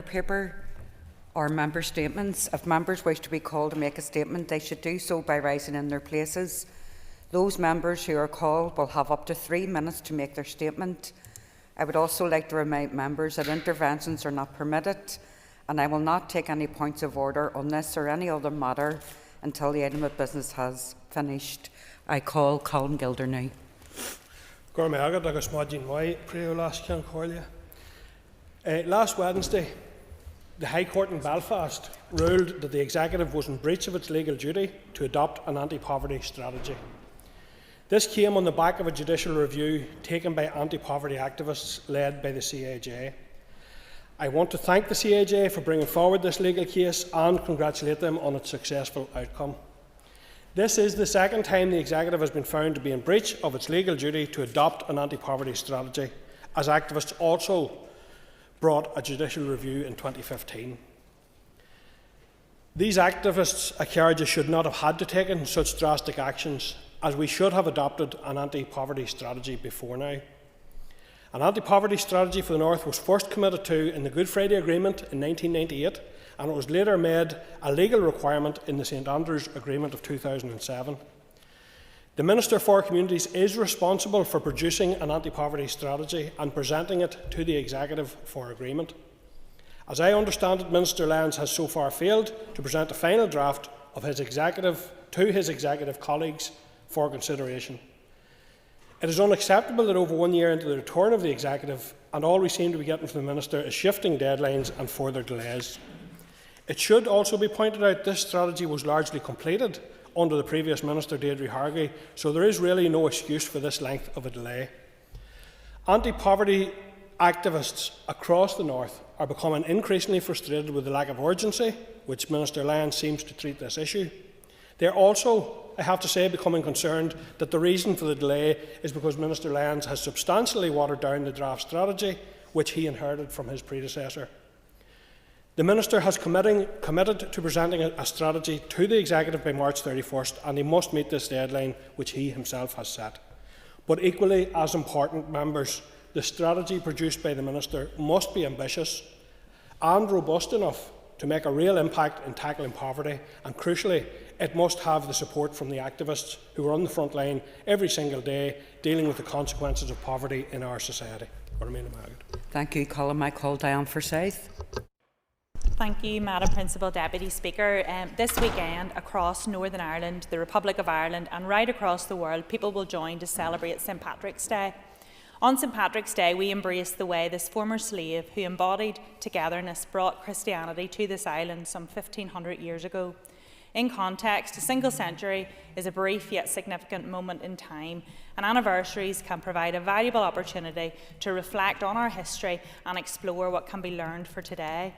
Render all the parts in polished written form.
paper or member statements. If members wish to be called to make a statement, they should do so by rising in their places. Those members who are called will have up to 3 minutes to make their statement. I would also like to remind members that interventions are not permitted, and I will not take any points of order on this or any other matter until the item of business has finished. I call Colin Gilder now. Last Wednesday, the High Court in Belfast ruled that the Executive was in breach of its legal duty to adopt an anti-poverty strategy. This came on the back of a judicial review taken by anti-poverty activists led by the CAJ. I want to thank the CAJ for bringing forward this legal case and congratulate them on its successful outcome. This is the second time the Executive has been found to be in breach of its legal duty to adopt an anti-poverty strategy, as activists also brought a judicial review in 2015. These activists, Akerja, should not have had to take such drastic actions, as we should have adopted an anti-poverty strategy before now. An anti-poverty strategy for the North was first committed to in the Good Friday Agreement in 1998, and it was later made a legal requirement in the St Andrews Agreement of 2007. The Minister for Communities is responsible for producing an anti-poverty strategy and presenting it to the Executive for agreement. As I understand it, Minister Lyons has so far failed to present a final draft of his Executive to his Executive colleagues for consideration. It is unacceptable that over 1 year into the return of the Executive, and all we seem to be getting from the Minister is shifting deadlines and further delays. It should also be pointed out this strategy was largely completed under the previous Minister, Deirdre Hargey, so there is really no excuse for this length of a delay. Anti-poverty activists across the North are becoming increasingly frustrated with the lack of urgency which Minister Lyons seems to treat this issue. They are also, I have to say, becoming concerned that the reason for the delay is because Minister Lyons has substantially watered down the draft strategy which he inherited from his predecessor. The Minister has committed to presenting a strategy to the Executive by March 31st, and he must meet this deadline which he himself has set. But equally as important, members, the strategy produced by the Minister must be ambitious and robust enough to make a real impact in tackling poverty, and crucially, it must have the support from the activists who are on the front line every single day dealing with the consequences of poverty in our society. Thank you, Colin. I call Diane Forsyth. Thank you, Madam Principal Deputy Speaker. This weekend, across Northern Ireland, the Republic of Ireland, and right across the world, people will join to celebrate St Patrick's Day. On St Patrick's Day, we embrace the way this former slave, who embodied togetherness, brought Christianity to this island some 1,500 years ago. In context, a single century is a brief yet significant moment in time, and anniversaries can provide a valuable opportunity to reflect on our history and explore what can be learned for today.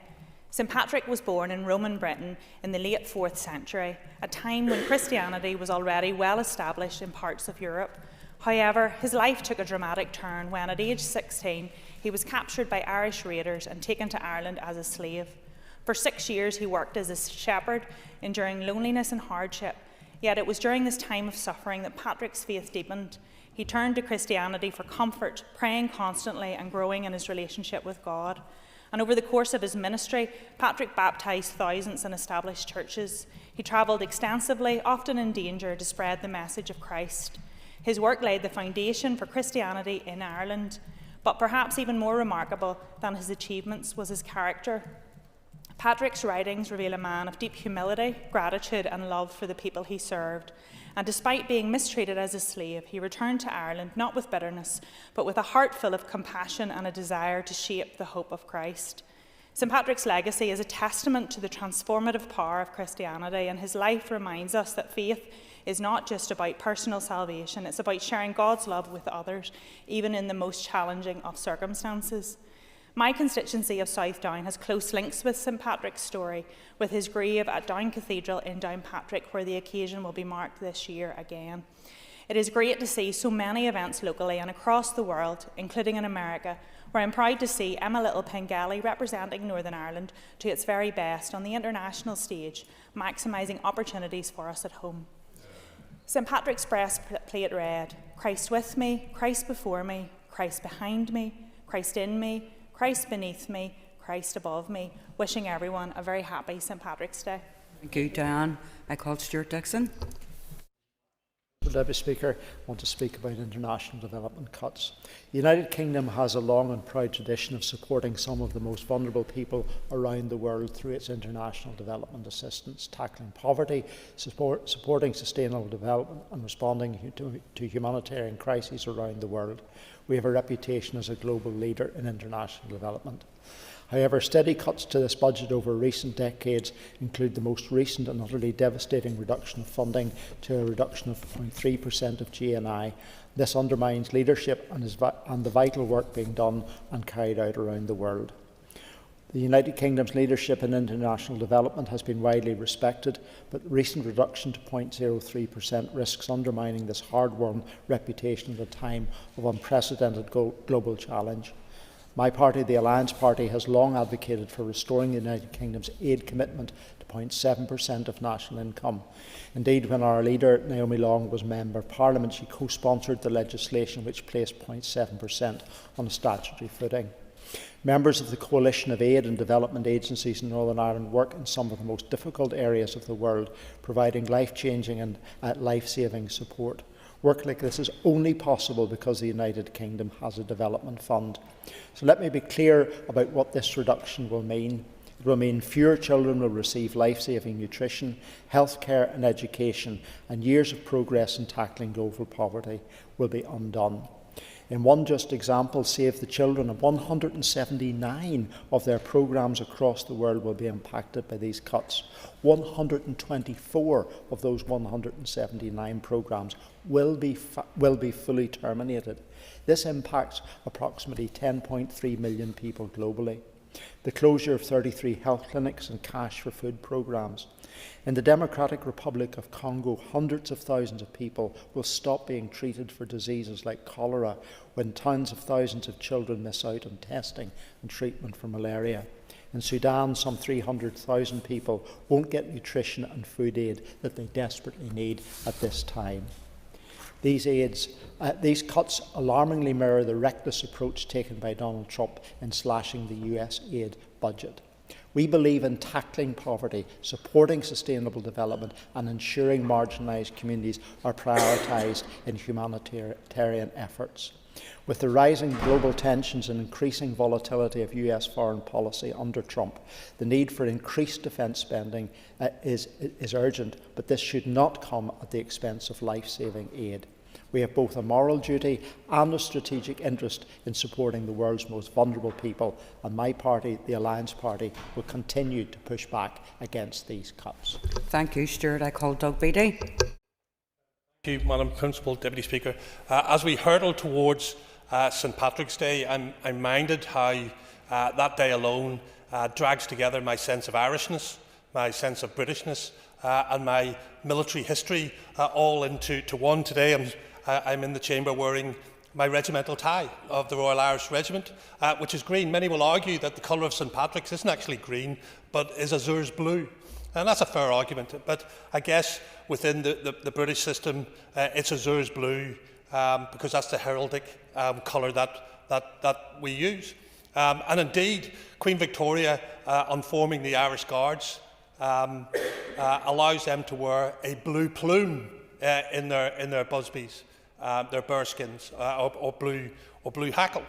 St Patrick was born in Roman Britain in the late 4th century, a time when Christianity was already well established in parts of Europe. However, his life took a dramatic turn when, at age 16, he was captured by Irish raiders and taken to Ireland as a slave. For 6 years, he worked as a shepherd, enduring loneliness and hardship. Yet it was during this time of suffering that Patrick's faith deepened. He turned to Christianity for comfort, praying constantly and growing in his relationship with God. And over the course of his ministry, Patrick baptised thousands and established churches. He travelled extensively, often in danger, to spread the message of Christ. His work laid the foundation for Christianity in Ireland. But perhaps even more remarkable than his achievements was his character. Patrick's writings reveal a man of deep humility, gratitude and love for the people he served. And despite being mistreated as a slave, he returned to Ireland not with bitterness, but with a heart full of compassion and a desire to shape the hope of Christ. St Patrick's legacy is a testament to the transformative power of Christianity, and his life reminds us that faith is not just about personal salvation, it's about sharing God's love with others, even in the most challenging of circumstances. My constituency of South Down has close links with St Patrick's story, with his grave at Down Cathedral in Downpatrick, where the occasion will be marked this year again. It is great to see so many events locally and across the world, including in America, where I'm proud to see Emma Little Pengelly representing Northern Ireland to its very best on the international stage, maximising opportunities for us at home. St Patrick's breastplate read, "Christ with me, Christ before me, Christ behind me, Christ in me, Christ beneath me, Christ above me. Wishing everyone a very happy St Patrick's Day. Thank you, Diane. I call Stuart Dixon. Deputy Speaker, I want to speak about international development cuts. The United Kingdom has a long and proud tradition of supporting some of the most vulnerable people around the world through its international development assistance, tackling poverty, supporting sustainable development and responding to humanitarian crises around the world. We have a reputation as a global leader in international development. However, steady cuts to this budget over recent decades include the most recent and utterly devastating reduction of funding to a reduction of 0.3% of GNI. This undermines leadership and the vital work being done and carried out around the world. The United Kingdom's leadership in international development has been widely respected, but the recent reduction to 0.03% risks undermining this hard-won reputation at a time of unprecedented global challenge. My party, the Alliance Party, has long advocated for restoring the United Kingdom's aid commitment to 0.7% of national income. Indeed, when our leader, Naomi Long, was Member of Parliament, she co-sponsored the legislation which placed 0.7% on a statutory footing. Members of the Coalition of Aid and Development Agencies in Northern Ireland work in some of the most difficult areas of the world, providing life-changing and life-saving support. Work like this is only possible because the United Kingdom has a development fund. So let me be clear about what this reduction will mean. It will mean fewer children will receive life-saving nutrition, healthcare and education, and years of progress in tackling global poverty will be undone. In one just example, Save the Children, 179 of their programmes across the world will be impacted by these cuts. 124 of those 179 programmes will be fully terminated. This impacts approximately 10.3 million people globally. The closure of 33 health clinics and cash for food programmes. In the Democratic Republic of Congo, hundreds of thousands of people will stop being treated for diseases like cholera when tens of thousands of children miss out on testing and treatment for malaria. In Sudan, some 300,000 people won't get nutrition and food aid that they desperately need at this time. These cuts alarmingly mirror the reckless approach taken by Donald Trump in slashing the US aid budget. We believe in tackling poverty, supporting sustainable development and ensuring marginalised communities are prioritised in humanitarian efforts. With the rising global tensions and increasing volatility of US foreign policy under Trump, the need for increased defence spending is urgent, but this should not come at the expense of life-saving aid. We have both a moral duty and a strategic interest in supporting the world's most vulnerable people, and my party, the Alliance Party, will continue to push back against these cuts. Thank you, Stuart. I call Doug Beattie. Thank you, Madam Principal Deputy Speaker. As we hurtle towards St Patrick's Day, I'm minded how that day alone drags together my sense of Irishness, my sense of Britishness, and my military history all into one. Today I'm in the chamber wearing my regimental tie of the Royal Irish Regiment, which is green. Many will argue that the colour of St Patrick's isn't actually green, but is azur's blue. And that's a fair argument. But I guess within the British system, it's azur's blue because that's the heraldic colour that we use. And indeed, Queen Victoria, on forming the Irish Guards, allows them to wear a blue plume in their busbies, their bearskins, or blue hackle.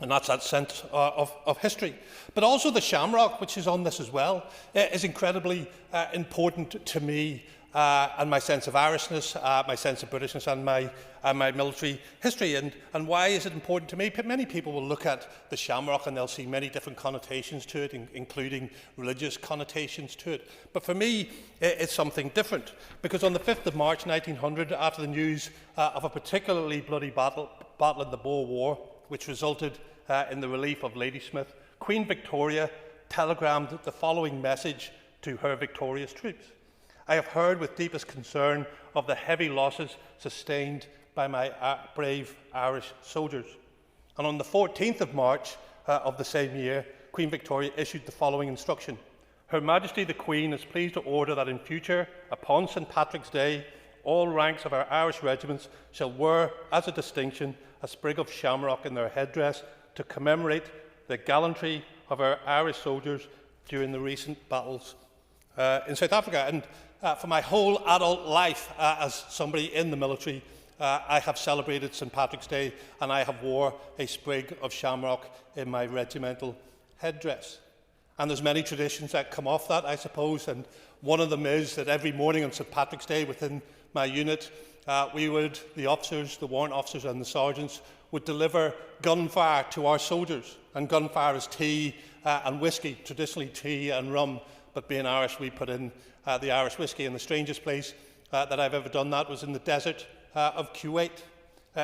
And that's that sense of history. But also the shamrock, which is on this as well, is incredibly important to me and my sense of Irishness, my sense of Britishness and my military history. And why is it important to me? Many people will look at the shamrock and they'll see many different connotations to it, including religious connotations to it. But for me, it's something different. Because on the 5th of March 1900, after the news of a particularly bloody battle in the Boer War, which resulted in the relief of Ladysmith, Queen Victoria telegrammed the following message to her victorious troops. I have heard with deepest concern of the heavy losses sustained by my brave Irish soldiers. And on the 14th of March of the same year, Queen Victoria issued the following instruction. Her Majesty the Queen is pleased to order that in future, upon St Patrick's Day, all ranks of our Irish regiments shall wear, as a distinction, a sprig of shamrock in their headdress to commemorate the gallantry of our Irish soldiers during the recent battles in South Africa. And for my whole adult life as somebody in the military, I have celebrated St Patrick's Day, and I have wore a sprig of shamrock in my regimental headdress. And there's many traditions that come off that, I suppose, and one of them is that every morning on St Patrick's Day within my unit, the officers, the warrant officers and the sergeants would deliver gunfire to our soldiers. And gunfire is tea and whiskey, traditionally tea and rum, but being Irish, we put in the Irish whiskey. And the strangest place that I've ever done that was in the desert of Kuwait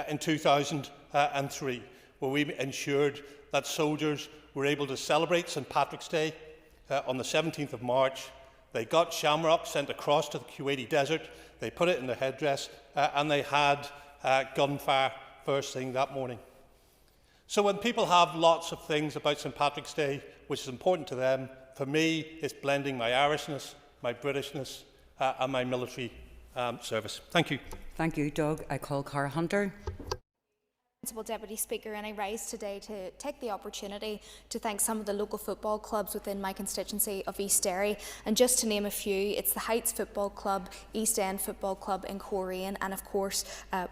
in 2003, where we ensured that soldiers were able to celebrate St Patrick's Day on the 17th of March. They got shamrock sent across to the Kuwaiti desert, they put it in their headdress, and they had gunfire first thing that morning. So when people have lots of things about St Patrick's Day, which is important to them, for me, it's blending my Irishness, my Britishness, and my military service. Thank you. Thank you, Doug. I call Cara Hunter. Principal Deputy Speaker, and I rise today to take the opportunity to thank some of the local football clubs within my constituency of East Derry. And just to name a few, it's the Heights Football Club, East End Football Club in Coleraine, and of course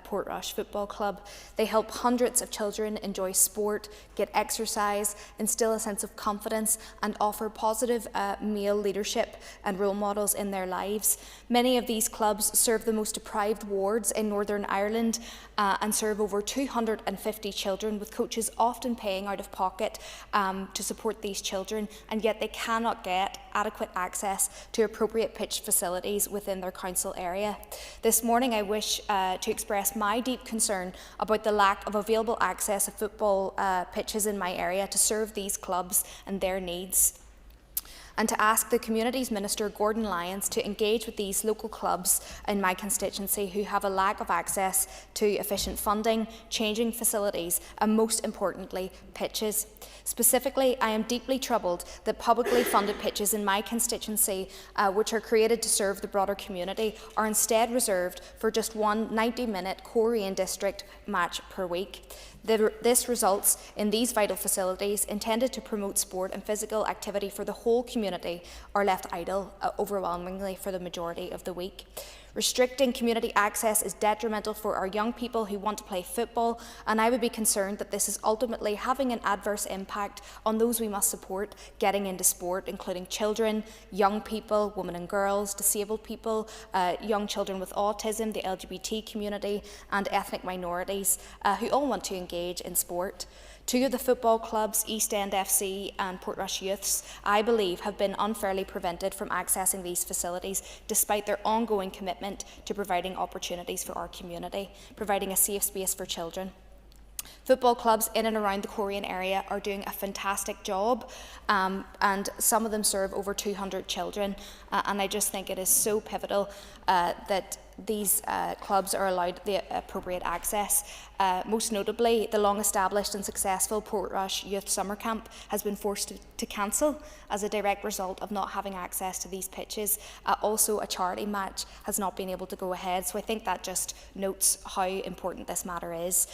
Portrush Football Club. They help hundreds of children enjoy sport, get exercise, instill a sense of confidence and offer positive male leadership and role models in their lives. Many of these clubs serve the most deprived wards in Northern Ireland and serve over 250 children, with coaches often paying out of pocket to support these children, and yet they cannot get adequate access to appropriate pitch facilities within their council area. This morning I wish to express my deep concern about the lack of available access of football pitches in my area to serve these clubs and their needs, and to ask the Communities Minister, Gordon Lyons, to engage with these local clubs in my constituency who have a lack of access to efficient funding, changing facilities and, most importantly, pitches. Specifically, I am deeply troubled that publicly funded pitches in my constituency, which are created to serve the broader community, are instead reserved for just one 90-minute Coleraine district match per week. This results in these vital facilities intended to promote sport and physical activity for the whole community are left idle overwhelmingly for the majority of the week. Restricting community access is detrimental for our young people who want to play football, and I would be concerned that this is ultimately having an adverse impact on those we must support getting into sport, including children, young people, women and girls, disabled people, young children with autism, the LGBT community and ethnic minorities who all want to engage in sport. Two of the football clubs, East End FC and Portrush Youths, I believe have been unfairly prevented from accessing these facilities despite their ongoing commitment to providing opportunities for our community, providing a safe space for children. Football clubs in and around the Coleraine area are doing a fantastic job, and some of them serve over 200 children, and I just think it is so pivotal that these clubs are allowed the appropriate access. Most notably, the long-established and successful Portrush Youth Summer Camp has been forced to cancel as a direct result of not having access to these pitches. Also, a charity match has not been able to go ahead, so I think that just notes how important this matter is.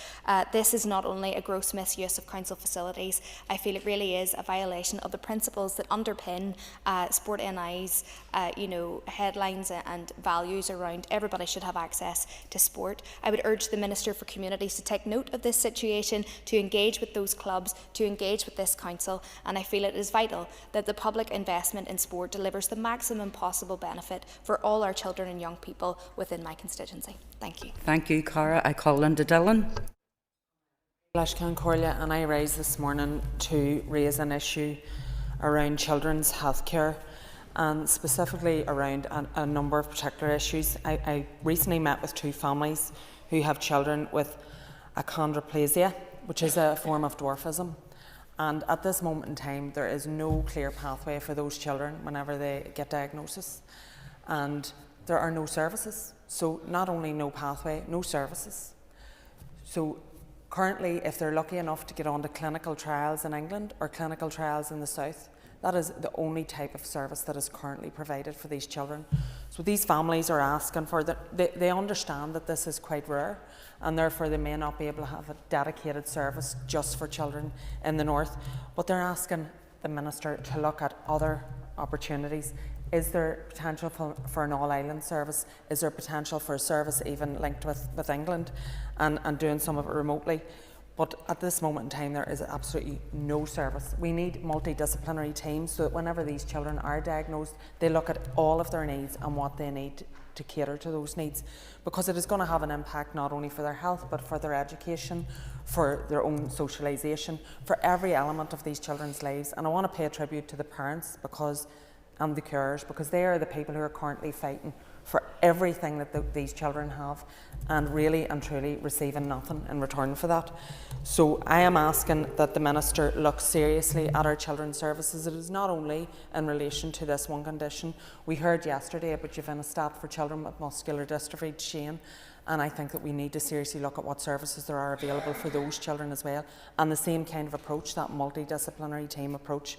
This is not only a gross misuse of council facilities, I feel it really is a violation of the principles that underpin Sport NI's headlines and values around everybody should have access to sport. I would urge the Minister for Communities to take note of this situation, to engage with those clubs, to engage with this council, and I feel it is vital that the public investment in sport delivers the maximum possible benefit for all our children and young people within my constituency. Thank you. Thank you, Cara. I call Linda Dillon. Glashkan Corlia, and I rise this morning to raise an issue around children's healthcare and specifically around a number of particular issues. I recently met with two families who have children with achondroplasia, which is a form of dwarfism. And at this moment in time, there is no clear pathway for those children whenever they get diagnosis. And there are no services. So not only no pathway, no services. So currently, if they're lucky enough to get onto clinical trials in England or clinical trials in the South, that is the only type of service that is currently provided for these children. So these families are asking for that. They understand that this is quite rare, and therefore they may not be able to have a dedicated service just for children in the north. But they're asking the Minister to look at other opportunities. Is there potential for an all-island service? Is there potential for a service even linked with England and doing some of it remotely? But at this moment in time, there is absolutely no service. We need multidisciplinary teams so that whenever these children are diagnosed, they look at all of their needs and what they need to cater to those needs, because it is going to have an impact not only for their health but for their education, for their own socialisation, for every element of these children's lives. And I want to pay a tribute to the parents and the carers, because they are the people who are currently fighting for everything that these children have, and really and truly receiving nothing in return for that. So I am asking that the Minister look seriously at our children's services. It is not only in relation to this one condition. We heard yesterday about Juvenistat for children with muscular dystrophy, Shane, and I think that we need to seriously look at what services there are available for those children as well, and the same kind of approach, that multidisciplinary team approach.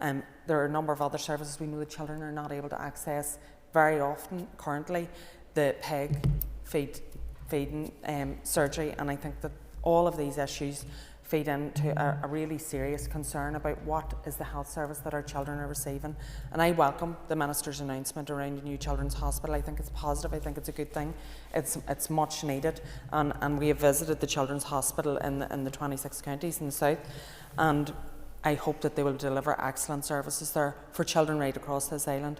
There are a number of other services we know the children are not able to access very often currently, the PEG feeding surgery, and I think that all of these issues feed into a really serious concern about what is the health service that our children are receiving. And I welcome the Minister's announcement around a new children's hospital. I think it's positive, I think it's a good thing. It's much needed, and we have visited the children's hospital in the 26 counties in the south, and I hope that they will deliver excellent services there for children right across this island.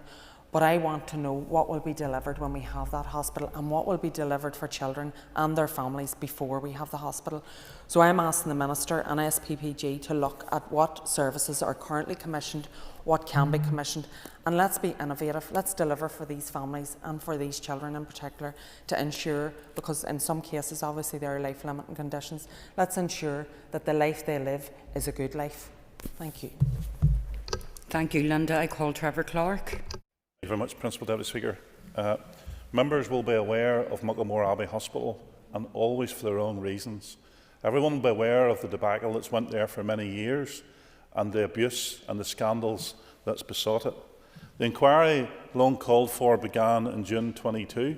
But I want to know what will be delivered when we have that hospital, and what will be delivered for children and their families before we have the hospital. So I'm asking the Minister and SPPG to look at what services are currently commissioned, what can be commissioned, and let's be innovative. Let's deliver for these families and for these children in particular, to ensure, because in some cases obviously there are life-limiting conditions, let's ensure that the life they live is a good life. Thank you. Thank you, Linda. I call Trevor Clark. Thank you very much, Principal Deputy Speaker. Members will be aware of Mucklemore Abbey Hospital, and always for their own reasons. Everyone will be aware of the debacle that's went there for many years, and the abuse and the scandals that's besought it. The inquiry long called for began in June 22,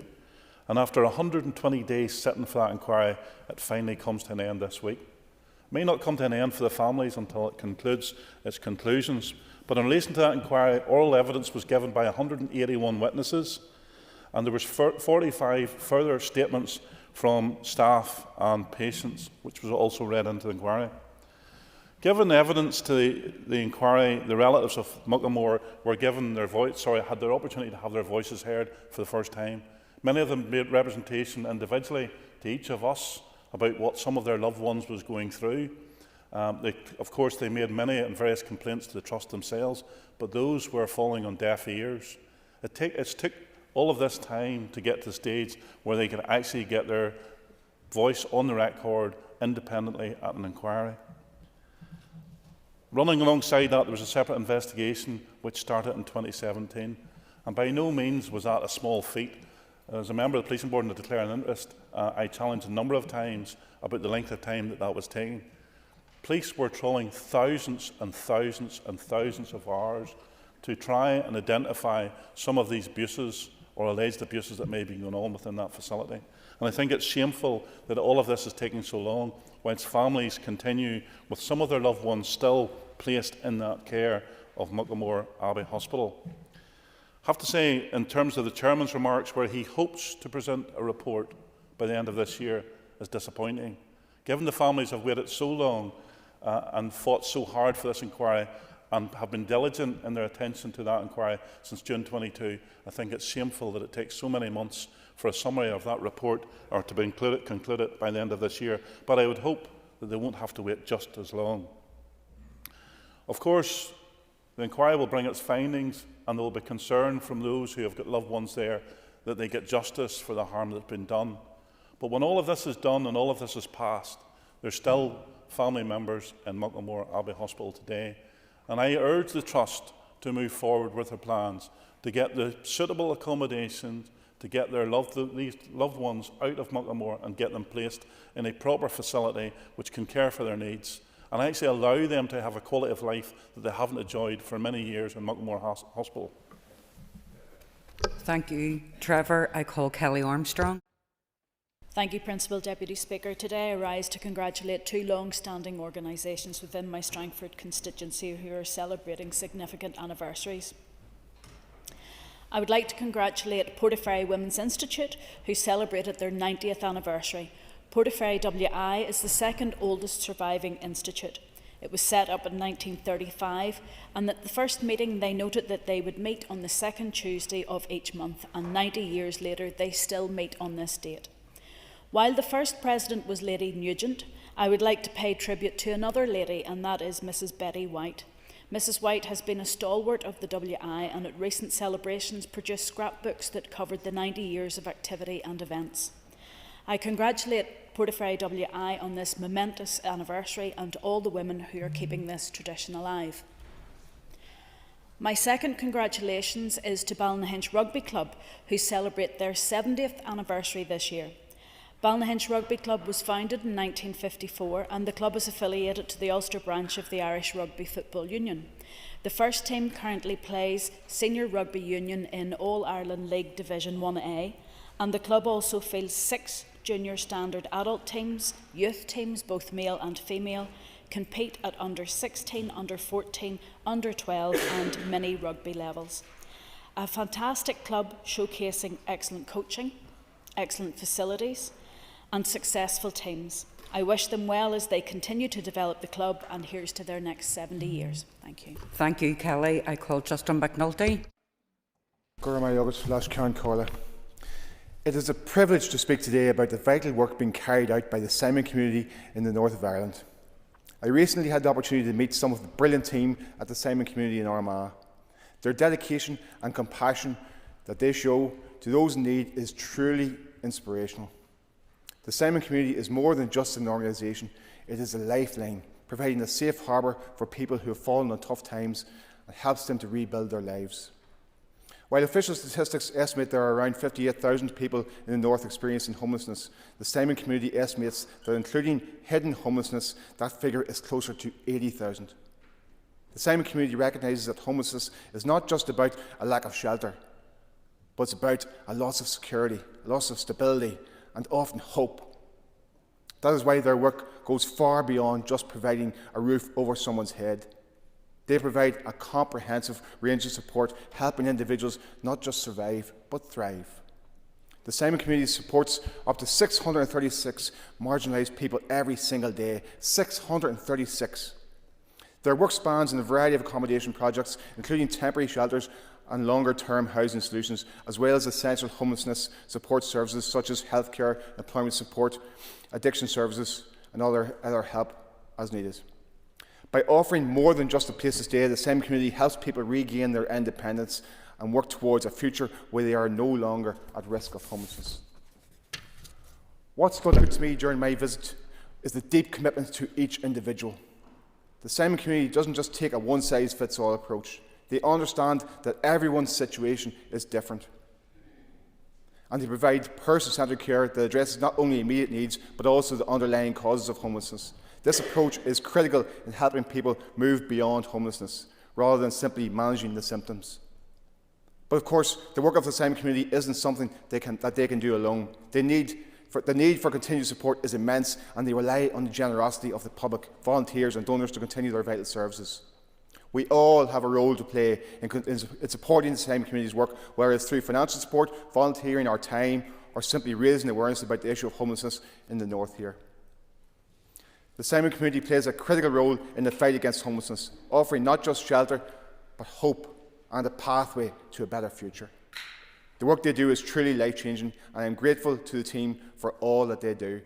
and after 120 days sitting for that inquiry, it finally comes to an end this week. It may not come to an end for the families until it concludes its conclusions, but in relation to that inquiry, oral evidence was given by 181 witnesses, and there was 45 further statements from staff and patients, which was also read into the inquiry. Given evidence to the inquiry, the relatives of Mucklemore were given their had their opportunity to have their voices heard for the first time. Many of them made representation individually to each of us about what some of their loved ones was going through. Of course, they made many and various complaints to the Trust themselves, but those were falling on deaf ears. It's took all of this time to get to the stage where they could actually get their voice on the record independently at an inquiry. Running alongside that, there was a separate investigation which started in 2017, and by no means was that a small feat. As a member of the Policing Board and to declare an interest, I challenged a number of times about the length of time that was taking. Police were trawling thousands and thousands and thousands of hours to try and identify some of these abuses or alleged abuses that may be going on within that facility. And I think it's shameful that all of this is taking so long, whilst families continue with some of their loved ones still placed in that care of Mucklemore Abbey Hospital. I have to say, in terms of the Chairman's remarks, where he hopes to present a report by the end of this year, is disappointing. Given the families have waited so long and fought so hard for this inquiry and have been diligent in their attention to that inquiry since June 22, I think it's shameful that it takes so many months for a summary of that report or to be concluded by the end of this year. But I would hope that they won't have to wait just as long. Of course, the inquiry will bring its findings, and there will be concern from those who have got loved ones there that they get justice for the harm that's been done. But when all of this is done and all of this is passed, there's still family members in Mucklemore Abbey Hospital today. And I urge the Trust to move forward with their plans to get the suitable accommodations, to get these loved ones out of Mucklemore and get them placed in a proper facility which can care for their needs, and actually allow them to have a quality of life that they haven't enjoyed for many years in Mucklemore Hospital. Thank you, Trevor. I call Kelly Armstrong. Thank you, Principal Deputy Speaker. Today I rise to congratulate two long-standing organisations within my Strangford constituency who are celebrating significant anniversaries. I would like to congratulate Portaferry Women's Institute, who celebrated their 90th anniversary. Portaferry WI is the second oldest surviving institute. It was set up in 1935, and at the first meeting they noted that they would meet on the second Tuesday of each month, and 90 years later they still meet on this date. While the first president was Lady Nugent, I would like to pay tribute to another lady, and that is Mrs. Betty White. Mrs. White has been a stalwart of the WI and at recent celebrations produced scrapbooks that covered the 90 years of activity and events. I congratulate Portaferry WI on this momentous anniversary and all the women who are keeping this tradition alive. My second congratulations is to Ballynahinch Rugby Club, who celebrate their 70th anniversary this year. Ballynahinch Rugby Club was founded in 1954 and the club is affiliated to the Ulster branch of the Irish Rugby Football Union. The first team currently plays Senior Rugby Union in All-Ireland League Division 1A, and the club also fields 6 junior standard adult teams, youth teams, both male and female, compete at under 16, under 14, under 12 and mini rugby levels. A fantastic club showcasing excellent coaching, excellent facilities and successful teams. I wish them well as they continue to develop the club, and here's to their next 70 years. Thank you. Thank you, Kelly. I call Justin McNulty. It is a privilege to speak today about the vital work being carried out by the Simon community in the north of Ireland. I recently had the opportunity to meet some of the brilliant team at the Simon community in Armagh. Their dedication and compassion that they show to those in need is truly inspirational. The Simon community is more than just an organisation, it is a lifeline, providing a safe harbour for people who have fallen on tough times and helps them to rebuild their lives. While official statistics estimate there are around 58,000 people in the north experiencing homelessness, the Simon community estimates that including hidden homelessness, that figure is closer to 80,000. The Simon community recognises that homelessness is not just about a lack of shelter, but it's about a loss of security, a loss of stability, and often hope. That is why their work goes far beyond just providing a roof over someone's head. They provide a comprehensive range of support, helping individuals not just survive, but thrive. The Simon community supports up to 636 marginalised people every single day. 636. Their work spans in a variety of accommodation projects, including temporary shelters and longer-term housing solutions, as well as essential homelessness support services such as healthcare, employment support, addiction services, and other help as needed. By offering more than just a place to stay, the Simon community helps people regain their independence and work towards a future where they are no longer at risk of homelessness. What stood out to me during my visit is the deep commitment to each individual. The Simon community doesn't just take a one-size-fits-all approach. They understand that everyone's situation is different. And they provide person-centred care that addresses not only immediate needs, but also the underlying causes of homelessness. This approach is critical in helping people move beyond homelessness, rather than simply managing the symptoms. But of course, the work of the Simon community isn't something that they can do alone. The need for continued support is immense, and they rely on the generosity of the public, volunteers and donors to continue their vital services. We all have a role to play in supporting the Simon community's work, whether it's through financial support, volunteering our time, or simply raising awareness about the issue of homelessness in the north here. The Simon community plays a critical role in the fight against homelessness, offering not just shelter, but hope and a pathway to a better future. The work they do is truly life-changing, and I am grateful to the team for all that they do.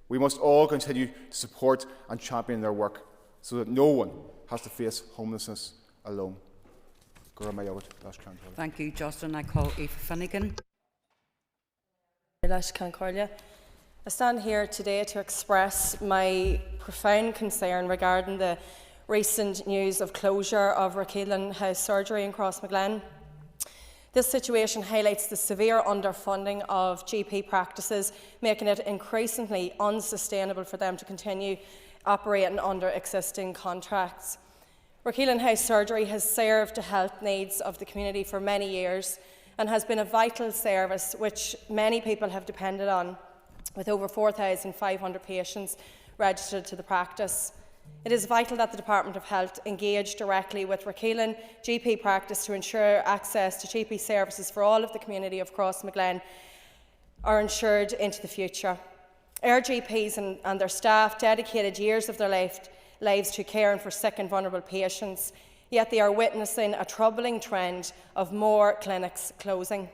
We must all continue to support and champion their work so that no one has to face homelessness alone. Thank you, Justin. I call Aoife Finnegan. I stand here today to express my profound concern regarding the recent news of closure of Rakeelan House Surgery in Crossmaglen. This situation highlights the severe underfunding of GP practices, making it increasingly unsustainable for them to continue operating under existing contracts. Rakeelan House Surgery has served the health needs of the community for many years and has been a vital service which many people have depended on. with over 4,500 patients registered to the practice. It is vital that the Department of Health engage directly with Rakeelan GP practice to ensure access to GP services for all of the community of Crossmaglen are ensured into the future. Our GPs and their staff dedicated years of their lives to caring for sick and vulnerable patients, yet they are witnessing a troubling trend of more clinics closing.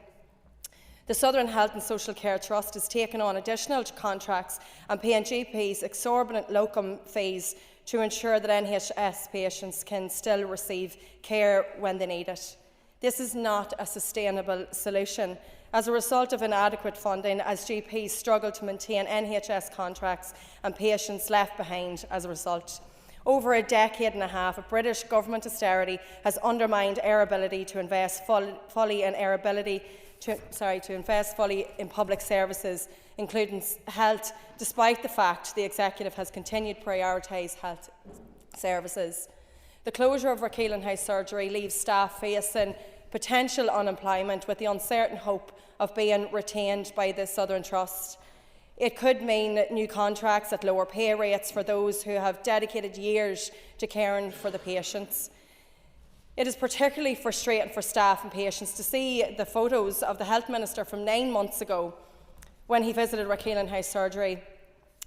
The Southern Health and Social Care Trust has taken on additional contracts and paying GPs exorbitant locum fees to ensure that NHS patients can still receive care when they need it. This is not a sustainable solution. As a result of inadequate funding, as GPs struggle to maintain NHS contracts and patients left behind as a result. Over a decade and a half of British government austerity has undermined our ability to invest fully in public services, including health, despite the fact the Executive has continued to prioritise health services. The closure of Rakeelan House Surgery leaves staff facing potential unemployment with the uncertain hope of being retained by the Southern Trust. It could mean new contracts at lower pay rates for those who have dedicated years to caring for the patients. It is particularly frustrating for staff and patients to see the photos of the Health Minister from 9 months ago when he visited Rakeelan House Surgery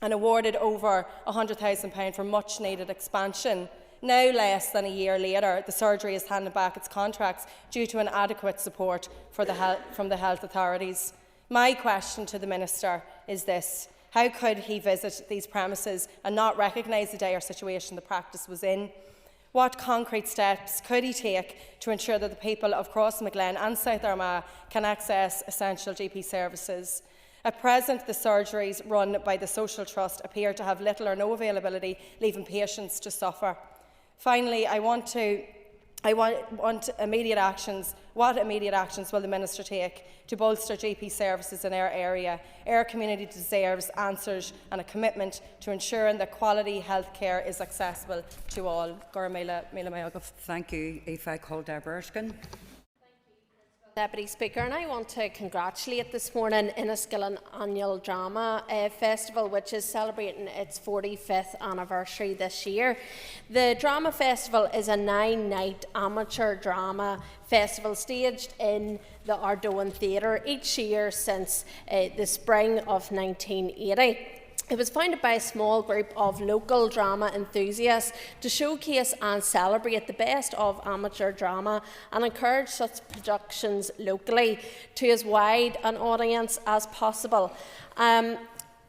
and awarded over £100,000 for much needed expansion. Now, less than a year later, the surgery has handed back its contracts due to inadequate support from the health authorities. My question to the Minister is this: how could he visit these premises and not recognise the dire situation the practice was in? What concrete steps could he take to ensure that the people of Crossmaglen and South Armagh can access essential GP services? At present, the surgeries run by the Social Trust appear to have little or no availability, leaving patients to suffer. Finally, I want immediate actions. What immediate actions will the Minister take to bolster GP services in our area? Our community deserves answers and a commitment to ensuring that quality health care is accessible to all. Thank you, Aoife Colder Erskine. Deputy Speaker, and I want to congratulate this morning Enniskillen Annual Drama Festival, which is celebrating its 45th anniversary this year. The Drama Festival is a 9-night amateur drama festival staged in the Ardoin Theatre each year since the spring of 1980. It was founded by a small group of local drama enthusiasts to showcase and celebrate the best of amateur drama and encourage such productions locally to as wide an audience as possible.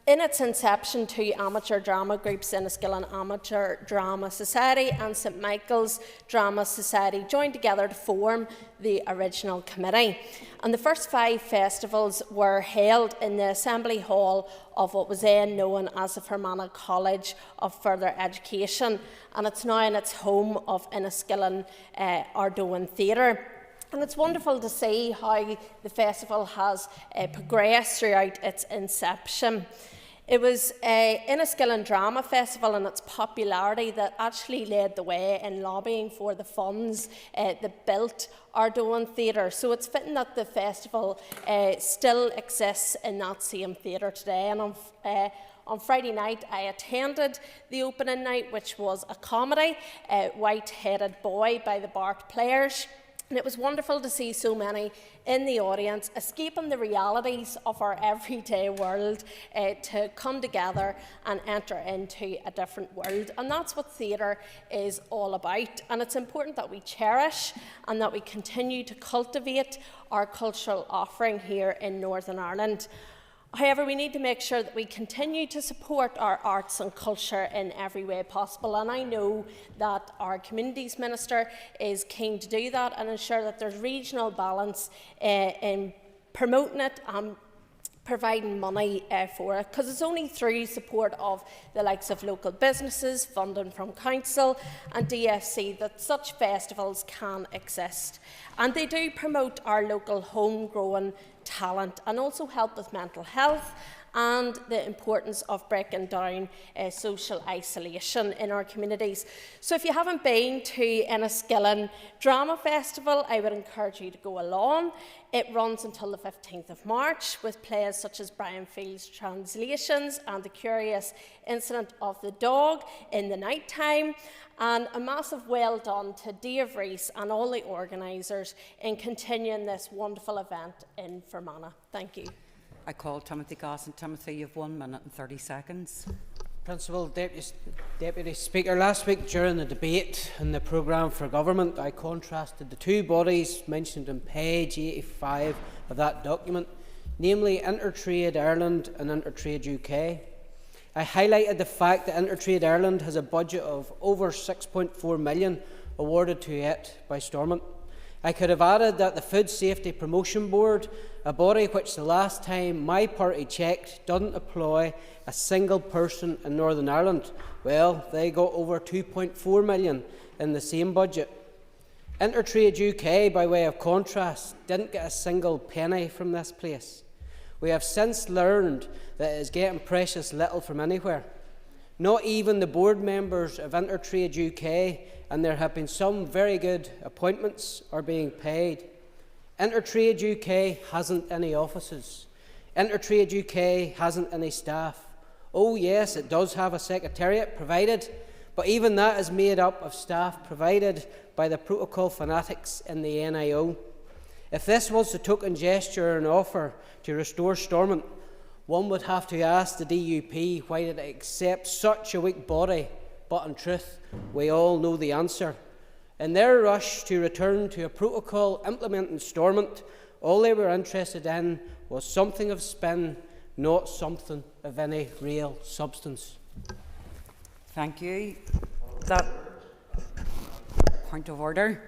In its inception, two amateur drama groups, Enniskillen Amateur Drama Society and St Michael's Drama Society, joined together to form the original committee. And the first 5 festivals were held in the Assembly Hall of what was then known as the Fermanagh College of Further Education, and it's now in its home of Enniskillen Ardoin Theatre. And it's wonderful to see how the festival has progressed throughout its inception. It was Enniskillen Drama Festival and its popularity that actually led the way in lobbying for the funds that built Ardoin Theatre. So it's fitting that the festival still exists in that same theatre today. And on Friday night, I attended the opening night, which was a comedy, White-Headed Boy by the Bart Players. And it was wonderful to see so many in the audience escaping the realities of our everyday world to come together and enter into a different world. And that's what theatre is all about. And it's important that we cherish and that we continue to cultivate our cultural offering here in Northern Ireland. However, we need to make sure that we continue to support our arts and culture in every way possible, and I know that our Communities Minister is keen to do that and ensure that there's regional balance in promoting it and providing money for it, because it's only through support of the likes of local businesses, funding from Council and DFC that such festivals can exist. And they do promote our local homegrown talent, and also help with mental health and the importance of breaking down social isolation in our communities. So if you haven't been to Enniskillen Drama Festival, I would encourage you to go along. It runs until the 15th of March with plays such as Brian Field's Translations and The Curious Incident of the Dog in the night time. And a massive well done to Dave Rees and all the organisers in continuing this wonderful event in Fermanagh. Thank you. I call Timothy Gosson. Timothy, you have 1 minute and 30 seconds. Principal Deputy Speaker, last week during the debate on the programme for government, I contrasted the two bodies mentioned on page 85 of that document, namely Intertrade Ireland and Intertrade UK. I highlighted the fact that Intertrade Ireland has a budget of over £6.4 million awarded to it by Stormont. I could have added that the Food Safety Promotion Board, a body which the last time my party checked doesn't employ a single person in Northern Ireland, well, they got over £2.4 million in the same budget. Intertrade UK, by way of contrast, didn't get a single penny from this place. We have since learned that it is getting precious little from anywhere. Not even the board members of Intertrade UK, and there have been some very good appointments, are being paid. Intertrade UK hasn't any offices. Intertrade UK hasn't any staff. Oh yes, it does have a secretariat provided, but even that is made up of staff provided by the protocol fanatics in the NIO. If this was the token gesture and offer to restore Stormont, one would have to ask the DUP why did it accept such a weak body, but in truth, we all know the answer. In their rush to return to a protocol implementing Stormont, all they were interested in was something of spin, not something of any real substance. Thank you. That point of order.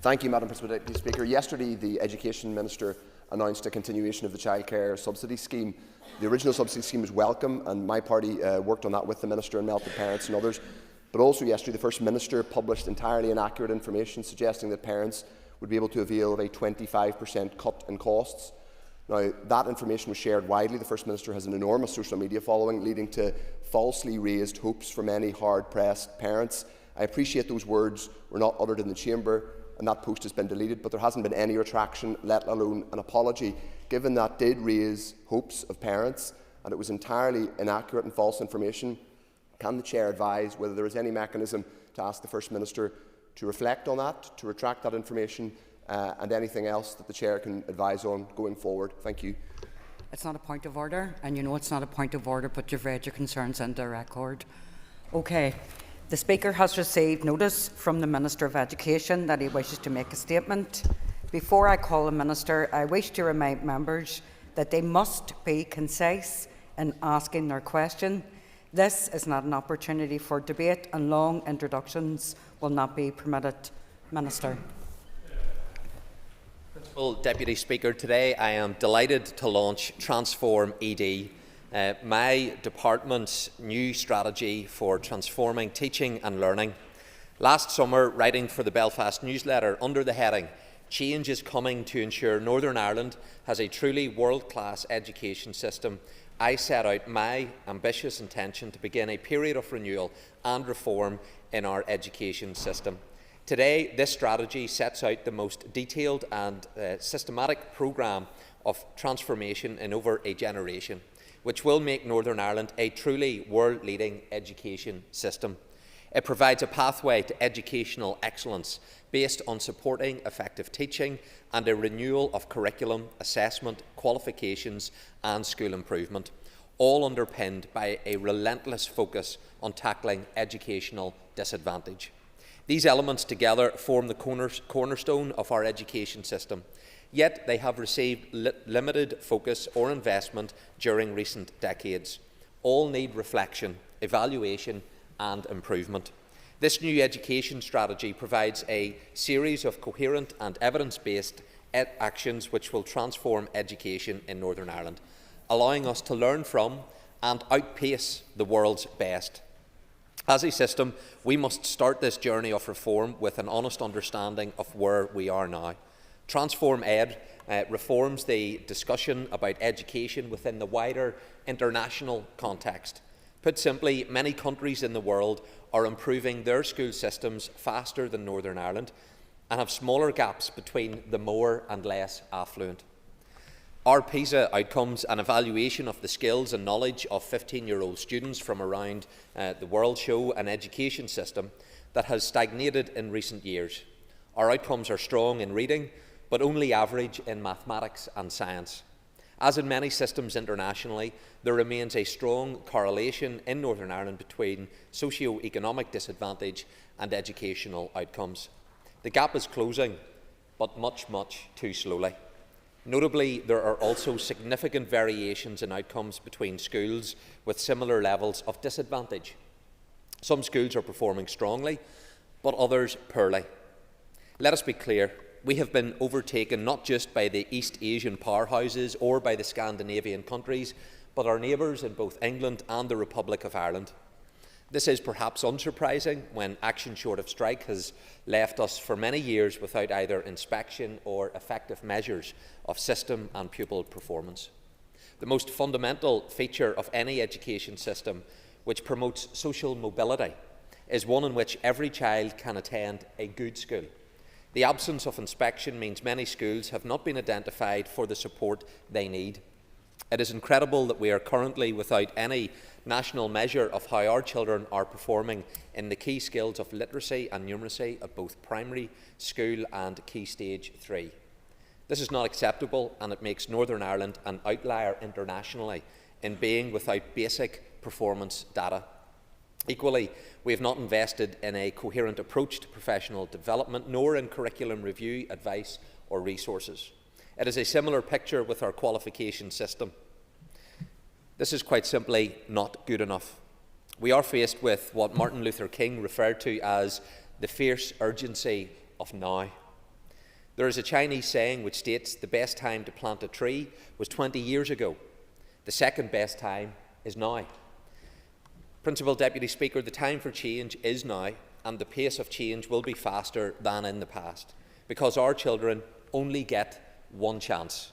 Thank you, Madam Principal Deputy Speaker. Yesterday, the Education Minister announced a continuation of the childcare subsidy scheme. The original subsidy scheme was welcome, and my party worked on that with the Minister and Melted Parents and others. But also yesterday, the First Minister published entirely inaccurate information suggesting that parents would be able to avail of a 25% cut in costs. Now, that information was shared widely. The First Minister has an enormous social media following, leading to falsely raised hopes for many hard-pressed parents. I appreciate those words were not uttered in the chamber, and that post has been deleted, but there hasn't been any retraction, let alone an apology. Given that did raise hopes of parents, and it was entirely inaccurate and false information, can the Chair advise whether there is any mechanism to ask the First Minister to reflect on that, to retract that information, and anything else that the Chair can advise on going forward? Thank you. It's not a point of order, and you know it's not a point of order, but you've read your concerns into the record. Okay. The Speaker has received notice from the Minister of Education that he wishes to make a statement. Before I call the Minister, I wish to remind members that they must be concise in asking their question. This is not an opportunity for debate, and long introductions will not be permitted. Minister. Principal Deputy Speaker, today I am delighted to launch Transform ED, my department's new strategy for transforming teaching and learning. Last summer, writing for the Belfast newsletter under the heading "Change is Coming to Ensure Northern Ireland has a Truly World-Class Education System," I set out my ambitious intention to begin a period of renewal and reform in our education system. Today, this strategy sets out the most detailed and systematic programme of transformation in over a generation, which will make Northern Ireland a truly world-leading education system. It provides a pathway to educational excellence based on supporting effective teaching and a renewal of curriculum, assessment, qualifications and school improvement, all underpinned by a relentless focus on tackling educational disadvantage. These elements together form the cornerstone of our education system, yet they have received limited focus or investment during recent decades. All need reflection, evaluation and improvement. This new education strategy provides a series of coherent and evidence-based actions which will transform education in Northern Ireland, allowing us to learn from and outpace the world's best. As a system, we must start this journey of reform with an honest understanding of where we are now. Transform Ed reforms the discussion about education within the wider international context. Put simply, many countries in the world are improving their school systems faster than Northern Ireland and have smaller gaps between the more and less affluent. Our PISA outcomes, an evaluation of the skills and knowledge of 15-year-old students from around the world, show an education system that has stagnated in recent years. Our outcomes are strong in reading, but only average in mathematics and science. As in many systems internationally, there remains a strong correlation in Northern Ireland between socio-economic disadvantage and educational outcomes. The gap is closing, but much, much too slowly. Notably, there are also significant variations in outcomes between schools with similar levels of disadvantage. Some schools are performing strongly, but others poorly. Let us be clear. We have been overtaken not just by the East Asian powerhouses or by the Scandinavian countries, but our neighbours in both England and the Republic of Ireland. This is perhaps unsurprising when action short of strike has left us for many years without either inspection or effective measures of system and pupil performance. The most fundamental feature of any education system which promotes social mobility is one in which every child can attend a good school. The absence of inspection means many schools have not been identified for the support they need. It is incredible that we are currently without any national measure of how our children are performing in the key skills of literacy and numeracy at both primary school and Key Stage 3. This is not acceptable, and it makes Northern Ireland an outlier internationally in being without basic performance data. Equally, we have not invested in a coherent approach to professional development, nor in curriculum review, advice or resources. It is a similar picture with our qualification system. This is quite simply not good enough. We are faced with what Martin Luther King referred to as the fierce urgency of now. There is a Chinese saying which states the best time to plant a tree was 20 years ago. The second best time is now. Principal Deputy Speaker, the time for change is now, and the pace of change will be faster than in the past, because our children only get one chance.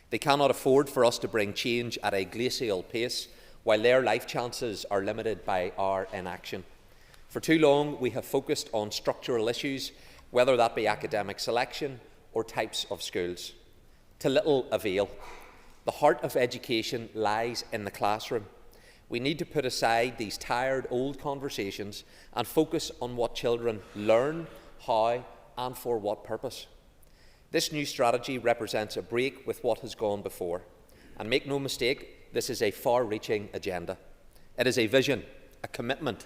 They cannot afford for us to bring change at a glacial pace, while their life chances are limited by our inaction. For too long, we have focused on structural issues, whether that be academic selection or types of schools. To little avail. The heart of education lies in the classroom. We need to put aside these tired old conversations and focus on what children learn, how and for what purpose. This new strategy represents a break with what has gone before. And make no mistake, this is a far-reaching agenda. It is a vision, a commitment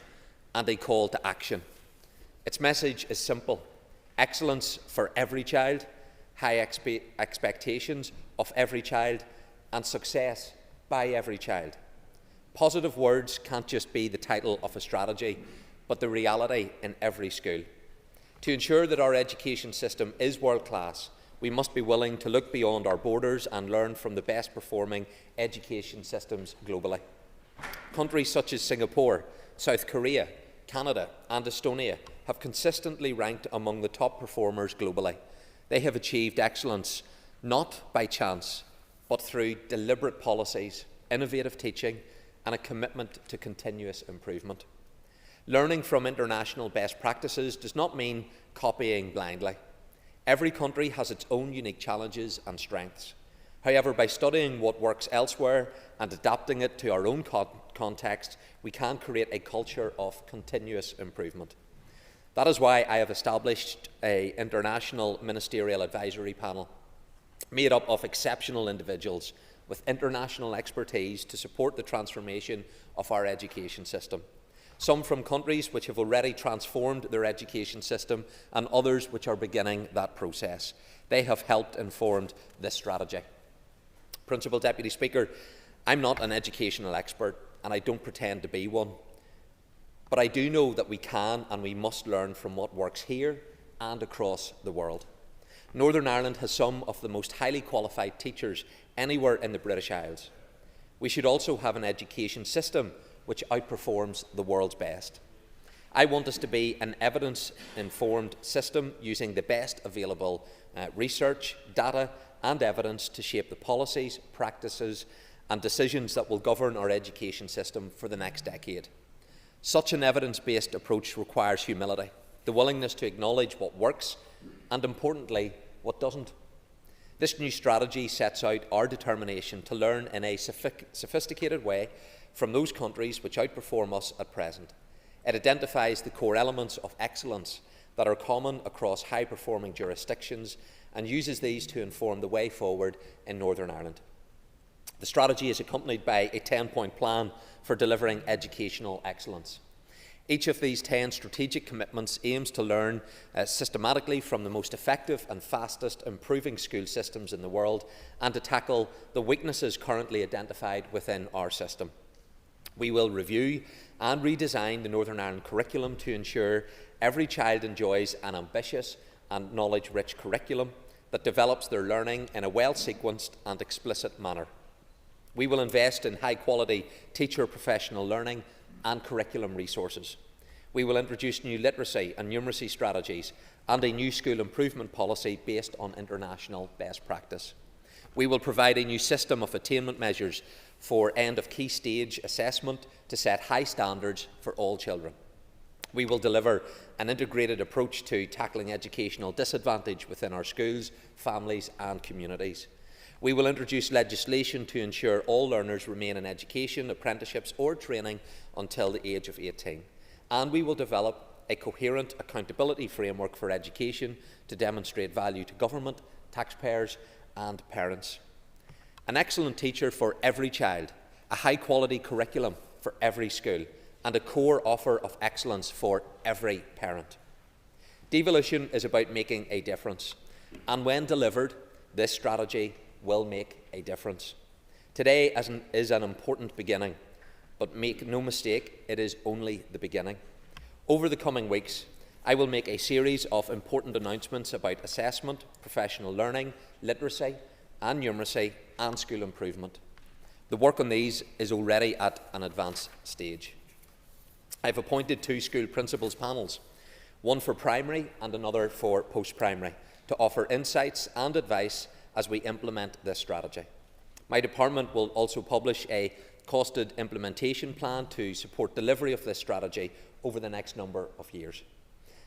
and a call to action. Its message is simple: excellence for every child, high expectations of every child and success by every child. Positive words can't just be the title of a strategy, but the reality in every school. To ensure that our education system is world-class, we must be willing to look beyond our borders and learn from the best performing education systems globally. Countries such as Singapore, South Korea, Canada and Estonia have consistently ranked among the top performers globally. They have achieved excellence not by chance, but through deliberate policies, innovative teaching and a commitment to continuous improvement. Learning from international best practices does not mean copying blindly. Every country has its own unique challenges and strengths. However, by studying what works elsewhere and adapting it to our own context, we can create a culture of continuous improvement. That is why I have established an international ministerial advisory panel made up of exceptional individuals with international expertise to support the transformation of our education system. Some from countries which have already transformed their education system and others which are beginning that process. They have helped inform this strategy. Principal Deputy Speaker, I'm not an educational expert and I don't pretend to be one. But I do know that we can and we must learn from what works here and across the world. Northern Ireland has some of the most highly qualified teachers anywhere in the British Isles. We should also have an education system which outperforms the world's best. I want us to be an evidence-informed system using the best available research, data and evidence to shape the policies, practices and decisions that will govern our education system for the next decade. Such an evidence-based approach requires humility, the willingness to acknowledge what works and, importantly, what doesn't. This new strategy sets out our determination to learn in a sophisticated way from those countries which outperform us at present. It identifies the core elements of excellence that are common across high-performing jurisdictions and uses these to inform the way forward in Northern Ireland. The strategy is accompanied by a 10-point plan for delivering educational excellence. Each of these 10 strategic commitments aims to learn systematically from the most effective and fastest improving school systems in the world and to tackle the weaknesses currently identified within our system. We will review and redesign the Northern Ireland curriculum to ensure every child enjoys an ambitious and knowledge-rich curriculum that develops their learning in a well-sequenced and explicit manner. We will invest in high-quality teacher professional learning and curriculum resources. We will introduce new literacy and numeracy strategies and a new school improvement policy based on international best practice. We will provide a new system of attainment measures for end-of-key stage assessment to set high standards for all children. We will deliver an integrated approach to tackling educational disadvantage within our schools, families and communities. We will introduce legislation to ensure all learners remain in education, apprenticeships or training until the age of 18. And we will develop a coherent accountability framework for education to demonstrate value to government, taxpayers and parents. An excellent teacher for every child, a high-quality curriculum for every school, and a core offer of excellence for every parent. Devolution is about making a difference, and when delivered, this strategy will make a difference. Today is an important beginning, but make no mistake, it is only the beginning. Over the coming weeks, I will make a series of important announcements about assessment, professional learning, literacy and numeracy and school improvement. The work on these is already at an advanced stage. I have appointed 2 school principals panels, one for primary and another for post-primary, to offer insights and advice as we implement this strategy. My department will also publish a costed implementation plan to support delivery of this strategy over the next number of years.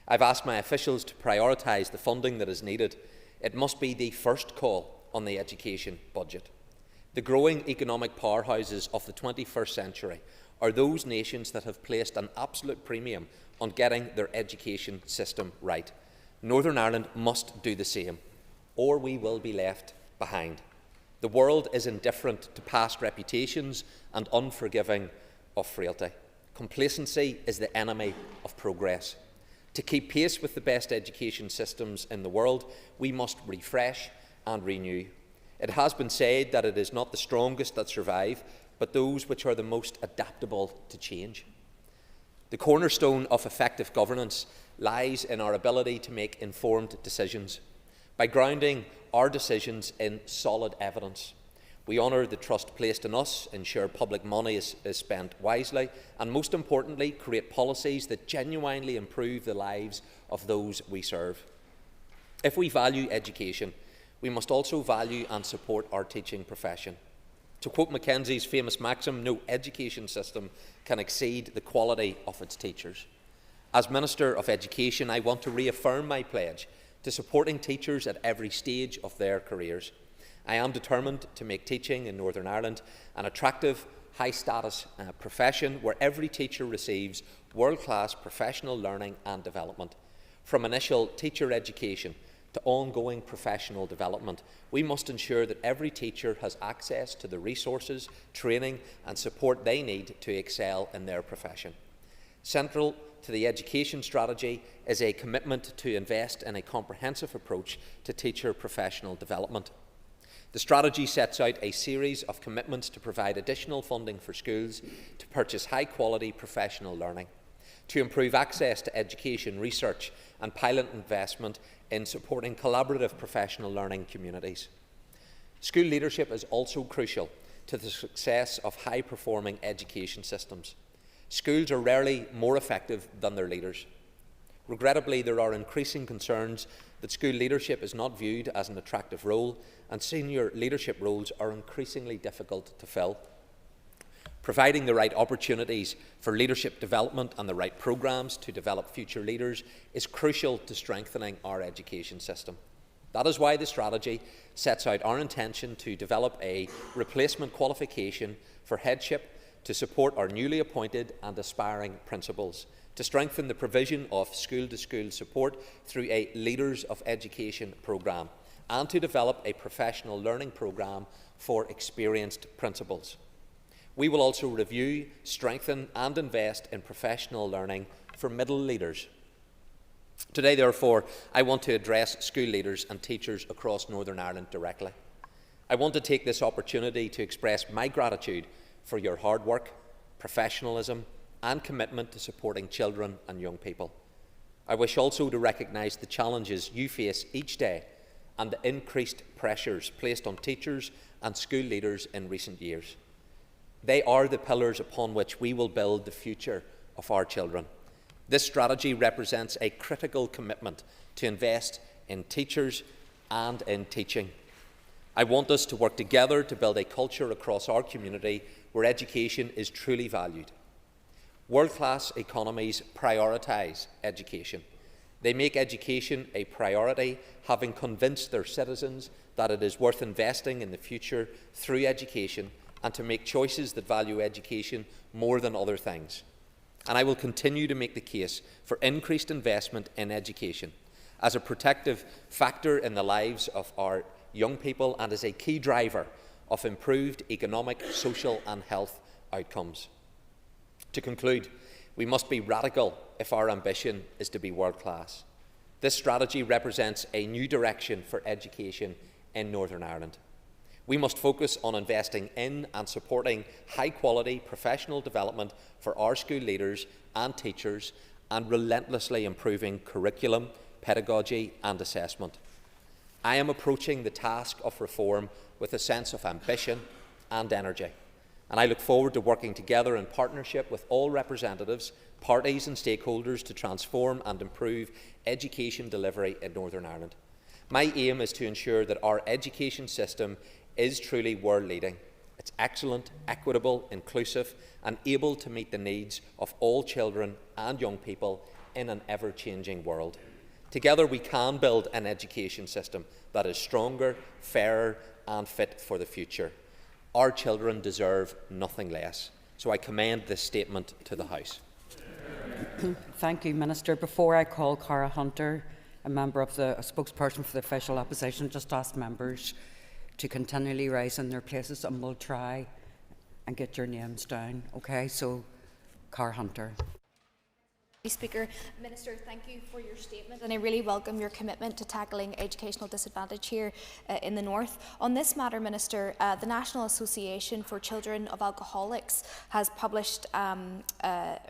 I've asked my officials to prioritise the funding that is needed. It must be the first call on the education budget. The growing economic powerhouses of the 21st century are those nations that have placed an absolute premium on getting their education system right. Northern Ireland must do the same, or we will be left behind. The world is indifferent to past reputations and unforgiving of frailty. Complacency is the enemy of progress. To keep pace with the best education systems in the world, we must refresh and renew. It has been said that it is not the strongest that survive, but those which are the most adaptable to change. The cornerstone of effective governance lies in our ability to make informed decisions. By grounding our decisions in solid evidence, we honour the trust placed in us, ensure public money is spent wisely, and most importantly, create policies that genuinely improve the lives of those we serve. If we value education, we must also value and support our teaching profession. To quote Mackenzie's famous maxim, no education system can exceed the quality of its teachers. As Minister of Education, I want to reaffirm my pledge to supporting teachers at every stage of their careers. I am determined to make teaching in Northern Ireland an attractive, high-status profession where every teacher receives world-class professional learning and development. From initial teacher education to ongoing professional development, we must ensure that every teacher has access to the resources, training and support they need to excel in their profession. Central to the education strategy is a commitment to invest in a comprehensive approach to teacher professional development. The strategy sets out a series of commitments to provide additional funding for schools to purchase high-quality professional learning, to improve access to education, research and pilot investment in supporting collaborative professional learning communities. School leadership is also crucial to the success of high-performing education systems. Schools are rarely more effective than their leaders. Regrettably, there are increasing concerns that school leadership is not viewed as an attractive role, and senior leadership roles are increasingly difficult to fill. Providing the right opportunities for leadership development and the right programmes to develop future leaders is crucial to strengthening our education system. That is why the strategy sets out our intention to develop a replacement qualification for headship to support our newly appointed and aspiring principals, to strengthen the provision of school-to-school support through a Leaders of Education programme, and to develop a professional learning programme for experienced principals. We will also review, strengthen and invest in professional learning for middle leaders. Today, therefore, I want to address school leaders and teachers across Northern Ireland directly. I want to take this opportunity to express my gratitude for your hard work, professionalism and commitment to supporting children and young people. I wish also to recognise the challenges you face each day and the increased pressures placed on teachers and school leaders in recent years. They are the pillars upon which we will build the future of our children. This strategy represents a critical commitment to invest in teachers and in teaching. I want us to work together to build a culture across our community where education is truly valued. World-class economies prioritise education. They make education a priority, having convinced their citizens that it is worth investing in the future through education and to make choices that value education more than other things. And I will continue to make the case for increased investment in education as a protective factor in the lives of our young people and as a key driver of improved economic, social and health outcomes. To conclude, we must be radical if our ambition is to be world-class. This strategy represents a new direction for education in Northern Ireland. We must focus on investing in and supporting high-quality professional development for our school leaders and teachers and relentlessly improving curriculum, pedagogy and assessment. I am approaching the task of reform with a sense of ambition and energy, and I look forward to working together in partnership with all representatives, parties and stakeholders to transform and improve education delivery in Northern Ireland. My aim is to ensure that our education system is truly world-leading. It's excellent, equitable, inclusive and able to meet the needs of all children and young people in an ever-changing world. Together we can build an education system that is stronger, fairer and fit for the future. Our children deserve nothing less. So I commend this statement to the House. Thank you, Minister. Before I call Cara Hunter, a member of a spokesperson for the official opposition, just ask members to continually rise in their places and we'll try and get your names down. Okay, so Cara Hunter. Speaker, Minister, thank you for your statement and I really welcome your commitment to tackling educational disadvantage here in the North. On this matter, Minister, the National Association for Children of Alcoholics has published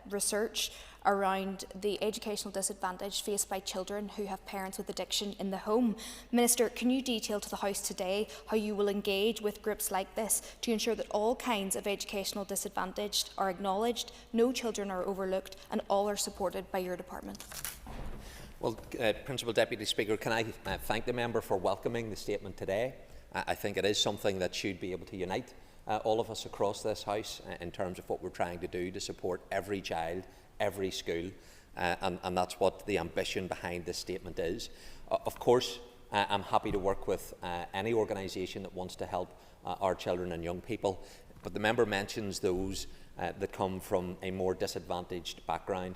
research around the educational disadvantage faced by children who have parents with addiction in the home. Minister, can you detail to the House today how you will engage with groups like this to ensure that all kinds of educational disadvantage are acknowledged, no children are overlooked and all are supported by your department? Well, Principal Deputy Speaker, can I thank the member for welcoming the statement today. I think it is something that should be able to unite all of us across this House in terms of what we're trying to do to support every child, every school, and that's what the ambition behind this statement is. Of course, I'm happy to work with any organisation that wants to help our children and young people, but the member mentions those that come from a more disadvantaged background.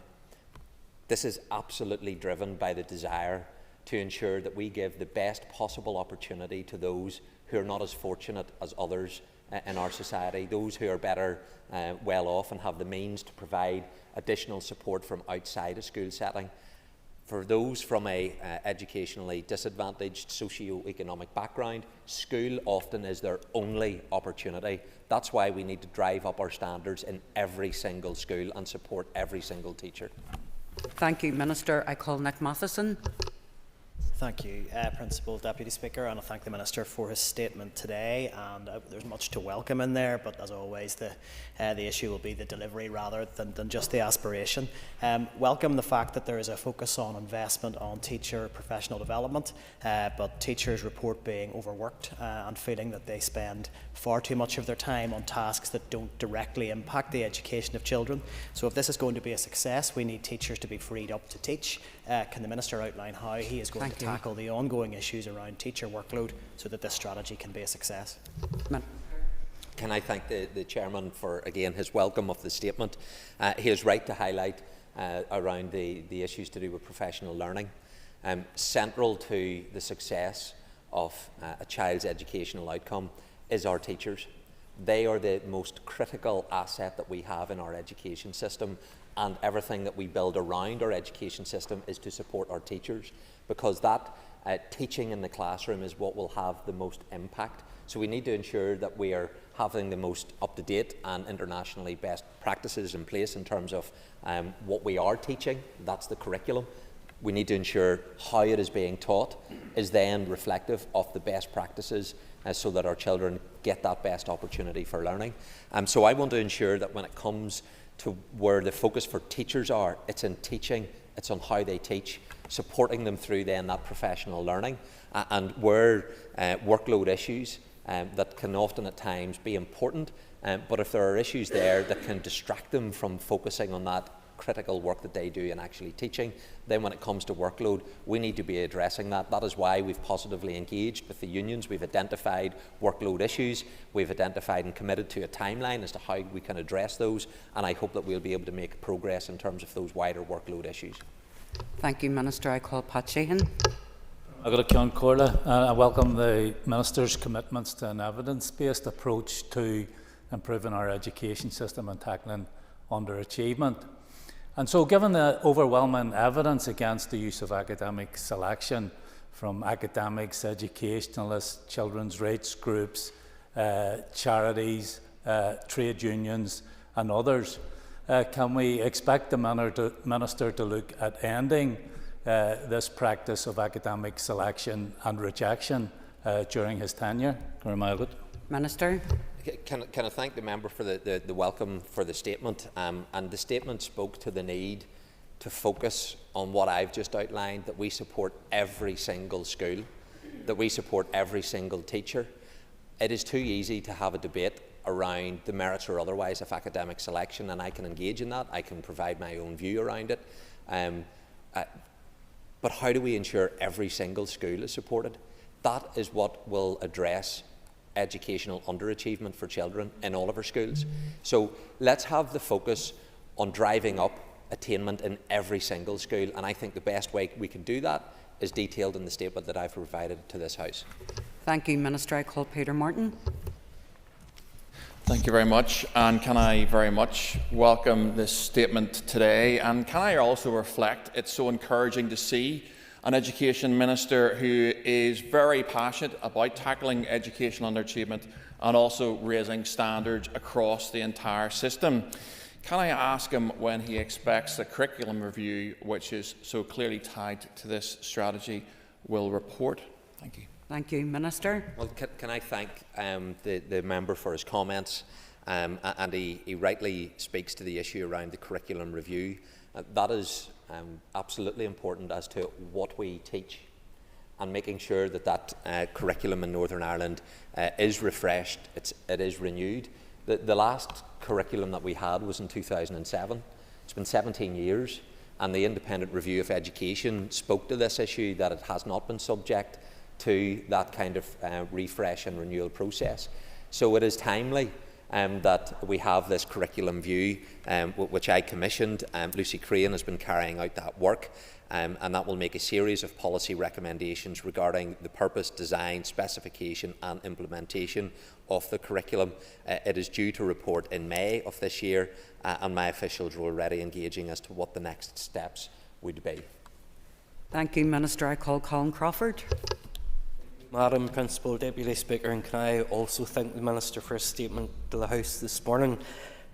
This is absolutely driven by the desire to ensure that we give the best possible opportunity to those who are not as fortunate as others in our society, those who are better well off and have the means to provide additional support from outside a school setting. For those from a educationally disadvantaged socio-economic background, school often is their only opportunity. That's why we need to drive up our standards in every single school and support every single teacher. Thank you, Minister. I call Nick Matheson. Thank you, Principal Deputy Speaker, and I thank the Minister for his statement today. And there's much to welcome in there, but as always, the issue will be the delivery rather than just the aspiration. Welcome the fact that there is a focus on investment on teacher professional development, but teachers report being overworked and feeling that they spend far too much of their time on tasks that don't directly impact the education of children. So if this is going to be a success, we need teachers to be freed up to teach. Can the Minister outline how he is going to tackle the ongoing issues around teacher workload so that this strategy can be a success? Can I thank the Chairman for, again, his welcome of the statement. He is right to highlight around the issues to do with professional learning. Central to the success of a child's educational outcome is our teachers. They are the most critical asset that we have in our education system, and everything that we build around our education system is to support our teachers, because that teaching in the classroom is what will have the most impact. So we need to ensure that we are having the most up-to-date and internationally best practices in place in terms of what we are teaching. That's the curriculum. We need to ensure how it is being taught is then reflective of the best practices so that our children get that best opportunity for learning. So I want to ensure that when it comes to where the focus for teachers are, it's in teaching, it's on how they teach, supporting them through then that professional learning, and where workload issues that can often at times be important, but if there are issues there that can distract them from focusing on that critical work that they do in actually teaching, then when it comes to workload, we need to be addressing that. That is why we've positively engaged with the unions. We've identified workload issues. We've identified and committed to a timeline as to how we can address those, and I hope that we'll be able to make progress in terms of those wider workload issues. Thank you, Minister. I call Pat Sheehan. I welcome the Minister's commitments to an evidence-based approach to improving our education system and tackling underachievement. And so, given the overwhelming evidence against the use of academic selection from academics, educationalists, children's rights groups, charities, trade unions and others, can we expect the Minister to look at ending this practice of academic selection and rejection during his tenure? Minister. Can I thank the member for the welcome for the statement, and the statement spoke to the need to focus on what I've just outlined, that we support every single school, that we support every single teacher. It is too easy to have a debate around the merits or otherwise of academic selection, and I can engage in that, I can provide my own view around it, but how do we ensure every single school is supported? That is what will address educational underachievement for children in all of our schools. So let's have the focus on driving up attainment in every single school, and I think the best way we can do that is detailed in the statement that I've provided to this House. Thank you, Minister. I call Peter Martin. Thank you very much, and can I very much welcome this statement today, and can I also reflect it's so encouraging to see an Education Minister who is very passionate about tackling educational underachievement and also raising standards across the entire system. Can I ask him when he expects the curriculum review, which is so clearly tied to this strategy, will report? Thank you. Thank you, Minister. Well, can I thank the member for his comments, and he rightly speaks to the issue around the curriculum review. That is absolutely important as to what we teach, and making sure that that curriculum in Northern Ireland is refreshed, it is renewed. The last curriculum that we had was in 2007. It's been 17 years, and the Independent Review of Education spoke to this issue, that it has not been subject to that kind of refresh and renewal process. So it is timely that we have this curriculum view, which I commissioned. Lucy Crane has been carrying out that work, and that will make a series of policy recommendations regarding the purpose, design, specification and implementation of the curriculum. It is due to report in May of this year, and my officials are already engaging as to what the next steps would be. Thank you, Minister. I call Colin Crawford. Madam Principal Deputy Speaker, and can I also thank the Minister for his statement to the House this morning.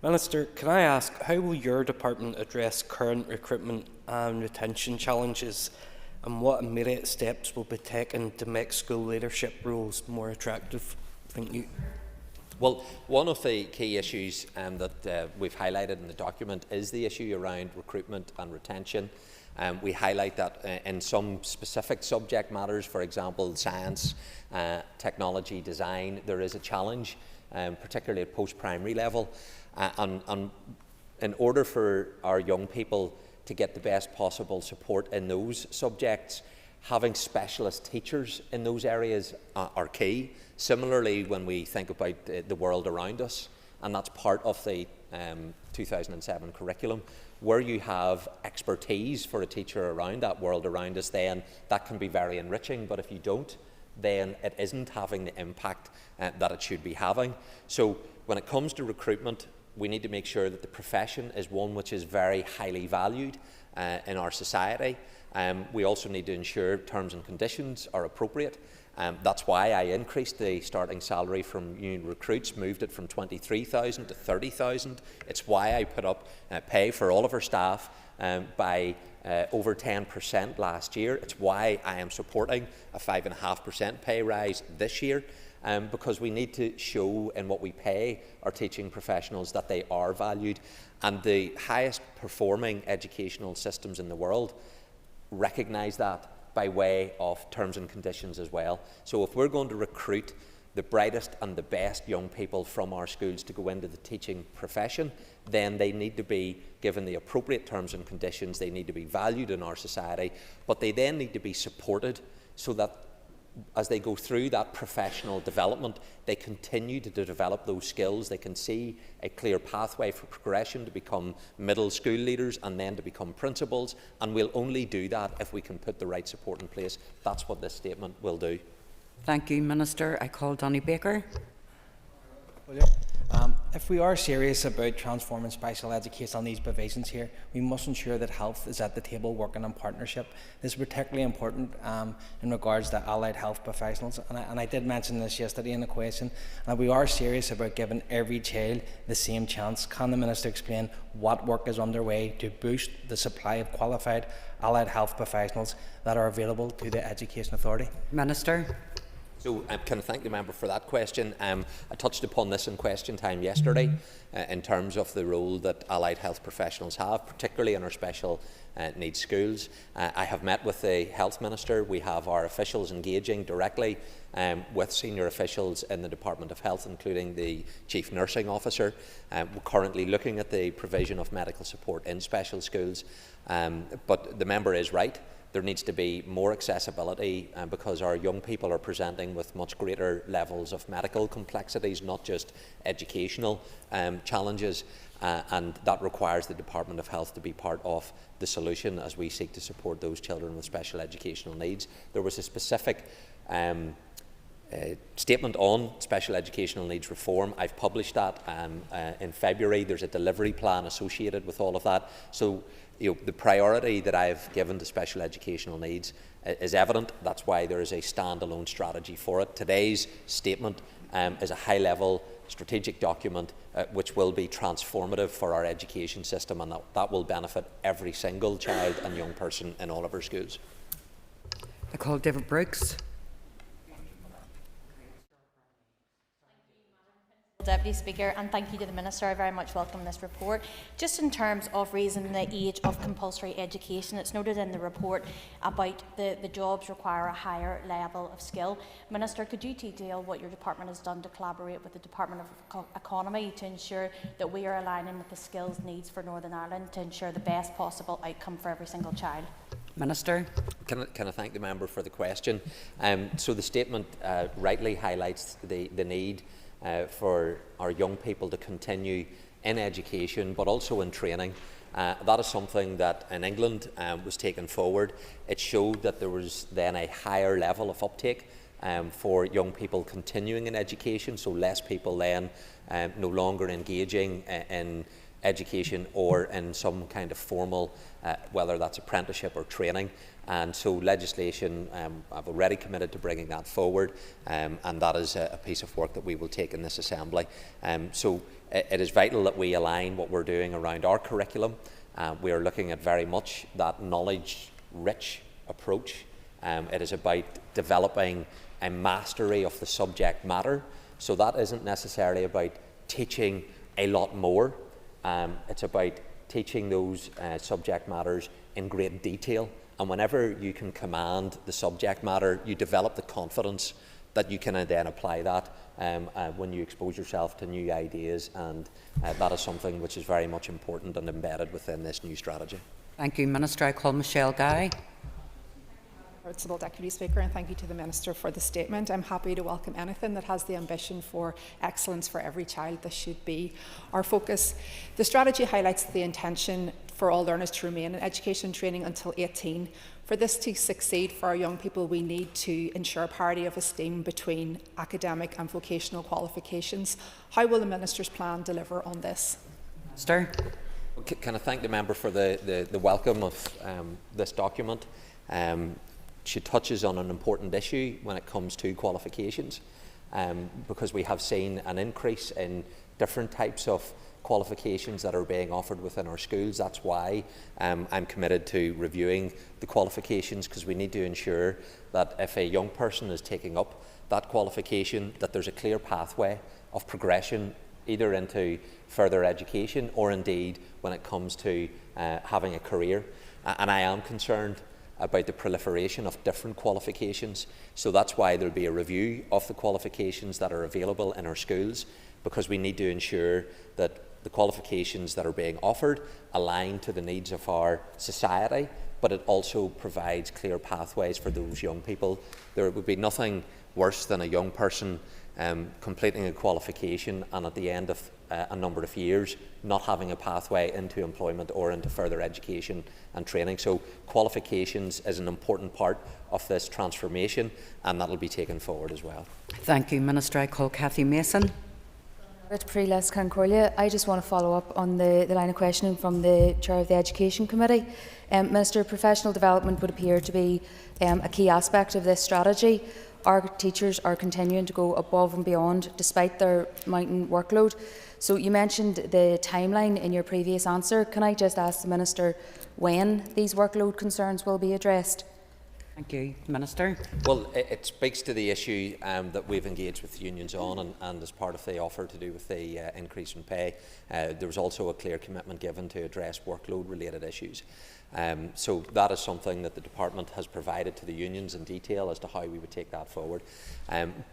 Minister, can I ask, how will your department address current recruitment and retention challenges? and what immediate steps will be taken to make school leadership roles more attractive? Thank you. Well, one of the key issues that we've highlighted in the document is the issue around recruitment and retention. We highlight that in some specific subject matters, for example, science, technology, design, there is a challenge, particularly at post-primary level. And in order for our young people to get the best possible support in those subjects, having specialist teachers in those areas are key. Similarly, when we think about the world around us, and that's part of the 2007 curriculum, where you have expertise for a teacher around that world around us, then that can be very enriching, but if you don't, then it isn't having the impact that it should be having. So when it comes to recruitment, we need to make sure that the profession is one which is very highly valued in our society. We also need to ensure terms and conditions are appropriate. That's why I increased the starting salary from union recruits, moved it from 23,000 to 30,000. It's why I put up pay for all of our staff by over 10% last year. It's why I am supporting a 5.5% pay rise this year, because we need to show in what we pay our teaching professionals that they are valued. And the highest performing educational systems in the world recognise that by way of terms and conditions as well. So if we're going to recruit the brightest and the best young people from our schools to go into the teaching profession, then they need to be given the appropriate terms and conditions, they need to be valued in our society, but they then need to be supported so that as they go through that professional development, they continue to develop those skills. They can see a clear pathway for progression to become middle school leaders and then to become principals, and we'll only do that if we can put the right support in place. That's what this statement will do. Thank you, Minister. I call Donny Baker. If we are serious about transforming special educational needs provisions here, we must ensure that health is at the table working in partnership. This is particularly important in regards to allied health professionals, and I did mention this yesterday in a question, and we are serious about giving every child the same chance. Can the Minister explain what work is underway to boost the supply of qualified allied health professionals that are available to the Education Authority? Minister. So can I thank the member for that question. I touched upon this in question time yesterday in terms of the role that allied health professionals have, particularly in our special needs schools. I have met with the Health Minister. We have our officials engaging directly with senior officials in the Department of Health, including the Chief Nursing Officer. We're currently looking at the provision of medical support in special schools. But the member is right. There needs to be more accessibility because our young people are presenting with much greater levels of medical complexities, not just educational challenges, and that requires the Department of Health to be part of the solution as we seek to support those children with special educational needs. There was a specific statement on special educational needs reform. I've published that in February. There's a delivery plan associated with all of that. So the priority that I've given to special educational needs is evident. That's why there is a standalone strategy for it. Today's statement is a high-level strategic document which will be transformative for our education system, and that will benefit every single child and young person in all of our schools. I call David Brooks. Deputy Speaker, and thank you to the Minister. I very much welcome this report. Just in terms of raising the age of compulsory education, it's noted in the report about the jobs require a higher level of skill. Minister, could you detail what your department has done to collaborate with the Department of Economy to ensure that we are aligning with the skills needs for Northern Ireland to ensure the best possible outcome for every single child? Minister. Can I thank the member for the question? So the statement rightly highlights the need for our young people to continue in education but also in training. That is something that in England was taken forward. It showed that there was then a higher level of uptake for young people continuing in education, so less people then no longer engaging in education or in some kind of formal, whether that's apprenticeship or training. And so legislation, I've already committed to bringing that forward, and that is a piece of work that we will take in this Assembly. So it is vital that we align what we're doing around our curriculum. We are looking at very much that knowledge-rich approach. It is about developing a mastery of the subject matter. So that isn't necessarily about teaching a lot more. It's about teaching those subject matters in great detail. And whenever you can command the subject matter, you develop the confidence that you can then apply that when you expose yourself to new ideas, and that is something which is very much important and embedded within this new strategy. Thank you, Minister. I call Michelle Guy. Principal Deputy Speaker, and thank you to the Minister for the statement. I'm happy to welcome anything that has the ambition for excellence for every child. This should be our focus. The strategy highlights the intention for all learners to remain in education and training until 18. For this to succeed for our young people, we need to ensure parity of esteem between academic and vocational qualifications. How will the Minister's plan deliver on this? Minister. Can I thank the member for the welcome of this document? She touches on an important issue when it comes to qualifications, because we have seen an increase in different types of qualifications that are being offered within our schools. That's why I'm committed to reviewing the qualifications, because we need to ensure that if a young person is taking up that qualification, that there's a clear pathway of progression either into further education or indeed when it comes to having a career. And I am concerned about the proliferation of different qualifications. So that's why there'll be a review of the qualifications that are available in our schools, because we need to ensure that the qualifications that are being offered align to the needs of our society, but it also provides clear pathways for those young people. There would be nothing worse than a young person completing a qualification and at the end of a number of years not having a pathway into employment or into further education and training. So qualifications is an important part of this transformation, and that will be taken forward as well. Thank you, Minister. I call Cathy Mason. I just want to follow up on the line of questioning from the Chair of the Education Committee. Minister, professional development would appear to be a key aspect of this strategy. Our teachers are continuing to go above and beyond despite their mounting workload. So you mentioned the timeline in your previous answer. Can I just ask the Minister when these workload concerns will be addressed? Thank you, Minister. Well, it speaks to the issue that we've engaged with unions on, and as part of the offer to do with the increase in pay, there was also a clear commitment given to address workload-related issues. So that is something that the department has provided to the unions in detail as to how we would take that forward.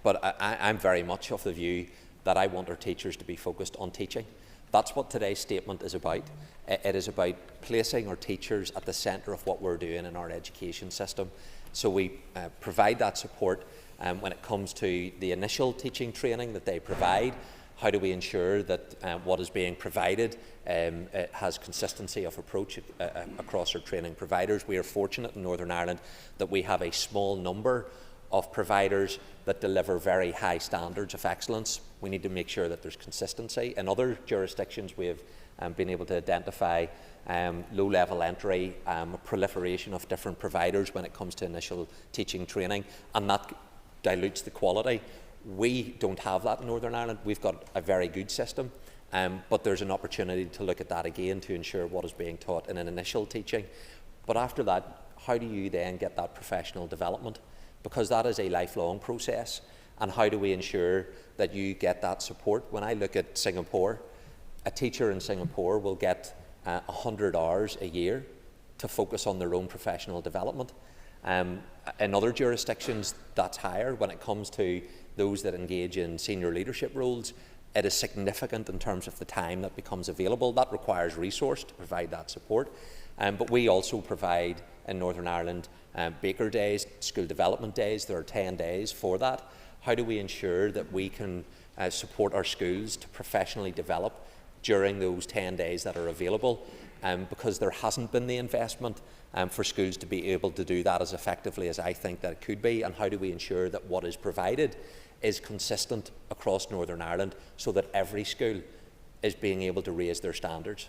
But I'm very much of the view that I want our teachers to be focused on teaching. That's what today's statement is about. It is about placing our teachers at the centre of what we're doing in our education system. So we provide that support when it comes to the initial teaching training that they provide. How do we ensure that what is being provided has consistency of approach across our training providers? We are fortunate in Northern Ireland that we have a small number of providers that deliver very high standards of excellence. We need to make sure that there's consistency. In other jurisdictions, we have been able to identify low-level entry, proliferation of different providers when it comes to initial teaching training, and that dilutes the quality. We don't have that in Northern Ireland. We've got a very good system, but there's an opportunity to look at that again to ensure what is being taught in an initial teaching. But after that, how do you then get that professional development? Because that is a lifelong process. And how do we ensure that you get that support? When I look at Singapore, a teacher in Singapore will get 100 hours a year to focus on their own professional development. In other jurisdictions, that's higher. When it comes to those that engage in senior leadership roles, it is significant in terms of the time that becomes available. That requires resource to provide that support. But we also provide in Northern Ireland Baker Days, school development days. There are 10 days for that. How do we ensure that we can support our schools to professionally develop during those 10 days that are available? Because there hasn't been the investment for schools to be able to do that as effectively as I think that it could be. And how do we ensure that what is provided is consistent across Northern Ireland so that every school is being able to raise their standards?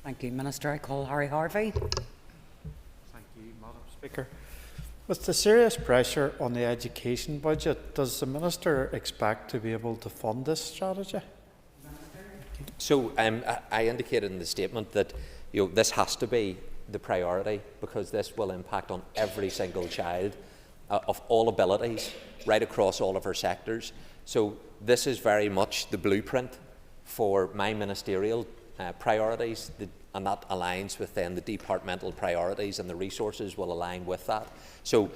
Thank you, Minister. I call Harry Harvey. Thank you, Madam Speaker. With the serious pressure on the education budget, does the Minister expect to be able to fund this strategy? So I indicated in the statement that this has to be the priority, because this will impact on every single child of all abilities right across all of our sectors. So this is very much the blueprint for my ministerial priorities, and that aligns with then the departmental priorities, and the resources will align with that. So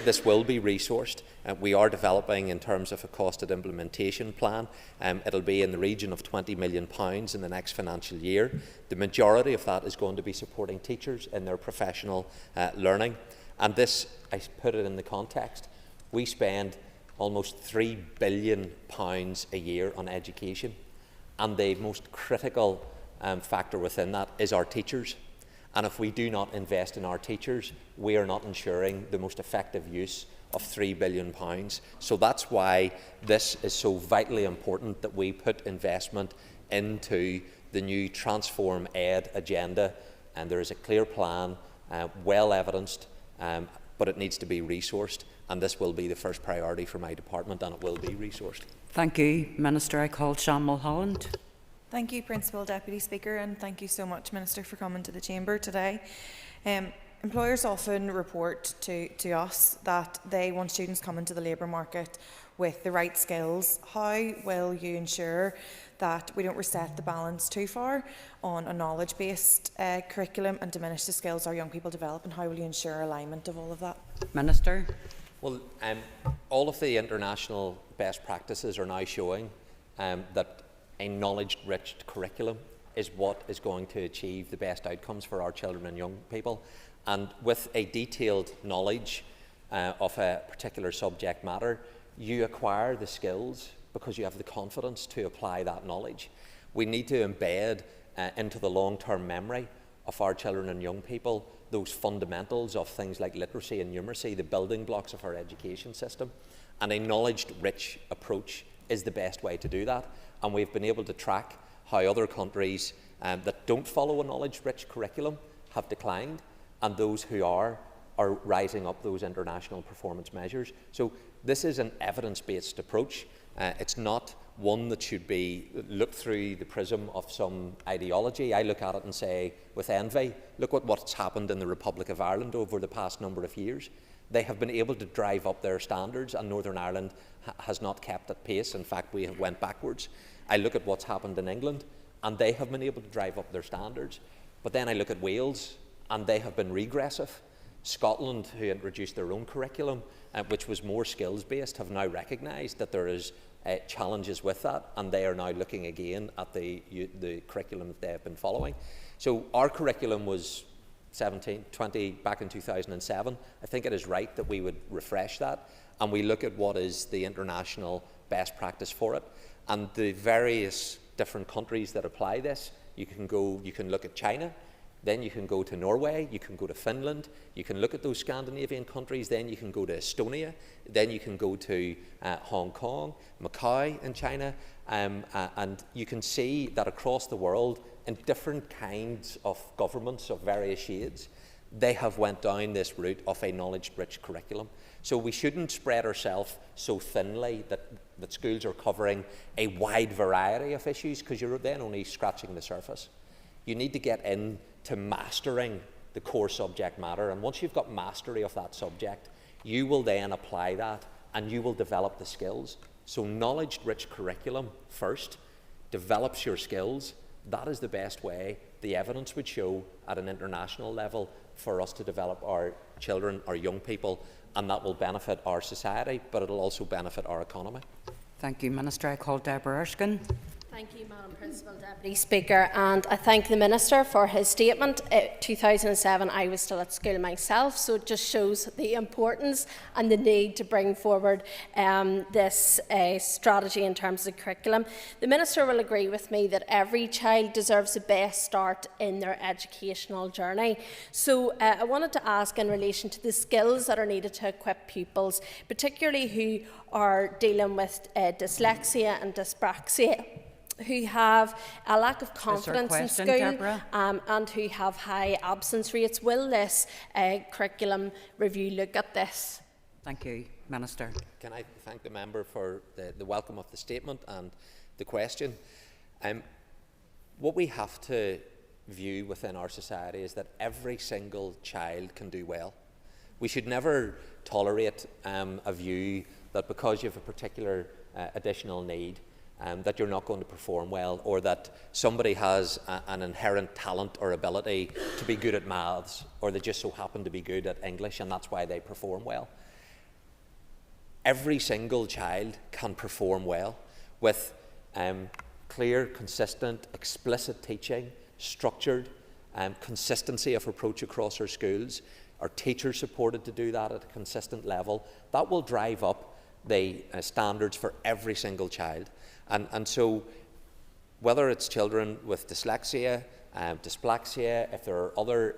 this will be resourced. We are developing in terms of a costed implementation plan. It'll be in the region of £20 million in the next financial year. The majority of that is going to be supporting teachers in their professional learning. And this, I put it in the context, we spend almost £3 billion a year on education, and the most critical factor within that is our teachers. And if we do not invest in our teachers, we are not ensuring the most effective use of £3 billion. So that's why this is so vitally important, that we put investment into the new Transform Ed agenda, and there is a clear plan, well evidenced, but it needs to be resourced, and this will be the first priority for my department, and it will be resourced. Thank you, Minister. I call Sean Mulholland. Thank you, Principal Deputy Speaker, and thank you so much, Minister, for coming to the Chamber today. Employers often report to us that they want students coming to the labour market with the right skills. How will you ensure that we don't reset the balance too far on a knowledge-based curriculum and diminish the skills our young people develop, and how will you ensure alignment of all of that? Minister. Well, all of the international best practices are now showing that a knowledge-rich curriculum is what is going to achieve the best outcomes for our children and young people. And with a detailed knowledge of a particular subject matter, you acquire the skills because you have the confidence to apply that knowledge. We need to embed into the long-term memory of our children and young people those fundamentals of things like literacy and numeracy, the building blocks of our education system. And a knowledge-rich approach is the best way to do that. And we've been able to track how other countries that don't follow a knowledge-rich curriculum have declined, and those who are rising up those international performance measures. So this is an evidence-based approach. It's not one that should be looked through the prism of some ideology. I look at it and say, with envy, look at what's happened in the Republic of Ireland over the past number of years. They have been able to drive up their standards, and Northern Ireland has not kept at pace. In fact, we have went backwards. I look at what's happened in England, and they have been able to drive up their standards. But then I look at Wales, and they have been regressive. Scotland, who introduced their own curriculum, which was more skills-based, have now recognised that there is challenges with that, and they are now looking again at the curriculum that they have been following. So our curriculum was 20 back in 2007. I think it is right that we would refresh that, and we look at what is the international best practice for it, and the various different countries that apply this. You can look at China, then you can go to Norway, you can go to Finland, you can look at those Scandinavian countries, then you can go to Estonia, then you can go to Hong Kong, Macau in China, and you can see that across the world, in different kinds of governments of various shades, they have went down this route of a knowledge-rich curriculum. So we shouldn't spread ourselves so thinly that schools are covering a wide variety of issues, because you're then only scratching the surface. You need to get into mastering the core subject matter, and once you've got mastery of that subject, you will then apply that and you will develop the skills. So knowledge-rich curriculum first develops your skills. That is the best way, the evidence would show, at an international level for us to develop our children, our young people, and that will benefit our society, but it will also benefit our economy. Thank you, Minister. I call Deborah Erskine. Thank you, Madam Principal Deputy Speaker, and I thank the Minister for his statement. In 2007, I was still at school myself, so it just shows the importance and the need to bring forward this strategy in terms of curriculum. The Minister will agree with me that every child deserves the best start in their educational journey. So I wanted to ask in relation to the skills that are needed to equip pupils, particularly who are dealing with dyslexia and dyspraxia, who have a lack of confidence in school and who have high absence rates. Will this curriculum review look at this? Thank you, Minister. Can I thank the member for the welcome of the statement and the question? What we have to view within our society is that every single child can do well. We should never tolerate a view that because you have a particular additional need, that you're not going to perform well, or that somebody has an inherent talent or ability to be good at maths, or they just so happen to be good at English and that's why they perform well. Every single child can perform well with clear, consistent, explicit teaching, structured, consistency of approach across our schools, our teachers supported to do that at a consistent level. That will drive up the standards for every single child. And so whether it's children with dyslexia, dyspraxia, if there are other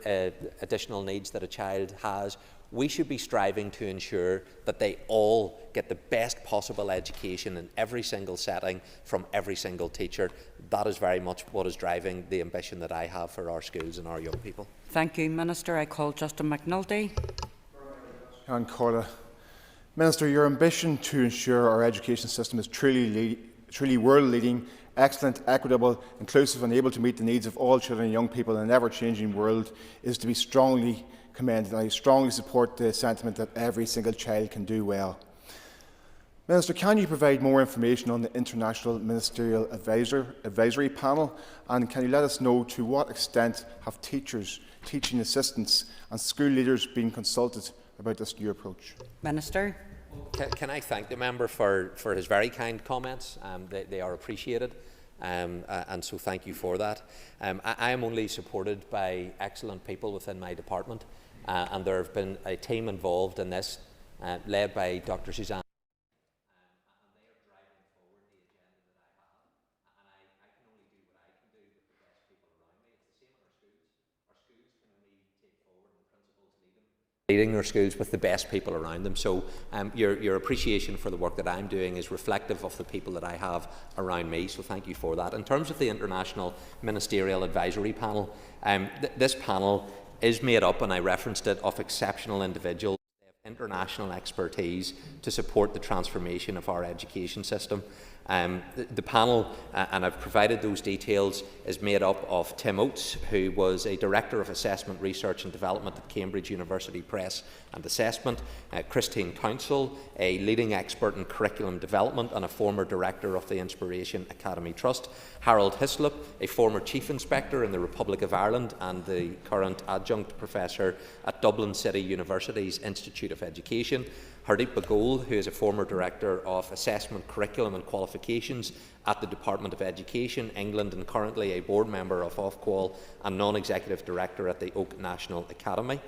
additional needs that a child has, we should be striving to ensure that they all get the best possible education in every single setting from every single teacher. That is very much what is driving the ambition that I have for our schools and our young people. Thank you, Minister. I call Justin McNulty. Minister, your ambition to ensure our education system is truly world-leading, excellent, equitable, inclusive and able to meet the needs of all children and young people in an ever-changing world is to be strongly commended. I strongly support the sentiment that every single child can do well. Minister, can you provide more information on the International Ministerial Advisory Panel, and can you let us know to what extent have teachers, teaching assistants and school leaders been consulted about this new approach? Minister. Can I thank the member for his very kind comments? They are appreciated, and so thank you for that. I am only supported by excellent people within my department, and there have been a team involved in this, led by Dr. Suzanne. Leading our schools with the best people around them. So your appreciation for the work that I'm doing is reflective of the people that I have around me, so thank you for that. In terms of the International Ministerial Advisory Panel, this panel is made up, and I referenced it, of exceptional individuals. They have international expertise to support the transformation of our education system. The panel, and I've provided those details, is made up of Tim Oates, who was a Director of Assessment Research and Development at Cambridge University Press and Assessment, Christine Council, a leading expert in curriculum development and a former Director of the Inspiration Academy Trust, Harold Hislop, a former Chief Inspector in the Republic of Ireland and the current Adjunct Professor at Dublin City University's Institute of Education, Hardeep Bagol, who is a former Director of Assessment, Curriculum and Qualifications at the Department of Education, England, and currently a board member of Ofqual and non-executive Director at the Oak National Academy.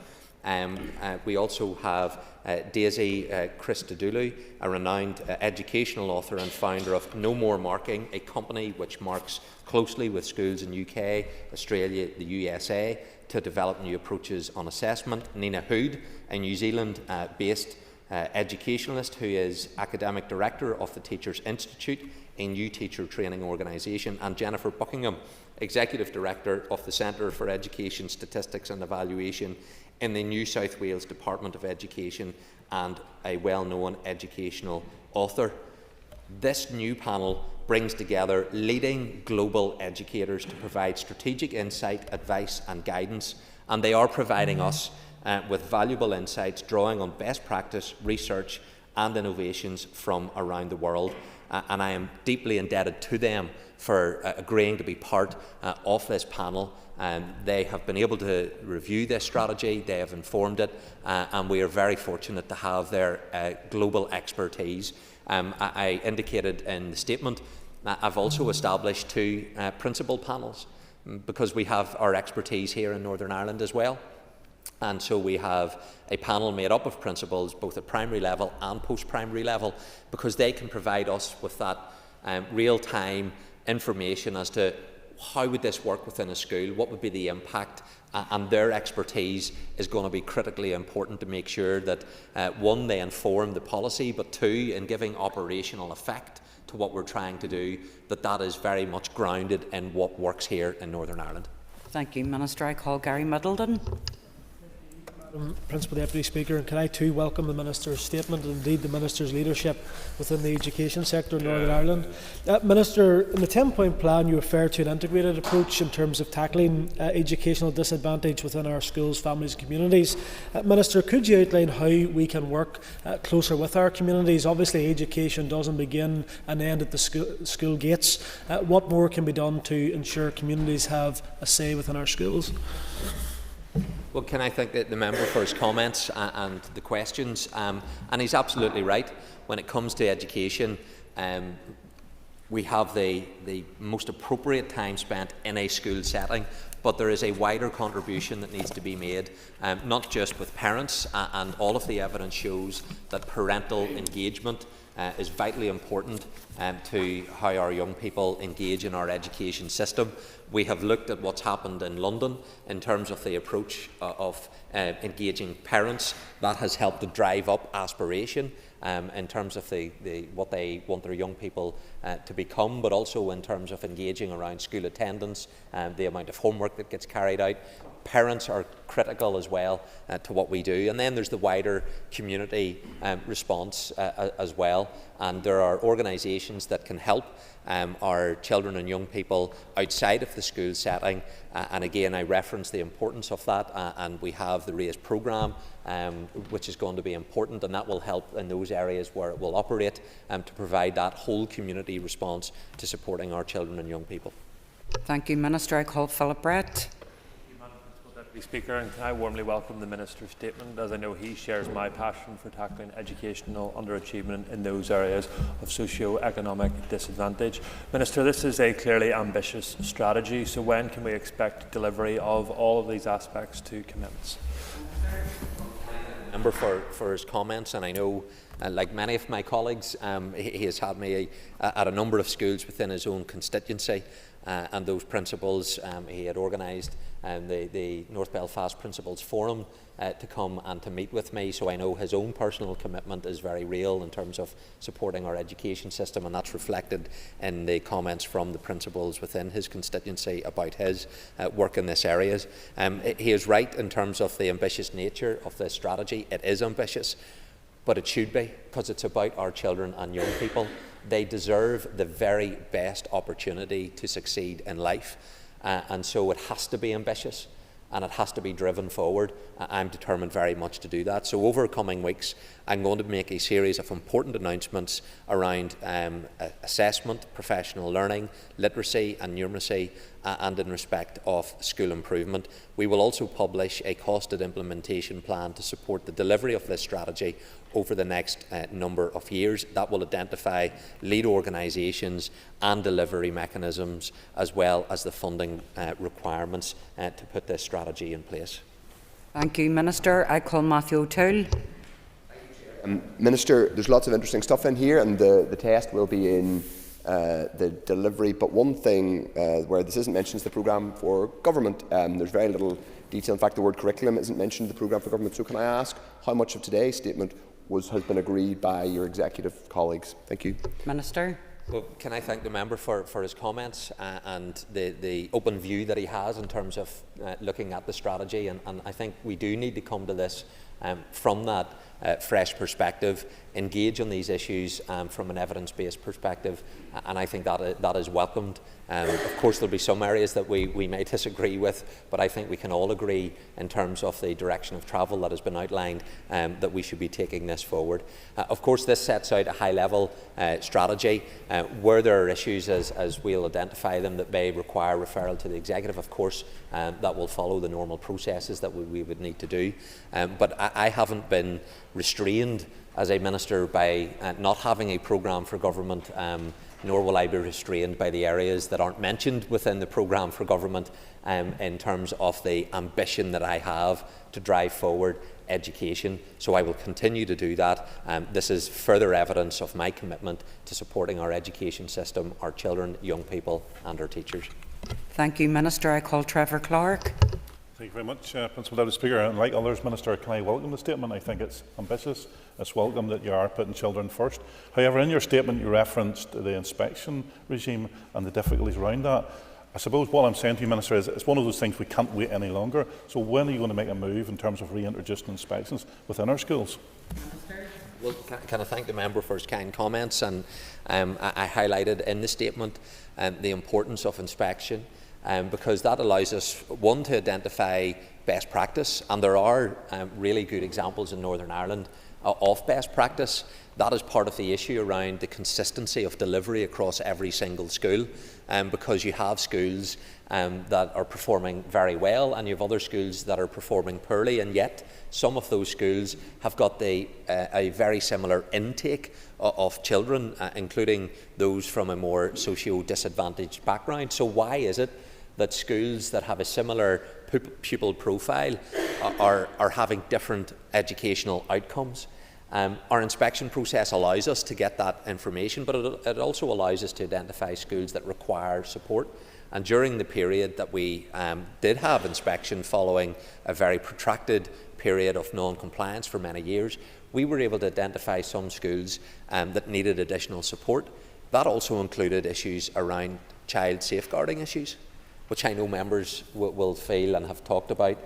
We also have Daisy Christodoulou, a renowned educational author and founder of No More Marking, a company which marks closely with schools in UK, Australia, the USA to develop new approaches on assessment. Nina Hood, a New Zealand-based educationalist who is Academic Director of the Teachers Institute, a new teacher training organisation, and Jennifer Buckingham, Executive Director of the Centre for Education Statistics and Evaluation in the New South Wales Department of Education and a well-known educational author. This new panel brings together leading global educators to provide strategic insight, advice and guidance, and they are providing us with valuable insights, drawing on best practice, research and innovations from around the world. And I am deeply indebted to them for agreeing to be part of this panel. They have been able to review this strategy, they have informed it, and we are very fortunate to have their global expertise. I indicated in the statement, I've also established 2 principal panels because we have our expertise here in Northern Ireland as well. And so we have a panel made up of principals both at primary level and post-primary level, because they can provide us with that real-time information as to how would this work within a school, what would be the impact, and their expertise is going to be critically important to make sure that 1, they inform the policy, but 2, in giving operational effect to what we're trying to do, that is very much grounded in what works here in Northern Ireland. Thank you, Minister. I call Gary Middleton. Principal Deputy Speaker, and can I too welcome the Minister's statement and indeed the Minister's leadership within the education sector in Northern Ireland. Minister, in the 10-point plan you refer to an integrated approach in terms of tackling educational disadvantage within our schools, families and communities. Minister, could you outline how we can work closer with our communities? Obviously education doesn't begin and end at the school gates. What more can be done to ensure communities have a say within our schools? Well, can I thank the member for his comments and the questions? And he's absolutely right. When it comes to education, we have the most appropriate time spent in a school setting, but there is a wider contribution that needs to be made, not just with parents, and all of the evidence shows that parental engagement is vitally important to how our young people engage in our education system. We have looked at what's happened in London in terms of the approach of engaging parents. That has helped to drive up aspiration in terms of what they want their young people to become, but also in terms of engaging around school attendance, the amount of homework that gets carried out. Parents are critical as well to what we do, and then there's the wider community response as well, and there are organisations that can help our children and young people outside of the school setting, and again I reference the importance of that, and we have the RAISE programme which is going to be important, and that will help in those areas where it will operate to provide that whole community response to supporting our children and young people. Thank you, Minister. I call Philip Brett. Deputy Speaker, and can I warmly welcome the Minister's statement, as I know he shares my passion for tackling educational underachievement in those areas of socio-economic disadvantage. Minister, this is a clearly ambitious strategy, so when can we expect delivery of all of these aspects to commence? Member for his comments, and I know like many of my colleagues he has had me at a number of schools within his own constituency, and those principals he had organised the North Belfast Principals Forum to come and to meet with me, so I know his own personal commitment is very real in terms of supporting our education system, and that's reflected in the comments from the principals within his constituency about his work in this area. He is right in terms of the ambitious nature of this strategy. It is ambitious, but it should be, because it's about our children and young people. They deserve the very best opportunity to succeed in life, and so it has to be ambitious and it has to be driven forward. I'm determined very much to do that. So over coming weeks I'm going to make a series of important announcements around assessment, professional learning, literacy and numeracy, and in respect of school improvement. We will also publish a costed implementation plan to support the delivery of this strategy over the next number of years. That will identify lead organisations and delivery mechanisms, as well as the funding requirements to put this strategy in place. Thank you, Minister. I call Matthew O'Toole. Minister, there's lots of interesting stuff in here, and the test will be in the delivery, but one thing where this isn't mentioned is the programme for government. There's very little detail. In fact, the word curriculum isn't mentioned in the programme for government. So can I ask how much of today's statement has been agreed by your executive colleagues? Thank you. Minister. Well, can I thank the member for his comments and the open view that he has in terms of looking at the strategy, and I think we do need to come to this from that fresh perspective, engage on these issues from an evidence-based perspective, and I think that is welcomed. Of course, there'll be some areas that we may disagree with, but I think we can all agree in terms of the direction of travel that has been outlined that we should be taking this forward. Of course, this sets out a high-level strategy. Where there are issues, as we'll identify them, that may require referral to the executive, of course, that will follow the normal processes that we would need to do. But I haven't been restrained as a minister by not having a programme for government, nor will I be restrained by the areas that aren't mentioned within the programme for government in terms of the ambition that I have to drive forward education. So I will continue to do that. This is further evidence of my commitment to supporting our education system, our children, young people and our teachers. Thank you, Minister. I call Trevor Clark. Thank you very much, Principal Deputy Speaker. And like others, Minister, can I welcome the statement? I think it's ambitious. It's welcome that you are putting children first. However, in your statement you referenced the inspection regime and the difficulties around that. suppose what I'm saying to you, Minister, is it's one of those things we can't wait any longer. So when are you going to make a move in terms of reintroducing inspections within our schools? Well, can I thank the member for his kind comments, and I highlighted in the statement the importance of inspection, because that allows us, one, to identify best practice, and there are really good examples in Northern Ireland of best practice. That is part of the issue around the consistency of delivery across every single school, because you have schools that are performing very well and you have other schools that are performing poorly, and yet some of those schools have got a very similar intake of children, including those from a more socio-disadvantaged background. So why is it that schools that have a similar pupil profile are having different educational outcomes? Our inspection process allows us to get that information, but it also allows us to identify schools that require support. And during the period that we did have inspection, following a very protracted period of non-compliance for many years, we were able to identify some schools that needed additional support. That also included issues around child safeguarding issues, which I know members will feel and have talked about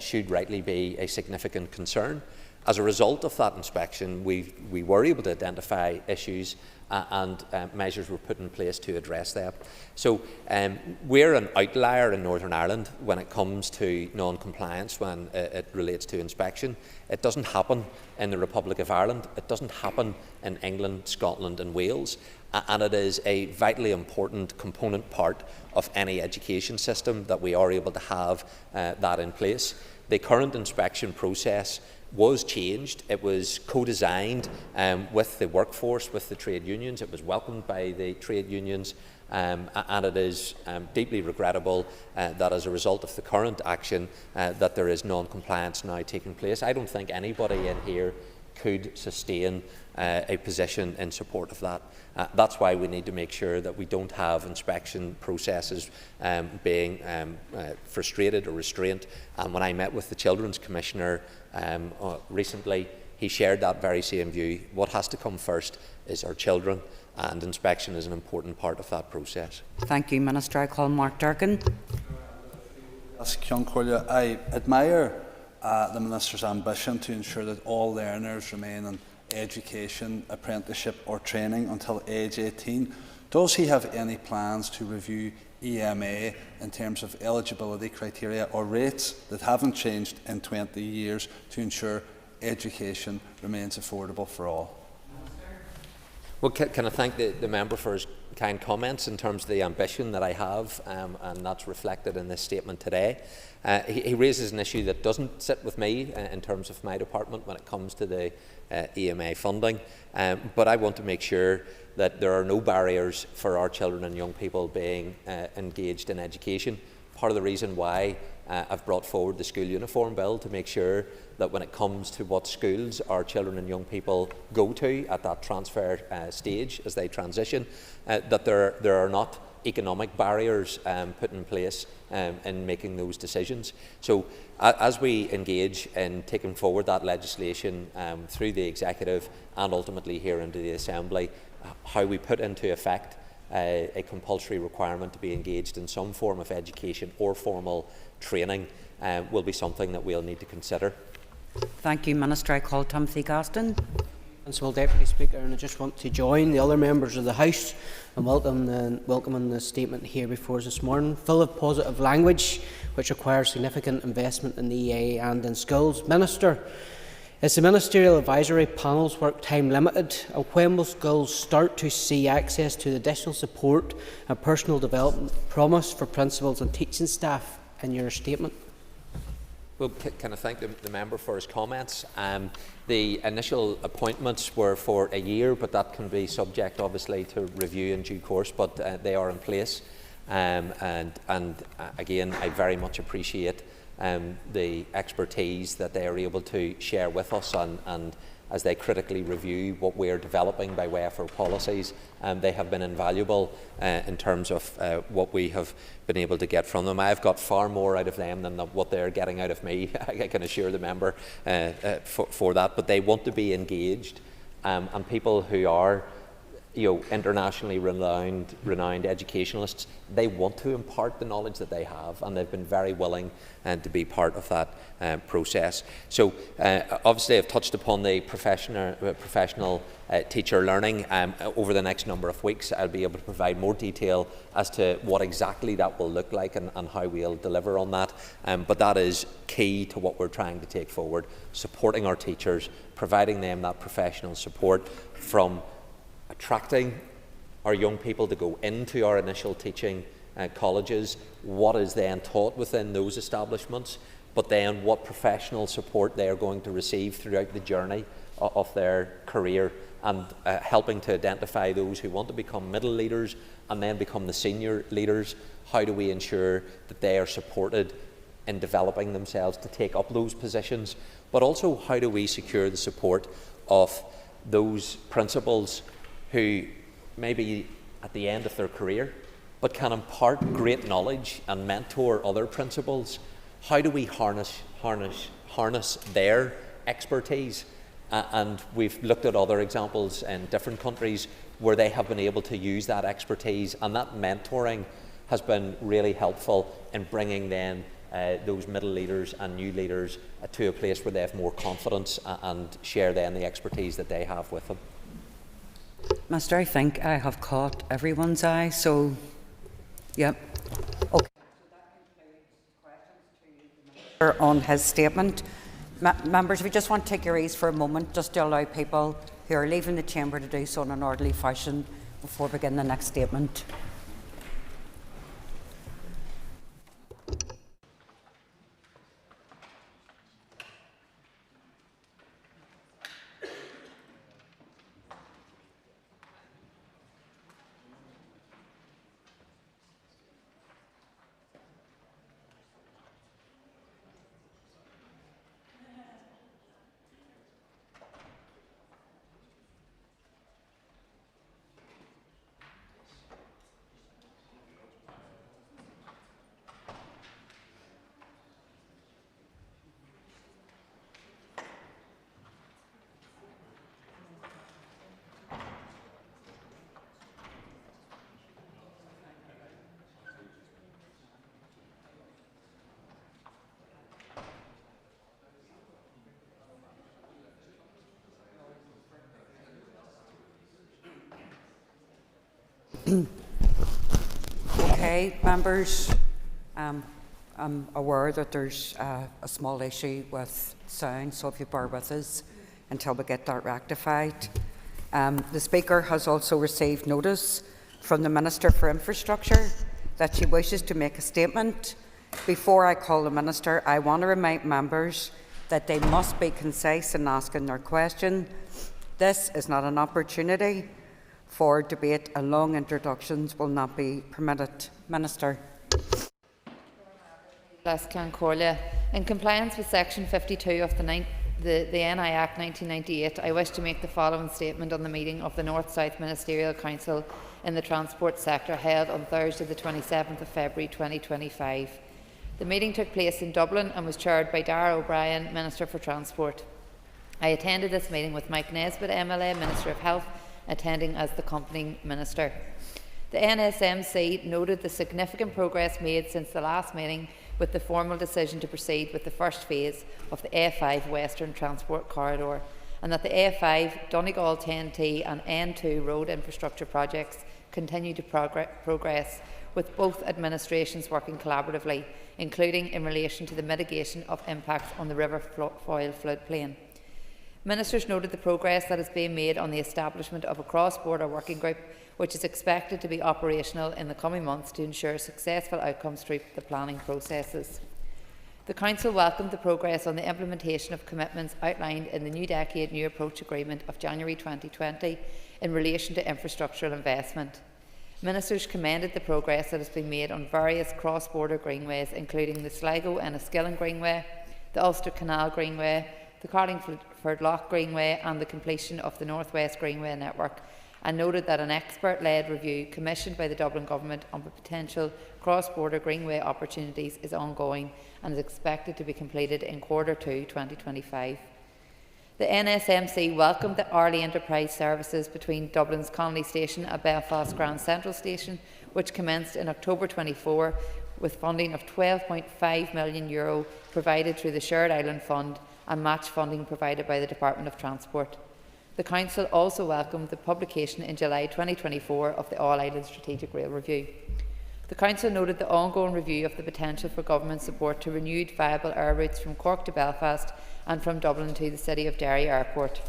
should rightly be a significant concern. As a result of that inspection, we were able to identify issues and measures were put in place to address that. So we're an outlier in Northern Ireland when it comes to non-compliance when it relates to inspection. It doesn't happen in the Republic of Ireland. It doesn't happen in England, Scotland and Wales. And it is a vitally important component part of any education system that we are able to have that in place. The current inspection process was changed. It was co-designed with the workforce, with the trade unions. It was welcomed by the trade unions, and it is deeply regrettable that as a result of the current action that there is non-compliance now taking place. I don't think anybody in here could sustain a position in support of that. That's why we need to make sure that we don't have inspection processes being frustrated or restrained. And when I met with the Children's Commissioner recently, he shared that very same view. What has to come first is our children, and inspection is an important part of that process. Thank you, Minister. I call Mark Durkin. I admire the Minister's ambition to ensure that all learners remain in education, apprenticeship or training until age 18. Does he have any plans to review EMA in terms of eligibility criteria or rates that haven't changed in 20 years to ensure education remains affordable for all? Well, can I thank the member for his kind comments in terms of the ambition that I have, and that's reflected in this statement today. He raises an issue that doesn't sit with me in terms of my department when it comes to the EMA funding, but I want to make sure that there are no barriers for our children and young people being engaged in education. Part of the reason why I've brought forward the school uniform bill to make sure that when it comes to what schools our children and young people go to at that transfer stage as they transition, that there are not economic barriers put in place in making those decisions. So as we engage in taking forward that legislation through the executive and ultimately here into the Assembly, how we put into effect a compulsory requirement to be engaged in some form of education or formal training will be something that we'll need to consider. Thank you, Minister. I call Timothy Gaston. Principal Deputy Speaker, and I just want to join the other members of the House and welcoming the statement here before us this morning, full of positive language, which requires significant investment in the EA and in schools. Minister, is the Ministerial Advisory Panel's work time limited, and when will schools start to see access to the additional support and personal development promised for principals and teaching staff in your statement? Well, can I thank the member for his comments? The initial appointments were for a year, but that can be subject, obviously, to review in due course, but they are in place. And again, I very much appreciate the expertise that they are able to share with us, and as they critically review what we're developing by way of our policies, they have been invaluable in terms of what we have been able to get from them. I've got far more out of them than what they're getting out of me. I can assure the member for that, but they want to be engaged, and people who are internationally renowned educationalists. They want to impart the knowledge that they have, and they've been very willing to be part of that process. So obviously I've touched upon the professional teacher learning. Over the next number of weeks I'll be able to provide more detail as to what exactly that will look like and how we'll deliver on that. But that is key to what we're trying to take forward, supporting our teachers, providing them that professional support from attracting our young people to go into our initial teaching colleges, what is then taught within those establishments, but then what professional support they are going to receive throughout the journey of their career, and helping to identify those who want to become middle leaders and then become the senior leaders. How do we ensure that they are supported in developing themselves to take up those positions? But also, how do we secure the support of those principals who may be at the end of their career but can impart great knowledge and mentor other principals? How do we harness their expertise? And we've looked at other examples in different countries where they have been able to use that expertise, and that mentoring has been really helpful in bringing then those middle leaders and new leaders to a place where they have more confidence and share then the expertise that they have with them. Minister, I think I have caught everyone's eye, so, yep. Okay. On his statement. Members, if you just want to take your ease for a moment, just to allow people who are leaving the chamber to do so in an orderly fashion before we begin the next statement. Okay, members, I'm aware that there's a small issue with sound, so if you bear with us until we get that rectified. The Speaker has also received notice from the Minister for Infrastructure that she wishes to make a statement. Before I call the Minister, I want to remind members that they must be concise in asking their question. This is not an opportunity for debate, and long introductions will not be permitted. Minister. In compliance with Section 52 of the NI Act 1998, I wish to make the following statement on the meeting of the North-South Ministerial Council in the transport sector held on Thursday the 27th of February 2025. The meeting took place in Dublin and was chaired by Darragh O'Brien, Minister for Transport. I attended this meeting with Mike Nesbitt, MLA, Minister of Health, attending as the accompanying minister. The NSMC noted the significant progress made since the last meeting with the formal decision to proceed with the first phase of the A5 Western Transport Corridor, and that the A5, Donegal TNT and N2 road infrastructure projects continue to progress, with both administrations working collaboratively, including in relation to the mitigation of impacts on the River Foyle floodplain. Ministers noted the progress that is being made on the establishment of a cross-border working group, which is expected to be operational in the coming months to ensure successful outcomes through the planning processes. The Council welcomed the progress on the implementation of commitments outlined in the New Decade New Approach Agreement of January 2020 in relation to infrastructural investment. Ministers commended the progress that has been made on various cross-border greenways, including the Sligo and Enniskillen Greenway, the Ulster Canal Greenway, the Carlingford Lough Greenway and the completion of the North West Greenway network, and noted that an expert-led review commissioned by the Dublin Government on potential cross-border greenway opportunities is ongoing and is expected to be completed in Q2 2025. The NSMC welcomed the hourly enterprise services between Dublin's Connolly Station and Belfast Grand Central Station, which commenced in October 24 with funding of €12.5 million provided through the Shared Island Fund and match funding provided by the Department of Transport. The Council also welcomed the publication in July 2024 of the All-Ireland Strategic Rail Review. The Council noted the ongoing review of the potential for government support to renewed viable air routes from Cork to Belfast and from Dublin to the City of Derry Airport.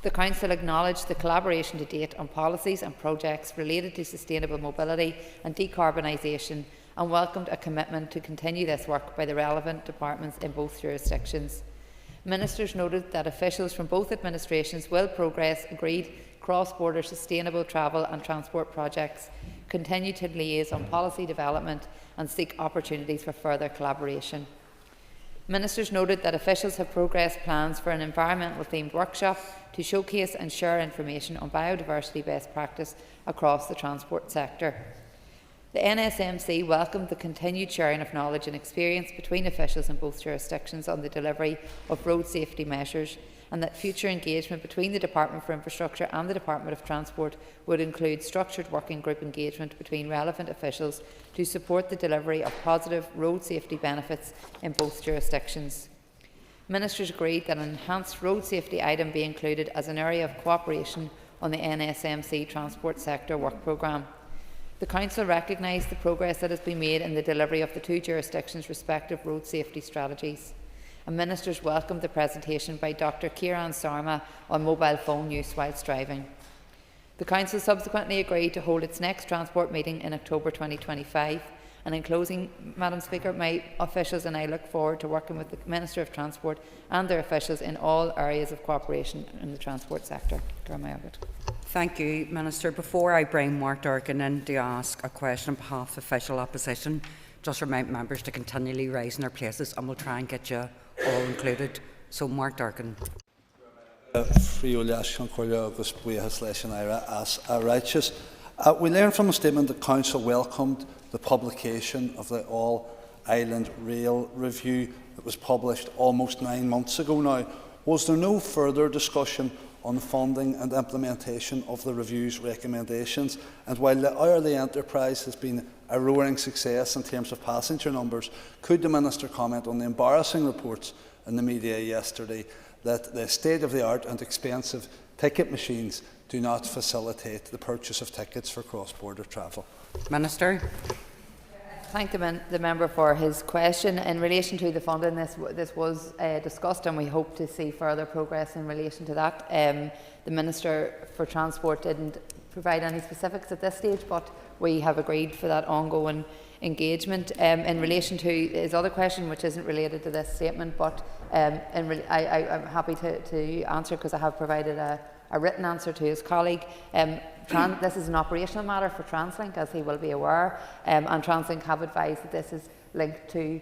The Council acknowledged the collaboration to date on policies and projects related to sustainable mobility and decarbonisation and welcomed a commitment to continue this work by the relevant departments in both jurisdictions. Ministers noted that officials from both administrations will progress agreed cross-border sustainable travel and transport projects, continue to liaise on policy development and seek opportunities for further collaboration. Ministers noted that officials have progressed plans for an environmental-themed workshop to showcase and share information on biodiversity best practice across the transport sector. The NSMC welcomed the continued sharing of knowledge and experience between officials in both jurisdictions on the delivery of road safety measures, and that future engagement between the Department for Infrastructure and the Department of Transport would include structured working group engagement between relevant officials to support the delivery of positive road safety benefits in both jurisdictions. Ministers agreed that an enhanced road safety item be included as an area of cooperation on the NSMC Transport Sector Work Programme. The Council recognised the progress that has been made in the delivery of the two jurisdictions' respective road safety strategies, and Ministers welcomed the presentation by Dr Kieran Sarma on mobile phone use whilst driving. The Council subsequently agreed to hold its next transport meeting in October 2025, and in closing, Madam Speaker, my officials and I look forward to working with the Minister of Transport and their officials in all areas of cooperation in the transport sector. Thank you, Minister. Before I bring Mark Durkin in to ask a question on behalf of official opposition, just remind members to continually rise in their places and we'll try and get you all included. So, Mark Durkin. We learn from the statement that Council welcomed the publication of the All-Ireland Rail Review that was published almost 9 months ago now. Was there no further discussion on the funding and implementation of the review's recommendations? And while the hourly enterprise has been a roaring success in terms of passenger numbers, could the Minister comment on the embarrassing reports in the media yesterday that the state-of-the-art and expensive ticket machines do not facilitate the purchase of tickets for cross-border travel? Minister. Thank the member for his question. In relation to the funding, this was discussed, and we hope to see further progress in relation to that. The Minister for Transport didn't provide any specifics at this stage, but we have agreed for that ongoing engagement. In relation to his other question, which isn't related to this statement, but I'm happy to answer because I have provided a written answer to his colleague. This is an operational matter for TransLink, as he will be aware, and TransLink have advised that this is linked to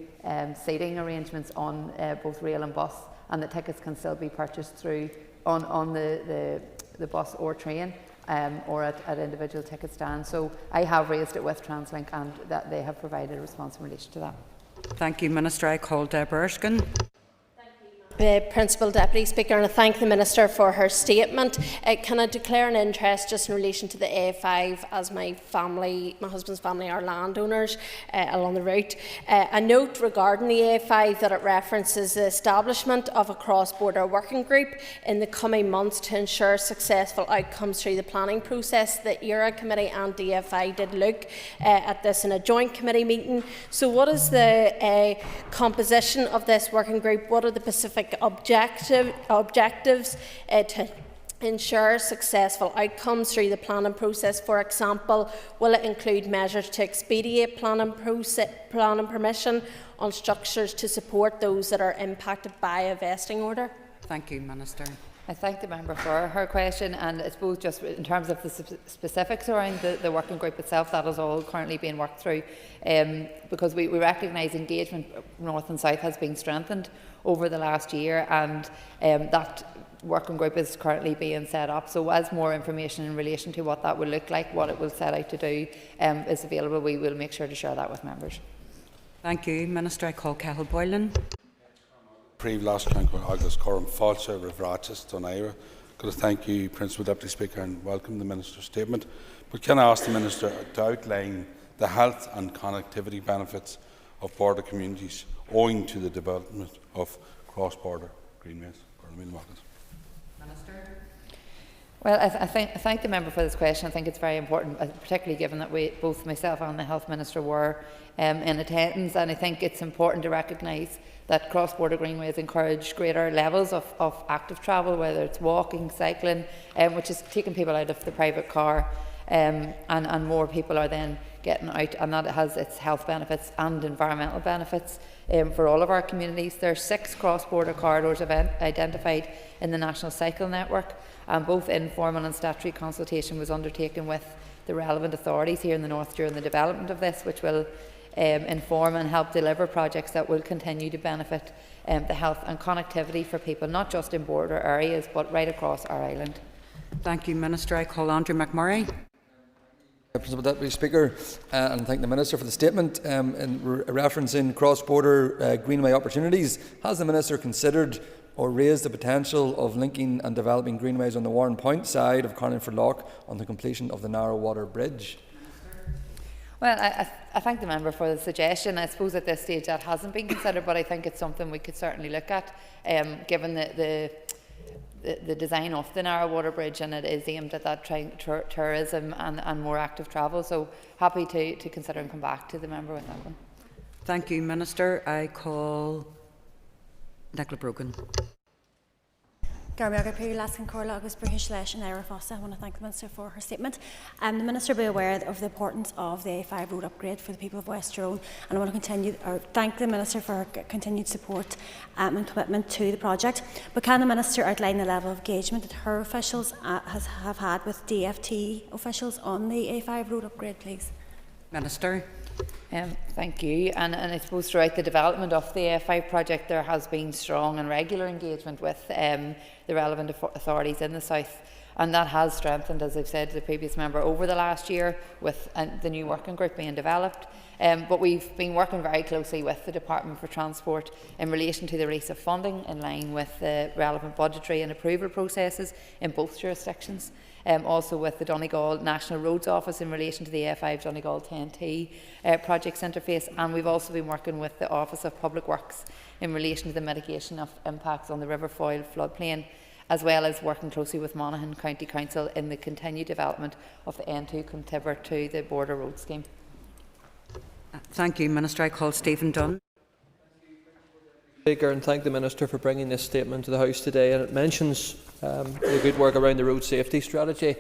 seating arrangements on both rail and bus, and that tickets can still be purchased through on the bus or train, or at individual ticket stands. So I have raised it with TransLink, and that they have provided a response in relation to that. Thank you, Minister. I call Deborah Erskine. Principal Deputy Speaker, and I thank the Minister for her statement. Can I declare an interest just in relation to the A5, as my husband's family are landowners along the route? A note regarding the A5 that it references the establishment of a cross-border working group in the coming months to ensure successful outcomes through the planning process. The ERA Committee and DFI did look at this in a joint committee meeting. So what is the composition of this working group? What are the specific objectives to ensure successful outcomes through the planning process? For example, will it include measures to expedite planning permission on structures to support those that are impacted by a vesting order? Thank you, Minister. I thank the member for her question, and I suppose just in terms of the specifics around the working group itself, that is all currently being worked through, because we recognise engagement north and south has been strengthened over the last year, and that working group is currently being set up. So as more information in relation to what that will look like, what it will set out to do, is available, we will make sure to share that with members. Thank you, Minister. I call Cathal Boylan. Príomh-Las Cancún agus Coram Fáilte Rivratis Donaira. Could I thank you, Principal Deputy Speaker, and welcome the Minister's statement. But can I ask the Minister to outline the health and connectivity benefits of border communities owing to the development of cross-border greenways? Minister. Well, I thank the member for this question. I think it's very important, particularly given that both myself and the Health Minister were in attendance, and I think it's important to recognise that cross-border greenways encourage greater levels of active travel, whether it's walking, cycling, which is taking people out of the private car, and more people are then getting out, and that has its health benefits and environmental benefits for all of our communities. There are 6 cross-border corridors identified in the National Cycle Network, and both informal and statutory consultation was undertaken with the relevant authorities here in the North during the development of this, which will inform and help deliver projects that will continue to benefit the health and connectivity for people, not just in border areas, but right across our island. Thank you, Minister. I call Andrew McMurray. Principal Deputy Speaker, and thank the Minister for the statement. In referencing cross-border greenway opportunities, has the Minister considered or raised the potential of linking and developing greenways on the Warren Point side of Carlingford Lough on the completion of the Narrow Water Bridge? Well, I thank the member for the suggestion. I suppose at this stage that hasn't been considered, but I think it's something we could certainly look at, given the design of the Narrow Water Bridge, and it is aimed at that tourism and more active travel. So happy to consider and come back to the member with that one. Thank you, Minister. I call Nicola Brogan. I want to thank the Minister for her statement. The Minister will be aware of the importance of the A5 road upgrade for the people of West Tyrone, and I want to thank the Minister for her continued support and commitment to the project. But can the Minister outline the level of engagement that her officials have had with DFT officials on the A5 road upgrade, please? Minister. Thank you. And I suppose throughout the development of the A5 project, there has been strong and regular engagement with the relevant authorities in the south, and that has strengthened, as I've said to the previous member, over the last year with the new working group being developed. But we've been working very closely with the Department for Transport in relation to the release of funding in line with the relevant budgetary and approval processes in both jurisdictions. Also with the Donegal National Roads Office in relation to the A5 Donegal TNT projects interface, and we've also been working with the Office of Public Works in relation to the mitigation of impacts on the River Foyle floodplain, as well as working closely with Monaghan County Council in the continued development of the N2 Clontibber to the Border Road Scheme. Thank you, Minister. I call Stephen Dunn. Speaker, and thank the Minister for bringing this statement to the House today. And it mentions the good work around the road safety strategy.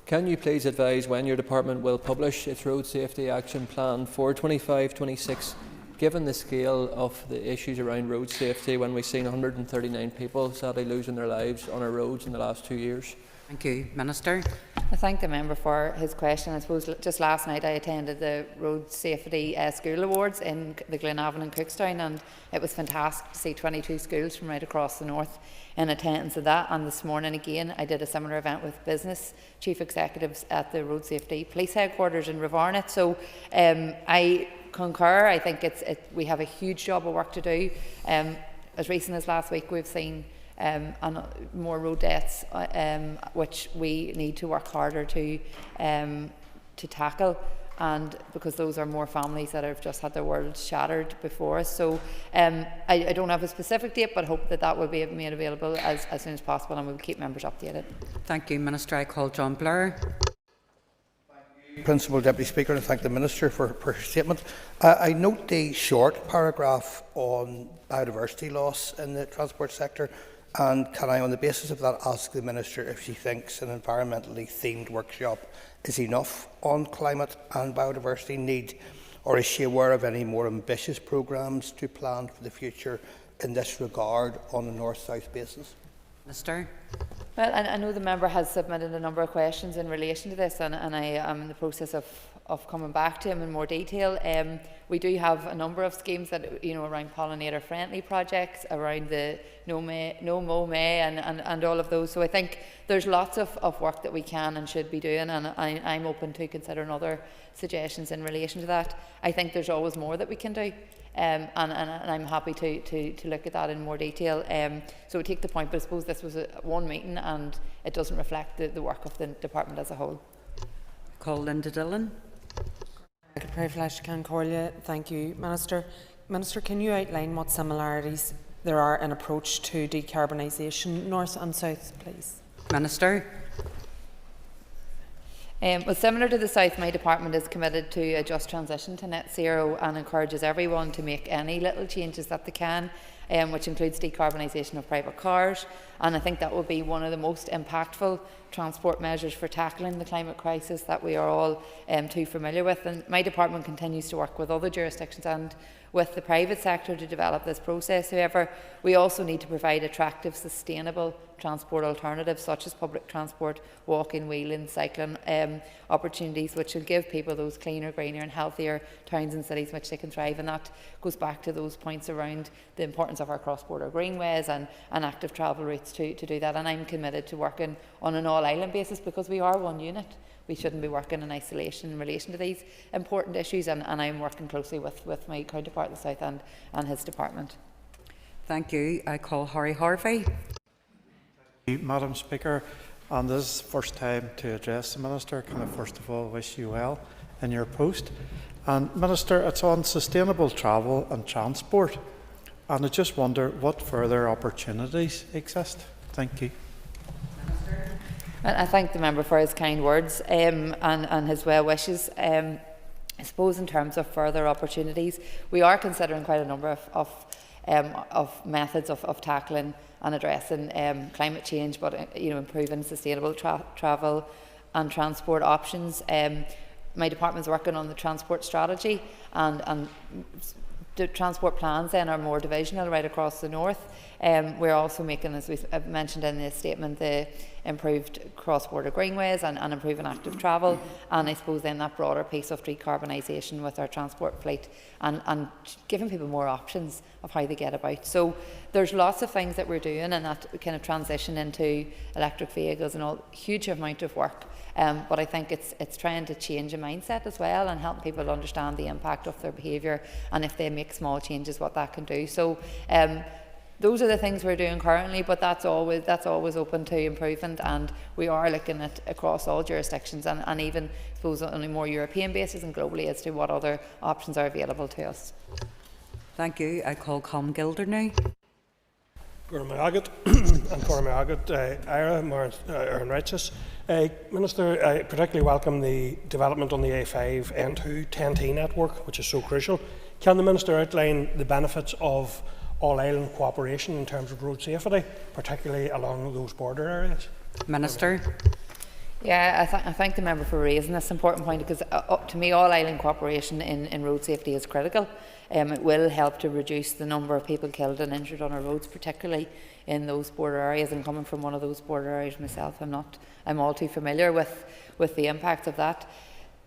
Can you please advise when your department will publish its road safety action plan for 25-26, given the scale of the issues around road safety when we've seen 139 people sadly losing their lives on our roads in the last 2 years? Thank you, Minister. I thank the member for his question. I suppose just last night I attended the Road Safety School Awards in the Glenavon and Cookstown, and it was fantastic to see 22 schools from right across the north in attendance of that. And this morning again I did a similar event with business chief executives at the Road Safety Police Headquarters in Revarnet. So I concur. I think we have a huge job of work to do. As recent as last week we've seen more road deaths, which we need to work harder to tackle, and because those are more families that have just had their world shattered before us. So I don't have a specific date, but hope that will be made available as soon as possible, and we'll keep members updated. Thank you, Minister. I call John Blair. Principal Deputy Speaker, and thank the Minister for her statement. I note the short paragraph on biodiversity loss in the transport sector, and can I, on the basis of that, ask the Minister if she thinks an environmentally themed workshop is enough on climate and biodiversity need, or is she aware of any more ambitious programmes to plan for the future in this regard on a north-south basis? Minister. Well, I know the member has submitted a number of questions in relation to this, and I am in the process of coming back to him in more detail. We do have a number of schemes that around pollinator-friendly projects, around the No Mow May, and all of those. So I think there's lots of work that we can and should be doing, and I'm open to considering other suggestions in relation to that. I think there's always more that we can do. and I'm happy to look at that in more detail. So we take the point, but I suppose this was one meeting and it doesn't reflect the work of the department as a whole. Call Linda Dillon. Thank you, Minister. Minister, can you outline what similarities there are in approach to decarbonisation, north and south, please? Minister. Well, similar to the South, my department is committed to a just transition to net zero and encourages everyone to make any little changes that they can, which includes decarbonisation of private cars. And I think that will be one of the most impactful transport measures for tackling the climate crisis that we are all too familiar with. And my department continues to work with other jurisdictions and with the private sector to develop this process. However, we also need to provide attractive, sustainable transport alternatives such as public transport, walking, wheeling, cycling opportunities, which will give people those cleaner, greener and healthier towns and cities which they can thrive. And that goes back to those points around the importance of our cross-border greenways and active travel routes to do that. And I'm committed to working on an all-island basis because we are one unit. We shouldn't be working in isolation in relation to these important issues, and I'm working closely with my counterpart in the South and his department. Thank you. I call Harry Harvey. Madam Speaker, and this is the first time to address the Minister. Can I first of all wish you well in your post? And Minister, it's on sustainable travel and transport, and I just wonder what further opportunities exist. Thank you. I thank the member for his kind words and his well wishes. I suppose in terms of further opportunities, we are considering quite a number of methods of tackling and addressing climate change, but improving sustainable travel and transport options. My department is working on the transport strategy, and the transport plans then are more divisional right across the north. We're also making, as we mentioned in the statement, the improved cross-border greenways and improving active travel, and I suppose then that broader piece of decarbonisation with our transport fleet and giving people more options of how they get about. So there's lots of things that we're doing, and that kind of transition into electric vehicles and all, huge amount of work. But I think it's trying to change a mindset as well and help people understand the impact of their behaviour, and if they make small changes, what that can do. So those are the things we're doing currently, but that's always open to improvement, and we are looking at across all jurisdictions and even I suppose on a more European basis and globally as to what other options are available to us. Thank you. I call Com Gilder now. Cormac and Cormac Ira Aaron Righteous. Minister, I particularly welcome the development on the A5 N2 10T network, which is so crucial. Can the Minister outline the benefits of all-island cooperation in terms of road safety, particularly along those border areas? Minister. Yeah, I thank the member for raising this important point, because to me all-island cooperation in road safety is critical. It will help to reduce the number of people killed and injured on our roads, particularly in those border areas. And coming from one of those border areas myself, I'm all too familiar with the impact of that.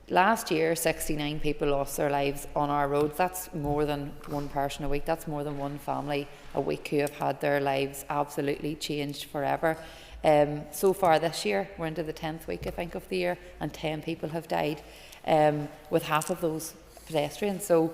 Last year, 69 people lost their lives on our roads. That's more than one person a week. That's more than one family a week who have had their lives absolutely changed forever. So far this year, we're into the 10th week, I think, of the year, and 10 people have died, with half of those pedestrians. So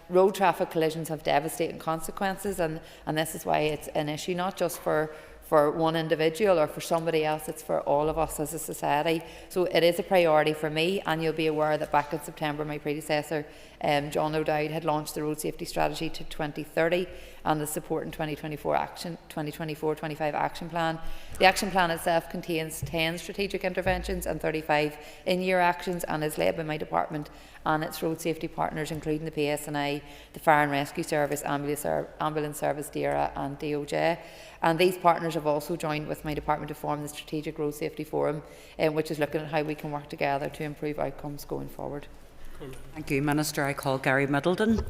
road traffic collisions have devastating consequences, and this is why it's an issue not just for one individual or for somebody else, it's for all of us as a society. So it is a priority for me, and you'll be aware that back in September my predecessor John O'Dowd had launched the Road Safety Strategy to 2030 and the Support in 2024-25 Action Plan. The Action Plan itself contains 10 strategic interventions and 35 in-year actions, and is led by my department and its road safety partners, including the PSNI, the Fire and Rescue Service, Ambulance Service, DERA and DOJ. And these partners have also joined with my department to form the Strategic Road Safety Forum, which is looking at how we can work together to improve outcomes going forward. Thank you, Minister. I call Gary Middleton.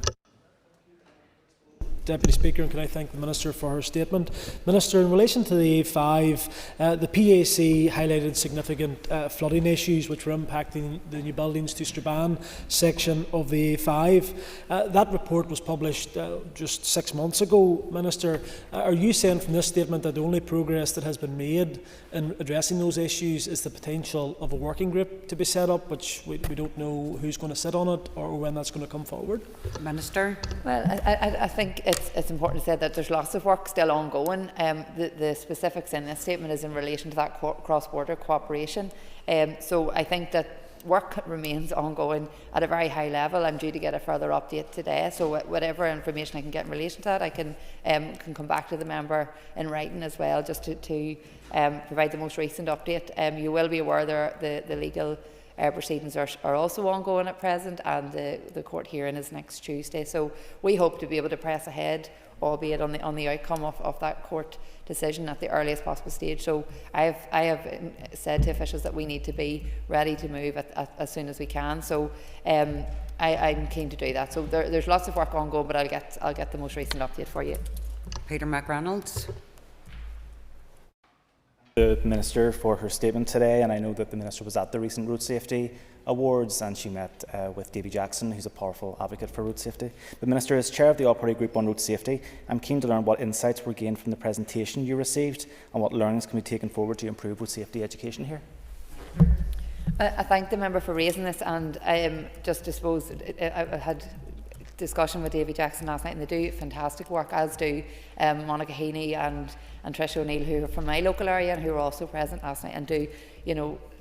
Deputy Speaker, and can I thank the Minister for her statement. Minister, in relation to the A5, the PAC highlighted significant flooding issues which were impacting the New Buildings to Strabane section of the A5. That report was published just 6 months ago. Minister, are you saying from this statement that the only progress that has been made in addressing those issues is the potential of a working group to be set up, which we don't know who's going to sit on it or when that's going to come forward? Minister? Well, I think it's important to say that there's lots of work still ongoing. The specifics in this statement is in relation to that cross-border cooperation. So I think that work remains ongoing at a very high level. I'm due to get a further update today, so whatever information I can get in relation to that, I can come back to the member in writing as well, just to provide the most recent update. You will be aware the legal proceedings are also ongoing at present, and the court hearing is next Tuesday. So we hope to be able to press ahead, albeit on the outcome of that court decision at the earliest possible stage. So I have said to officials that we need to be ready to move as soon as we can. So I'm keen to do that. So there's lots of work ongoing, but I'll get the most recent update for you. Peter McReynolds. The Minister for her statement today, and I know that the Minister was at the recent Road Safety Awards and she met with Davy Jackson, who's a powerful advocate for road safety. The Minister is Chair of the Operating Group on Road Safety. I'm keen to learn what insights were gained from the presentation you received and what learnings can be taken forward to improve road safety education here. I thank the member for raising this, and I had discussion with Davy Jackson last night, and they do fantastic work, as do Monica Heaney and Trish O'Neill, who are from my local area and who were also present last night, and do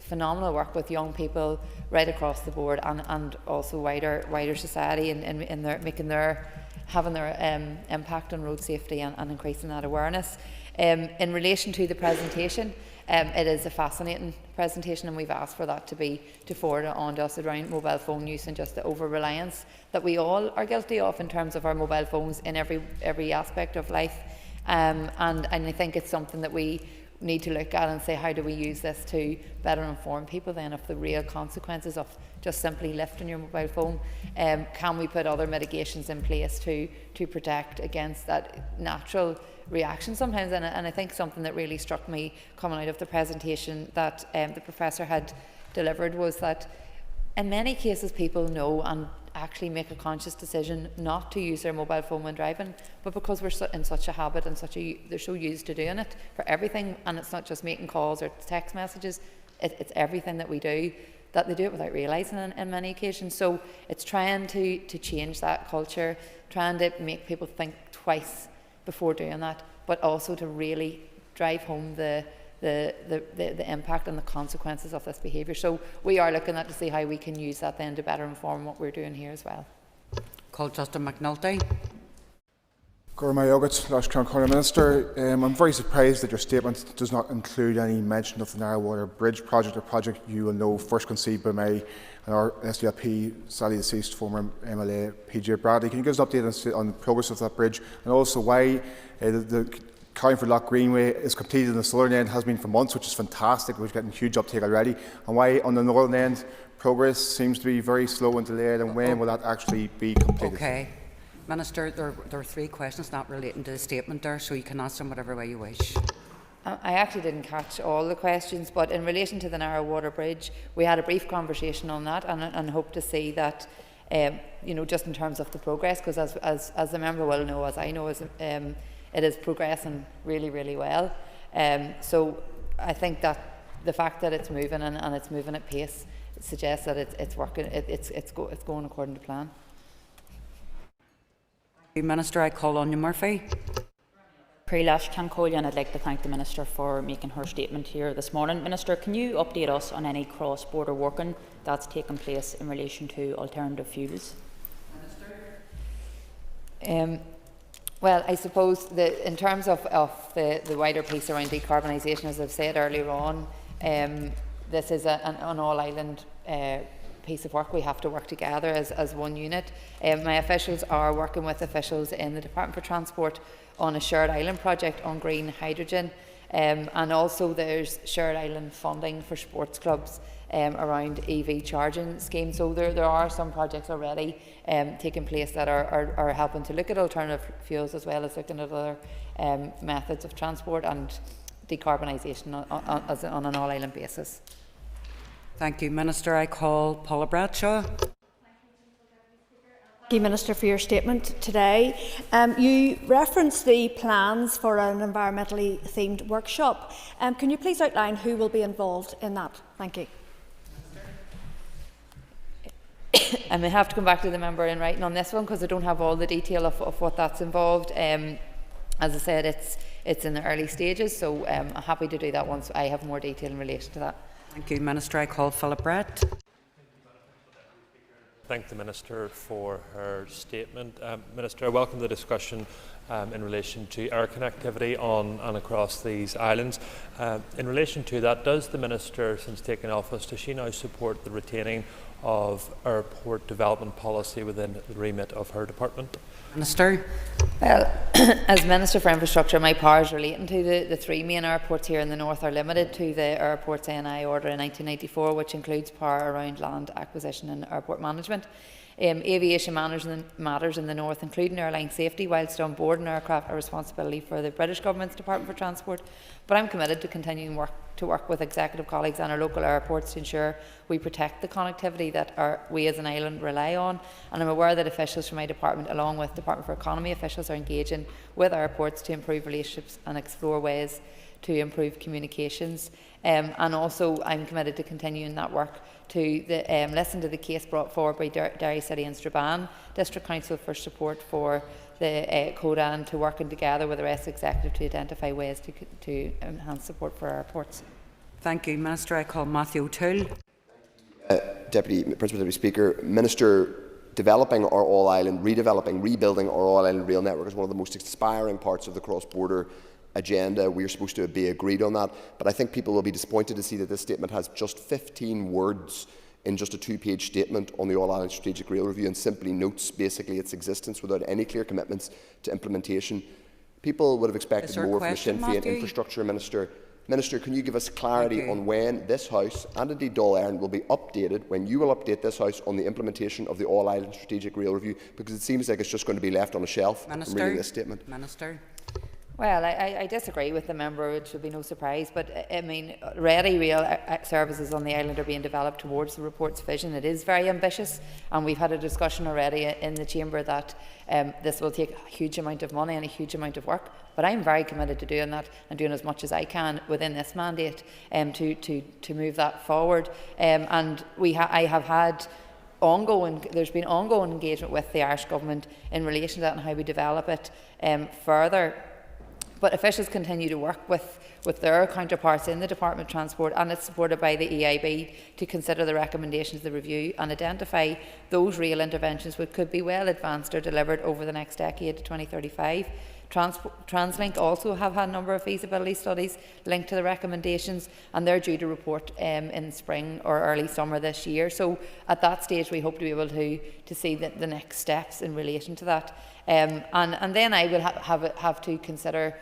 phenomenal work with young people right across the board, and also wider society, in their having their impact on road safety and increasing that awareness. In relation to the presentation, it is a fascinating presentation, and we've asked for that to forward it on to us around mobile phone use and just the over-reliance that we all are guilty of in terms of our mobile phones in every aspect of life. And I think it's something that we need to look at and say, how do we use this to better inform people then of the real consequences of just simply lifting your mobile phone? Can we put other mitigations in place to protect against that natural reaction sometimes? And I think something that really struck me coming out of the presentation that the Professor had delivered was that in many cases people know and actually make a conscious decision not to use their mobile phone when driving, but because we're in such a habit and they're so used to doing it for everything, and it's not just making calls or text messages, it's everything that we do, that they do it without realising in many occasions. So it's trying to change that culture, trying to make people think twice before doing that, but also to really drive home the impact and the consequences of this behaviour. So we are looking at to see how we can use that then to better inform what we're doing here as well. Call Justin McNulty. Minister, I'm very surprised that your statement does not include any mention of the Narrow Bridge project, a project you will know first conceived by me and our SDLP, sadly deceased former MLA PJ Bradley. Can you give us an update on the progress of that bridge, and also why the Carlingford Lock Greenway is completed in the southern end, has been for months, which is fantastic. We're getting huge uptake already. And why on the northern end progress seems to be very slow and delayed, and when will that actually be completed? Okay. Minister, there are 3 questions not relating to the statement there, so you can answer them whatever way you wish. I actually didn't catch all the questions, but in relation to the Narrow Water Bridge, we had a brief conversation on that, and hope to see that, just in terms of the progress, because as the member will know, as I know, it is progressing really, really well. So I think that the fact that it's moving and it's moving at pace suggests that it's working. It's going according to plan. Minister, I call on you, Murphy. Prilash Cancollian, I'd like to thank the Minister for making her statement here this morning. Minister, can you update us on any cross-border working that's taken place in relation to alternative fuels? Well, I suppose in terms of the wider piece around decarbonisation, as I've said earlier on, this is an all-island piece of work. We have to work together as one unit. My officials are working with officials in the Department for Transport on a shared island project on green hydrogen, and also there's shared island funding for sports clubs around EV charging schemes. So there are some projects already taking place that are helping to look at alternative fuels as well as looking at other methods of transport and decarbonisation on an all-island basis. Thank you, Minister. I call Paula Bradshaw. Thank you, Minister, for your statement today. You referenced the plans for an environmentally themed workshop. Can you please outline who will be involved in that? Thank you. I may have to come back to the member in writing on this one because I don't have all the detail of what that's involved. As I said, it's in the early stages, so I'm happy to do that once I have more detail in relation to that. Thank you, Minister. I call Philip Brett. Thank the Minister for her statement. Minister, I welcome the discussion in relation to air connectivity on and across these islands. In relation to that, does the Minister, since taking office, does she now support the retaining of airport development policy within the remit of her department? Minister. Well, as Minister for Infrastructure, my powers relating to the three main airports here in the north are limited to the Airports NI Order in 1994, which includes power around land acquisition and airport management. Aviation matters in the north, including airline safety, whilst on board an aircraft, are responsibility for the British Government's Department for Transport. But I'm committed to continuing to work with executive colleagues and our local airports to ensure we protect the connectivity that we as an island rely on. And I'm aware that officials from my department, along with Department for Economy officials, are engaging with airports to improve relationships and explore ways to improve communications. And also I'm committed to continuing that work to listen to the case brought forward by Derry City and Strabane District Council for support for the CODA and to working together with the rest of the Executive to identify ways to enhance support for airports. Thank you, Minister. I call Matthew O'Toole. Principal Deputy Speaker, Minister, developing our all-island, rebuilding our all-island rail network is one of the most aspiring parts of the cross-border agenda. We are supposed to be agreed on that, but I think people will be disappointed to see that this statement has just 15 words in just a two-page statement on the All-Island Strategic Rail Review and simply notes basically its existence without any clear commitments to implementation. People would have expected more from the Sinn Féin Infrastructure Minister. Minister, can you give us clarity on when this House and indeed Dáil Éireann will be updated, when you will update this House on the implementation of the All-Island Strategic Rail Review? Because it seems like it's just going to be left on a shelf from reading this statement. Minister. Well, I disagree with the member. It should be no surprise. But I mean, ready rail services on the island are being developed towards the report's vision. It is very ambitious, and we've had a discussion already in the chamber that this will take a huge amount of money and a huge amount of work. But I'm very committed to doing that and doing as much as I can within this mandate to move that forward. And I have had there's been ongoing engagement with the Irish Government in relation to that and how we develop it further. But officials continue to work with their counterparts in the Department of Transport, and it's supported by the EIB to consider the recommendations of the review and identify those rail interventions which could be well advanced or delivered over the next decade to 2035. TransLink also have had a number of feasibility studies linked to the recommendations, and they're due to report in spring or early summer this year. So at that stage we hope to be able to see the next steps in relation to that. And then I will have to consider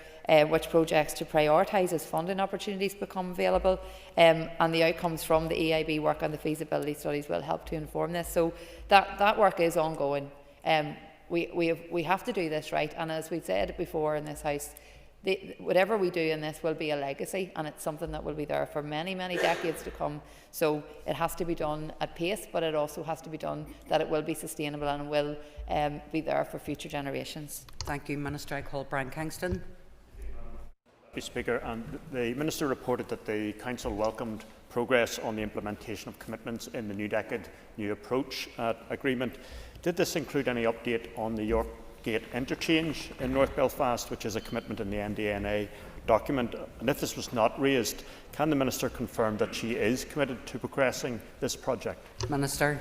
which projects to prioritise as funding opportunities become available, and the outcomes from the EIB work and the feasibility studies will help to inform this. So that work is ongoing. We have to do this right, and as we've said before in this House, whatever we do in this will be a legacy, and it's something that will be there for many, many decades to come. So it has to be done at pace, but it also has to be done that it will be sustainable and will be there for future generations. Thank you, Minister. I call Brian Kingston. Speaker, and the Minister reported that the Council welcomed progress on the implementation of commitments in the New Decade New Approach agreement. Did this include any update on the York Gate interchange in North Belfast, which is a commitment in the NDNA document? And if this was not raised, can the Minister confirm that she is committed to progressing this project? Minister.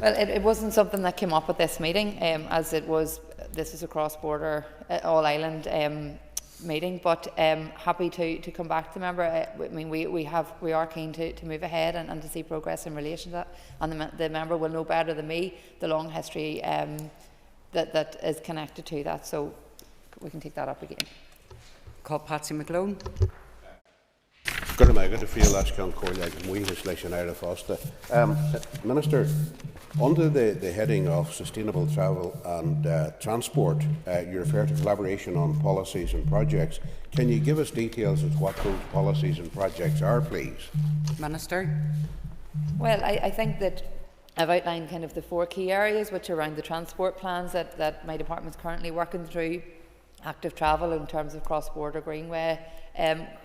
Well, it wasn't something that came up at this meeting, as this is a cross-border, all-island meeting, but happy to come back to the member. I mean, we are keen to move ahead and to see progress in relation to that, and the member will know better than me the long history that is connected to that, so we can take that up again. Call Patsy McGlone. Minister, under the heading of Sustainable Travel and Transport, you refer to collaboration on policies and projects. Can you give us details of what those policies and projects are, please? Minister. Well, I think that I've outlined kind of the 4 key areas, which are around the transport plans that my department is currently working through, active travel in terms of cross-border greenway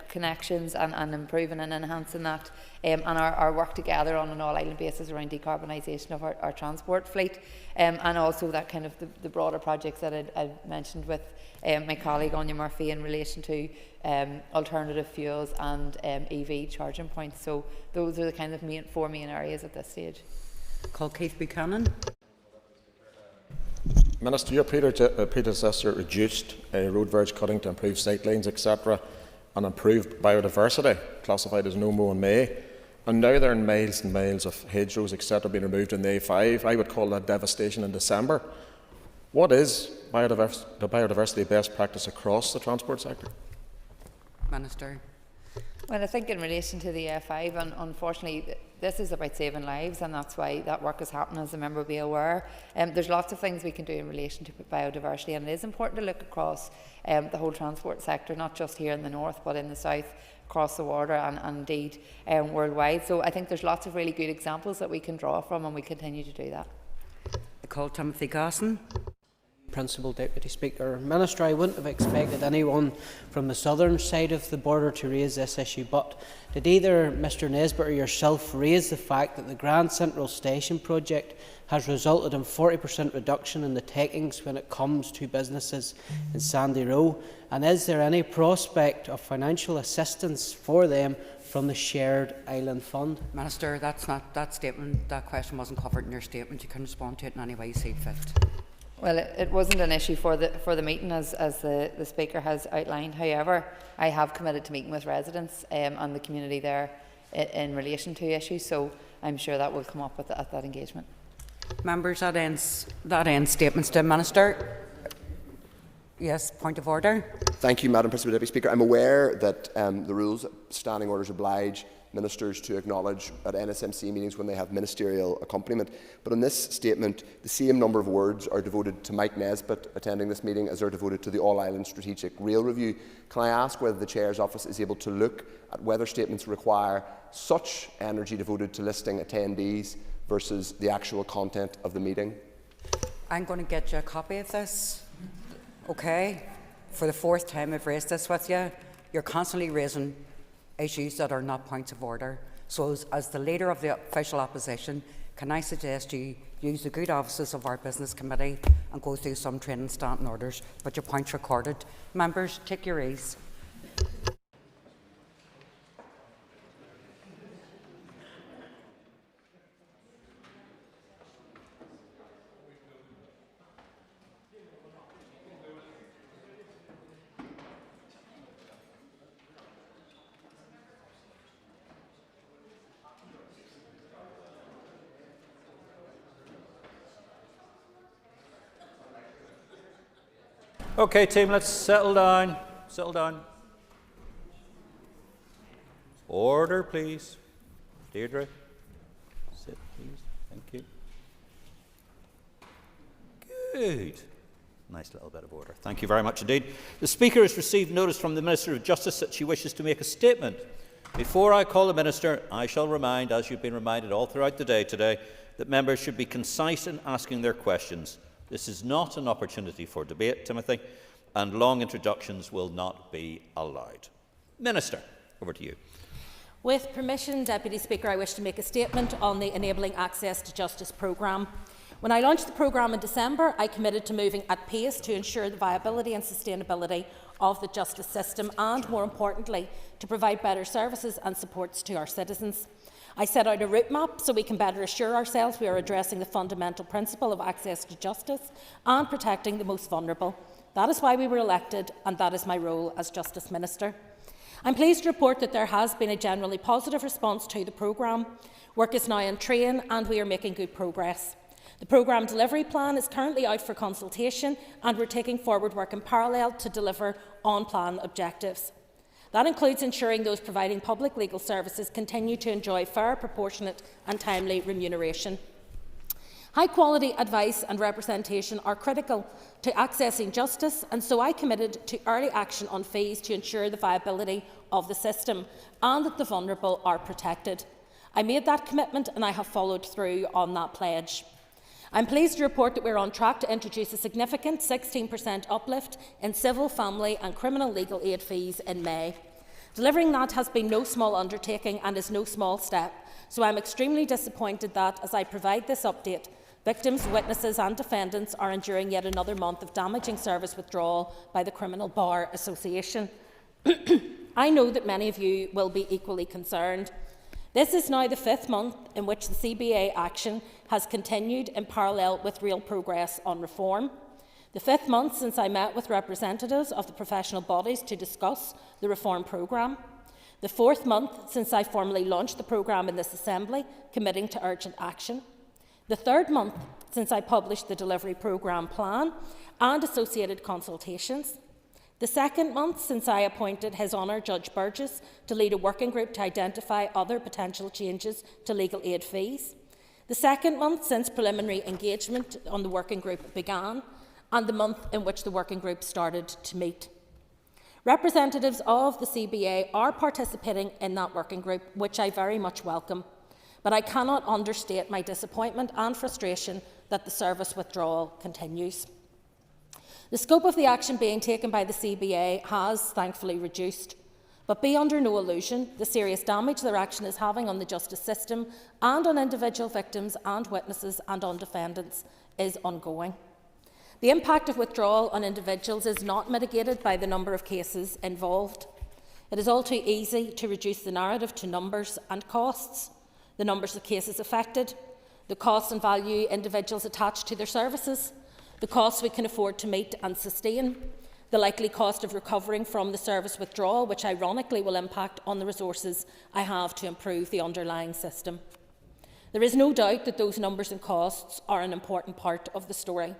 connections and improving and enhancing that, and our work together on an all-island basis around decarbonisation of our transport fleet, and also that kind of the broader projects that I'd mentioned with my colleague Anya Murphy in relation to alternative fuels and EV charging points. So those are the kind of 4 main areas at this stage. Call Keith Buchanan. Minister, your predecessor reduced road verge cutting to improve sight lines, etc., and improve biodiversity, classified as no mow in May. And now there are miles and miles of hedgerows, etc., being removed in the A5. I would call that devastation in December. What is the biodiversity best practice across the transport sector? Minister. Well, I think in relation to the A5, and unfortunately, this is about saving lives, and that's why that work is happening, as the member will be aware. There's lots of things we can do in relation to biodiversity, and it is important to look across the whole transport sector, not just here in the north, but in the south, across the water, and indeed worldwide. So I think there's lots of really good examples that we can draw from, and we continue to do that. I call Timothy Gosson. Principal Deputy Speaker. Minister, I wouldn't have expected anyone from the southern side of the border to raise this issue, but did either Mr Nesbitt or yourself raise the fact that the Grand Central Station project has resulted in 40% reduction in the takings when it comes to businesses in Sandy Row? And is there any prospect of financial assistance for them from the Shared Island Fund? Minister, that question wasn't covered in your statement. You can respond to it in any way you see fit. Well, it wasn't an issue for the meeting, as the Speaker has outlined. However, I have committed to meeting with residents and the community there in relation to issues, so I'm sure that will come up at that engagement. Members, that ends statements to Minister. Yes, point of order. Thank you, Madam Principal Deputy Speaker. I'm aware that the rules, standing orders oblige ministers to acknowledge at NSMC meetings when they have ministerial accompaniment. But in this statement, the same number of words are devoted to Mike Nesbitt attending this meeting as are devoted to the All-Ireland Strategic Rail Review. Can I ask whether the Chair's office is able to look at whether statements require such energy devoted to listing attendees versus the actual content of the meeting? I'm going to get you a copy of this. Okay? For the 4th time I've raised this with you. You're constantly raising issues that are not points of order. So as the Leader of the Official Opposition, can I suggest you use the good offices of our Business Committee and go through some training standing orders, but your point's recorded. Members, take your ease. Okay, team, let's settle down. Settle down. Order, please. Deirdre, sit, please. Thank you. Good. Nice little bit of order. Thank you very much indeed. The Speaker has received notice from the Minister of Justice that she wishes to make a statement. Before I call the Minister, I shall remind, as you've been reminded all throughout the day today, that members should be concise in asking their questions. This is not an opportunity for debate, Timothy, and long introductions will not be allowed. Minister, over to you. With permission, Deputy Speaker, I wish to make a statement on the Enabling Access to Justice programme. When I launched the programme in December, I committed to moving at pace to ensure the viability and sustainability of the justice system and, more importantly, to provide better services and supports to our citizens. I set out a route map so we can better assure ourselves we are addressing the fundamental principle of access to justice and protecting the most vulnerable. That is why we were elected, and that is my role as Justice Minister. I'm pleased to report that there has been a generally positive response to the programme. Work is now in train and we are making good progress. The programme delivery plan is currently out for consultation and we're taking forward work in parallel to deliver on-plan objectives. That includes ensuring those providing public legal services continue to enjoy fair, proportionate and timely remuneration. High-quality advice and representation are critical to accessing justice, and so I committed to early action on fees to ensure the viability of the system and that the vulnerable are protected. I made that commitment and I have followed through on that pledge. I'm pleased to report that we are on track to introduce a significant 16% uplift in civil, family and criminal legal aid fees in May. Delivering that has been no small undertaking and is no small step, so I'm extremely disappointed that, as I provide this update, victims, witnesses and defendants are enduring yet another month of damaging service withdrawal by the Criminal Bar Association. I know that many of you will be equally concerned. This is now the 5th month in which the CBA action has continued in parallel with real progress on reform. The 5th month since I met with representatives of the professional bodies to discuss the reform programme. The 4th month since I formally launched the programme in this Assembly, committing to urgent action. The 3rd month since I published the delivery programme plan and associated consultations. The 2nd month since I appointed His Honour Judge Burgess to lead a working group to identify other potential changes to legal aid fees. The 2nd month since preliminary engagement on the working group began, and the month in which the working group started to meet. Representatives of the CBA are participating in that working group, which I very much welcome, but I cannot understate my disappointment and frustration that the service withdrawal continues. The scope of the action being taken by the CBA has thankfully reduced, but be under no illusion, the serious damage their action is having on the justice system and on individual victims and witnesses and on defendants is ongoing. The impact of withdrawal on individuals is not mitigated by the number of cases involved. It is all too easy to reduce the narrative to numbers and costs, the numbers of cases affected, the costs and value individuals attach to their services, the costs we can afford to meet and sustain, the likely cost of recovering from the service withdrawal, which ironically will impact on the resources I have to improve the underlying system. There is no doubt that those numbers and costs are an important part of the story.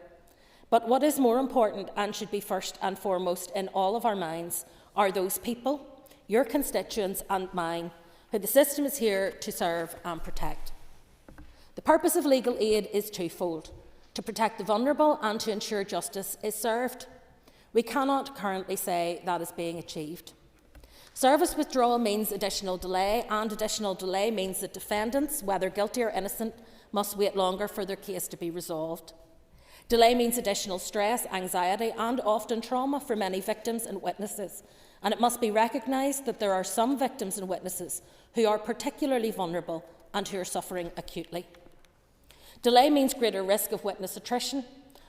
But what is more important and should be first and foremost in all of our minds are those people, your constituents and mine, who the system is here to serve and protect. The purpose of legal aid is twofold: to protect the vulnerable and to ensure justice is served. We cannot currently say that is being achieved. Service withdrawal means additional delay, and additional delay means that defendants, whether guilty or innocent, must wait longer for their case to be resolved. Delay means additional stress, anxiety and often trauma for many victims and witnesses, and it must be recognised that there are some victims and witnesses who are particularly vulnerable and who are suffering acutely. Delay means greater risk of witness attrition,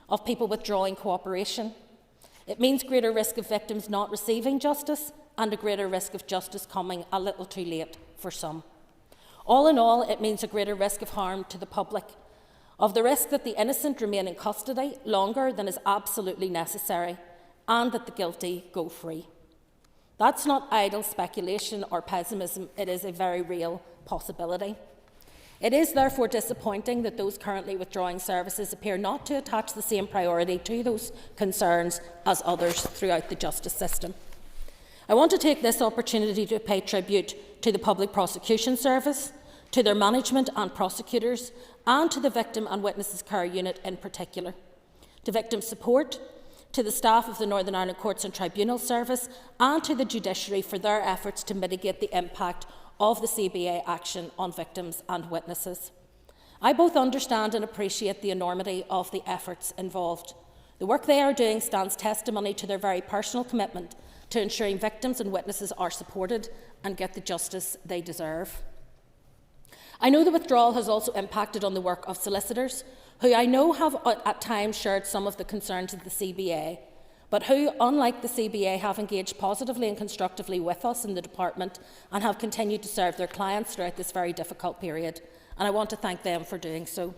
of people withdrawing cooperation. It means greater risk of victims not receiving justice and a greater risk of justice coming a little too late for some. All in all, it means a greater risk of harm to the public, of the risk that the innocent remain in custody longer than is absolutely necessary, and that the guilty go free. That's not idle speculation or pessimism, it is a very real possibility. It is therefore disappointing that those currently withdrawing services appear not to attach the same priority to those concerns as others throughout the justice system. I want to take this opportunity to pay tribute to the Public Prosecution Service, to their management and prosecutors, and to the Victim and Witnesses Care Unit in particular, to victim support, to the staff of the Northern Ireland Courts and Tribunal Service, and to the judiciary for their efforts to mitigate the impact of the CBA action on victims and witnesses. I both understand and appreciate the enormity of the efforts involved. The work they are doing stands testimony to their very personal commitment to ensuring victims and witnesses are supported and get the justice they deserve. I know the withdrawal has also impacted on the work of solicitors, who I know have at times shared some of the concerns of the CBA, but who, unlike the CBA, have engaged positively and constructively with us in the department and have continued to serve their clients throughout this very difficult period, and I want to thank them for doing so.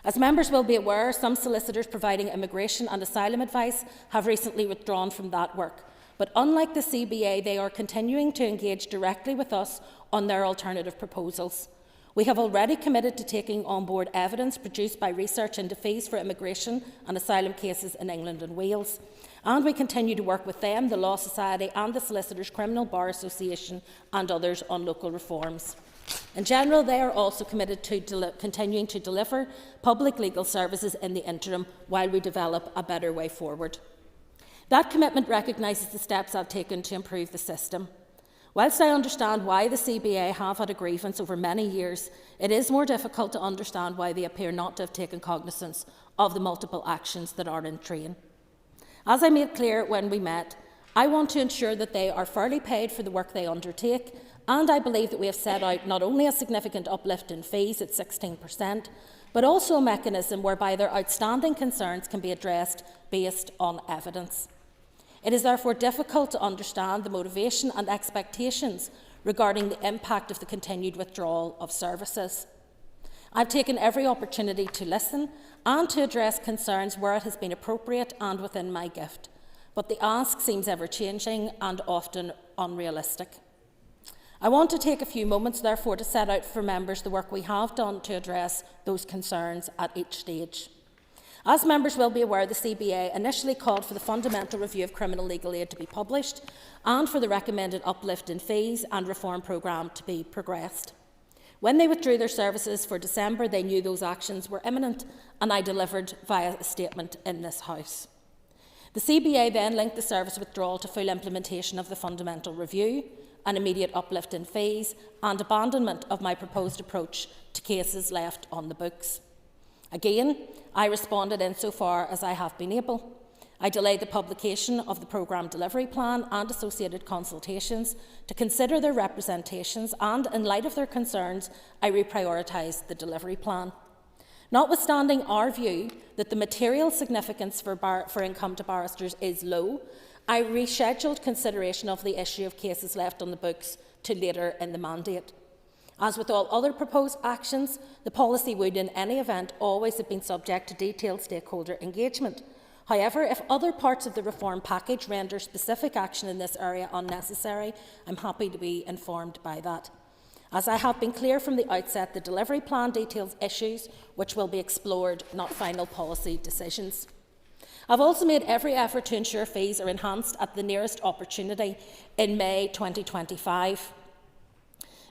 As members will be aware, some solicitors providing immigration and asylum advice have recently withdrawn from that work, but unlike the CBA, they are continuing to engage directly with us on their alternative proposals. We have already committed to taking on board evidence produced by research into fees for immigration and asylum cases in England and Wales. And we continue to work with them, the Law Society and the Solicitors Criminal Bar Association and others on local reforms. In general, they are also committed to continuing to deliver public legal services in the interim while we develop a better way forward. That commitment recognises the steps I've taken to improve the system. Whilst I understand why the CBA have had a grievance over many years, it is more difficult to understand why they appear not to have taken cognizance of the multiple actions that are in train. As I made clear when we met, I want to ensure that they are fairly paid for the work they undertake, and I believe that we have set out not only a significant uplift in fees at 16%, but also a mechanism whereby their outstanding concerns can be addressed based on evidence. It is therefore difficult to understand the motivation and expectations regarding the impact of the continued withdrawal of services. I've taken every opportunity to listen and to address concerns where it has been appropriate and within my gift, but the ask seems ever-changing and often unrealistic. I want to take a few moments, therefore, to set out for members the work we have done to address those concerns at each stage. As members will be aware, the CBA initially called for the Fundamental Review of Criminal Legal Aid to be published and for the recommended uplift in fees and reform programme to be progressed. When they withdrew their services for December, they knew those actions were imminent, and I delivered via a statement in this House. The CBA then linked the service withdrawal to full implementation of the Fundamental Review, an immediate uplift in fees and abandonment of my proposed approach to cases left on the books. Again, I responded insofar as I have been able. I delayed the publication of the programme delivery plan and associated consultations to consider their representations, and in light of their concerns, I reprioritised the delivery plan. Notwithstanding our view that the material significance for income to barristers is low, I rescheduled consideration of the issue of cases left on the books to later in the mandate. As with all other proposed actions, the policy would in any event always have been subject to detailed stakeholder engagement. However, if other parts of the reform package render specific action in this area unnecessary, I'm happy to be informed by that. As I have been clear from the outset, the delivery plan details issues which will be explored, not final policy decisions. I've also made every effort to ensure fees are enhanced at the nearest opportunity in May 2025.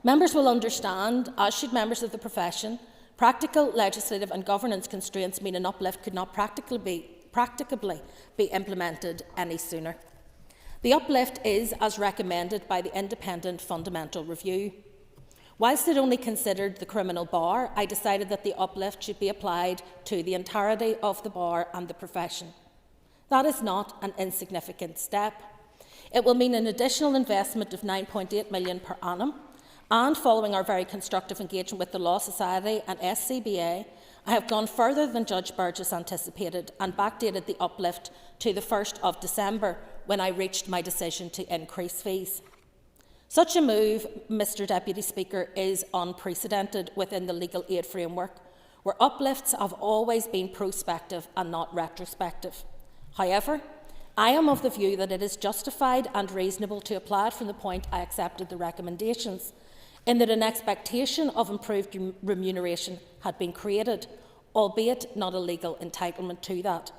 Members will understand, as should members of the profession, practical legislative and governance constraints mean an uplift could not practicably be implemented any sooner. The uplift is as recommended by the Independent Fundamental Review. Whilst it only considered the criminal bar, I decided that the uplift should be applied to the entirety of the bar and the profession. That is not an insignificant step. It will mean an additional investment of £9.8 million per annum, and following our very constructive engagement with the Law Society and SCBA, I have gone further than Judge Burgess anticipated and backdated the uplift to the 1st of December, when I reached my decision to increase fees. Such a move, Mr Deputy Speaker, is unprecedented within the legal aid framework, where uplifts have always been prospective and not retrospective. However, I am of the view that it is justified and reasonable to apply it from the point I accepted the recommendations, in that an expectation of improved remuneration had been created, albeit not a legal entitlement to that.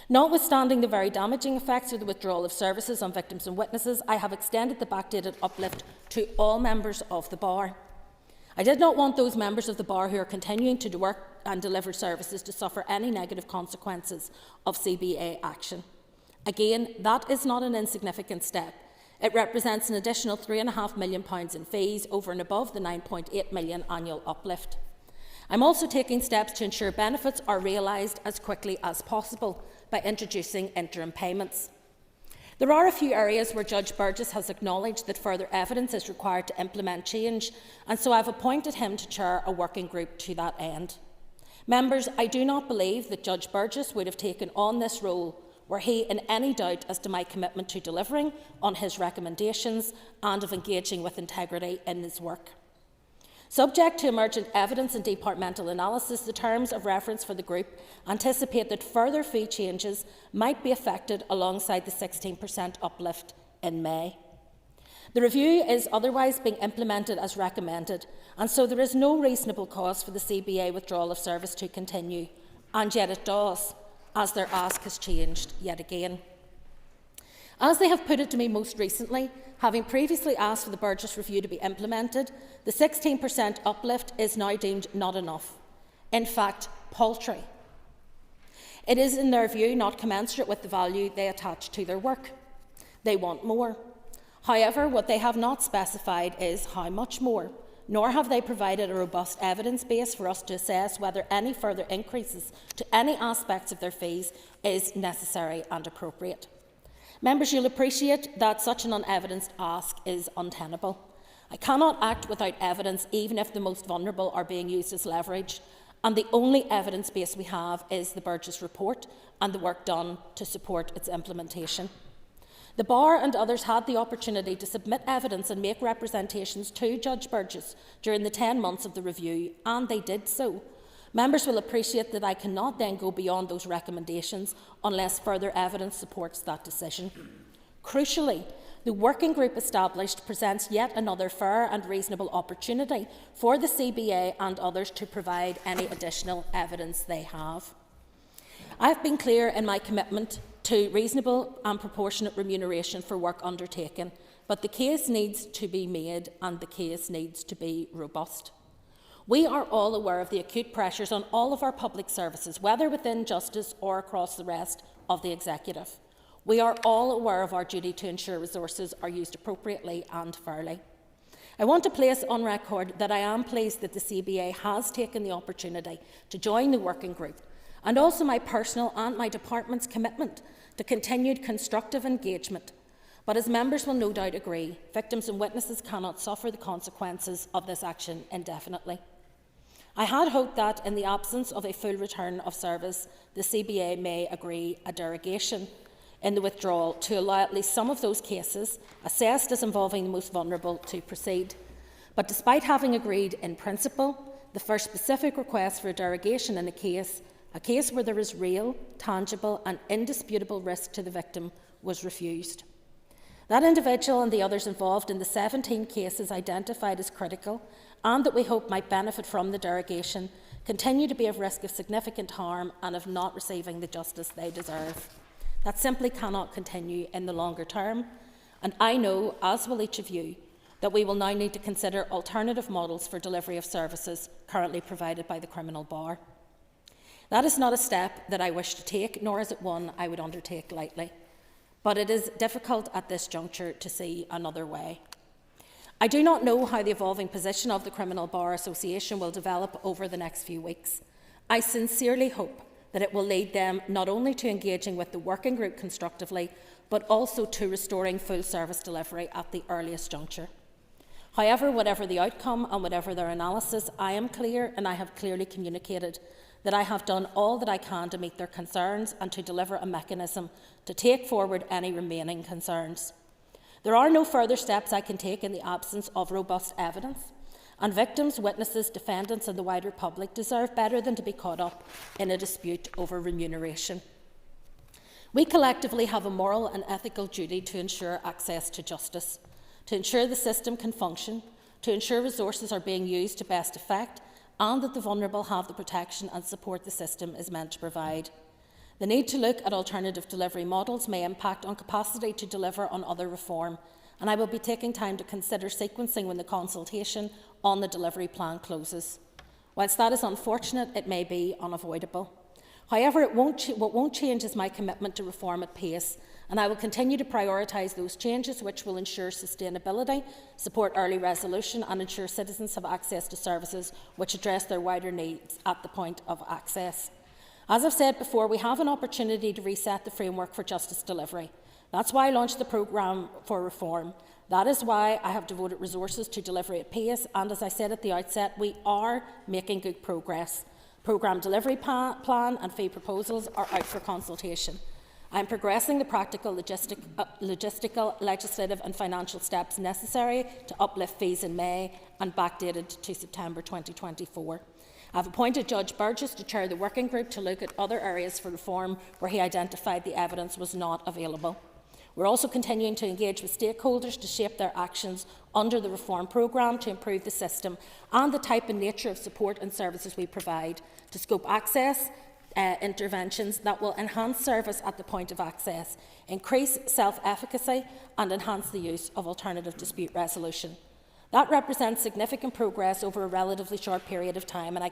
Notwithstanding the very damaging effects of the withdrawal of services on victims and witnesses, I have extended the backdated uplift to all members of the bar. I did not want those members of the bar who are continuing to work and deliver services to suffer any negative consequences of CBA action. Again, that is not an insignificant step. It represents an additional £3.5 million in fees over and above the £9.8 million annual uplift. I'm also taking steps to ensure benefits are realised as quickly as possible by introducing interim payments. There are a few areas where Judge Burgess has acknowledged that further evidence is required to implement change, and so I've appointed him to chair a working group to that end. Members, I do not believe that Judge Burgess would have taken on this role were he in any doubt as to my commitment to delivering on his recommendations and of engaging with integrity in his work. Subject to emergent evidence and departmental analysis, the terms of reference for the group anticipate that further fee changes might be effected alongside the 16% uplift in May. The review is otherwise being implemented as recommended, and so there is no reasonable cause for the CBA withdrawal of service to continue, and yet it does, as their ask has changed yet again. As they have put it to me most recently, having previously asked for the Burgess Review to be implemented, the 16% uplift is now deemed not enough. In fact, paltry. It is, in their view, not commensurate with the value they attach to their work. They want more. However, what they have not specified is how much more, nor have they provided a robust evidence base for us to assess whether any further increases to any aspects of their fees is necessary and appropriate. Members, you'll appreciate that such an unevidenced ask is untenable. I cannot act without evidence, even if the most vulnerable are being used as leverage, and the only evidence base we have is the Burgess report and the work done to support its implementation. The Bar and others had the opportunity to submit evidence and make representations to Judge Burgess during the 10 months of the review, and they did so. Members will appreciate that I cannot then go beyond those recommendations unless further evidence supports that decision. Crucially, the working group established presents yet another fair and reasonable opportunity for the CBA and others to provide any additional evidence they have. I have been clear in my commitment to reasonable and proportionate remuneration for work undertaken, but the case needs to be made and the case needs to be robust. We are all aware of the acute pressures on all of our public services, whether within justice or across the rest of the executive. We are all aware of our duty to ensure resources are used appropriately and fairly. I want to place on record that I am pleased that the CBA has taken the opportunity to join the working group, and also my personal and my department's commitment to continued constructive engagement. But as members will no doubt agree, victims and witnesses cannot suffer the consequences of this action indefinitely. I had hoped that, in the absence of a full return of service, the CBA may agree a derogation in the withdrawal to allow at least some of those cases, assessed as involving the most vulnerable, to proceed. But despite having agreed in principle, the first specific request for a derogation in a case where there is real, tangible and indisputable risk to the victim, was refused. That individual and the others involved in the 17 cases identified as critical and that we hope might benefit from the derogation continue to be at risk of significant harm and of not receiving the justice they deserve. That simply cannot continue in the longer term, and I know, as will each of you, that we will now need to consider alternative models for delivery of services currently provided by the criminal bar. That is not a step that I wish to take, nor is it one I would undertake lightly. But it is difficult at this juncture to see another way. I do not know how the evolving position of the Criminal Bar Association will develop over the next few weeks. I sincerely hope that it will lead them not only to engaging with the working group constructively, but also to restoring full service delivery at the earliest juncture. However, whatever the outcome and whatever their analysis, I am clear, and I have clearly communicated, that I have done all that I can to meet their concerns and to deliver a mechanism to take forward any remaining concerns. There are no further steps I can take in the absence of robust evidence, and victims, witnesses, defendants and the wider public deserve better than to be caught up in a dispute over remuneration. We collectively have a moral and ethical duty to ensure access to justice, to ensure the system can function, to ensure resources are being used to best effect, and that the vulnerable have the protection and support the system is meant to provide. The need to look at alternative delivery models may impact on capacity to deliver on other reform, and I will be taking time to consider sequencing when the consultation on the delivery plan closes. Whilst that is unfortunate, it may be unavoidable. However, what won't change is my commitment to reform at pace, and I will continue to prioritise those changes which will ensure sustainability, support early resolution and ensure citizens have access to services which address their wider needs at the point of access. As I've said before, we have an opportunity to reset the framework for justice delivery. That's why I launched the programme for reform. That is why I have devoted resources to delivery at pace, and as I said at the outset, we are making good progress. Programme delivery plan and fee proposals are out for consultation. I am progressing the practical, logistical, legislative and financial steps necessary to uplift fees in May and backdated to September 2024. I have appointed Judge Burgess to chair the working group to look at other areas for reform where he identified the evidence was not available. We're also continuing to engage with stakeholders to shape their actions under the reform programme to improve the system and the type and nature of support and services we provide, to scope access interventions that will enhance service at the point of access, increase self-efficacy and enhance the use of alternative dispute resolution. That represents significant progress over a relatively short period of time, and I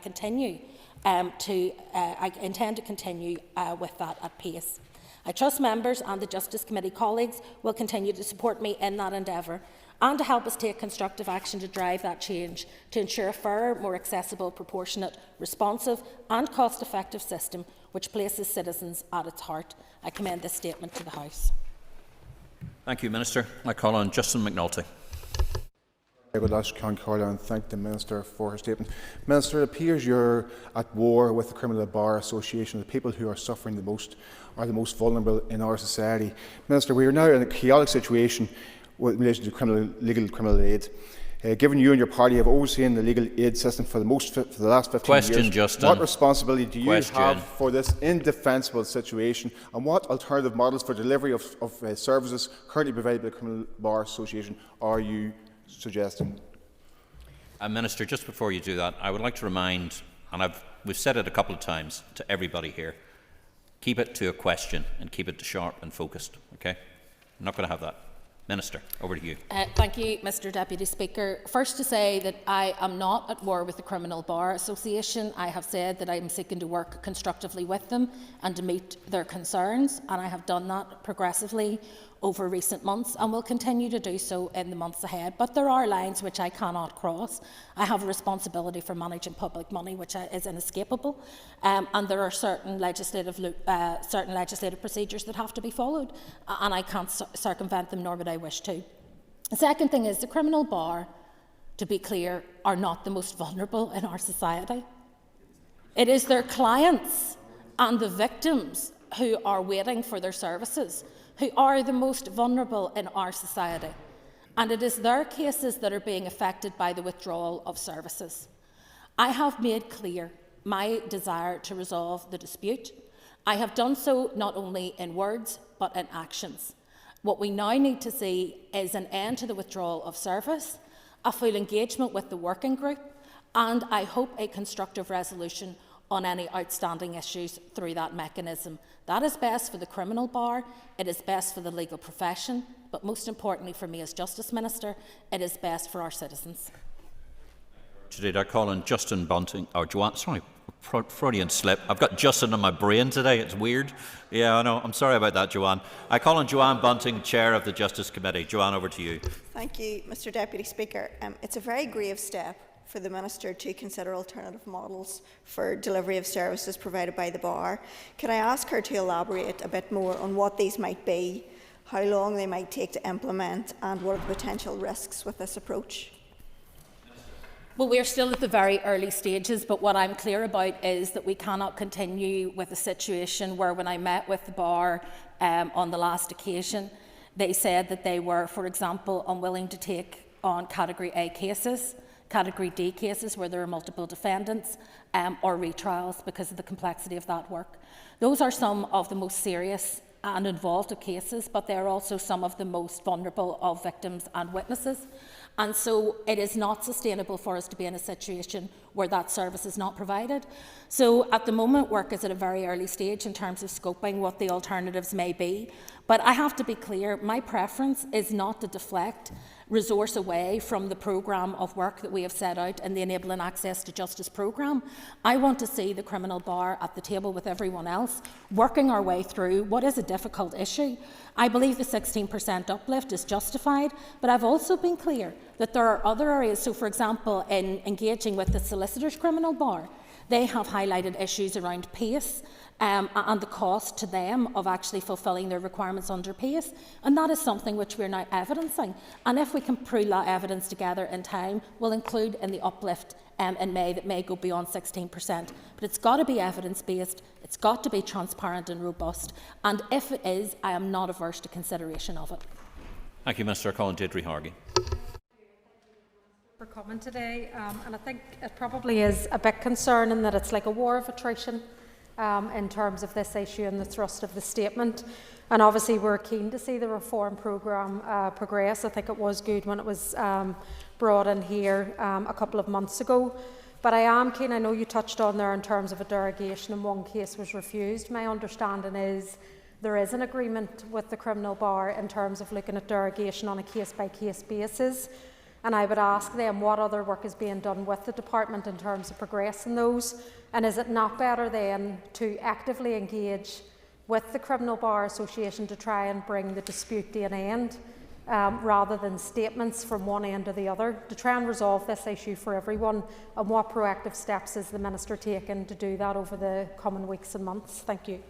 intend to continue with that at pace. I trust members and the Justice Committee colleagues will continue to support me in that endeavour and to help us take constructive action to drive that change, to ensure a fairer, more accessible, proportionate, responsive and cost-effective system which places citizens at its heart. I commend this statement to the House. Thank you, Minister. I call on Justin McNulty. I would ask Count Carla and thank the Minister for her statement. Minister, it appears you're at war with the Criminal Bar Association. The people who are suffering the most are the most vulnerable in our society. Minister, we are now in a chaotic situation in relation to legal criminal aid. Given you and your party have overseen the legal aid system for the last 15 years, Justin. What responsibility do you have for this indefensible situation, and what alternative models for delivery of services currently provided by the Criminal Bar Association are you suggesting? Minister, just before you do that, I would like to remind, and we've said it a couple of times to everybody here, keep it to a question and keep it sharp and focused. Okay? I'm not going to have that. Minister, over to you. Thank you, Mr Deputy Speaker. First to say that I am not at war with the Criminal Bar Association. I have said that I am seeking to work constructively with them and to meet their concerns, and I have done that progressively over recent months and will continue to do so in the months ahead. But there are lines which I cannot cross. I have a responsibility for managing public money which is inescapable, and there are certain legislative procedures that have to be followed, and I can't circumvent them, nor would I wish to. The second thing is the Criminal Bar, to be clear, are not the most vulnerable in our society. It is their clients and the victims who are waiting for their services who are the most vulnerable in our society, and it is their cases that are being affected by the withdrawal of services. I have made clear my desire to resolve the dispute. I have done so not only in words but in actions. What we now need to see is an end to the withdrawal of service, a full engagement with the working group, and I hope a constructive resolution on any outstanding issues through that mechanism. That is best for the Criminal Bar, it is best for the legal profession, but most importantly for me as Justice Minister, it is best for our citizens. Today I call on Justin Bunting, or Joanne, sorry, Freudian slip. I've got Justin in my brain today, it's weird. Yeah, I know, I'm sorry about that, Joanne. I call on Joanne Bunting, Chair of the Justice Committee. Joanne, over to you. Thank you, Mr Deputy Speaker. It's a very grave step for the Minister to consider alternative models for delivery of services provided by the Bar. Can I ask her to elaborate a bit more on what these might be, how long they might take to implement, and what are the potential risks with this approach? Well, we're still at the very early stages, but what I'm clear about is that we cannot continue with a situation where, when I met with the Bar on the last occasion, they said that they were, for example, unwilling to take on Category A cases, Category D cases where there are multiple defendants, or retrials because of the complexity of that work. Those are some of the most serious and involved of cases, but they are also some of the most vulnerable of victims and witnesses. And so it is not sustainable for us to be in a situation where that service is not provided. So at the moment, work is at a very early stage in terms of scoping what the alternatives may be. But I have to be clear, my preference is not to deflect resource away from the programme of work that we have set out in the Enabling Access to Justice programme. I want to see the Criminal Bar at the table with everyone else, working our way through what is a difficult issue. I believe the 16% uplift is justified, but I've also been clear that there are other areas. So, for example, in engaging with the Solicitors Criminal Bar, they have highlighted issues around PACE and the cost to them of actually fulfilling their requirements under PACE, and that is something which we're now evidencing. And if we can pool that evidence together in time, we'll include in the uplift in May that may go beyond 16%. But it's got to be evidence-based, it's got to be transparent and robust, and if it is, I am not averse to consideration of it. Thank you, Minister. Colin Deirdre Hargey. For comment today, and I think it probably is a bit concerning that it's like a war of attrition in terms of this issue and the thrust of the statement. And obviously we're keen to see the reform programme progress. I think it was good when it was brought in here a couple of months ago. But I am keen, I know you touched on there in terms of a derogation and one case was refused. My understanding is there is an agreement with the criminal bar in terms of looking at derogation on a case-by-case basis. And I would ask them what other work is being done with the department in terms of progressing those. And is it not better then to actively engage with the Criminal Bar Association to try and bring the dispute to an end, rather than statements from one end or the other, to try and resolve this issue for everyone? And what proactive steps is the Minister taking to do that over the coming weeks and months? Thank you.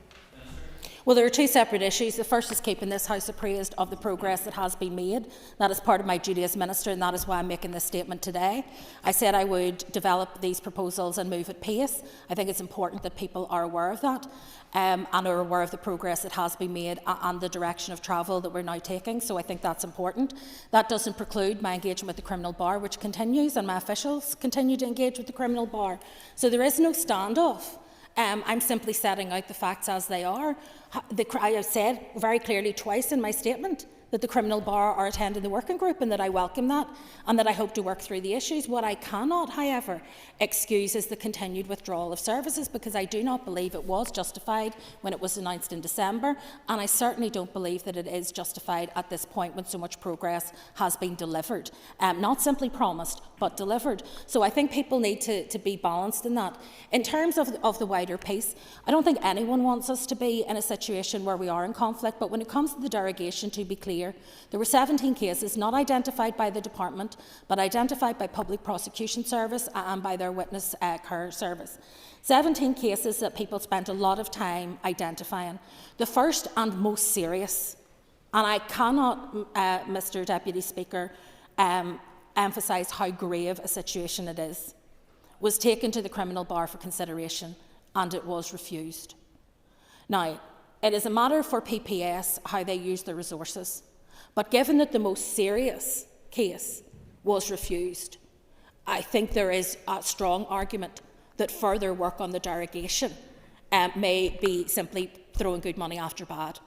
Well, there are two separate issues. The first is keeping this House appraised of the progress that has been made. That is part of my duty as Minister, and that is why I'm making this statement today. I said I would develop these proposals and move at pace. I think it's important that people are aware of that and are aware of the progress that has been made and the direction of travel that we're now taking. So I think that's important. That doesn't preclude my engagement with the Criminal Bar, which continues, and my officials continue to engage with the Criminal Bar. So there is no standoff. I'm simply setting out the facts as they are. I have said very clearly twice in my statement that the Criminal Bar are attending the working group and that I welcome that and that I hope to work through the issues. What I cannot, however, excuse is the continued withdrawal of services, because I do not believe it was justified when it was announced in December, and I certainly don't believe that it is justified at this point when so much progress has been delivered. Not simply promised, but delivered. So I think people need to be balanced in that. In terms of the wider piece, I don't think anyone wants us to be in a situation where we are in conflict, but when it comes to the derogation, to be clear, there were 17 cases not identified by the department, but identified by Public Prosecution Service and by their Witness Care Service. 17 cases that people spent a lot of time identifying. The first and most serious, and I cannot, Mr Deputy Speaker, emphasise how grave a situation it is, was taken to the Criminal Bar for consideration, and it was refused. Now, it is a matter for PPS how they use their resources, but given that the most serious case was refused, I think there is a strong argument that further work on the derogation may be simply throwing good money after bad.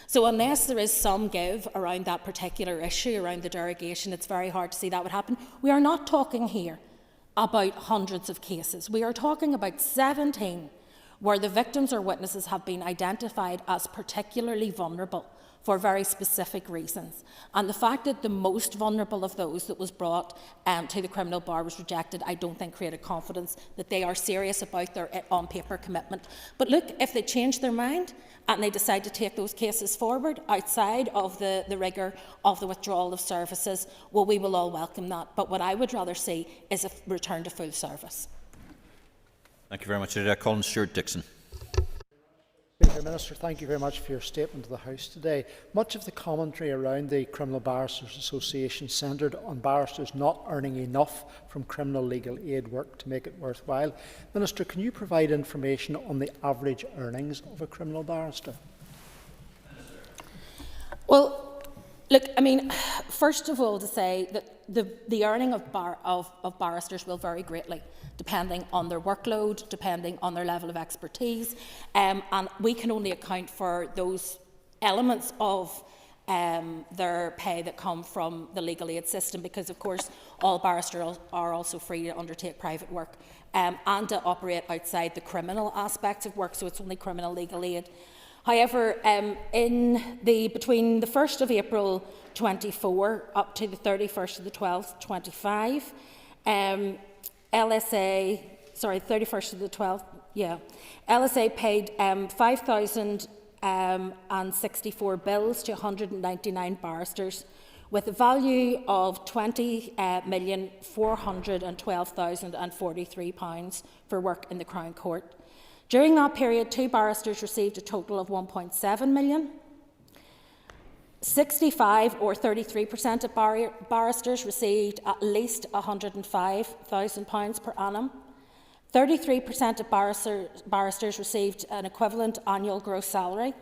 So unless there is some give around that particular issue, around the derogation, it's very hard to see that would happen. We are not talking here about hundreds of cases. We are talking about 17 where the victims or witnesses have been identified as particularly vulnerable for very specific reasons. And the fact that the most vulnerable of those that was brought to the Criminal Bar was rejected, I don't think created confidence that they are serious about their on-paper commitment. But look, if they change their mind and they decide to take those cases forward outside of the rigour of the withdrawal of services, well, we will all welcome that. But what I would rather see is a return to full service. Thank you very much. Colin Stewart-Dixon. Speaker, Minister, thank you very much for your statement to the House today. Much of the commentary around the Criminal Barristers Association centred on barristers not earning enough from criminal legal aid work to make it worthwhile. Minister, can you provide information on the average earnings of a criminal barrister? Well, look, I mean, first of all, to say that the earning of barristers will vary greatly, depending on their workload, depending on their level of expertise, and we can only account for those elements of their pay that come from the legal aid system, because of course all barristers are also free to undertake private work and to operate outside the criminal aspects of work, so it's only criminal legal aid. However, between the 1st of April 24 up to the 31st of the 12th 25, LSA, sorry, 31st of the 12th, yeah, LSA paid 5,064 bills to 199 barristers with a value of £20,412,043 for work in the Crown Court. During that period, 2 barristers received a total of £1.7 million. 65 or 33% of barristers received at least £105,000 per annum. 33% of barristers received an equivalent annual gross salary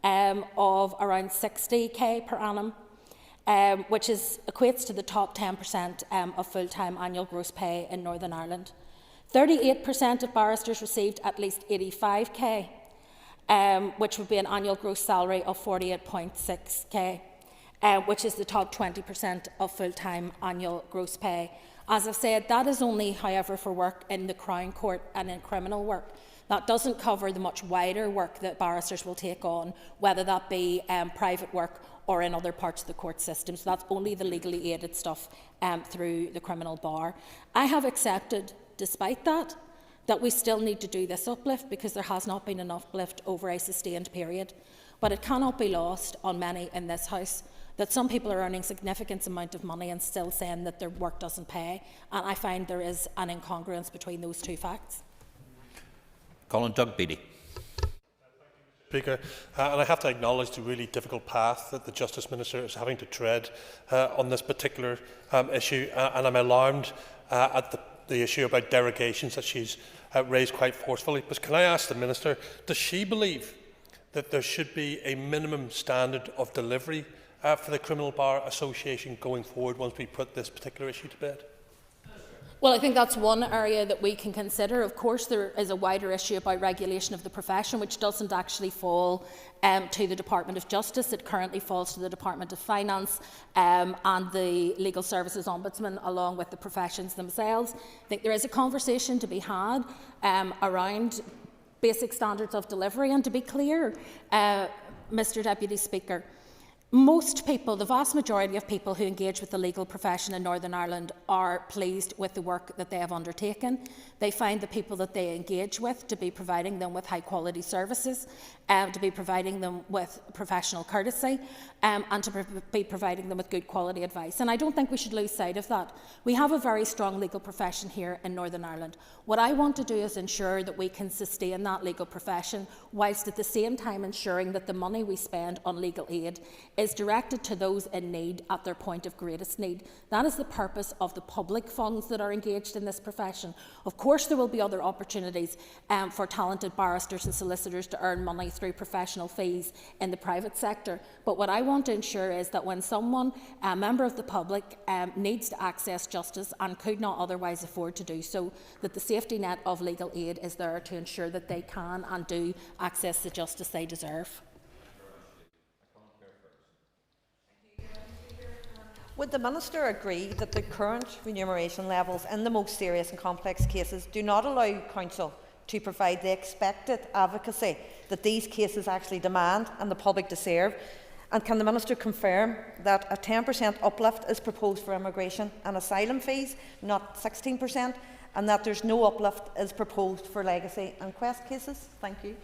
of around £60,000 per annum, which equates to the top 10% of full-time annual gross pay in Northern Ireland. 38% of barristers received at least 85k, which would be an annual gross salary of 48.6k, which is the top 20% of full-time annual gross pay. As I've said, that is only, however, for work in the Crown Court and in criminal work. That doesn't cover the much wider work that barristers will take on, whether that be private work or in other parts of the court system. So that's only the legally aided stuff through the criminal bar. I have accepted, despite that, that we still need to do this uplift because there has not been enough uplift over a sustained period. But it cannot be lost on many in this House that some people are earning significant amount of money and still saying that their work doesn't pay. And I find there is an incongruence between those two facts. Colin Doug Beattie. Speaker, and I have to acknowledge the really difficult path that the Justice Minister is having to tread on this particular issue, and I'm alarmed at the issue about derogations that she's raised quite forcefully. But can I ask the Minister, does she believe that there should be a minimum standard of delivery for the Criminal Bar Association going forward once we put this particular issue to bed? Well, I think that's one area that we can consider. Of course, there is a wider issue about regulation of the profession, which doesn't actually fall to the Department of Justice. It currently falls to the Department of Finance and the Legal Services Ombudsman, along with the professions themselves. I think there is a conversation to be had around basic standards of delivery. And to be clear, Mr Deputy Speaker, most people, the vast majority of people who engage with the legal profession in Northern Ireland are pleased with the work that they have undertaken. They find the people that they engage with to be providing them with high quality services, to be providing them with professional courtesy, and to be providing them with good quality advice. And I don't think we should lose sight of that. We have a very strong legal profession here in Northern Ireland. What I want to do is ensure that we can sustain that legal profession, whilst at the same time ensuring that the money we spend on legal aid is directed to those in need at their point of greatest need. That is the purpose of the public funds that are engaged in this profession. Of course, there will be other opportunities for talented barristers and solicitors to earn money through professional fees in the private sector. But what I want to ensure is that when someone, a member of the public, needs to access justice and could not otherwise afford to do so, that the safety net of legal aid is there to ensure that they can and do access the justice they deserve. Would the Minister agree that the current remuneration levels in the most serious and complex cases do not allow counsel to provide the expected advocacy that these cases actually demand and the public deserve? And can the Minister confirm that a 10% uplift is proposed for immigration and asylum fees, not 16%, and that there's no uplift is proposed for legacy and quest cases? Thank you.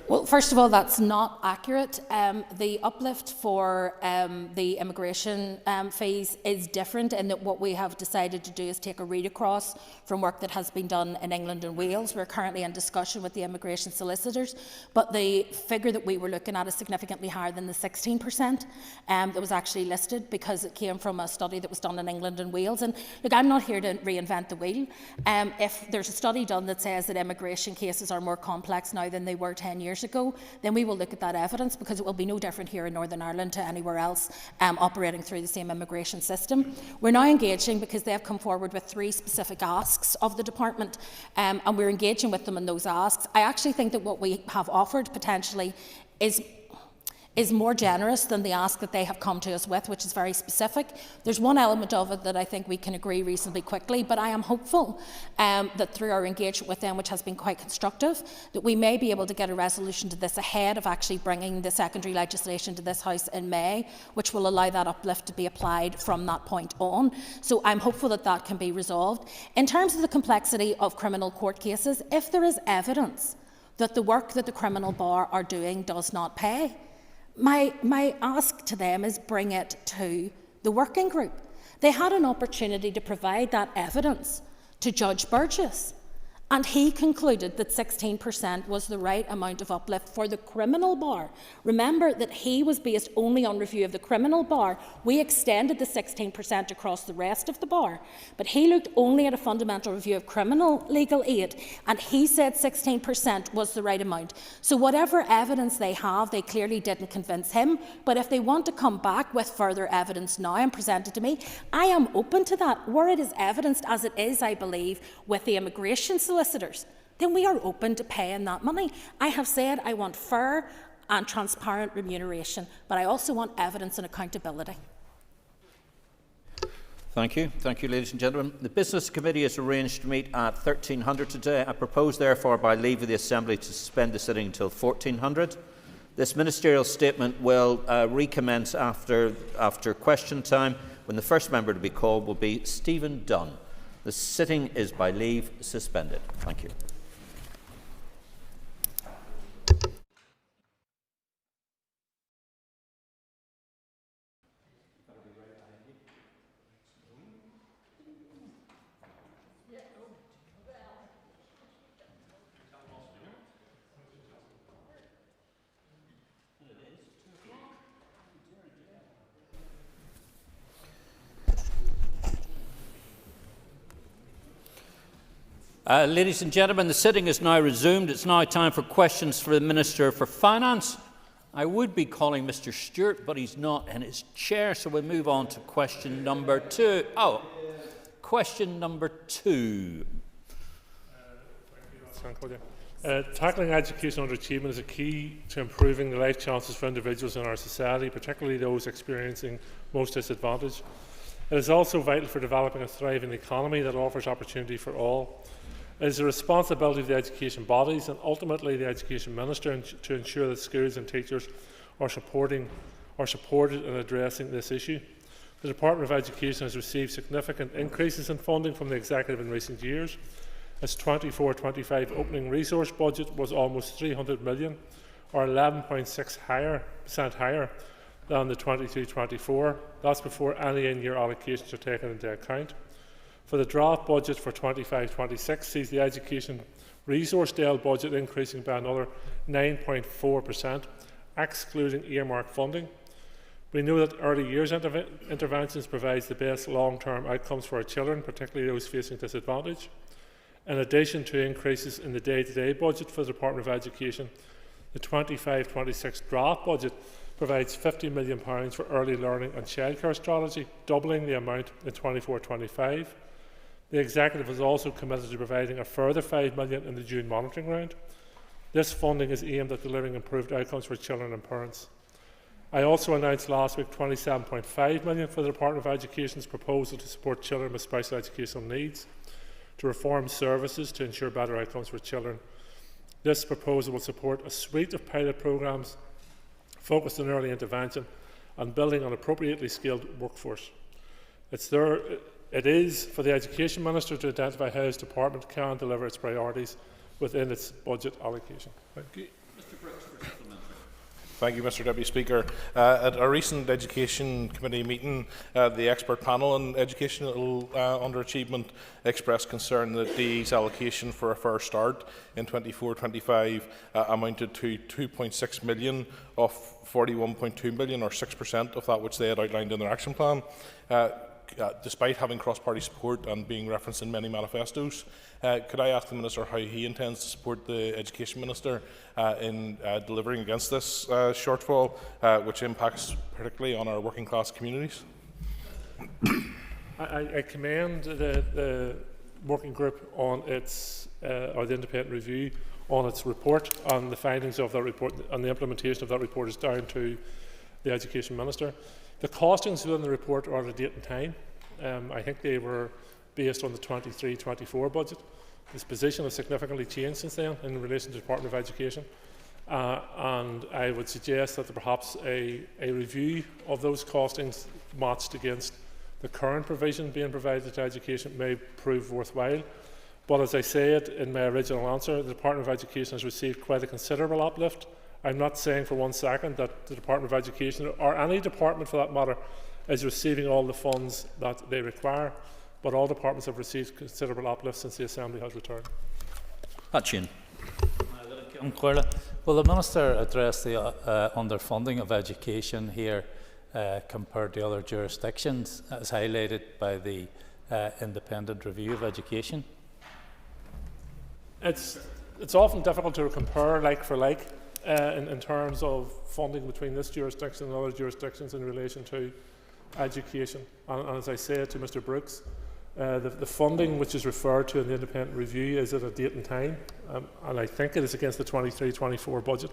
Well, first of all, that's not accurate. The uplift for the immigration fees is different in that what we have decided to do is take a read across from work that has been done in England and Wales. We're currently in discussion with the immigration solicitors, but the figure that we were looking at is significantly higher than the 16% that was actually listed, because it came from a study that was done in England and Wales. And look, I'm not here to reinvent the wheel. If there's a study done that says that immigration cases are more complex now than they were 10 years ago, then we will look at that evidence, because it will be no different here in Northern Ireland to anywhere else operating through the same immigration system. We're now engaging because they have come forward with 3 specific asks of the department, and we're engaging with them in those asks. I actually think that what we have offered potentially is more generous than the ask that they have come to us with, which is very specific. There's one element of it that I think we can agree reasonably quickly, but I am hopeful that through our engagement with them, which has been quite constructive, that we may be able to get a resolution to this ahead of actually bringing the secondary legislation to this House in May, which will allow that uplift to be applied from that point on. So I'm hopeful that that can be resolved. In terms of the complexity of criminal court cases, if there is evidence that the work that the criminal bar are doing does not pay, my ask to them is bring it to the working group. They had an opportunity to provide that evidence to Judge Burgess, And he concluded that 16% was the right amount of uplift for the criminal bar. Remember that he was based only on review of the criminal bar. We extended the 16% across the rest of the bar, but he looked only at a fundamental review of criminal legal aid, and he said 16% was the right amount. So whatever evidence they have, they clearly didn't convince him, but if they want to come back with further evidence now and present it to me, I am open to that. Where it is evidenced, as it is, I believe, with the immigration solicitors, then we are open to paying that money. I have said I want fair and transparent remuneration, but I also want evidence and accountability. Thank you. Thank you, ladies and gentlemen. The Business Committee is arranged to meet at 1300 today. I propose, therefore, by leave of the Assembly, to suspend the sitting until 1400. This ministerial statement will recommence after question time, when the first member to be called will be Stephen Dunn. The sitting is by leave suspended. Thank you. Ladies and gentlemen, the sitting is now resumed. It's now time for questions for the Minister for Finance. I would be calling Mr. Stewart, but he's not in his chair, so we'll move on to question number 2. Question number 2. Tackling education underachievement is a key to improving the life chances for individuals in our society, particularly those experiencing most disadvantage. It is also vital for developing a thriving economy that offers opportunity for all. It is the responsibility of the education bodies and ultimately the Education Minister to ensure that schools and teachers are supported in addressing this issue. The Department of Education has received significant increases in funding from the Executive in recent years. Its 24-25 opening resource budget was almost $300 million, or 11.6% higher than the 22-24. That's before any in-year allocations are taken into account. For the draft budget for 25-26 sees the Education Resource DEL budget increasing by another 9.4%, excluding earmark funding. We know that early years interventions provides the best long-term outcomes for our children, particularly those facing disadvantage. In addition to increases in the day-to-day budget for the Department of Education, the 25-26 draft budget provides £50 million for early learning and childcare strategy, doubling the amount in 24-25. The Executive is also committed to providing a further £5 million in the June monitoring round. This funding is aimed at delivering improved outcomes for children and parents. I also announced last week £27.5 million for the Department of Education's proposal to support children with special educational needs, to reform services to ensure better outcomes for children. This proposal will support a suite of pilot programmes focused on early intervention and building an appropriately skilled workforce. It is for the Education Minister to identify how his department can deliver its priorities within its budget allocation. Thank you. Mr. Brooks, for supplementary. Thank you, Mr. Deputy Speaker. At a recent Education Committee meeting, the expert panel on educational underachievement expressed concern that DE's allocation for a fair start in 24-25 amounted to £2.6 million of £41.2 million, or 6% of that which they had outlined in their action plan. Despite having cross-party support and being referenced in many manifestos, could I ask the Minister how he intends to support the Education Minister in delivering against this shortfall, which impacts particularly on our working class communities? I commend the working group on its, or the independent review on its report, and the findings of that report and the implementation of that report is down to the Education Minister. The costings within the report are at a date and time. I think they were based on the 23-24 budget. This position has significantly changed since then in relation to the Department of Education. And I would suggest that perhaps a review of those costings matched against the current provision being provided to education may prove worthwhile. But as I said in my original answer, the Department of Education has received quite a considerable uplift. I'm not saying for one second that the Department of Education, or any department for that matter, is receiving all the funds that they require, but all departments have received considerable uplift since the Assembly has returned. Hutchin. Will the Minister address the underfunding of education here compared to other jurisdictions, as highlighted by the independent review of education? It's often difficult to compare like for like in terms of funding between this jurisdiction and other jurisdictions in relation to education. And as I said to Mr Brooks, the funding which is referred to in the independent review is at a date and time, and I think it is against the 23-24 budget.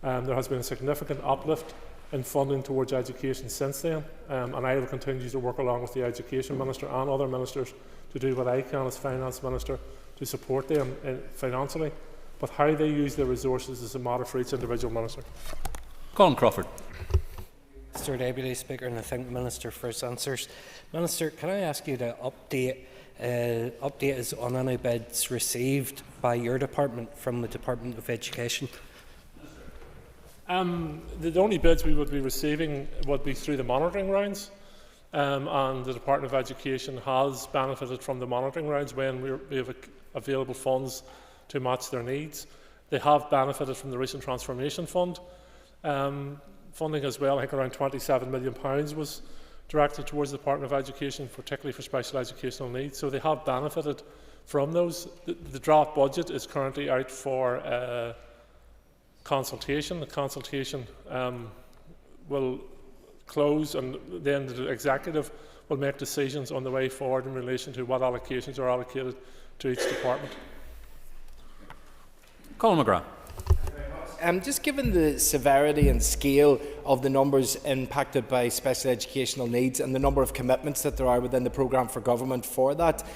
There has been a significant uplift in funding towards education since then, and I will continue to work along with the Education Minister and other ministers to do what I can as Finance Minister to support them financially, but how they use their resources is a matter for each individual minister. Colin Crawford. Mr Deputy Speaker, and I thank the Minister for his answers. Minister, can I ask you to update us on any bids received by your department from the Department of Education? The only bids we would be receiving would be through the monitoring rounds, and the Department of Education has benefited from the monitoring rounds when we have available funds to match their needs. They have benefited from the recent Transformation Fund funding as well. I think around £27 million was directed towards the Department of Education, particularly for special educational needs. So they have benefited from those. The draft budget is currently out for consultation. The consultation will close, and then the Executive will make decisions on the way forward in relation to what allocations are allocated to each department. Colin McGrath. Just given the severity and scale of the numbers impacted by special educational needs and the number of commitments that there are within the programme for government for that,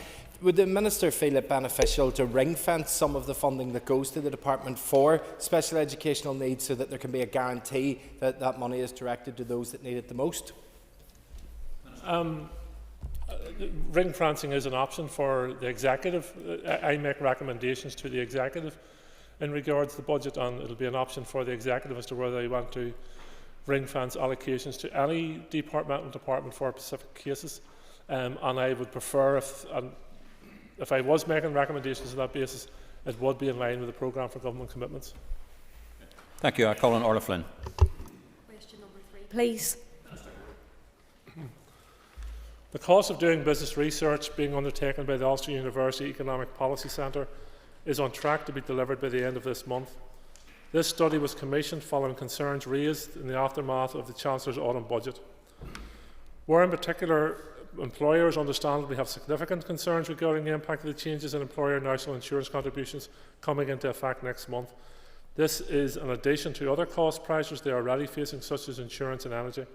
would the Minister feel it beneficial to ring-fence some of the funding that goes to the department for special educational needs so that there can be a guarantee that that money is directed to those that need it the most? Ring-fencing is an option for the Executive. I make recommendations to the Executive in regards to the budget, and it will be an option for the Executive as to whether they want to ring-fence allocations to any department for specific cases. And I would prefer, if I was making recommendations on that basis, it would be in line with the programme for government commitments. Thank you. Colin Orla Flynn. Question number 3, please. The cost of doing business research being undertaken by the Ulster University Economic Policy Centre is on track to be delivered by the end of this month. This study was commissioned following concerns raised in the aftermath of the Chancellor's autumn budget. Where in particular employers understandably have significant concerns regarding the impact of the changes in employer national insurance contributions coming into effect next month. This is in addition to other cost pressures they are already facing, such as insurance and energy.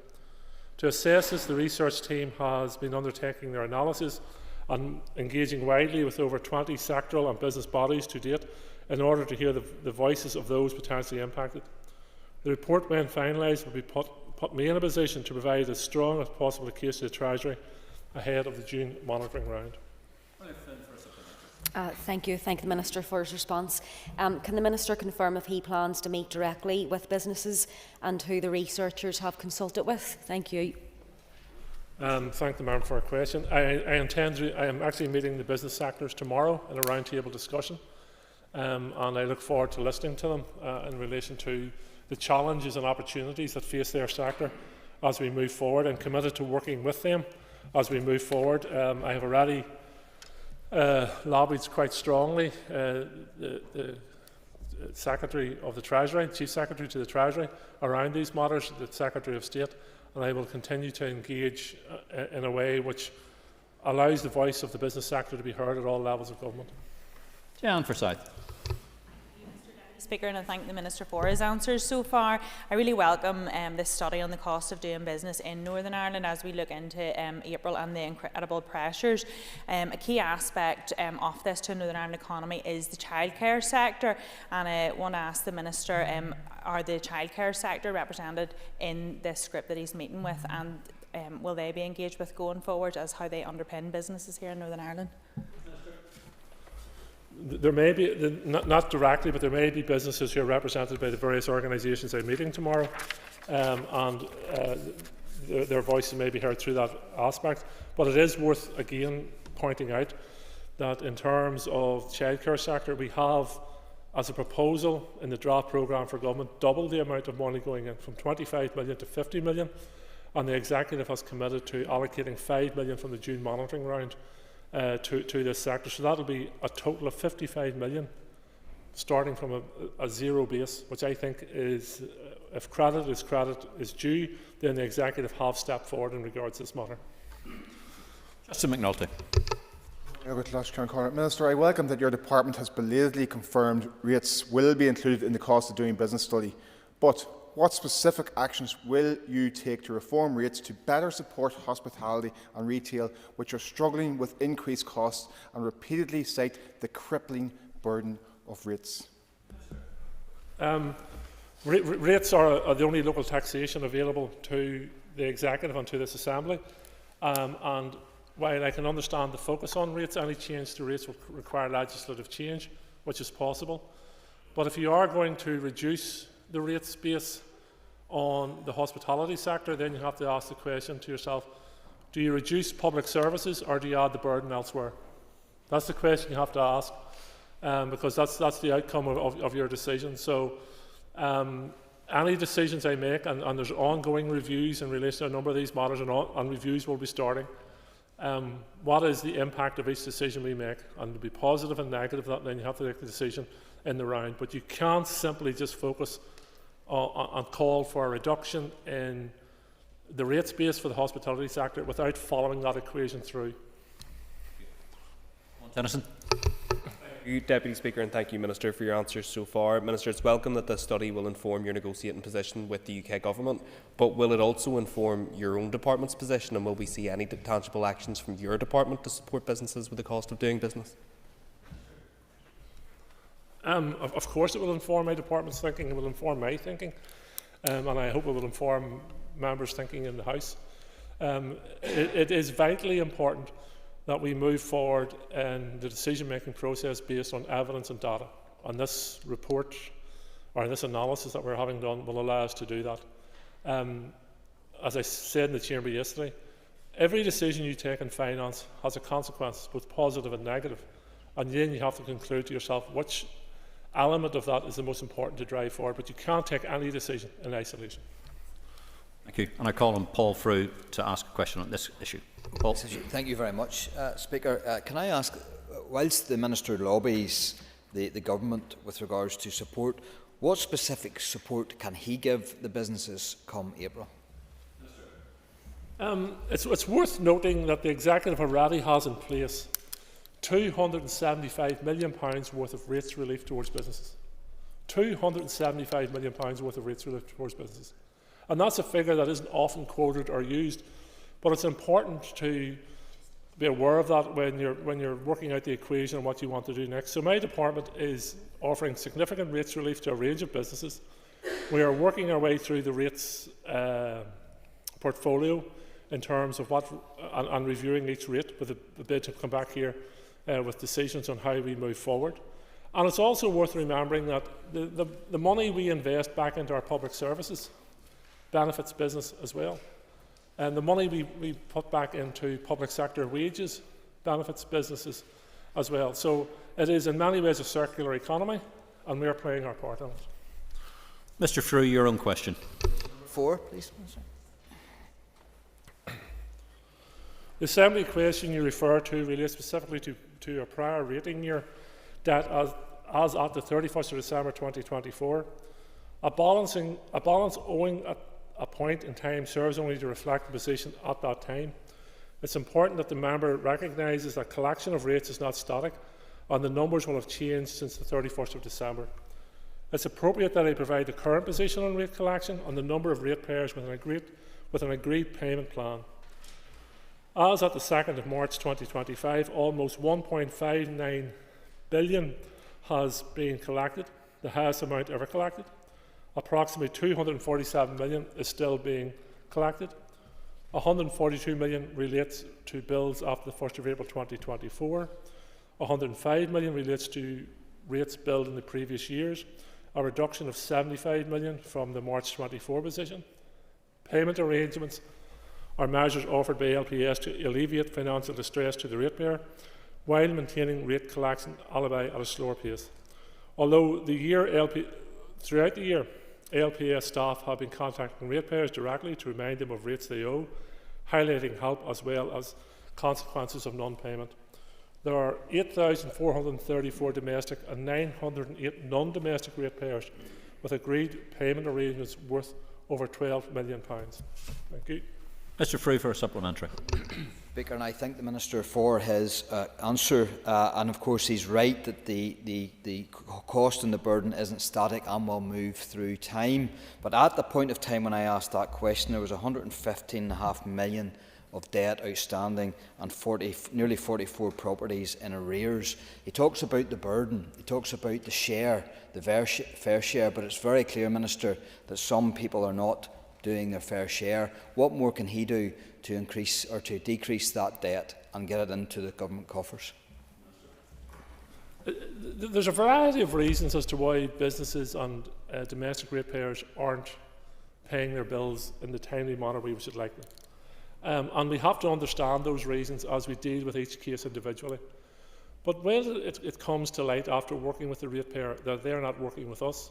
To assess this, the research team has been undertaking their analysis and engaging widely with over 20 sectoral and business bodies to date in order to hear the voices of those potentially impacted. The report, when finalised, will be put me in a position to provide as strong as possible a case to the Treasury ahead of the June monitoring round. Thank you. Thank the Minister for his response. Can the Minister confirm if he plans to meet directly with businesses and who the researchers have consulted with? Thank you. Thank the member for a question. I am actually meeting the business sectors tomorrow in a roundtable discussion, and I look forward to listening to them in relation to the challenges and opportunities that face their sector as we move forward, and committed to working with them as we move forward. I have already lobbied quite strongly the Secretary of the Treasury, Chief Secretary to the Treasury, around these matters, the Secretary of State, and I will continue to engage in a way which allows the voice of the business sector to be heard at all levels of government. Jan Forsyth. Speaker, and I thank the Minister for his answers so far. I really welcome this study on the cost of doing business in Northern Ireland as we look into April and the incredible pressures. A key aspect of this to the Northern Ireland economy is the childcare sector, and I want to ask the Minister, are the childcare sector represented in this group that he's meeting with, and will they be engaged with going forward as how they underpin businesses here in Northern Ireland? There may be, not directly, but there may be businesses who are represented by the various organisations I'm meeting tomorrow, and their voices may be heard through that aspect. But it is worth, again, pointing out that in terms of the childcare sector, we have, as a proposal in the draft programme for government, doubled the amount of money going in from 25 million to 50 million, and the executive has committed to allocating 5 million from the June monitoring round to this sector. So that will be a total of 55 million, starting from a zero base, which I think is, if credit is due, then the executive have stepped forward in regards to this matter. Justin McNulty. Minister, I welcome that your department has belatedly confirmed rates will be included in the cost of doing business study. But what specific actions will you take to reform rates to better support hospitality and retail, which are struggling with increased costs and repeatedly cite the crippling burden of rates? Rates are the only local taxation available to the executive and to this assembly. And while I can understand the focus on rates, any change to rates will require legislative change, which is possible. But if you are going to reduce the rates base on the hospitality sector, then you have to ask the question to yourself, do you reduce public services or do you add the burden elsewhere? That's the question you have to ask, because that's the outcome of your decision. So any decisions I make, and there's ongoing reviews in relation to a number of these matters, and reviews will be starting. What is the impact of each decision we make? And to be positive and negative, then you have to make the decision in the round. But you can't simply just focus on call for a reduction in the rates base for the hospitality sector without following that equation through. Tennyson. Thank you, Deputy Speaker, and thank you, Minister, for your answers so far. Minister, it's welcome that this study will inform your negotiating position with the UK Government, but will it also inform your own department's position, and will we see any tangible actions from your department to support businesses with the cost of doing business? Of course it will inform my department's thinking, it will inform my thinking, and I hope it will inform members' thinking in the House. It is vitally important that we move forward in the decision-making process based on evidence and data. And this report, or this analysis that we're having done, will allow us to do that. As I said in the Chamber yesterday, every decision you take in finance has a consequence, both positive and negative. And then you have to conclude to yourself which element of that is the most important to drive forward. But you can't take any decision in isolation. Thank you. And I call on Paul Frew to ask a question on this issue. Paul. Thank you very much, Speaker. Can I ask, whilst the Minister lobbies the government with regards to support, what specific support can he give the businesses come April? It's worth noting that the Executive already has in place £275 million worth of rates relief towards businesses. £275 million worth of rates relief towards businesses. And that's a figure that isn't often quoted or used, but it's important to be aware of that when you're working out the equation and what you want to do next. So my department is offering significant rates relief to a range of businesses. We are working our way through the rates portfolio in terms of what and reviewing each rate with a bid to come back here with decisions on how we move forward. And it's also worth remembering that the money we invest back into our public services benefits business as well. And the money we put back into public sector wages benefits businesses as well. So it is in many ways a circular economy, and we are playing our part in it. Mr. Frew, your own question. 4, please. The Assembly question you refer to relates specifically to a prior rating year debt as at the 31st of December 2024. A balance owing at a point in time serves only to reflect the position at that time. It's important that the member recognises that collection of rates is not static, and the numbers will have changed since the 31st of December. It's appropriate that I provide the current position on rate collection and the number of ratepayers with an agreed payment plan. As at the 2nd of March 2025, almost £1.59 billion has been collected, the highest amount ever collected. Approximately £247 million is still being collected. £142 million relates to bills after the 1st of April 2024. £105 million relates to rates billed in the previous years, a reduction of £75 million from the March 24 position. Payment arrangements are measures offered by LPS to alleviate financial distress to the ratepayer. while maintaining rate collection alibi at a slower pace. Although throughout the year, ALPS staff have been contacting ratepayers directly to remind them of rates they owe, highlighting help as well as consequences of non-payment. There are 8,434 domestic and 908 non-domestic ratepayers with agreed payment arrangements worth over £12 million. Thank you. Mr. Frew for a supplementary. Speaker, and I thank the Minister for his answer. And of course, he's right that the cost and the burden isn't static and will move through time. But at the point of time when I asked that question, there was £115.5 million of debt outstanding and nearly 44 properties in arrears. He talks about the burden, he talks about the share, the fair share, but it's very clear, Minister, that some people are not doing their fair share. What more can he do to increase or to decrease that debt and get it into the government coffers? There's a variety of reasons as to why businesses and domestic ratepayers aren't paying their bills in the timely manner we should like them. And we have to understand those reasons as we deal with each case individually. But when it comes to light after working with the ratepayer that they're not working with us,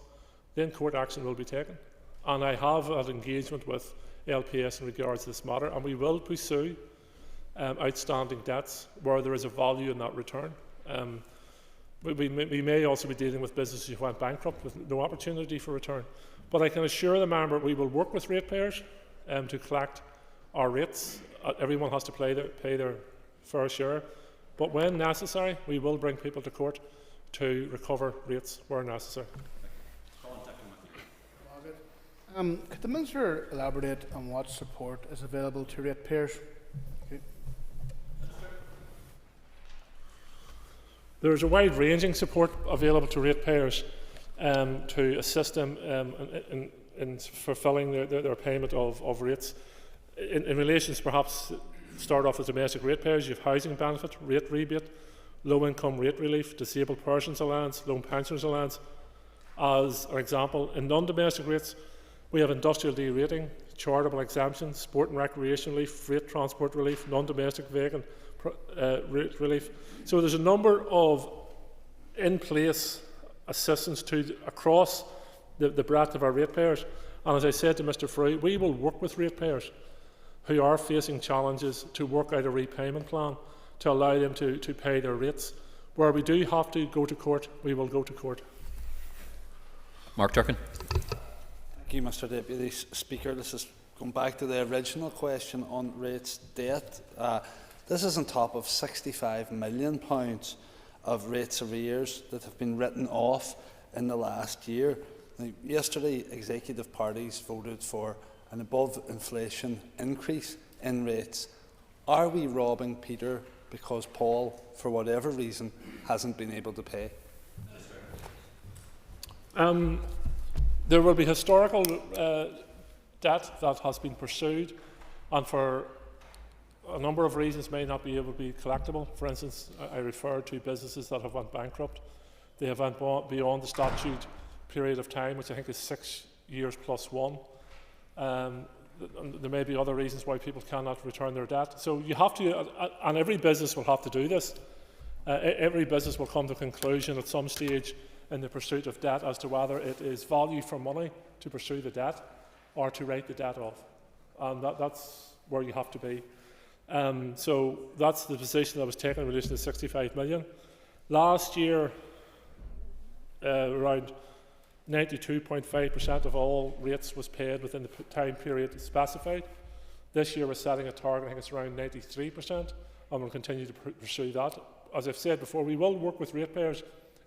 then court action will be taken. And I have an engagement with LPS in regards to this matter, and we will pursue outstanding debts where there is a value in that return. We may also be dealing with businesses who went bankrupt with no opportunity for return. But I can assure the member we will work with ratepayers to collect our rates. Everyone has to pay their fair share. But when necessary, we will bring people to court to recover rates where necessary. Could the Minister elaborate on what support is available to ratepayers? There is a wide-ranging support available to ratepayers to assist them in fulfilling their payment of rates. In relation to perhaps start off with domestic ratepayers, you have housing benefit, rate rebate, low-income rate relief, disabled persons allowance, lone pensioners allowance. As an example, in non-domestic rates, we have industrial derating, charitable exemptions, sport and recreation relief, freight transport relief, non-domestic vehicle rate relief. So there's a number of in-place assistance across the breadth of our ratepayers. And as I said to Mr. Frew, we will work with ratepayers who are facing challenges to work out a repayment plan to allow them to pay their rates. Where we do have to go to court, we will go to court. Mark Durkin. Thank you, Mr. Deputy Speaker. This is going back to the original question on rates debt. This is on top of £65 million of rates arrears that have been written off in the last year. Now, yesterday, executive parties voted for an above-inflation increase in rates. Are we robbing Peter because Paul, for whatever reason, hasn't been able to pay? There will be historical debt that has been pursued and for a number of reasons may not be able to be collectible. For instance, I refer to businesses that have went bankrupt. They have went beyond the statute period of time, which I think is 6 years plus one. There may be other reasons why people cannot return their debt. So you have to, and every business will have to do this. Every business will come to a conclusion at some stage in the pursuit of debt as to whether it is value for money to pursue the debt or to write the debt off. And that's where you have to be. So that's the position that was taken in relation to 65 million. Last year, around 92.5% of all rates was paid within the time period specified. This year we're setting a target, I think it's around 93%, and we'll continue to pursue that. As I've said before, we will work with ratepayers.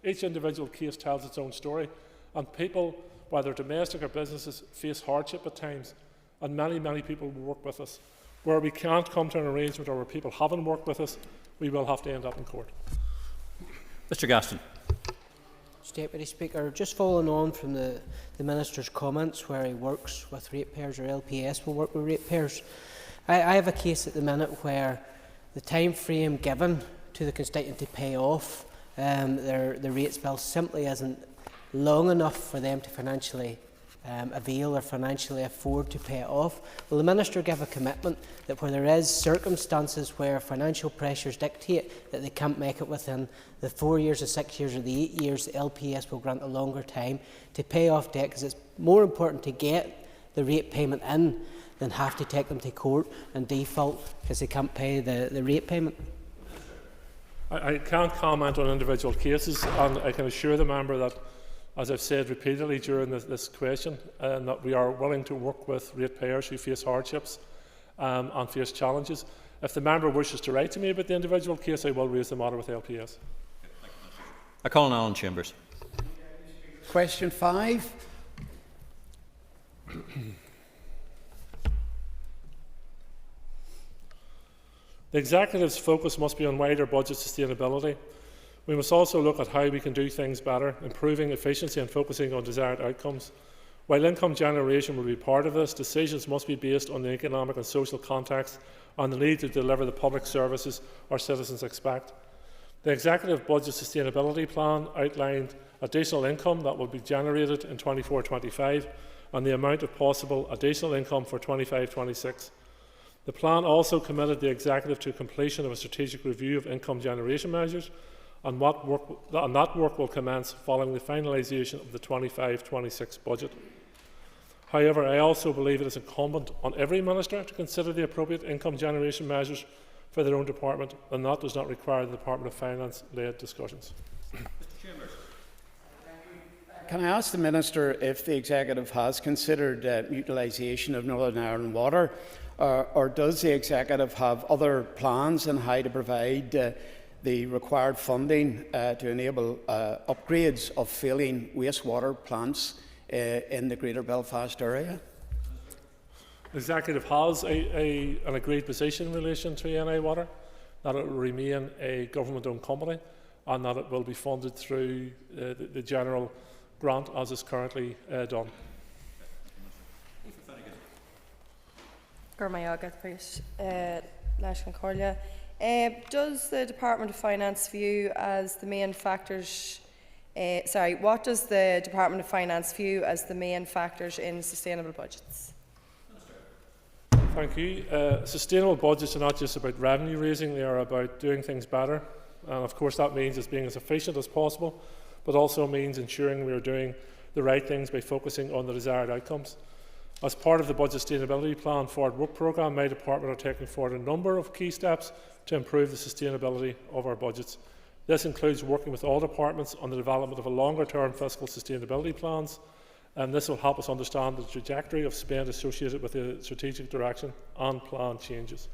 Each individual case tells its own story, and people, whether domestic or businesses, face hardship at times, and many people will work with us. Where we can't come to an arrangement or where people haven't worked with us, we will have to end up in court. Mr. Gaston. Deputy Speaker, just following on from the Minister's comments where he works with ratepayers or LPS will work with ratepayers, I have a case at the minute where the time frame given to the constituent to pay off the rates bill simply isn't long enough for them to financially avail or financially afford to pay it off. Will the Minister give a commitment that where there is circumstances where financial pressures dictate that they can't make it within the 4 years, the 6 years or the 8 years, the LPS will grant a longer time to pay off debt, because it's more important to get the rate payment in than have to take them to court and default because they can't pay the rate payment? I can't comment on individual cases, and I can assure the member that, as I've said repeatedly during this question, that we are willing to work with ratepayers who face hardships and face challenges. If the member wishes to write to me about the individual case, I will raise the matter with LPS. I call on Alan Chambers. Question 5. The Executive's focus must be on wider budget sustainability. We must also look at how we can do things better, improving efficiency and focusing on desired outcomes. While income generation will be part of this, decisions must be based on the economic and social context and the need to deliver the public services our citizens expect. The Executive Budget Sustainability Plan outlined additional income that will be generated in 24-25 and the amount of possible additional income for 25-26. The plan also committed the Executive to completion of a strategic review of income generation measures, and that work will commence following the finalisation of the 25-26 budget. However, I also believe it is incumbent on every Minister to consider the appropriate income generation measures for their own department, and that does not require the Department of Finance-led discussions. Can I ask the Minister if the Executive has considered utilisation of Northern Ireland Water, or does the Executive have other plans on how to provide the required funding to enable upgrades of failing wastewater plants in the Greater Belfast area? The Executive has an agreed position in relation to NI Water, that it will remain a government-owned company and that it will be funded through the general grant as is currently done. Does the Department of Finance view as the main factors? What does the Department of Finance view as the main factors in sustainable budgets? Thank you. Sustainable budgets are not just about revenue raising; they are about doing things better, and of course that means being as efficient as possible, but also means ensuring we are doing the right things by focusing on the desired outcomes. As part of the Budget Sustainability Plan Forward Work Programme, my department are taking forward a number of key steps to improve the sustainability of our budgets. This includes working with all departments on the development of a longer-term fiscal sustainability plans, and this will help us understand the trajectory of spend associated with the strategic direction and plan changes.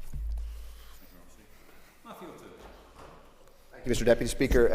Thank you, Mr Deputy Speaker.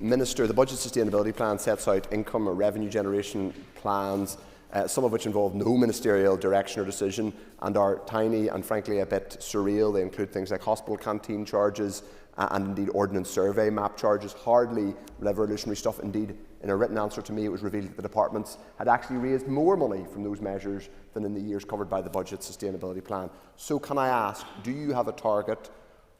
Minister, the Budget Sustainability Plan sets out income or revenue generation plans, some of which involve no ministerial direction or decision and are tiny and frankly a bit surreal. They include things like hospital canteen charges and indeed ordnance survey map charges, hardly revolutionary stuff. Indeed, in a written answer to me, it was revealed that the departments had actually raised more money from those measures than in the years covered by the Budget Sustainability Plan. So can I ask, do you have a target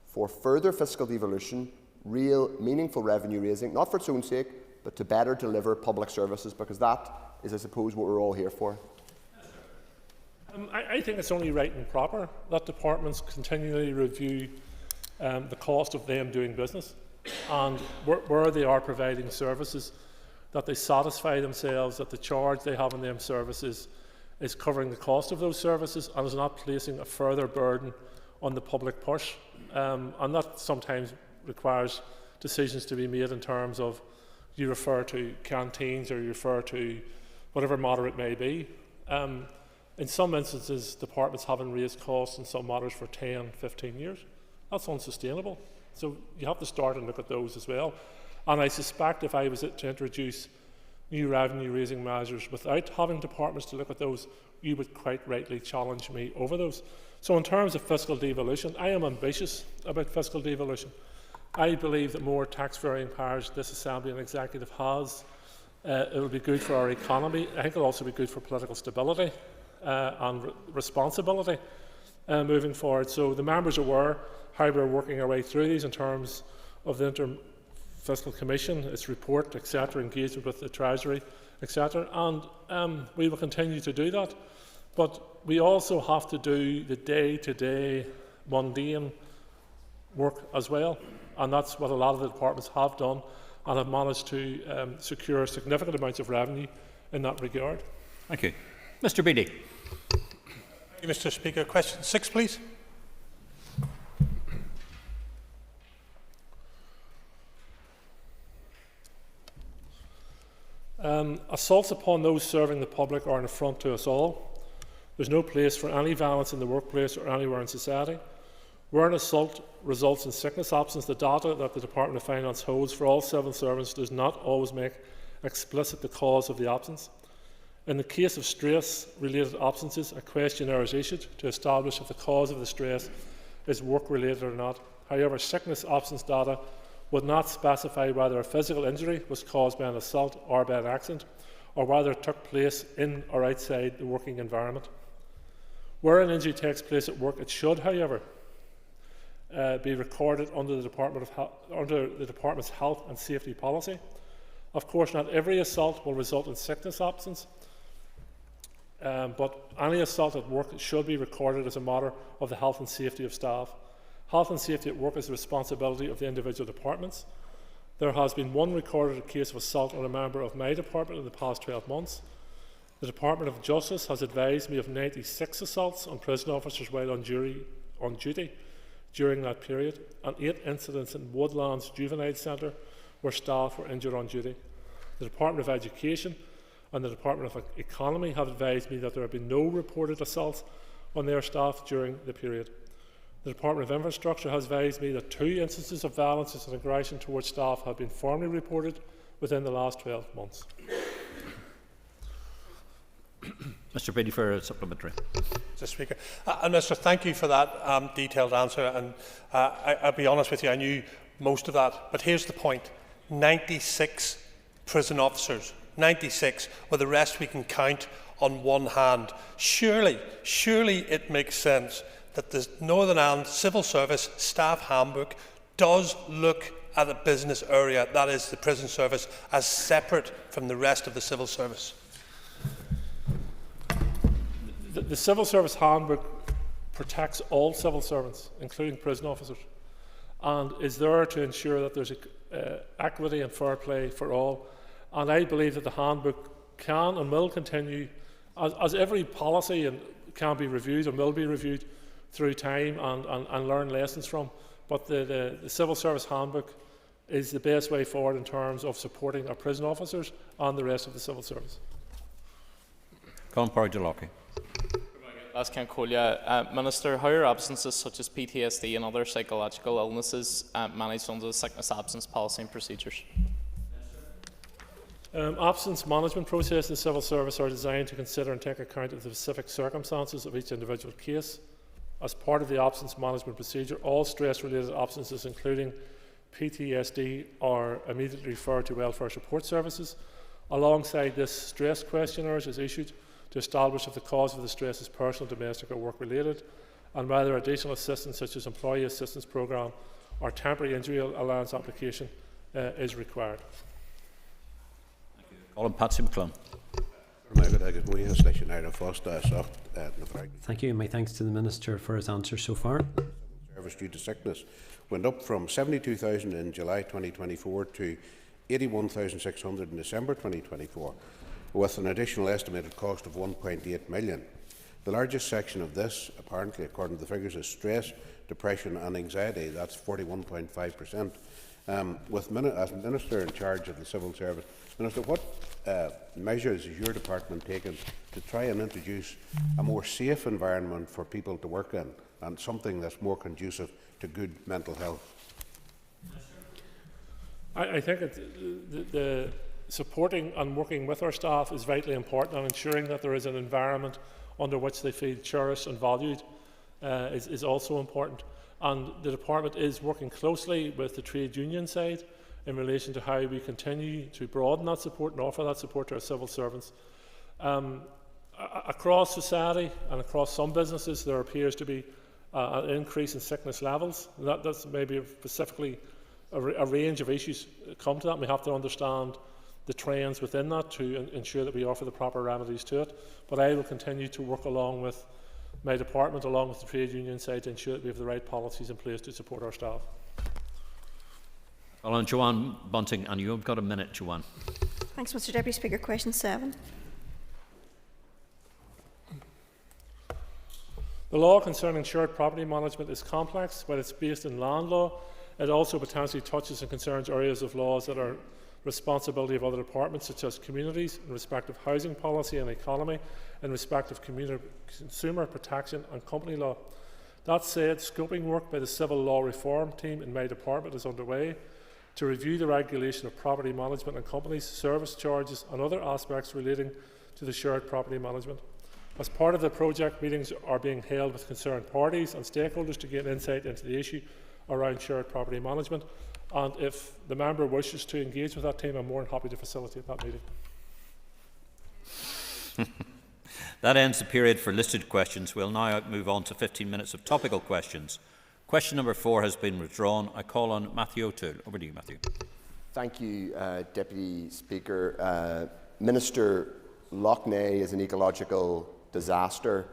for further fiscal devolution, real meaningful revenue raising, not for its own sake, but to better deliver public services? Because that is, I suppose, what we're all here for. I think it's only right and proper that departments continually review the cost of them doing business, and where they are providing services, that they satisfy themselves that the charge they have on them services is covering the cost of those services and is not placing a further burden on the public purse. And that sometimes requires decisions to be made in terms of you refer to canteens or you refer to whatever matter it may be. In some instances, departments haven't raised costs in some matters for 10, 15 years. That's unsustainable. So you have to start and look at those as well. And I suspect if I was to introduce new revenue-raising measures without having departments to look at those, you would quite rightly challenge me over those. So in terms of fiscal devolution, I am ambitious about fiscal devolution. I believe that more tax-varying powers this Assembly and Executive has, it will be good for our economy. I think it will also be good for political stability and responsibility moving forward. So the members are aware how we're working our way through these in terms of the Fiscal Commission, its report, etc., engagement with the Treasury, etc. And we will continue to do that. But we also have to do the day-to-day mundane work as well. And that's what a lot of the departments have done and have managed to secure significant amounts of revenue in that regard. Thank you. Mr Beattie. Thank you, Mr Speaker. Question 6, please. Assaults upon those serving the public are an affront to us all. There's no place for any violence in the workplace or anywhere in society. Where an assault results in sickness absence, the data that the Department of Finance holds for all civil servants does not always make explicit the cause of the absence. In the case of stress-related absences, a questionnaire is issued to establish if the cause of the stress is work-related or not. However, sickness absence data would not specify whether a physical injury was caused by an assault or by an accident, or whether it took place in or outside the working environment. Where an injury takes place at work, it should, however, be recorded under the Department's health and safety policy. Of course, not every assault will result in sickness absence, but any assault at work should be recorded as a matter of the health and safety of staff. Health and safety at work is the responsibility of the individual departments. There has been one recorded case of assault on a member of my department in the past 12 months. The Department of Justice has advised me of 96 assaults on prison officers while on duty during that period, and 8 incidents in Woodlands Juvenile Centre where staff were injured on duty. The Department of Education and the Department of Economy have advised me that there have been no reported assaults on their staff during the period. The Department of Infrastructure has advised me that 2 instances of violence and aggression towards staff have been formally reported within the last 12 months. Mr Beattie for a supplementary. Mr Speaker. Minister, thank you for that detailed answer. And I'll be honest with you, I knew most of that. But here's the point. 96 prison officers. 96, with the rest we can count on one hand. Surely it makes sense that the Northern Ireland Civil Service Staff Handbook does look at the business area, that is the prison service, as separate from the rest of the civil service. The Civil Service Handbook protects all civil servants, including prison officers, and is there to ensure that there's equity and fair play for all. And I believe that the handbook can and will continue, as every policy can be reviewed and will be reviewed through time and learn lessons from. But the Civil Service Handbook is the best way forward in terms of supporting our prison officers and the rest of the civil service. Colin Parry-Jalochy. Minister, how are absences such as PTSD and other psychological illnesses managed under the sickness absence policy and procedures? Absence management processes in civil service are designed to consider and take account of the specific circumstances of each individual case. As part of the absence management procedure, all stress-related absences, including PTSD, are immediately referred to welfare support services. Alongside this, stress questionnaires is issued to establish if the cause of the stress is personal, domestic or work-related, and whether additional assistance such as employee assistance programme or temporary injury allowance application is required. Colin Patsy McClung. Thank you, and my thanks to the Minister for his answers so far. Service due to sickness went up from 72,000 in July 2024 to 81,600 in December 2024, with an additional estimated cost of 1.8 million. The largest section of this, apparently, according to the figures, is stress, depression and anxiety. That's 41.5%. As Minister in charge of the Civil Service, Minister, what measures is your department taking to try and introduce a more safe environment for people to work in and something that's more conducive to good mental health? I think the supporting and working with our staff is vitally important, and ensuring that there is an environment under which they feel cherished and valued is also important. And the department is working closely with the trade union side in relation to how we continue to broaden that support and offer that support to our civil servants. Across society and across some businesses, there appears to be an increase in sickness levels. That's maybe specifically a range of issues come to that. And we have to understand the trends within that to ensure that we offer the proper remedies to it. But I will continue to work along with my department, along with the trade union side, to ensure that we have the right policies in place to support our staff. Well, on Joanne Bunting, and you've got a minute, Joanne. Thanks, Mr Deputy Speaker. Question 7. The law concerning shared property management is complex. While it's based in land law, it also potentially touches and concerns areas of laws that are responsibility of other departments, such as communities, in respect of housing policy and economy, in respect of consumer protection and company law. That said, scoping work by the Civil Law Reform team in my department is underway to review the regulation of property management and companies, service charges and other aspects relating to the shared property management. As part of the project, meetings are being held with concerned parties and stakeholders to gain insight into the issue around shared property management. And if the member wishes to engage with that team, I'm more than happy to facilitate that meeting. That ends the period for listed questions. We'll now move on to 15 minutes of topical questions. Question number 4 has been withdrawn. I call on Matthew O'Toole. Over to you, Matthew. Thank you, Deputy Speaker. Minister, Lough Neagh is an ecological disaster.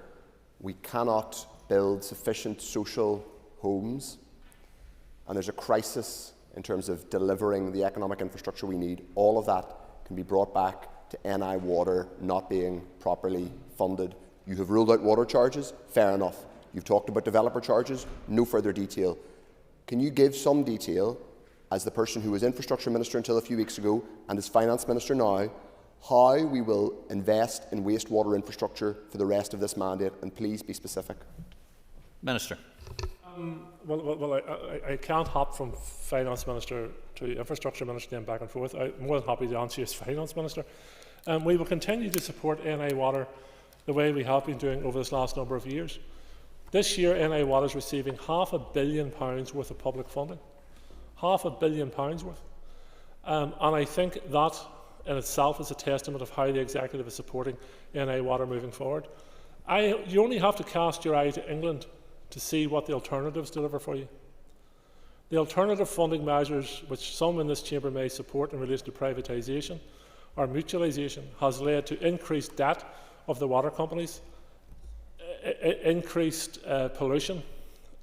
We cannot build sufficient social homes, and there's a crisis in terms of delivering the economic infrastructure we need. All of that can be brought back to NI Water not being properly funded. You have ruled out water charges, fair enough. You've talked about developer charges, no further detail. Can you give some detail, as the person who was Infrastructure Minister until a few weeks ago and is Finance Minister now, how we will invest in wastewater infrastructure for the rest of this mandate, and please be specific. Minister. I can't hop from Finance Minister to Infrastructure Minister then back and forth. I'm more than happy to answer you as Finance Minister. We will continue to support NI Water the way we have been doing over this last number of years. This year, NI Water is receiving £500 million worth of public funding. £500 million worth. And I think that in itself is a testament of how the Executive is supporting NI Water moving forward. You only have to cast your eye to England to see what the alternatives deliver for you. The alternative funding measures, which some in this chamber may support in relation to privatisation or mutualisation, has led to increased debt of the water companies, increased pollution,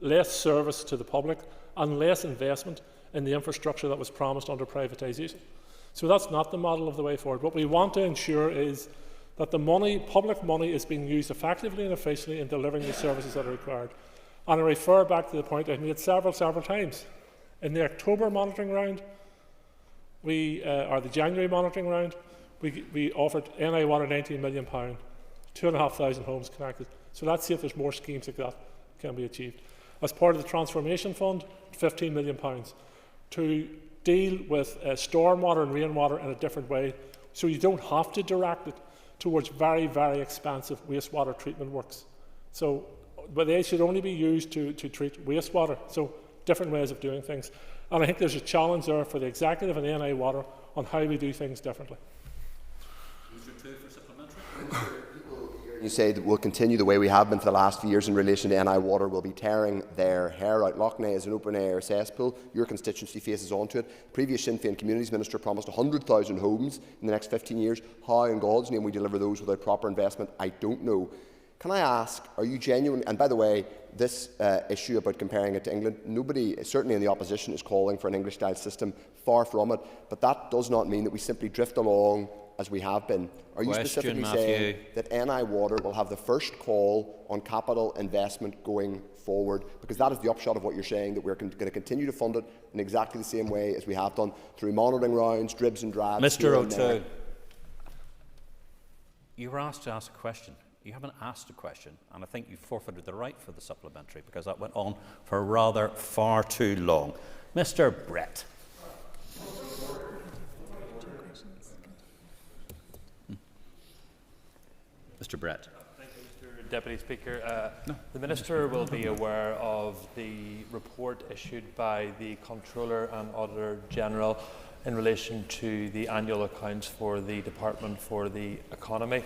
less service to the public, and less investment in the infrastructure that was promised under privatisation. So that's not the model of the way forward. What we want to ensure is that the money, public money, is being used effectively and efficiently in delivering the services that are required. And I refer back to the point I've made several times. In the October monitoring round, or the January monitoring round, we offered NI Water £19 million, 2,500 homes connected. So let's see if there's more schemes like that can be achieved. As part of the Transformation Fund, £15 million to deal with stormwater and rainwater in a different way, so you don't have to direct it towards very, very expensive wastewater treatment works. But they should only be used to treat wastewater. So different ways of doing things. And I think there's a challenge there for the Executive and NI Water on how we do things differently. You say that we'll continue the way we have been for the last few years in relation to NI Water. Will be tearing their hair out. Lough Neagh is an open-air cesspool. Your constituency faces onto it. The previous Sinn Féin Communities Minister promised 100,000 homes in the next 15 years. How in God's name we deliver those without proper investment, I don't know. Can I ask, are you genuine? And by the way, this issue about comparing it to England, nobody, certainly in the opposition, is calling for an English-style system. Far from it. But that does not mean that we simply drift along as we have been. Are you specifically saying that NI Water will have the first call on capital investment going forward? Because that is the upshot of what you're saying, that we're going to continue to fund it in exactly the same way as we have done through monitoring rounds, dribs and drabs. Mr. O'Toole, you were asked to ask a question. You haven't asked a question, and I think you forfeited the right for the supplementary because that went on for rather far too long. Mr. Brett. Mr. Brett. Thank you, Mr. Deputy Speaker. The Minister will be aware of the report issued by the Comptroller and Auditor General in relation to the annual accounts for the Department for the Economy.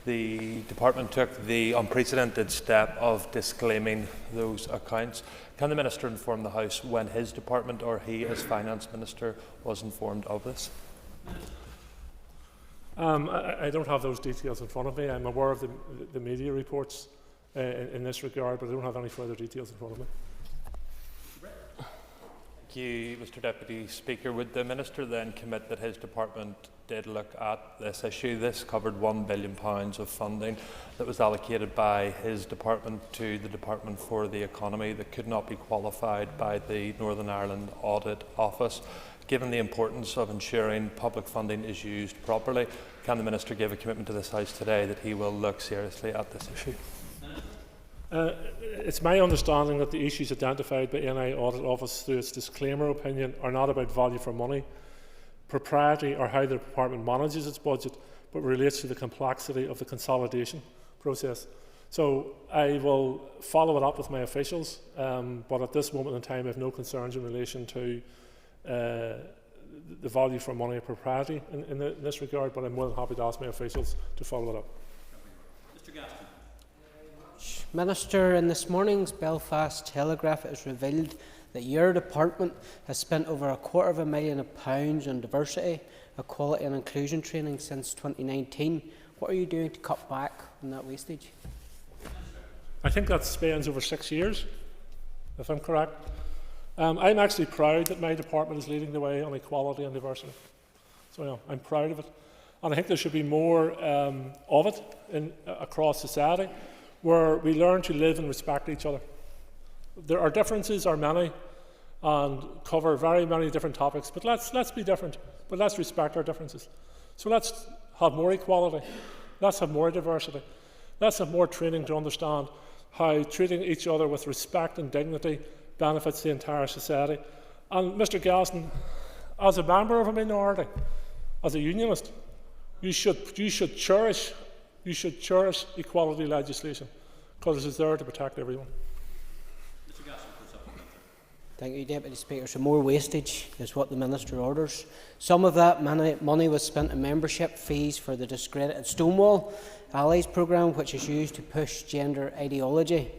the department took the unprecedented step of disclaiming those accounts. Can the Minister inform the House when his department or he as Finance Minister was informed of this? I don't have those details in front of me. I'm aware of the media reports in this regard, but I don't have any further details in front of me. Thank you, Mr. Deputy Speaker. Would the Minister then commit that his department did look at this issue? This covered £1 billion of funding that was allocated by his department to the Department for the Economy that could not be qualified by the Northern Ireland Audit Office. Given the importance of ensuring public funding is used properly, can the Minister give a commitment to this House today that he will look seriously at this issue? It's my understanding that the issues identified by NI Audit Office through its disclaimer opinion are not about value for money, propriety or how the department manages its budget, but relates to the complexity of the consolidation process. So I will follow it up with my officials, but at this moment in time I have no concerns in relation to the value for money or propriety in this regard, but I'm more than happy to ask my officials to follow it up. Mr. Gaston. Minister, in this morning's Belfast Telegraph it is revealed that your department has spent over £250,000 on diversity, equality and inclusion training since 2019. What are you doing to cut back on that wastage? I think that spans over 6 years, if I'm correct. I'm actually proud that my department is leading the way on equality and diversity. So yeah, I'm proud of it. And I think there should be more of it across society, where we learn to live and respect each other. Our differences are many and cover very many different topics, but let's be different, but let's respect our differences. So let's have more equality, let's have more diversity, let's have more training to understand how treating each other with respect and dignity benefits the entire society. And Mr. Gaston, as a member of a minority, as a unionist, you should cherish equality legislation because it is there to protect everyone. Thank you, Deputy Speaker. So more wastage is what the Minister orders. Some of that money was spent in membership fees for the discredited Stonewall Allies programme, which is used to push gender ideology.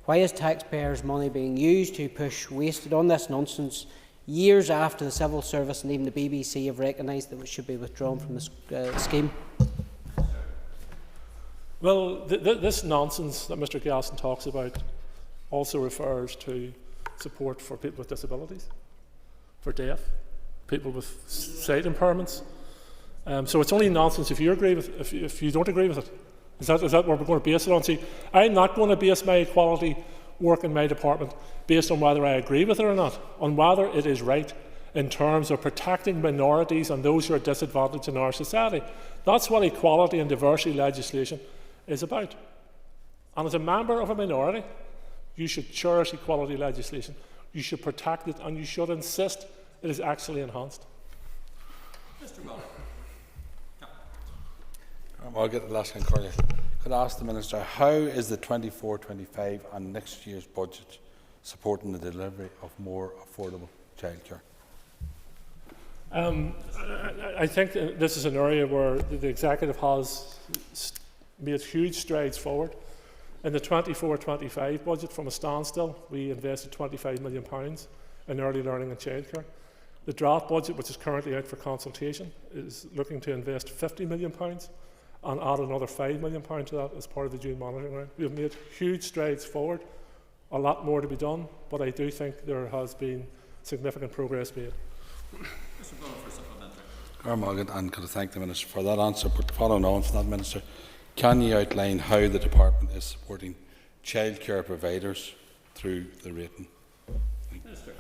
Why is taxpayers' money being used to push wasted on this nonsense years after the civil service and even the BBC have recognised that it should be withdrawn from the scheme? Well, this nonsense that Mr. Gaston talks about also refers to support for people with disabilities, for deaf, people with sight impairments. So it's only nonsense if you agree with, if you don't agree with it. Is that what we're going to base it on? See, I'm not going to base my equality work in my department based on whether I agree with it or not, on whether it is right in terms of protecting minorities and those who are disadvantaged in our society. That's what equality and diversity legislation is about. And as a member of a minority, you should cherish equality legislation, you should protect it, and you should insist it is actually enhanced. Mr. Waller. Margaret Laskin Curley. Could I ask the Minister, how is the 24-25 and next year's budget supporting the delivery of more affordable childcare? I think this is an area where the Executive has made huge strides forward. In the 24-25 budget, from a standstill, we invested £25 million in early learning and childcare. The draft budget, which is currently out for consultation, is looking to invest £50 million and add another £5 million to that as part of the June monitoring round. We have made huge strides forward, a lot more to be done, but I do think there has been significant progress made. Mr. Butler for supplementary. Margaret, and could I thank the Minister for that answer, but following on from that, Minister, can you outline how the Department is supporting childcare providers through the rating? Minister.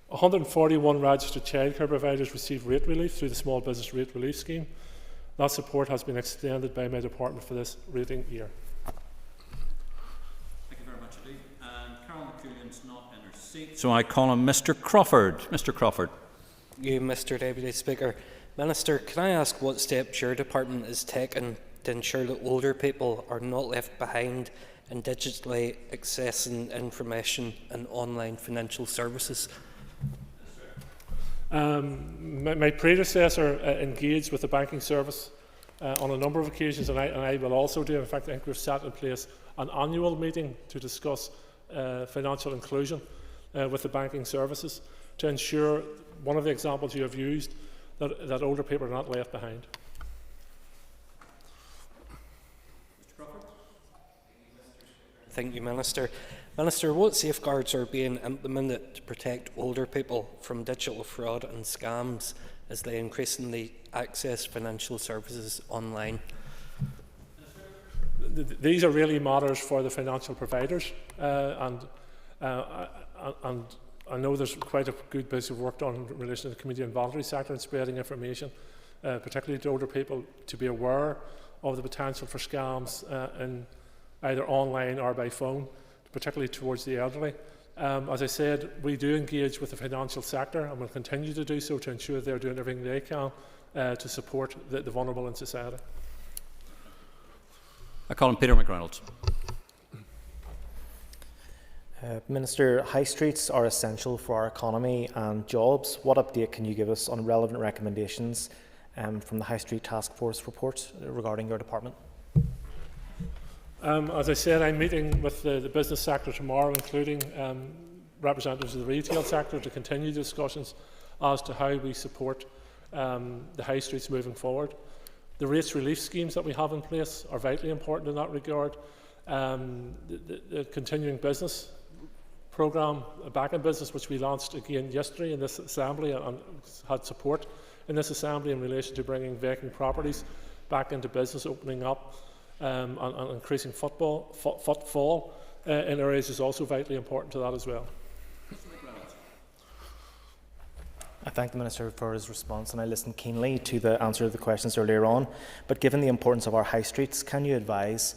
141 registered childcare providers receive rate relief through the Small Business Rate Relief Scheme. That support has been extended by my department for this rating year. Thank you very much indeed. And Carol McCullion's not in her seat, so I call on Mr. Crawford. Mr. Crawford. Thank you, Mr. Deputy Speaker. Minister, can I ask what steps your department is taking to ensure that older people are not left behind in digitally accessing information and online financial services? My predecessor engaged with the banking service on a number of occasions, and I will also do. In fact, I think we've set in place an annual meeting to discuss financial inclusion with the banking services to ensure, one of the examples you have used, that older people are not left behind. Thank you, Minister. Minister, what safeguards are being implemented to protect older people from digital fraud and scams as they increasingly access financial services online? These are really matters for the financial providers, and I know there's quite a good bit of work done in relation to the community and voluntary sector and spreading information, particularly to older people, to be aware of the potential for scams in either online or by phone, particularly towards the elderly. As I said, we do engage with the financial sector and will continue to do so to ensure they're doing everything they can to support the vulnerable in society. I call on Peter McReynolds. Minister, high streets are essential for our economy and jobs. What update can you give us on relevant recommendations from the High Street Task Force report regarding your department? As I said, I'm meeting with the business sector tomorrow, including representatives of the retail sector, to continue discussions as to how we support the high streets moving forward. The rates relief schemes that we have in place are vitally important in that regard. The continuing business programme, Back in Business, which we launched again yesterday in this Assembly and had support in this Assembly in relation to bringing vacant properties back into business, opening up and increasing footfall in areas, is also vitally important to that as well. I thank the Minister for his response, and I listened keenly to the answer to the questions earlier on. But given the importance of our high streets, can you advise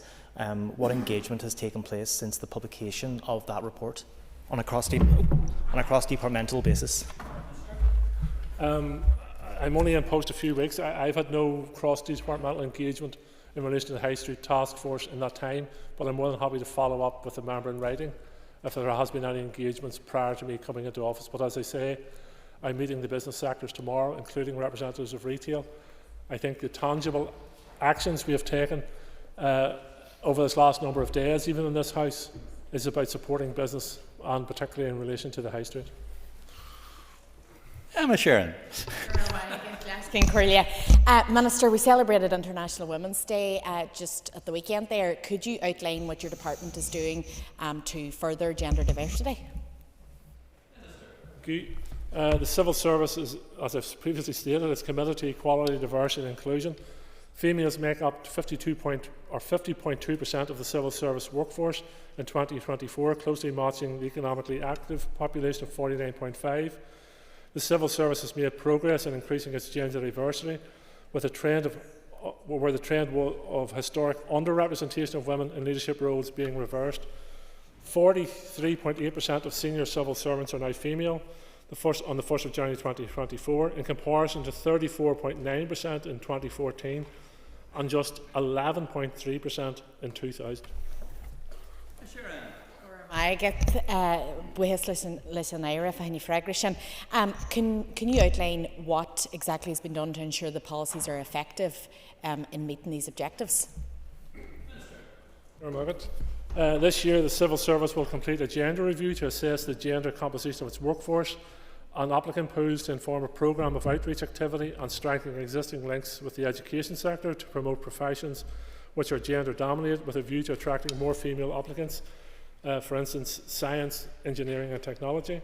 what engagement has taken place since the publication of that report on a cross-departmental basis? I'm only in post a few weeks. I've had no cross-departmental engagement in relation to the High Street Task Force in that time, but I'm more than happy to follow up with the member in writing if there has been any engagements prior to me coming into office. But as I say, I'm meeting the business sectors tomorrow, including representatives of retail. I think the tangible actions we have taken over this last number of days, even in this House, is about supporting business, and particularly in relation to the High Street. Emma Sheeran. Minister, we celebrated International Women's Day just at the weekend there. Could you outline what your department is doing to further gender diversity? The civil service is, as I've previously stated, is committed to equality, diversity and inclusion. Females make up 50.2% of the civil service workforce in 2024, closely matching the economically active population of 49.5%. The civil service has made progress in increasing its gender diversity, with a trend of historic underrepresentation of women in leadership roles being reversed. 43.8% of senior civil servants are now female on the 1st of January 2024, in comparison to 34.9% in 2014 and just 11.3% in 2000. I get buhas listen Ira for any fragration. Can you outline what exactly has been done to ensure the policies are effective in meeting these objectives? This year, the civil service will complete a gender review to assess the gender composition of its workforce and applicant pools to inform a programme of outreach activity and strengthening existing links with the education sector to promote professions which are gender dominated, with a view to attracting more female applicants. For instance, science, engineering and technology.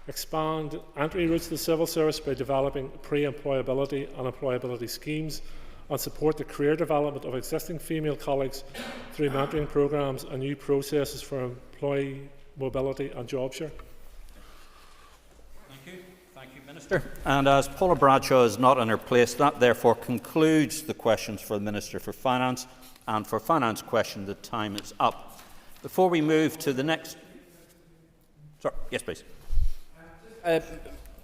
Expand entry routes to the civil service by developing pre-employability and employability schemes, and support the career development of existing female colleagues through mentoring programmes and new processes for employee mobility and job share. Thank you, Minister. And as Paula Bradshaw is not in her place, that therefore concludes the questions for the Minister for Finance. And for finance question, the time is up. Before we move to the next... Sorry, yes, please.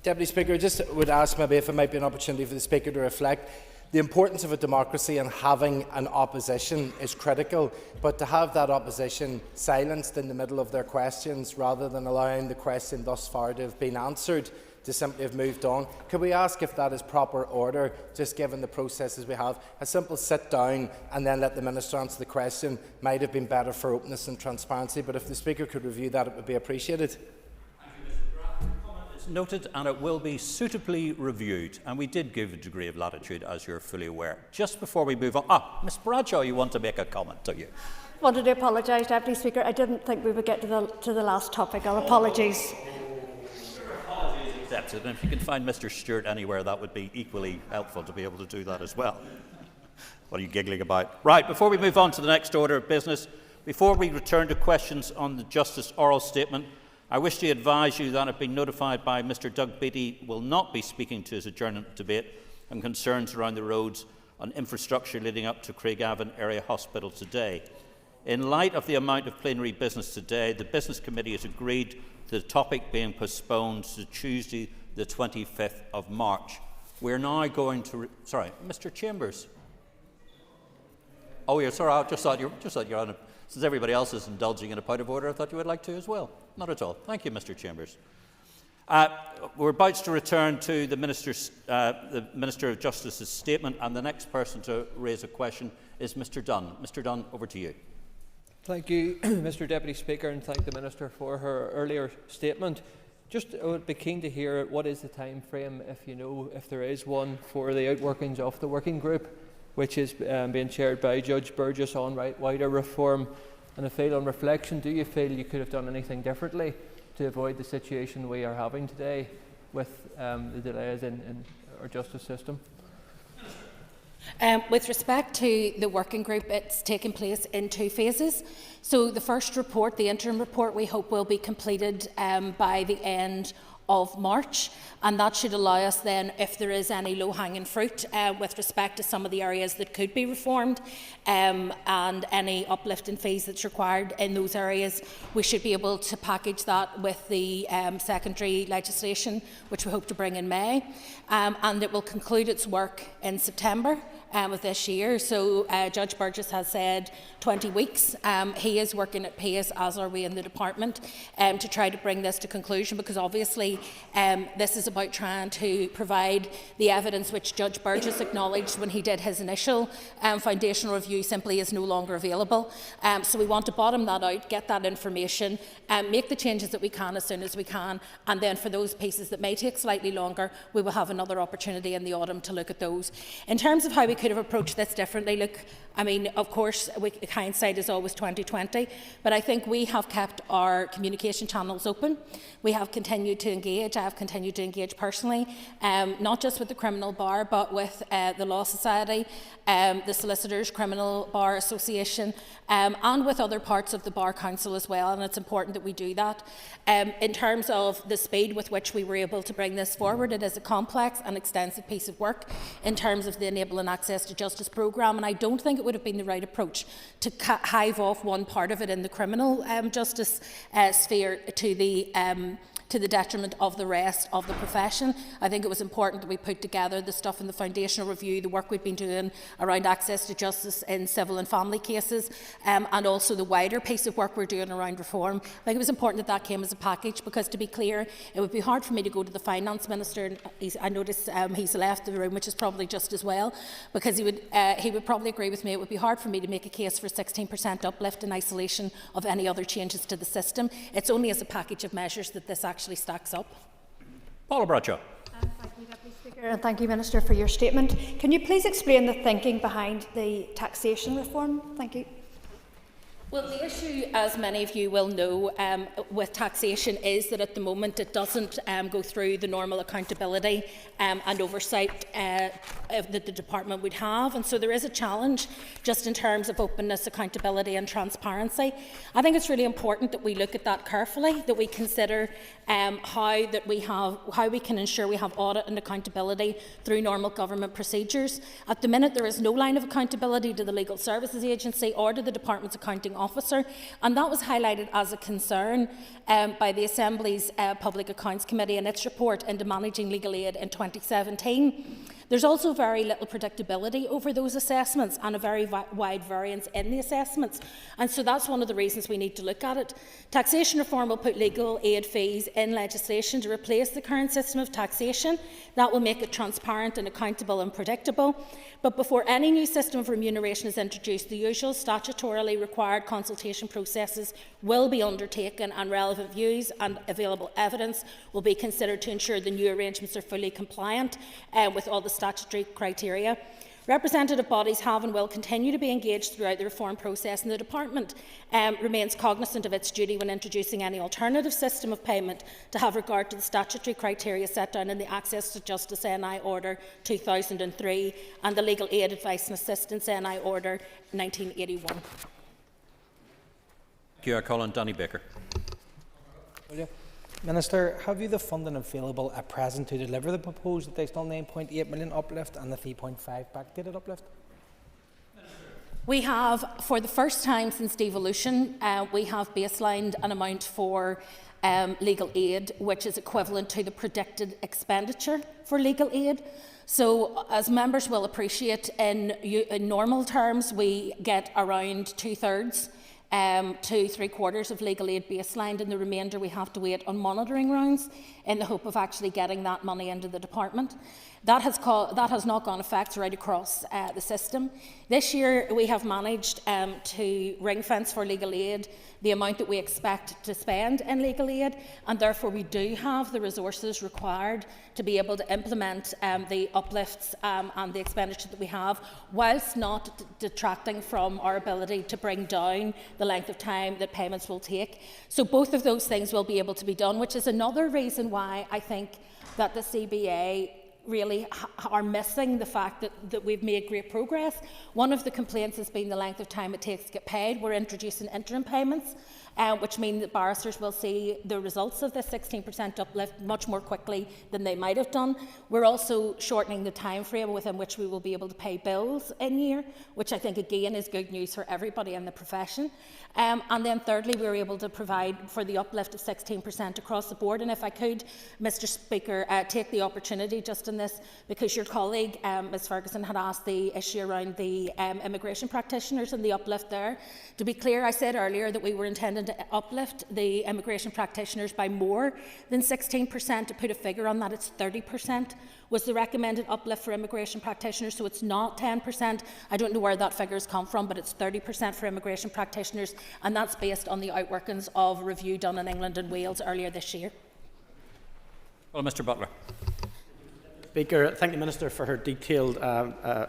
Deputy Speaker, I just would ask maybe if it might be an opportunity for the Speaker to reflect. The importance of a democracy and having an opposition is critical, but to have that opposition silenced in the middle of their questions rather than allowing the question thus far to have been answered to simply have moved on. Could we ask if that is proper order, just given the processes we have? A simple sit down and then let the Minister answer the question might have been better for openness and transparency, but if the Speaker could review that, it would be appreciated. Noted, and it will be suitably reviewed. And we did give a degree of latitude, as you're fully aware. Just before we move on, Ms Bradshaw, you want to make a comment, do you? I wanted to apologise, Deputy Speaker. I didn't think we would get to the last topic. Our apologies. Accepted. And if you can find Mr Stewart anywhere, that would be equally helpful to be able to do that as well. What are you giggling about? Right, before we move on to the next order of business, before we return to questions on the Justice oral statement, I wish to advise you that I've been notified by Mr Doug Beattie will not be speaking to his adjournment debate on concerns around the roads and infrastructure leading up to Craigavon Area Hospital today. In light of the amount of plenary business today, the Business Committee has agreed to the topic being postponed to Tuesday the 25th of March. We're now going to... Sorry, Mr Chambers. Oh, yeah, sorry, I just thought you're on a... Since everybody else is indulging in a point of order, I thought you would like to as well. Not at all. Thank you, Mr Chambers. We're about to return to the Minister of Justice's statement, and the next person to raise a question is Mr Dunn. Mr Dunn, over to you. Thank you, Mr Deputy Speaker, and thank the Minister for her earlier statement. I would be keen to hear what is the time frame, if you know, if there is one, for the outworkings of the working group, which is being chaired by Judge Burgess on wider reform. And I feel, on reflection, do you feel you could have done anything differently to avoid the situation we are having today with the delays in our justice system? With respect to the working group, it's taken place in two phases. So the first report, the interim report, we hope will be completed by the end of March, and that should allow us then, if there is any low-hanging fruit with respect to some of the areas that could be reformed and any uplift in fees that's required in those areas, we should be able to package that with the secondary legislation, which we hope to bring in May, and it will conclude its work in September of this year. So Judge Burgess has said 20 weeks. He is working at pace, as are we in the department, to try to bring this to conclusion, because obviously this is about trying to provide the evidence which Judge Burgess acknowledged when he did his initial foundational review simply is no longer available. So we want to bottom that out, get that information, make the changes that we can as soon as we can, and then for those pieces that may take slightly longer, we will have another opportunity in the autumn to look at those. In terms of how we could have approached this differently, look, I mean, of course, hindsight is always 20/20, but I think we have kept our communication channels open. We have continued to engage. I have continued to engage personally, not just with the Criminal Bar, but with the Law Society, the Solicitors Criminal Bar Association, and with other parts of the Bar Council as well, and it's important that we do that. In terms of the speed with which we were able to bring this forward, it is a complex and extensive piece of work in terms of the Enabling Access to Justice programme, and I don't think it would have been the right approach to hive off one part of it in the criminal justice sphere to the detriment of the rest of the profession. I think it was important that we put together the stuff in the foundational review, the work we've been doing around access to justice in civil and family cases, and also the wider piece of work we're doing around reform. I think it was important that that came as a package, because, to be clear, it would be hard for me to go to the Finance Minister, and I notice he's left the room, which is probably just as well, because he would probably agree with me. It would be hard for me to make a case for 16% uplift in isolation of any other changes to the system. It's only as a package of measures that this actually stacks up. Paula Bradshaw. Thank you, Deputy Speaker, and thank you, Minister, for your statement. Can you please explain the thinking behind the taxation reform? Thank you. Well, the issue, as many of you will know, with taxation is that at the moment it doesn't go through the normal accountability and oversight that the department would have, and so there is a challenge just in terms of openness, accountability and transparency. I think it's really important that we look at that carefully, that we consider how we can ensure we have audit and accountability through normal government procedures. At the minute, there is no line of accountability to the Legal Services Agency or to the Department's accounting officer, and that was highlighted as a concern by the Assembly's Public Accounts Committee in its report into managing legal aid in 2017. There's also very little predictability over those assessments and a very wide variance in the assessments. And so that's one of the reasons we need to look at it. Taxation reform will put legal aid fees in legislation to replace the current system of taxation. That will make it transparent and accountable and predictable. But before any new system of remuneration is introduced, the usual statutorily required consultation processes will be undertaken, and relevant views and available evidence will be considered to ensure the new arrangements are fully compliant with all the statutory criteria. Representative bodies have and will continue to be engaged throughout the reform process, and the Department remains cognizant of its duty when introducing any alternative system of payment to have regard to the statutory criteria set down in the Access to Justice NI Order 2003 and the Legal Aid Advice and Assistance NI Order 1981. Thank you. I call on Danny Baker. Minister, have you the funding available at present to deliver the proposed additional 9.8 million uplift and the 3.5 backdated uplift? We have, for the first time since devolution, we have baselined an amount for legal aid, which is equivalent to the predicted expenditure for legal aid. So, as members will appreciate, in normal terms, we get around 2/3 to 3/4 of legal aid baselined, and the remainder we have to wait on monitoring rounds in the hope of actually getting that money into the department. That has knock-on effects right across the system. This year we have managed to ring-fence for legal aid the amount that we expect to spend in legal aid, and therefore we do have the resources required to be able to implement the uplifts and the expenditure that we have, whilst not detracting from our ability to bring down the length of time that payments will take. So both of those things will be able to be done, which is another reason why I think that the CBA really are missing the fact that we've made great progress. One of the complaints has been the length of time it takes to get paid. We're introducing interim payments, which mean that barristers will see the results of this 16% uplift much more quickly than they might have done. We're also shortening the time frame within which we will be able to pay bills in year, which I think again is good news for everybody in the profession. And then thirdly, we were able to provide for the uplift of 16% across the board. And if I could, Mr Speaker, take the opportunity just in this, because your colleague, Ms Ferguson, had asked the issue around the immigration practitioners and the uplift there. To be clear, I said earlier that we were intending to uplift the immigration practitioners by more than 16%. To put a figure on that, it's 30% was the recommended uplift for immigration practitioners, so it's not 10%. I don't know where that figure has come from, but it's 30% for immigration practitioners, and that's based on the outworkings of a review done in England and Wales earlier this year. Well, Mr Butler. Speaker, thank the Minister for her detailed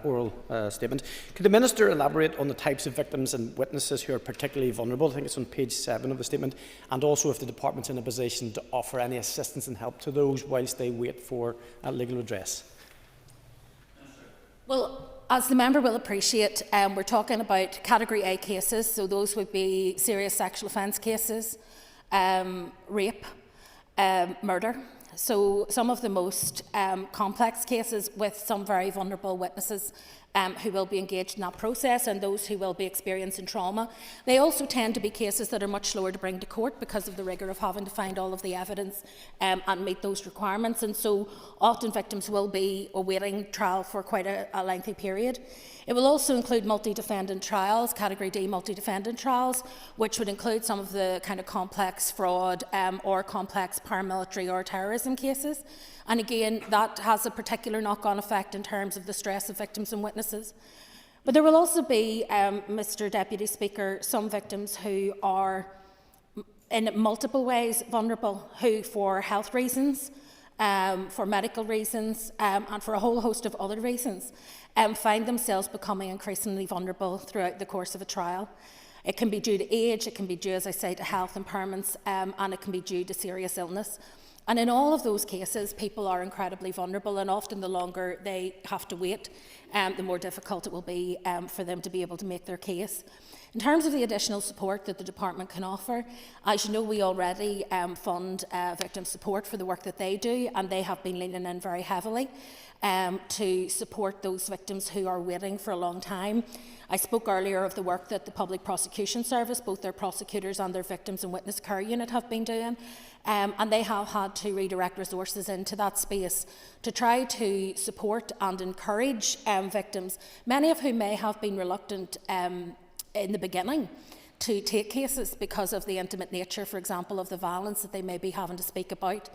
oral statement. Could the Minister elaborate on the types of victims and witnesses who are particularly vulnerable? I think it's on page 7 of the statement, and also if the Department's in a position to offer any assistance and help to those whilst they wait for legal redress. Well, as the member will appreciate, we're talking about Category A cases, so those would be serious sexual offence cases, rape, murder. So some of the most complex cases with some very vulnerable witnesses who will be engaged in that process, and those who will be experiencing trauma. They also tend to be cases that are much slower to bring to court because of the rigour of having to find all of the evidence and meet those requirements, and so often victims will be awaiting trial for quite a lengthy period. It will also include multi-defendant trials, Category D multi-defendant trials, which would include some of the kind of complex fraud or complex paramilitary or terrorism cases. And again, that has a particular knock-on effect in terms of the stress of victims and witnesses. But there will also be, Mr Deputy Speaker, some victims who are in multiple ways vulnerable, who for health reasons, for medical reasons, and for a whole host of other reasons, find themselves becoming increasingly vulnerable throughout the course of a trial. It can be due to age, it can be due, as I say, to health impairments, and it can be due to serious illness. And in all of those cases, people are incredibly vulnerable, and often the longer they have to wait, the more difficult it will be for them to be able to make their case. In terms of the additional support that the department can offer, as you know, we already fund victim support for the work that they do, and they have been leaning in very heavily to support those victims who are waiting for a long time. I spoke earlier of the work that the Public Prosecution Service, both their prosecutors and their Victims and Witness Care Unit, have been doing, and they have had to redirect resources into that space to try to support and encourage victims, many of whom may have been reluctant in the beginning to take cases because of the intimate nature, for example, of the violence that they may be having to speak about,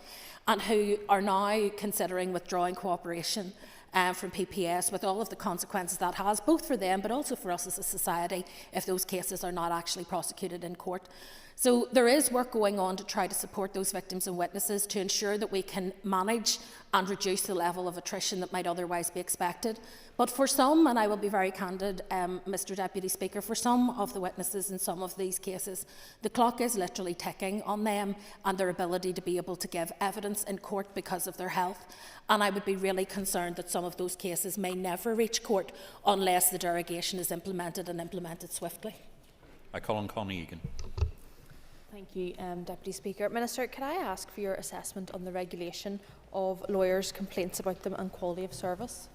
and who are now considering withdrawing cooperation from PPS, with all of the consequences that has, both for them but also for us as a society, if those cases are not actually prosecuted in court. So there is work going on to try to support those victims and witnesses to ensure that we can manage and reduce the level of attrition that might otherwise be expected. But for some, and I will be very candid, Mr Deputy Speaker, for some of the witnesses in some of these cases, the clock is literally ticking on them and their ability to be able to give evidence in court because of their health. And I would be really concerned that some of those cases may never reach court unless the derogation is implemented and implemented swiftly. I call on Connie Egan. Thank you, Deputy Speaker. Minister, could I ask for your assessment on the regulation of lawyers' complaints about them and quality of service?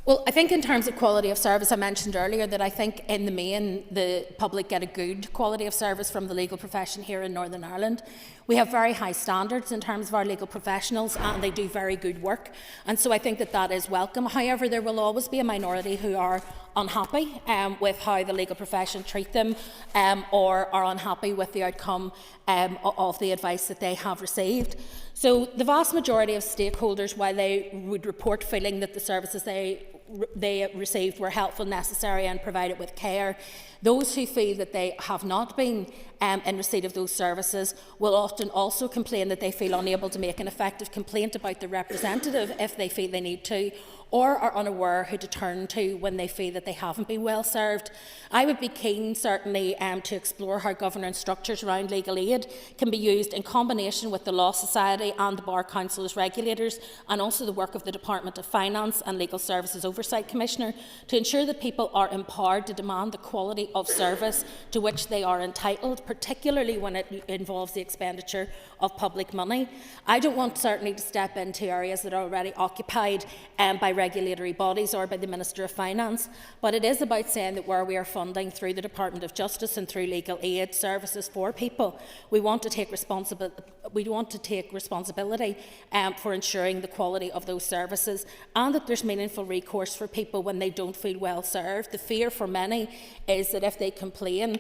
Well, I think in terms of quality of service, I mentioned earlier that I think in the main the public get a good quality of service from the legal profession here in Northern Ireland. We have very high standards in terms of our legal professionals, and they do very good work, and so I think that that is welcome. However, there will always be a minority who are unhappy with how the legal profession treat them, or are unhappy with the outcome of the advice that they have received. So the vast majority of stakeholders, while they would report feeling that the services they received were helpful, necessary and provided with care, those who feel that they have not been in receipt of those services will often also complain that they feel unable to make an effective complaint about the representative if they feel they need to, or are unaware who to turn to when they feel that they haven't been well served. I would be keen, certainly, to explore how governance structures around legal aid can be used in combination with the Law Society and the Bar Council as regulators, and also the work of the Department of Finance and Legal Services Oversight Commissioner, to ensure that people are empowered to demand the quality of service to which they are entitled, particularly when it involves the expenditure of public money. I don't want certainly to step into areas that are already occupied by regulatory bodies or by the Minister of Finance, but it is about saying that where we are funding through the Department of Justice and through legal aid services for people, we want to take responsibility for ensuring the quality of those services, and that there's meaningful recourse for people when they don't feel well served. The fear for many is that if they complain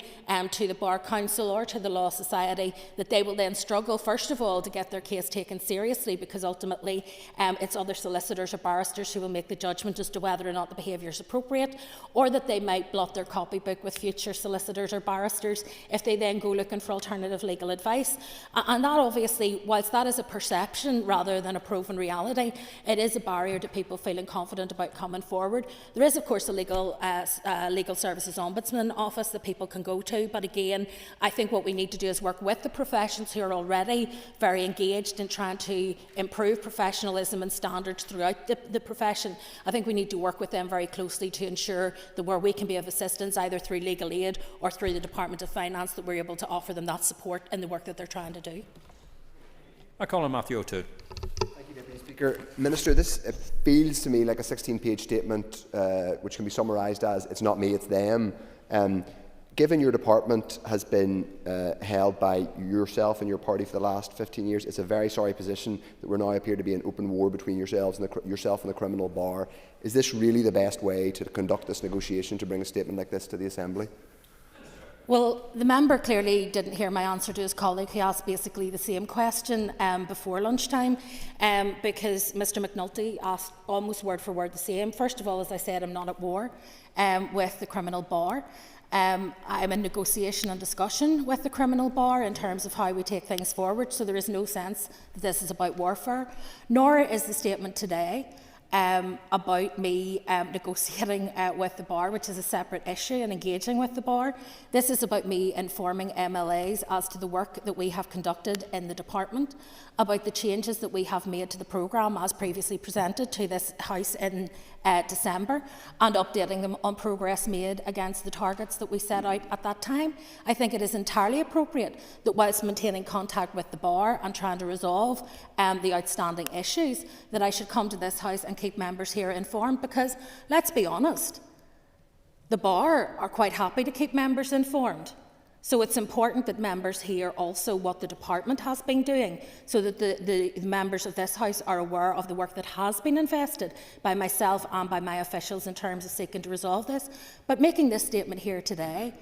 to the Bar Council or to the Law Society, that they will then struggle, first of all, to get their case taken seriously, because ultimately it's other solicitors or barristers who will make the judgment as to whether or not the behaviour is appropriate, or that they might blot their copybook with future solicitors or barristers if they then go looking for alternative legal advice. And that obviously, whilst that is a perception rather than a proven reality, it is a barrier to people feeling confident about coming forward. There is, of course, a legal services ombudsman office that people can go to, but again, I think what we need to do is work with the professions who are already very engaged in trying to improve professionalism and standards throughout the profession. I think we need to work with them very closely to ensure that where we can be of assistance, either through legal aid or through the Department of Finance, that we're able to offer them that support in the work that they're trying to do. I call on Matthew O'Toole. Thank you, Deputy Speaker. Minister, this feels to me like a 16-page statement which can be summarised as, it's not me, it's them. Given your department has been held by yourself and your party for the last 15 years, it's a very sorry position that we now appear to be in open war between yourself and the criminal bar. Is this really the best way to conduct this negotiation, to bring a statement like this to the Assembly? Well, the member clearly didn't hear my answer to his colleague who asked basically the same question before lunchtime, because Mr McNulty asked almost word for word the same. First of all, as I said, I'm not at war with the criminal bar. I'm in negotiation and discussion with the criminal bar in terms of how we take things forward, so there is no sense that this is about warfare, nor is the statement today about me negotiating with the bar, which is a separate issue, and engaging with the bar. This is about me informing MLAs as to the work that we have conducted in the department, about the changes that we have made to the programme as previously presented to this House in December, and updating them on progress made against the targets that we set out at that time. I think it is entirely appropriate that whilst maintaining contact with the bar and trying to resolve the outstanding issues, that I should come to this House and keep members here informed, because let's be honest, the bar are quite happy to keep members informed. So it's important that members hear also what the department has been doing, so that the members of this House are aware of the work that has been invested by myself and by my officials in terms of seeking to resolve this. But making this statement here today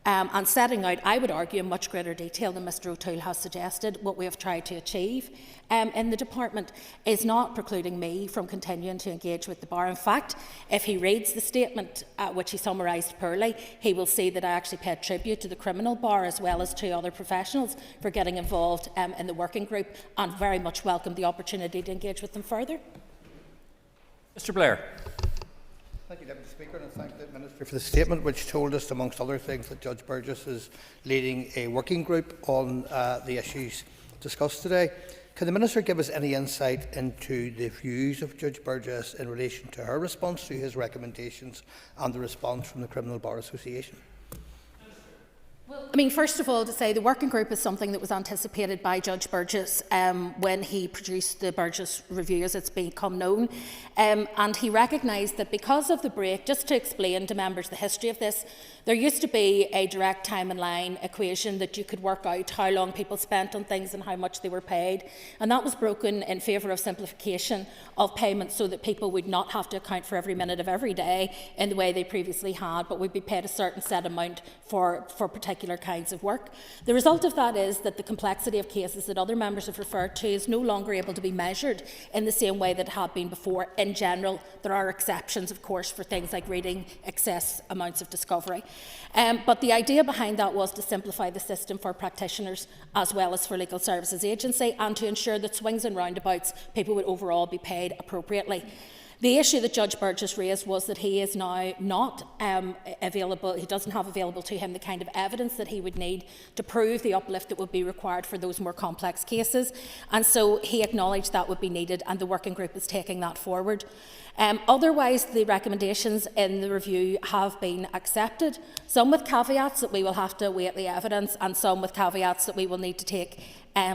and setting out, I would argue, in much greater detail than Mr O'Toole has suggested, what we have tried to achieve in the department, is not precluding me from continuing to engage with the bar. In fact, if he reads the statement, which he summarised poorly, he will see that I actually paid tribute to the criminal bar as well as to other professionals for getting involved in the working group, and very much welcome the opportunity to engage with them further. Mr Blair. Thank you, Deputy Speaker, and I thank the Minister for the statement, which told us, amongst other things, that Judge Burgess is leading a working group on the issues discussed today. Can the Minister give us any insight into the views of Judge Burgess in relation to her response to his recommendations and the response from the Criminal Bar Association? I mean, first of all, to say the working group is something that was anticipated by Judge Burgess when he produced the Burgess Review, as it's become known. And he recognised that because of the break, just to explain to members the history of this, there used to be a direct time and line equation that you could work out how long people spent on things and how much they were paid. And that was broken in favour of simplification of payments, so that people would not have to account for every minute of every day in the way they previously had, but would be paid a certain set amount for particular kinds of work. The result of that is that the complexity of cases that other members have referred to is no longer able to be measured in the same way that it had been before. In general, there are exceptions, of course, for things like reading excess amounts of discovery. But the idea behind that was to simplify the system for practitioners as well as for Legal Services Agency, and to ensure that swings and roundabouts people would overall be paid appropriately. The issue that Judge Burgess raised was that he is now not available, he doesn't have available to him the kind of evidence that he would need to prove the uplift that would be required for those more complex cases. And so he acknowledged that would be needed, and the working group is taking that forward. Otherwise, the recommendations in the review have been accepted, some with caveats that we will have to await the evidence, and some with caveats that we will need to take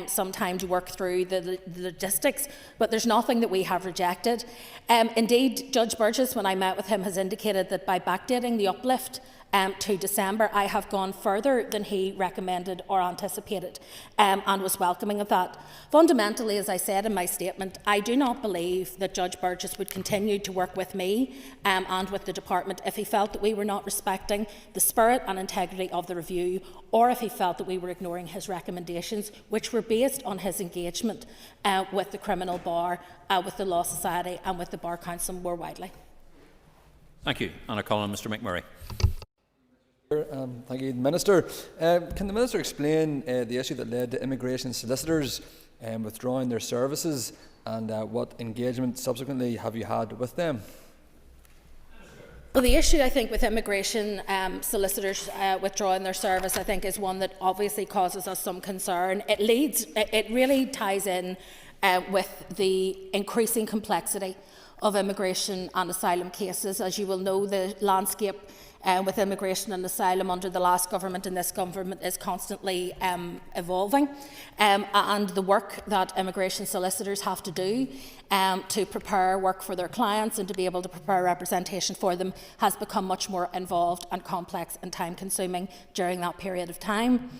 some time to work through the logistics, but there's nothing that we have rejected. Indeed, Judge Burgess, when I met with him, has indicated that by backdating the uplift to December, I have gone further than he recommended or anticipated, and was welcoming of that. Fundamentally, as I said in my statement, I do not believe that Judge Burgess would continue to work with me and with the department if he felt that we were not respecting the spirit and integrity of the review, or if he felt that we were ignoring his recommendations, which were based on his engagement with the criminal bar, with the Law Society and with the Bar Council more widely. Thank you. And I call on Mr McMurray. Thank you, Minister. Can the Minister explain the issue that led to immigration solicitors withdrawing their services, and what engagement subsequently have you had with them? Well, the issue, I think, with immigration solicitors withdrawing their service, I think, is one that obviously causes us some concern. It really ties in with the increasing complexity of immigration and asylum cases. As you will know, the landscape with immigration and asylum under the last government and this government is constantly evolving, and the work that immigration solicitors have to do to prepare work for their clients and to be able to prepare representation for them has become much more involved and complex and time consuming during that period of time.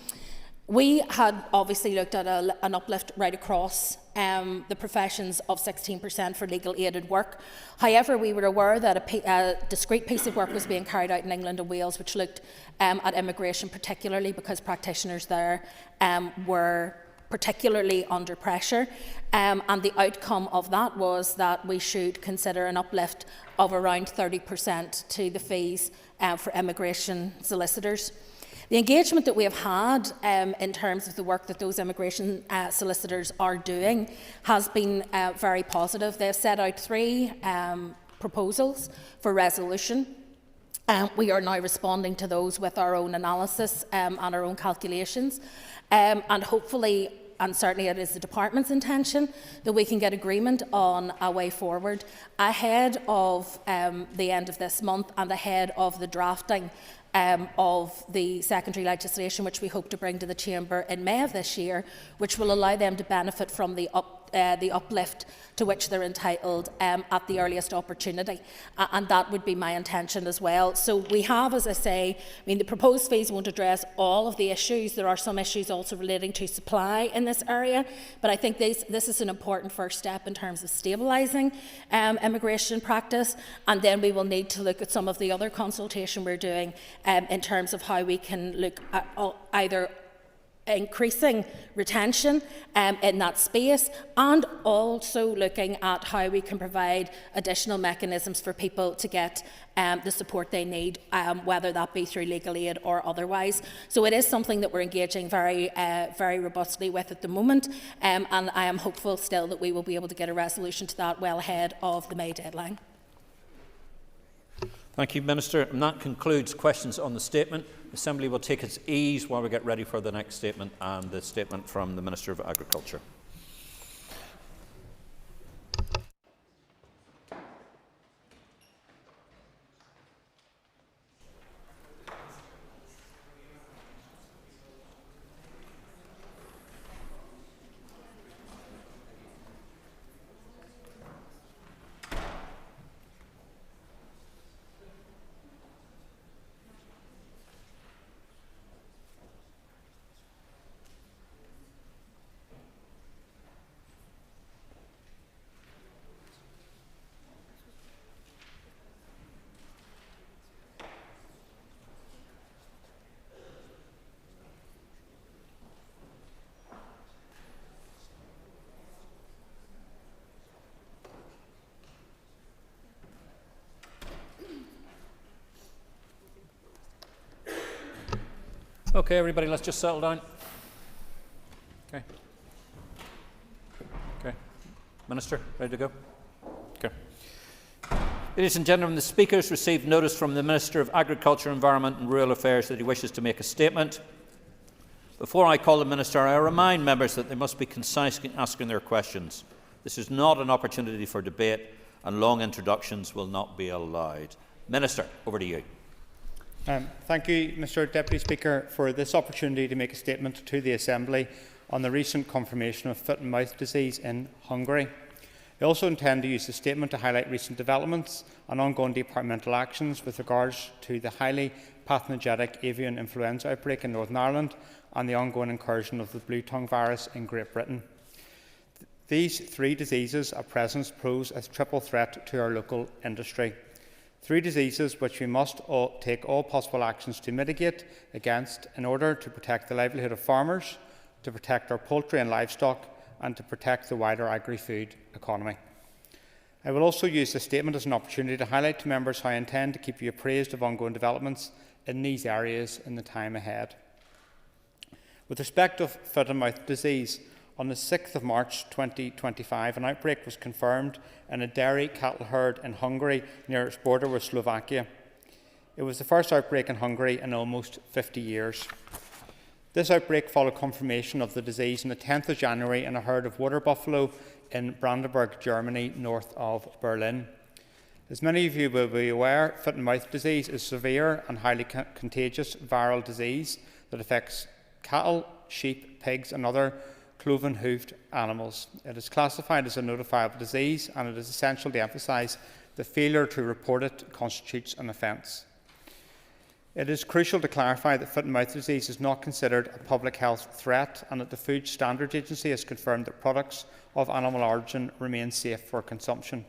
We had obviously looked at an uplift right across the professions of 16% for legal aided work. However, we were aware that a discrete piece of work was being carried out in England and Wales, which looked at immigration particularly, because practitioners there were particularly under pressure, and the outcome of that was that we should consider an uplift of around 30% to the fees for immigration solicitors. The engagement that we have had in terms of the work that those immigration solicitors are doing has been very positive. They've set out 3 proposals for resolution. We are now responding to those with our own analysis and our own calculations, and hopefully, and certainly it is the Department's intention, that we can get agreement on a way forward ahead of the end of this month and ahead of the drafting of the secondary legislation, which we hope to bring to the Chamber in May of this year, which will allow them to benefit from the uplift to which they're entitled at the earliest opportunity. And that would be my intention as well. So we have, as I say, the proposed fees won't address all of the issues. There are some issues also relating to supply in this area, but I think this is an important first step in terms of stabilising immigration practice, and then we will need to look at some of the other consultation we're doing in terms of how we can look at either increasing retention in that space, and also looking at how we can provide additional mechanisms for people to get the support they need, whether that be through legal aid or otherwise. So it is something that we're engaging very robustly with at the moment, and I am hopeful still that we will be able to get a resolution to that well ahead of the May deadline. Thank you, Minister. And that concludes questions on the statement. The Assembly will take its ease while we get ready for the next statement and the statement from the Minister of Agriculture. Okay, everybody, let's just settle down. Okay. Okay. Minister, ready to go? Okay. Ladies and gentlemen, the Speaker has received notice from the Minister of Agriculture, Environment and Rural Affairs that he wishes to make a statement. Before I call the Minister, I remind members that they must be concise in asking their questions. This is not an opportunity for debate, and long introductions will not be allowed. Minister, over to you. Thank you, Mr Deputy Speaker, for this opportunity to make a statement to the Assembly on the recent confirmation of foot and mouth disease in Hungary. I also intend to use the statement to highlight recent developments and ongoing departmental actions with regards to the highly pathogenic avian influenza outbreak in Northern Ireland and the ongoing incursion of the blue tongue virus in Great Britain. These 3 diseases at present pose a triple threat to our local industry. 3 diseases which we must take all possible actions to mitigate against in order to protect the livelihood of farmers, to protect our poultry and livestock, and to protect the wider agri-food economy. I will also use this statement as an opportunity to highlight to members how I intend to keep you appraised of ongoing developments in these areas in the time ahead. With respect to foot and mouth disease, on the 6th of March 2025, an outbreak was confirmed in a dairy cattle herd in Hungary near its border with Slovakia. It was the first outbreak in Hungary in almost 50 years. This outbreak followed confirmation of the disease on the 10th of January in a herd of water buffalo in Brandenburg, Germany, north of Berlin. As many of you will be aware, foot and mouth disease is a severe and highly contagious viral disease that affects cattle, sheep, pigs and other cloven-hoofed animals. It is classified as a notifiable disease, and it is essential to emphasise that failure to report it constitutes an offence. It is crucial to clarify that foot and mouth disease is not considered a public health threat, and that the Food Standards Agency has confirmed that products of animal origin remain safe for consumption.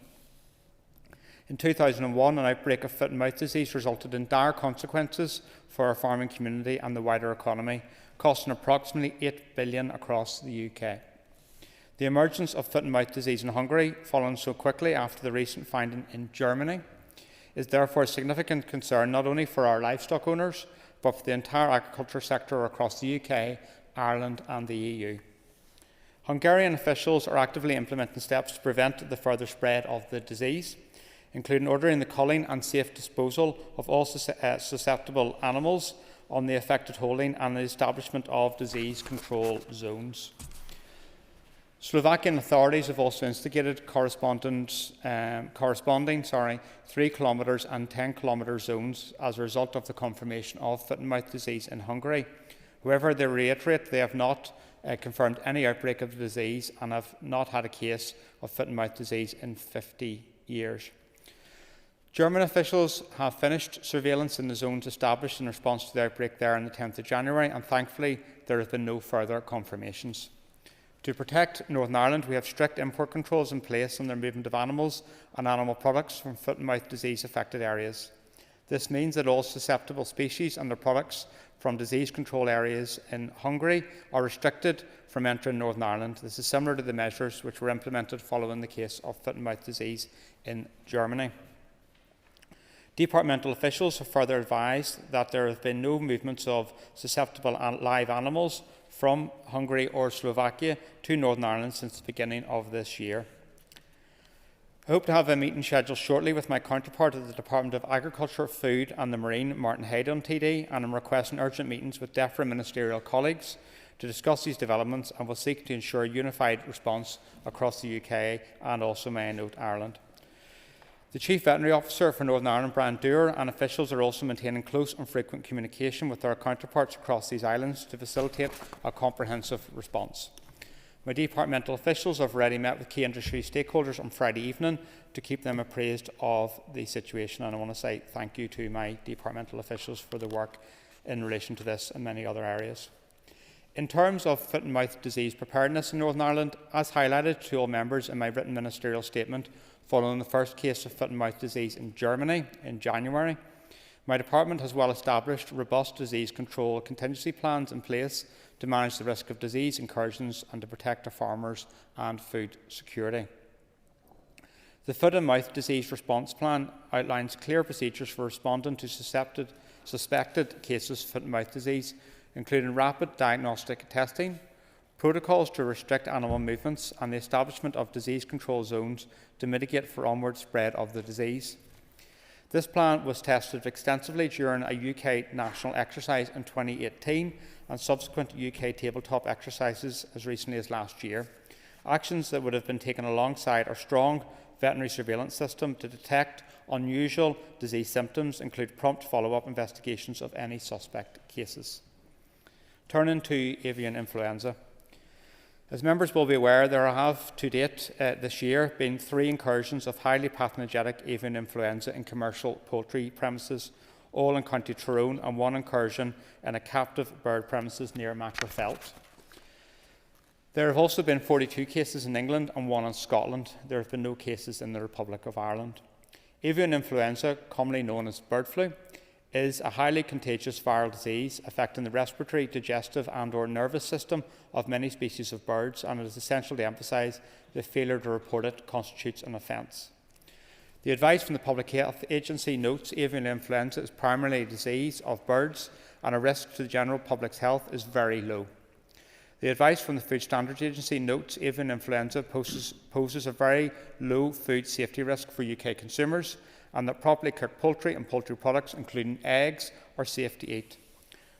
In 2001, an outbreak of foot and mouth disease resulted in dire consequences for our farming community and the wider economy, costing approximately $8 billion across the UK. The emergence of foot and mouth disease in Hungary, following so quickly after the recent finding in Germany, is therefore a significant concern not only for our livestock owners, but for the entire agriculture sector across the UK, Ireland and the EU. Hungarian officials are actively implementing steps to prevent the further spread of the disease, including ordering the culling and safe disposal of all susceptible animals on the affected holding and the establishment of disease control zones. Slovakian authorities have also instigated corresponding 3 km and 10 km zones as a result of the confirmation of foot and mouth disease in Hungary. However, they reiterate they have not confirmed any outbreak of the disease and have not had a case of foot and mouth disease in 50 years. German officials have finished surveillance in the zones established in response to the outbreak there on the 10th of January, and thankfully there have been no further confirmations. To protect Northern Ireland, we have strict import controls in place on the movement of animals and animal products from foot and mouth disease affected areas. This means that all susceptible species and their products from disease control areas in Hungary are restricted from entering Northern Ireland. This is similar to the measures which were implemented following the case of foot and mouth disease in Germany. Departmental officials have further advised that there have been no movements of susceptible live animals from Hungary or Slovakia to Northern Ireland since the beginning of this year. I hope to have a meeting scheduled shortly with my counterpart at the Department of Agriculture, Food and the Marine, Martin Hayden TD, and I'm requesting urgent meetings with DEFRA ministerial colleagues to discuss these developments and will seek to ensure a unified response across the UK and also, may I note, Ireland. The Chief Veterinary Officer for Northern Ireland, Brian Dewar, and officials are also maintaining close and frequent communication with their counterparts across these islands to facilitate a comprehensive response. My departmental officials have already met with key industry stakeholders on Friday evening to keep them appraised of the situation, and I want to say thank you to my departmental officials for the work in relation to this and many other areas. In terms of foot and mouth disease preparedness in Northern Ireland, as highlighted to all members in my written ministerial statement following the first case of foot and mouth disease in Germany in January, my department has well established robust disease control contingency plans in place to manage the risk of disease incursions and to protect our farmers and food security. The Foot and Mouth Disease Response Plan outlines clear procedures for responding to suspected cases of foot and mouth disease, including rapid diagnostic testing, protocols to restrict animal movements and the establishment of disease control zones to mitigate for onward spread of the disease. This plan was tested extensively during a UK national exercise in 2018 and subsequent UK tabletop exercises as recently as last year. Actions that would have been taken alongside our strong veterinary surveillance system to detect unusual disease symptoms include prompt follow-up investigations of any suspect cases. Turning to avian influenza. As members will be aware, there have to date this year been 3 incursions of highly pathogenic avian influenza in commercial poultry premises, all in County Tyrone, and 1 incursion in a captive bird premises near Magherafelt. There have also been 42 cases in England and 1 in Scotland. There have been no cases in the Republic of Ireland. Avian influenza, commonly known as bird flu, is a highly contagious viral disease affecting the respiratory, digestive and/or nervous system of many species of birds, and it is essential to emphasise that failure to report it constitutes an offence. The advice from the Public Health Agency notes avian influenza is primarily a disease of birds and a risk to the general public's health is very low. The advice from the Food Standards Agency notes avian influenza poses a very low food safety risk for UK consumers, and that properly cooked poultry and poultry products, including eggs, are safe to eat.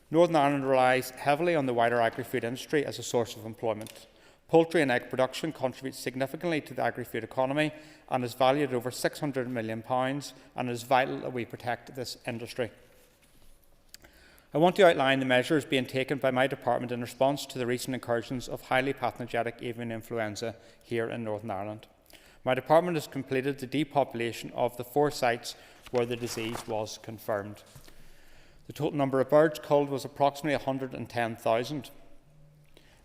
Northern Ireland relies heavily on the wider agri-food industry as a source of employment. Poultry and egg production contributes significantly to the agri-food economy and is valued at over £600 million, and it is vital that we protect this industry. I want to outline the measures being taken by my department in response to the recent incursions of highly pathogenic avian influenza here in Northern Ireland. My department has completed the depopulation of the 4 sites where the disease was confirmed. The total number of birds culled was approximately 110,000.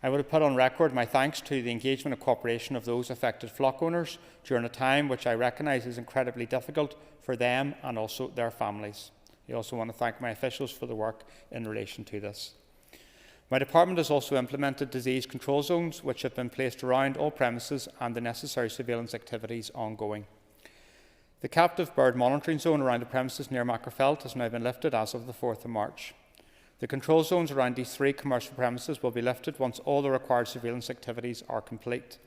I would have put on record my thanks to the engagement and cooperation of those affected flock owners during a time which I recognise is incredibly difficult for them and also their families. I also want to thank my officials for the work in relation to this. My department has also implemented disease control zones which have been placed around all premises and the necessary surveillance activities ongoing. The captive bird monitoring zone around the premises near Magherafelt has now been lifted as of the 4th of March. The control zones around these 3 commercial premises will be lifted once all the required surveillance activities are complete.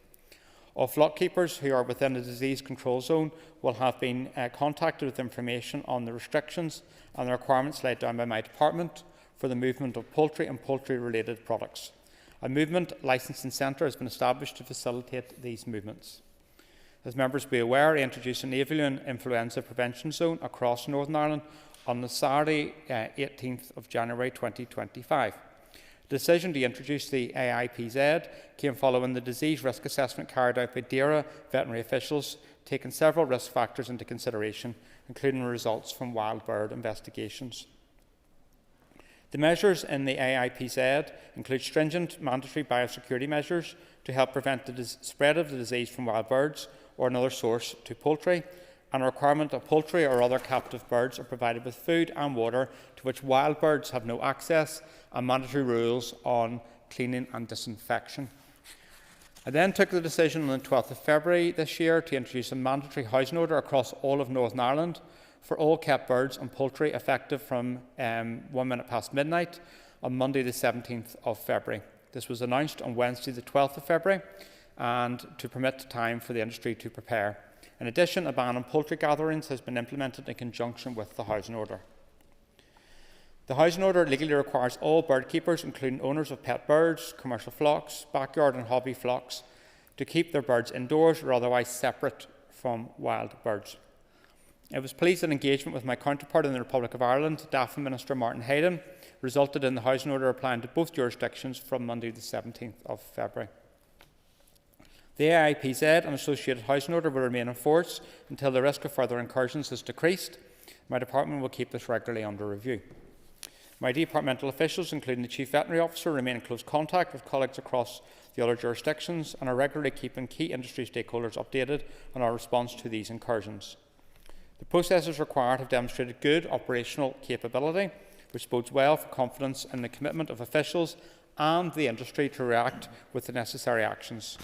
All flock keepers who are within a disease control zone will have been contacted with information on the restrictions and the requirements laid down by my department for the movement of poultry and poultry-related products. A movement licensing centre has been established to facilitate these movements. As members be aware, I introduced an avian influenza prevention zone across Northern Ireland on the Saturday 18th of January 2025. The decision to introduce the AIPZ came following the disease risk assessment carried out by DAERA veterinary officials, taking several risk factors into consideration, including results from wild bird investigations. The measures in the AIPZ include stringent mandatory biosecurity measures to help prevent the spread of the disease from wild birds or another source to poultry, and a requirement that poultry or other captive birds are provided with food and water to which wild birds have no access, and mandatory rules on cleaning and disinfection. I then took the decision on the 12th of February this year to introduce a mandatory housing order across all of Northern Ireland for all kept birds and poultry, effective from 1 minute past midnight on Monday the 17th of February. This was announced on Wednesday the 12th of February, and to permit time for the industry to prepare. In addition, a ban on poultry gatherings has been implemented in conjunction with the housing order. The housing order legally requires all bird keepers, including owners of pet birds, commercial flocks, backyard and hobby flocks, to keep their birds indoors or otherwise separate from wild birds. I was pleased that engagement with my counterpart in the Republic of Ireland, DAFA Minister Martin Hayden, resulted in the housing order applying to both jurisdictions from Monday the 17th of February. The AIPZ and associated housing order will remain in force until the risk of further incursions is decreased. My department will keep this regularly under review. My departmental officials, including the Chief Veterinary Officer, remain in close contact with colleagues across the other jurisdictions and are regularly keeping key industry stakeholders updated on our response to these incursions. The processes required have demonstrated good operational capability, which bodes well for confidence in the commitment of officials and the industry to react with the necessary actions.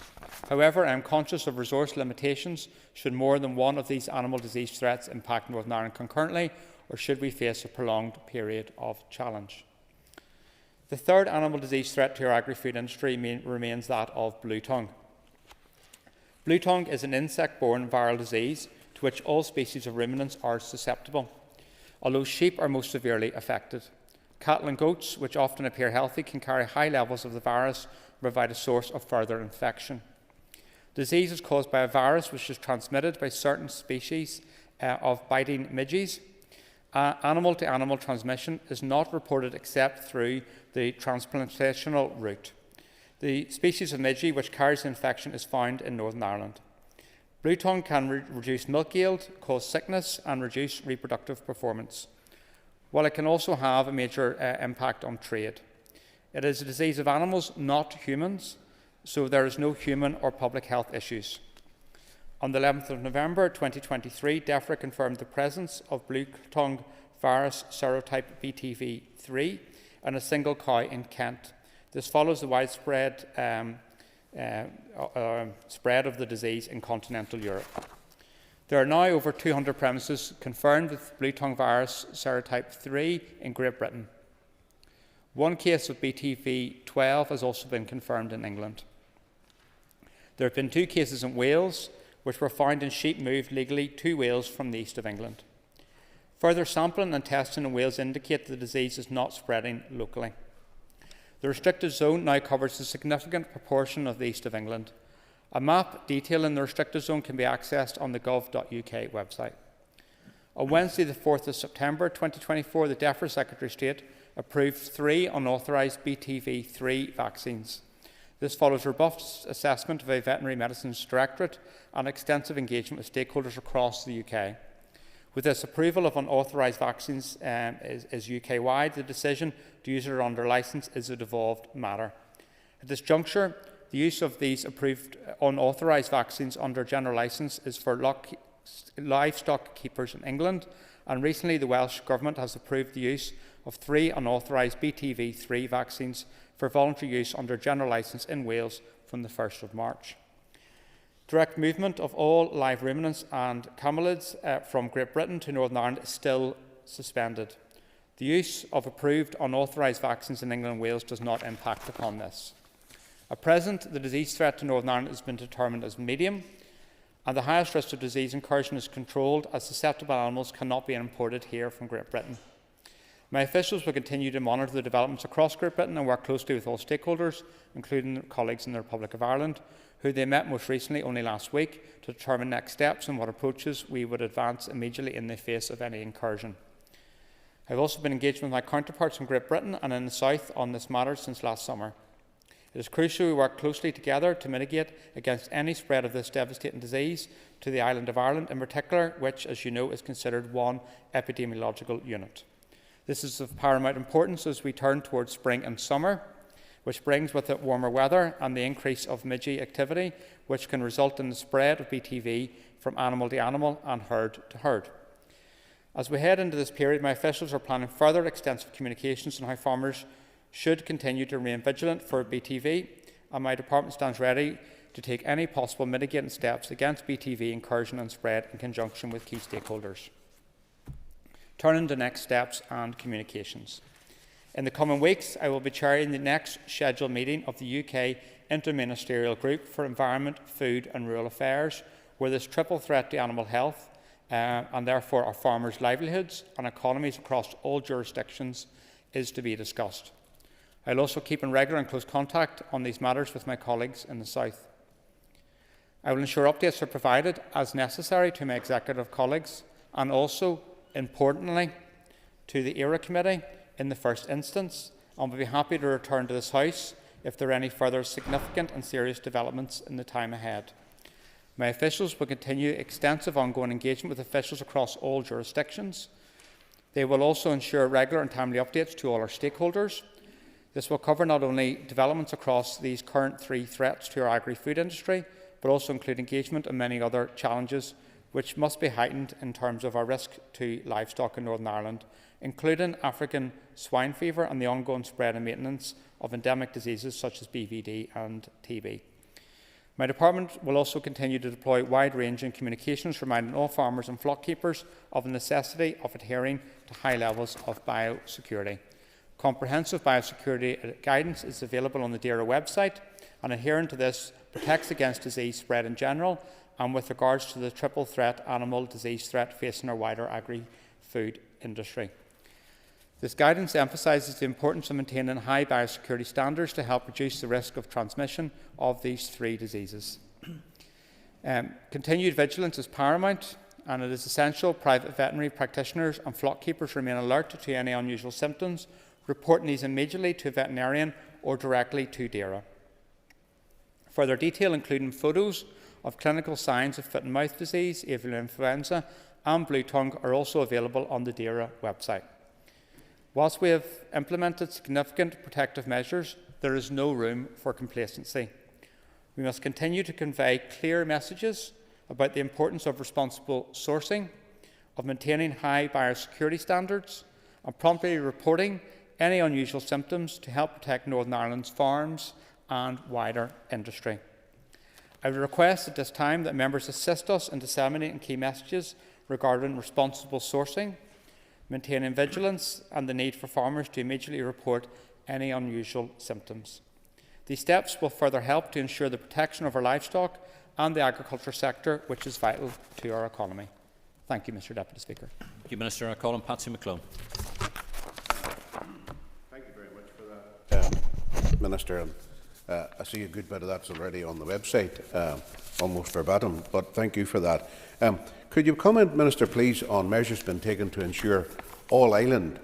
However, I am conscious of resource limitations should more than one of these animal disease threats impact Northern Ireland concurrently, or should we face a prolonged period of challenge. The third animal disease threat to our agri-food industry remains that of blue tongue. Blue tongue is an insect-borne viral disease to which all species of ruminants are susceptible, although sheep are most severely affected. Cattle and goats, which often appear healthy, can carry high levels of the virus and provide a source of further infection. The disease is caused by a virus which is transmitted by certain species of biting midges. Animal-to-animal transmission is not reported except through the transplantational route. The species of midge which carries the infection is found in Northern Ireland. Blue tongue can reduce milk yield, cause sickness and reduce reproductive performance, while it can also have a major impact on trade. It is a disease of animals, not humans, so there is no human or public health issues. On the 11th of November 2023, DEFRA confirmed the presence of blue tongue virus serotype BTV3 in a single cow in Kent. This follows the widespread spread of the disease in continental Europe. There are now over 200 premises confirmed with blue tongue virus serotype 3 in Great Britain. One case of BTV12 has also been confirmed in England. There have been 2 cases in Wales, which were found in sheep moved legally to Wales from the east of England. Further sampling and testing in Wales indicate the disease is not spreading locally. The restricted zone now covers a significant proportion of the east of England. A map detailing the restricted zone can be accessed on the gov.uk website. On Wednesday, the 4th of September 2024, the DEFRA Secretary of State approved 3 unauthorised BTV3 vaccines. This follows robust assessment of a Veterinary Medicines Directorate and extensive engagement with stakeholders across the UK. With this approval of unauthorised vaccines is UK-wide, the decision to use it under licence is a devolved matter. At this juncture, the use of these approved unauthorised vaccines under general licence is for livestock keepers in England, and recently the Welsh Government has approved the use of 3 unauthorised BTV3 vaccines for voluntary use under general licence in Wales from the 1st of March. Direct movement of all live ruminants and camelids from Great Britain to Northern Ireland is still suspended. The use of approved unauthorised vaccines in England and Wales does not impact upon this. At present, the disease threat to Northern Ireland has been determined as medium, and the highest risk of disease incursion is controlled, as susceptible animals cannot be imported here from Great Britain. My officials will continue to monitor the developments across Great Britain and work closely with all stakeholders, including colleagues in the Republic of Ireland, who they met most recently only last week, to determine next steps and what approaches we would advance immediately in the face of any incursion. I have also been engaged with my counterparts in Great Britain and in the South on this matter since last summer. It is crucial we work closely together to mitigate against any spread of this devastating disease to the island of Ireland in particular, which, as you know, is considered one epidemiological unit. This is of paramount importance as we turn towards spring and summer, which brings with it warmer weather and the increase of midge activity, which can result in the spread of BTV from animal to animal and herd to herd. As we head into this period, my officials are planning further extensive communications on how farmers should continue to remain vigilant for BTV, and my department stands ready to take any possible mitigating steps against BTV incursion and spread in conjunction with key stakeholders. Turning to next steps and communications. In the coming weeks, I will be chairing the next scheduled meeting of the UK Interministerial Group for Environment, Food and Rural Affairs, where this triple threat to animal health and therefore our farmers' livelihoods and economies across all jurisdictions is to be discussed. I will also keep in regular and close contact on these matters with my colleagues in the South. I will ensure updates are provided as necessary to my executive colleagues and also, importantly, to the ERA Committee in the first instance, and will be happy to return to this House if there are any further significant and serious developments in the time ahead. My officials will continue extensive ongoing engagement with officials across all jurisdictions. They will also ensure regular and timely updates to all our stakeholders. This will cover not only developments across these current three threats to our agri-food industry, but also include engagement on many other challenges which must be heightened in terms of our risk to livestock in Northern Ireland, including African swine fever and the ongoing spread and maintenance of endemic diseases such as BVD and TB. My department will also continue to deploy wide-ranging communications reminding all farmers and flock keepers of the necessity of adhering to high levels of biosecurity. Comprehensive biosecurity guidance is available on the DAERA website, and adhering to this protects against disease spread in general and with regards to the triple threat animal disease threat facing our wider agri-food industry. This guidance emphasises the importance of maintaining high biosecurity standards to help reduce the risk of transmission of these three diseases. Continued vigilance is paramount, and it is essential private veterinary practitioners and flock keepers remain alert to any unusual symptoms, reporting these immediately to a veterinarian or directly to DAERA. Further detail, including photos of clinical signs of foot and mouth disease, avian influenza and blue tongue, are also available on the DAERA website. Whilst we have implemented significant protective measures, there is no room for complacency. We must continue to convey clear messages about the importance of responsible sourcing, of maintaining high biosecurity standards, and promptly reporting any unusual symptoms to help protect Northern Ireland's farms and wider industry. I would request at this time that members assist us in disseminating key messages regarding responsible sourcing, maintaining vigilance and the need for farmers to immediately report any unusual symptoms. These steps will further help to ensure the protection of our livestock and the agriculture sector, which is vital to our economy. Thank you, Mr Deputy Speaker. Thank you, Minister. I call on Patsy McClone. Thank you very much for that, Minister. And, I see a good bit of that's already on the website, almost verbatim, but thank you for that. Could you comment, Minister, please, on measures being taken to ensure all island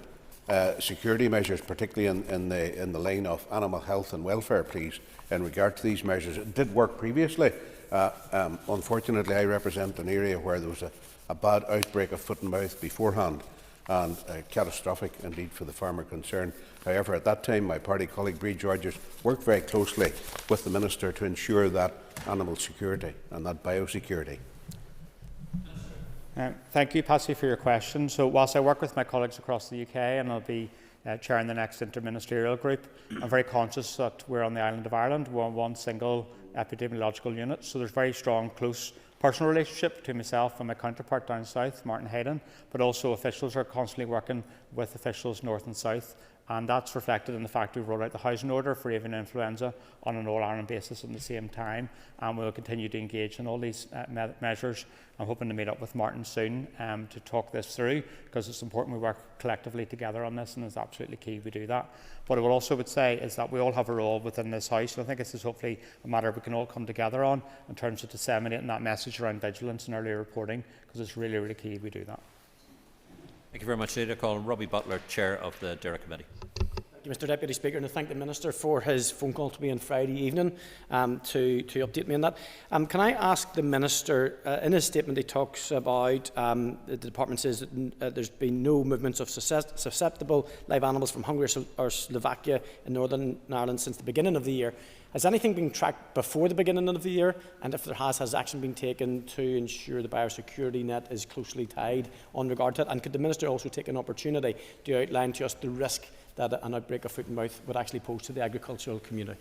security measures, particularly in the line of animal health and welfare, please, in regard to these measures? It did work previously. Unfortunately, I represent an area where there was a bad outbreak of foot and mouth beforehand, and catastrophic indeed for the farmer concerned. However, at that time, my party colleague Bree Georges worked very closely with the Minister to ensure that animal security and that biosecurity. Thank you, Patsy, for your question. So, whilst I work with my colleagues across the UK and I'll be chairing the next interministerial group, I'm very conscious that we're on the island of Ireland, we're one single epidemiological unit, so there's very strong, close personal relationship between myself and my counterpart down south, Martin Hayden, but also officials are constantly working with officials north and south. And that's reflected in the fact we've rolled out the housing order for avian influenza on an all-Ireland basis at the same time, and we'll continue to engage in all these measures. I'm hoping to meet up with Martin soon to talk this through, because it's important we work collectively together on this, and it's absolutely key we do that. What I would also say is that we all have a role within this House, and I think this is hopefully a matter we can all come together on in terms of disseminating that message around vigilance and early reporting, because it's really, really key we do that. Thank you very much. I call Robbie Butler, Chair of the DAERA Committee. Thank you, Mr Deputy Speaker, and I thank the Minister for his phone call to me on Friday evening to update me on that. Can I ask the Minister, in his statement he talks about, the Department says that there's been no movements of susceptible live animals from Hungary or Slovakia in Northern Ireland since the beginning of the year. Has anything been tracked before the beginning of the year? And if there has action been taken to ensure the biosecurity net is closely tied on regard to it? And could the Minister also take an opportunity to outline to us the risk that an outbreak of foot and mouth would actually pose to the agricultural community?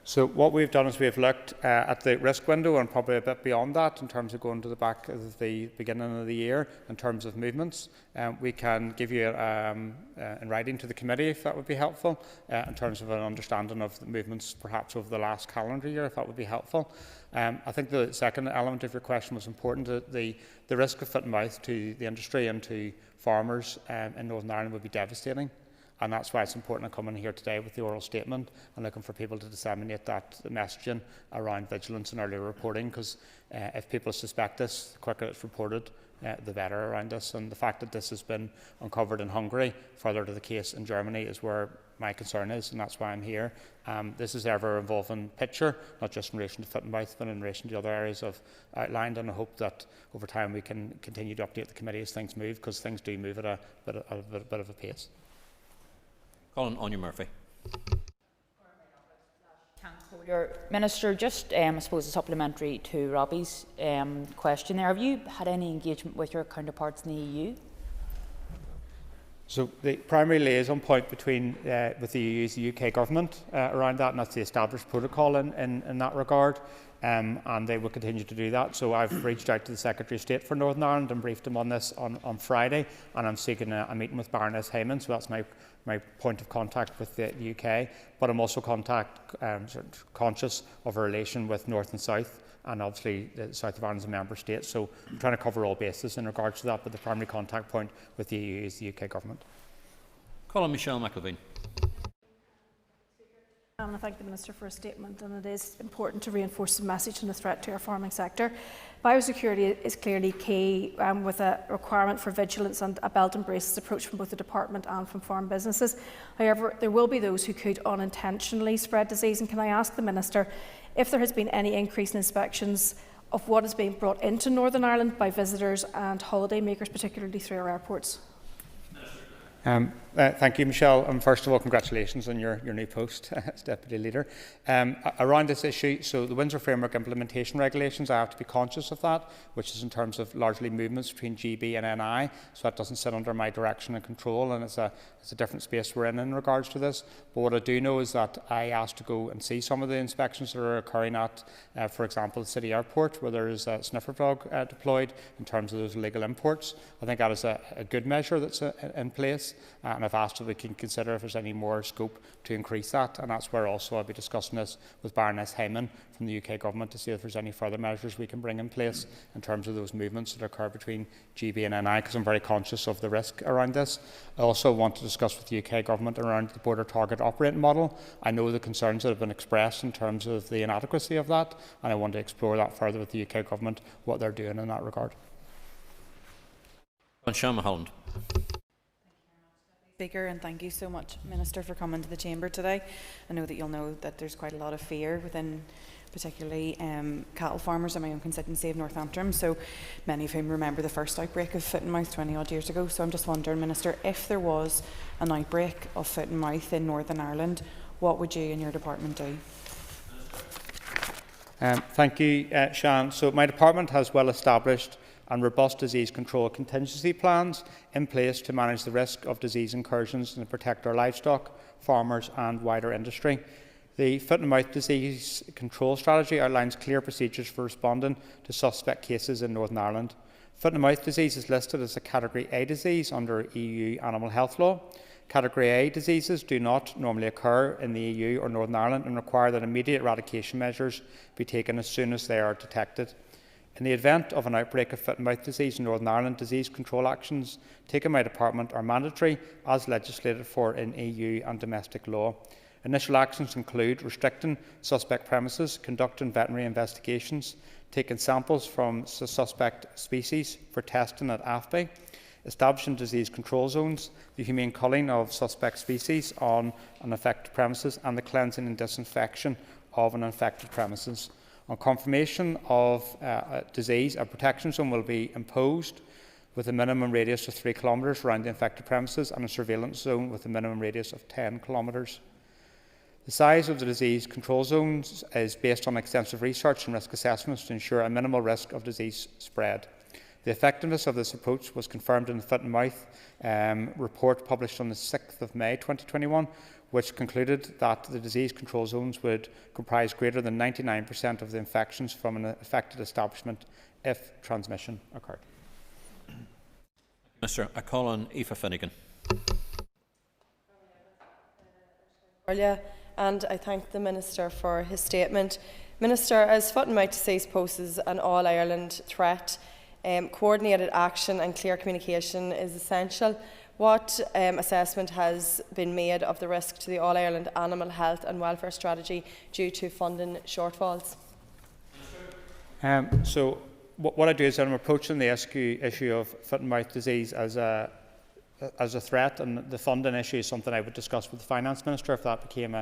So what we've done is we've looked at the risk window and probably a bit beyond that in terms of going to the back of the beginning of the year in terms of movements. We can give you in writing to the committee if that would be helpful in terms of an understanding of the movements perhaps over the last calendar year if that would be helpful. I think the second element of your question was important. The risk of foot and mouth to the industry and to farmers in Northern Ireland would be devastating. And that's why it's important to come in here today with the oral statement and looking for people to disseminate that messaging around vigilance and early reporting, because if people suspect this, the quicker it's reported, the better around this. And the fact that this has been uncovered in Hungary, further to the case in Germany, is where my concern is, and that's why I'm here. This is ever-evolving picture, not just in relation to foot and mouth, but in relation to other areas I've outlined, and I hope that over time we can continue to update the committee as things move, because things do move at a bit of a pace. Colin Onion-Murphy. Minister, just I suppose a supplementary to Robbie's question there. Have you had any engagement with your counterparts in the EU? So the primary liaison point between with the EU is the UK government around that, and that's the established protocol in that regard. And they will continue to do that. So I've reached out to the Secretary of State for Northern Ireland and briefed him on this on Friday, and I'm seeking a meeting with Baroness Hayman, so that's my point of contact with the UK. But I'm also conscious of a relation with North and South, and obviously the South of Ireland is a member state, so I'm trying to cover all bases in regards to that, but the primary contact point with the EU is the UK government. Colin Michelle McIlveen. I thank the Minister for a statement, and it is important to reinforce the message on the threat to our farming sector. Biosecurity is clearly key, with a requirement for vigilance and a belt and braces approach from both the Department and from farm businesses. However, there will be those who could unintentionally spread disease, and can I ask the Minister if there has been any increase in inspections of what is being brought into Northern Ireland by visitors and holiday makers, particularly through our airports? Thank you, Michelle. First of all, congratulations on your new post as Deputy Leader. Around this issue, so the Windsor Framework Implementation Regulations, I have to be conscious of that, which is in terms of largely movements between GB and NI, so that doesn't sit under my direction and control, and it's a different space we're in regards to this. But what I do know is that I asked to go and see some of the inspections that are occurring at, for example, the City Airport, where there is a sniffer dog deployed in terms of those illegal imports. I think that is a good measure that's in place, and I've asked if we can consider if there's any more scope to increase that, and that's where also I'll be discussing this with Baroness Hayman from the UK Government to see if there's any further measures we can bring in place in terms of those movements that occur between GB and NI, because I'm very conscious of the risk around this. I also want to discuss with the UK Government around the border target operating model. I know the concerns that have been expressed in terms of the inadequacy of that, and I want to explore that further with the UK Government, what they're doing in that regard. Sean Mulholland. Speaker, and thank you so much, Minister, for coming to the Chamber today. I know that you'll know that there's quite a lot of fear within particularly cattle farmers in my own constituency of North Antrim, so many of whom remember the first outbreak of foot and mouth 20 odd years ago. So I'm just wondering, Minister, if there was an outbreak of foot and mouth in Northern Ireland, what would you and your department do? Thank you, Sian. So my department has well established and robust disease control contingency plans in place to manage the risk of disease incursions and to protect our livestock, farmers and wider industry. The foot-and-mouth disease control strategy outlines clear procedures for responding to suspect cases in Northern Ireland. Foot-and-mouth disease is listed as a Category A disease under EU Animal Health Law. Category A diseases do not normally occur in the EU or Northern Ireland and require that immediate eradication measures be taken as soon as they are detected. In the event of an outbreak of foot-and-mouth disease in Northern Ireland, disease control actions taken by Department are mandatory as legislated for in EU and domestic law. Initial actions include restricting suspect premises, conducting veterinary investigations, taking samples from suspect species for testing at AFBI, establishing disease control zones, the humane culling of suspect species on an affected premises, and the cleansing and disinfection of an infected premises. On confirmation of disease, a protection zone will be imposed with a minimum radius of 3 kilometres around the infected premises and a surveillance zone with a minimum radius of 10 kilometres. The size of the disease control zones is based on extensive research and risk assessments to ensure a minimal risk of disease spread. The effectiveness of this approach was confirmed in the foot-and-mouth report published on the 6th of May 2021, which concluded that the disease control zones would comprise greater than 99% of the infections from an affected establishment if transmission occurred. Minister, I call on Aoife Finnegan. And I thank the Minister for his statement. Minister, as foot-and-mouth disease poses an all-Ireland threat, coordinated action and clear communication is essential. What assessment has been made of the risk to the All-Ireland Animal Health and Welfare Strategy due to funding shortfalls? So what I do is I'm approaching the issue of foot-and-mouth disease as a threat, and the funding issue is something I would discuss with the Finance Minister if that became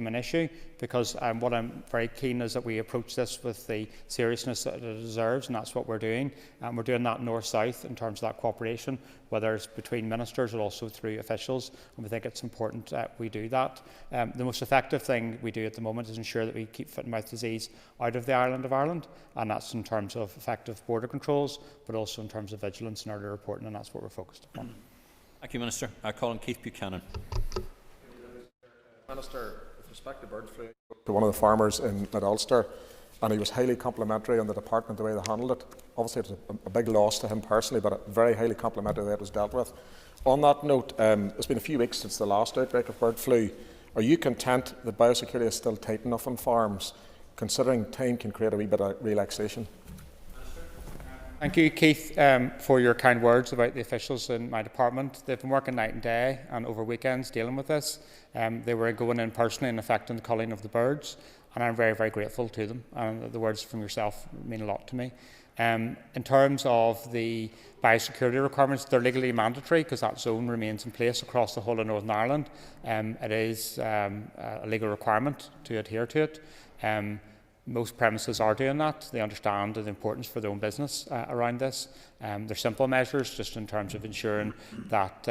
an issue, because what I'm very keen is that we approach this with the seriousness that it deserves, and that's what we're doing. And we're doing that north-south in terms of that cooperation, whether it's between ministers or also through officials, and we think it's important that we do that. The most effective thing we do at the moment is ensure that we keep foot-and-mouth disease out of the island of Ireland, and that's in terms of effective border controls, but also in terms of vigilance and early reporting, and that's what we're focused upon. Thank you, Minister. I call on Keith Buchanan. Minister, with respect to bird flu, to one of the farmers in Ulster, and he was highly complimentary on the department, the way they handled it. Obviously, it was a big loss to him personally, but very highly complimentary the way it was dealt with. On that note, it's been a few weeks since the last outbreak of bird flu. Are you content that biosecurity is still tight enough on farms, considering time can create a wee bit of relaxation? Thank you, Keith, for your kind words about the officials in my department. They've been working night and day and over weekends dealing with this. They were going in personally and affecting the culling of the birds, and I'm very, very grateful to them. And the words from yourself mean a lot to me. In terms of the biosecurity requirements, they're legally mandatory because that zone remains in place across the whole of Northern Ireland. It is a legal requirement to adhere to it. Most premises are doing that. They understand the importance for their own business around this. They're simple measures just in terms of ensuring that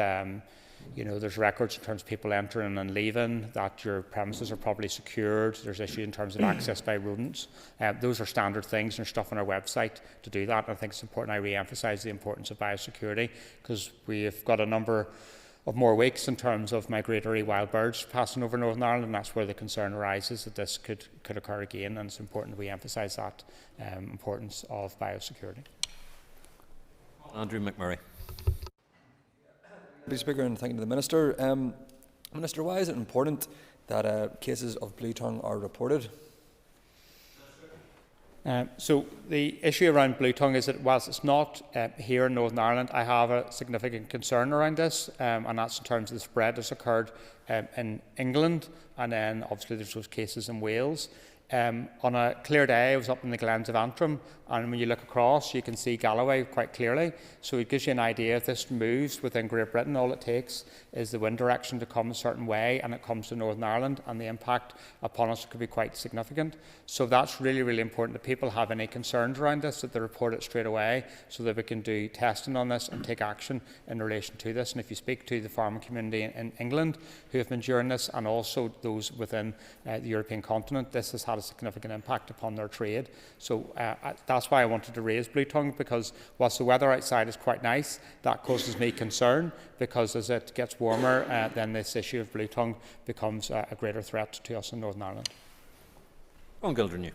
there's records in terms of people entering and leaving, that your premises are properly secured. There's issues in terms of access by rodents. Those are standard things, and there's stuff on our website to do that. And I think it's important I re-emphasise the importance of biosecurity, because we've got a number of more weeks in terms of migratory wild birds passing over Northern Ireland, and that's where the concern arises that this could occur again, and it's important we emphasise that importance of biosecurity. Andrew McMurray. Mr. Speaker, and thank you to the Minister. Minister, why is it important that cases of blue tongue are reported? So the issue around blue tongue is that whilst it's not here in Northern Ireland, I have a significant concern around this, and that's in terms of the spread that's occurred in England, and then obviously there's those cases in Wales. On a clear day, I was up in the Glens of Antrim, and when you look across, you can see Galloway quite clearly. So it gives you an idea if this moves within Great Britain. All it takes is the wind direction to come a certain way, and it comes to Northern Ireland, and the impact upon us could be quite significant. So that's really, really important that people have any concerns around this, that they report it straight away, so that we can do testing on this and take action in relation to this. And if you speak to the farming community in England who have been enduring this, and also those within the European continent, this has had a significant impact upon their trade. So that's why I wanted to raise blue tongue, because whilst the weather outside is quite nice, that causes me concern, because as it gets warmer, then this issue of blue tongue becomes a greater threat to us in Northern Ireland. Ron Gildernew.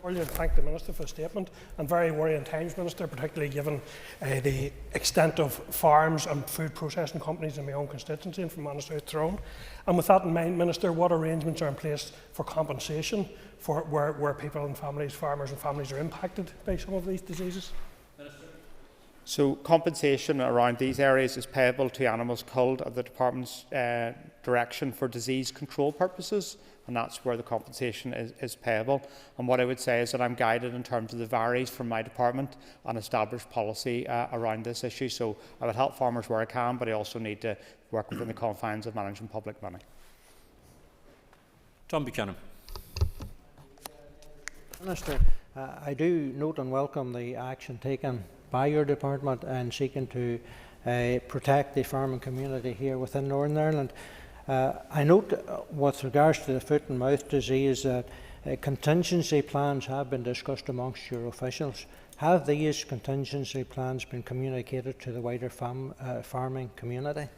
Earlier, thank the Minister for the statement, and very worrying times, Minister, particularly given the extent of farms and food processing companies in my own constituency and from Manor South Tyrone. And with that in mind, Minister, what arrangements are in place for compensation for where people and families, farmers and families, are impacted by some of these diseases? So compensation around these areas is payable to animals culled at the Department's direction for disease control purposes, and that's where the compensation is payable. And what I would say is that I'm guided in terms of the varies from my department on established policy around this issue. So I would help farmers where I can, but I also need to work within the confines of managing public money. Tom Buchanan. Minister, I do note and welcome the action taken by your department in seeking to protect the farming community here within Northern Ireland. I note with regards to the foot and mouth disease that contingency plans have been discussed amongst your officials. Have these contingency plans been communicated to the wider farming community?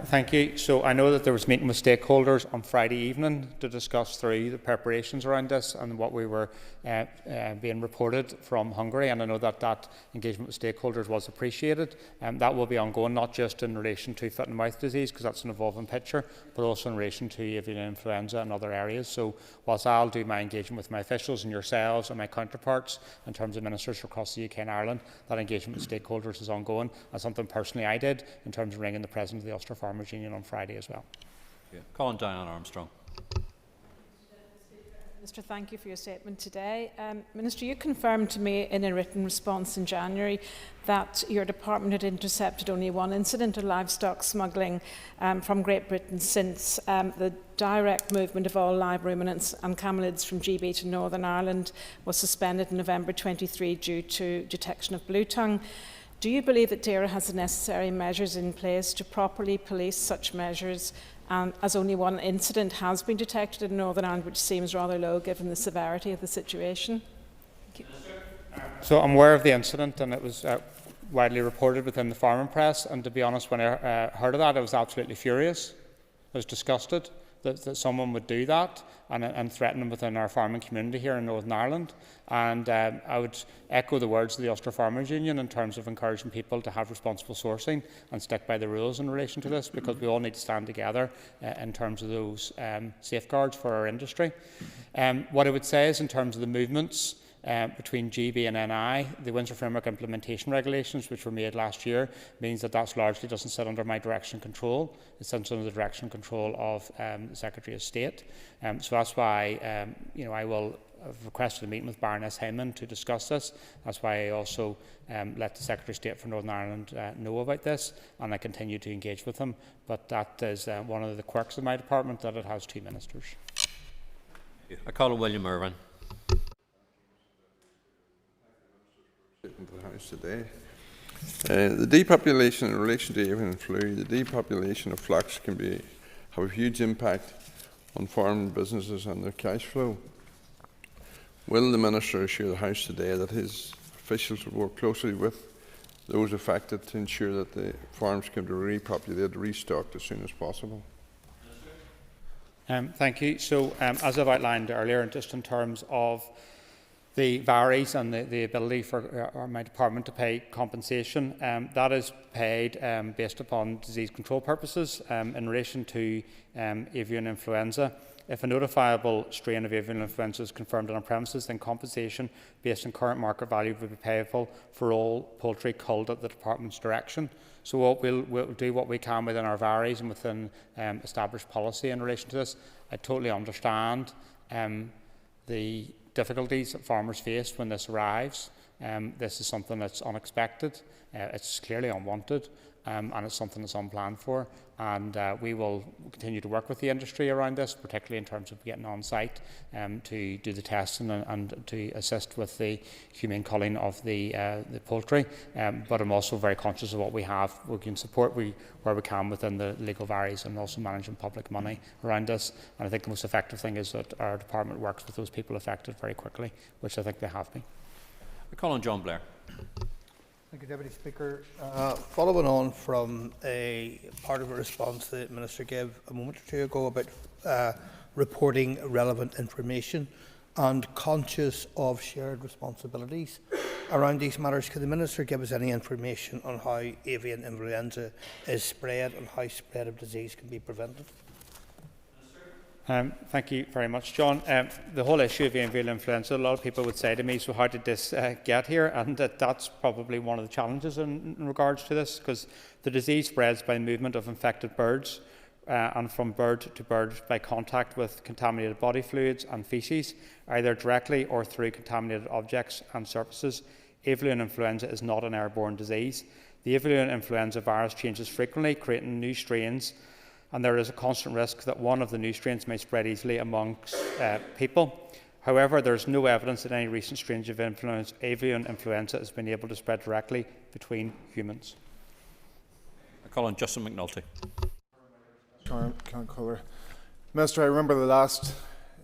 Thank you. So I know that there was a meeting with stakeholders on Friday evening to discuss through the preparations around this and what we were being reported from Hungary, and I know that that engagement with stakeholders was appreciated. That will be ongoing, not just in relation to foot and mouth disease, because that's an evolving picture, but also in relation to avian influenza and other areas. So whilst I'll do my engagement with my officials and yourselves and my counterparts in terms of ministers across the UK and Ireland, that engagement with stakeholders is ongoing, and something personally I did in terms of ringing the President of the Ulster Farmers Union on Friday as well. Colin Diane Armstrong. Minister, thank you for your statement today. Minister, you confirmed to me in a written response in January that your department had intercepted only one incident of livestock smuggling from Great Britain since the direct movement of all live ruminants and camelids from GB to Northern Ireland was suspended in November 23 due to detection of blue tongue. Do you believe that DAERA has the necessary measures in place to properly police such measures, as only one incident has been detected in Northern Ireland, which seems rather low given the severity of the situation? Thank you. So I'm aware of the incident, and it was widely reported within the farming press, and to be honest, when I heard of that, I was absolutely furious. I was disgusted that someone would do that and threaten them within our farming community here in Northern Ireland. And I would echo the words of the Ulster Farmers Union in terms of encouraging people to have responsible sourcing and stick by the rules in relation to this, because we all need to stand together in terms of those safeguards for our industry. What I would say is, in terms of the movements between GB and NI, the Windsor Framework Implementation Regulations, which were made last year, means that that largely doesn't sit under my direction and control. It sits under the direction and control of the Secretary of State. So that's why I will have requested a meeting with Baroness Heyman to discuss this. That's why I also let the Secretary of State for Northern Ireland know about this, and I continue to engage with him. But that is one of the quirks of my department, that it has two ministers. I call on William Irvine. To the House today. The depopulation in relation to avian flu, the depopulation of flocks can have a huge impact on farming businesses and their cash flow. Will the Minister assure the House today that his officials will work closely with those affected to ensure that the farms can be repopulated, restocked as soon as possible? Thank you. So as I've outlined earlier, just in terms of the varies and the ability for my department to pay compensation, that is paid based upon disease control purposes. In relation to avian influenza, if a notifiable strain of avian influenza is confirmed on our premises, then compensation based on current market value will be payable for all poultry culled at the department's direction. So we'll do what we can within our varies and within established policy in relation to this. I totally understand the difficulties that farmers face when this arrives. This is something that's unexpected. It's clearly unwanted, and it's something that's unplanned for. And we will continue to work with the industry around this, particularly in terms of getting on site to do the testing and to assist with the humane culling of the poultry. But I'm also very conscious of what we have. We can support where we can within the legal varies and also managing public money around this. And I think the most effective thing is that our department works with those people affected very quickly, which I think they have been. I call on John Blair. Thank you, Deputy Speaker. Following on from a part of a response that the Minister gave a moment or two ago about reporting relevant information and conscious of shared responsibilities around these matters, could the Minister give us any information on how avian influenza is spread and how spread of disease can be prevented? Thank you very much, John. The whole issue of avian influenza, a lot of people would say to me, so how did this get here? And that's probably one of the challenges in regards to this, because the disease spreads by movement of infected birds and from bird to bird by contact with contaminated body fluids and feces, either directly or through contaminated objects and surfaces. Avian influenza is not an airborne disease. The avian influenza virus changes frequently, creating new strains, and there is a constant risk that one of the new strains may spread easily amongst people. However, there is no evidence that any recent strains of avian influenza has been able to spread directly between humans. I call on Justin McNulty. Can't colour. Minister, I remember the last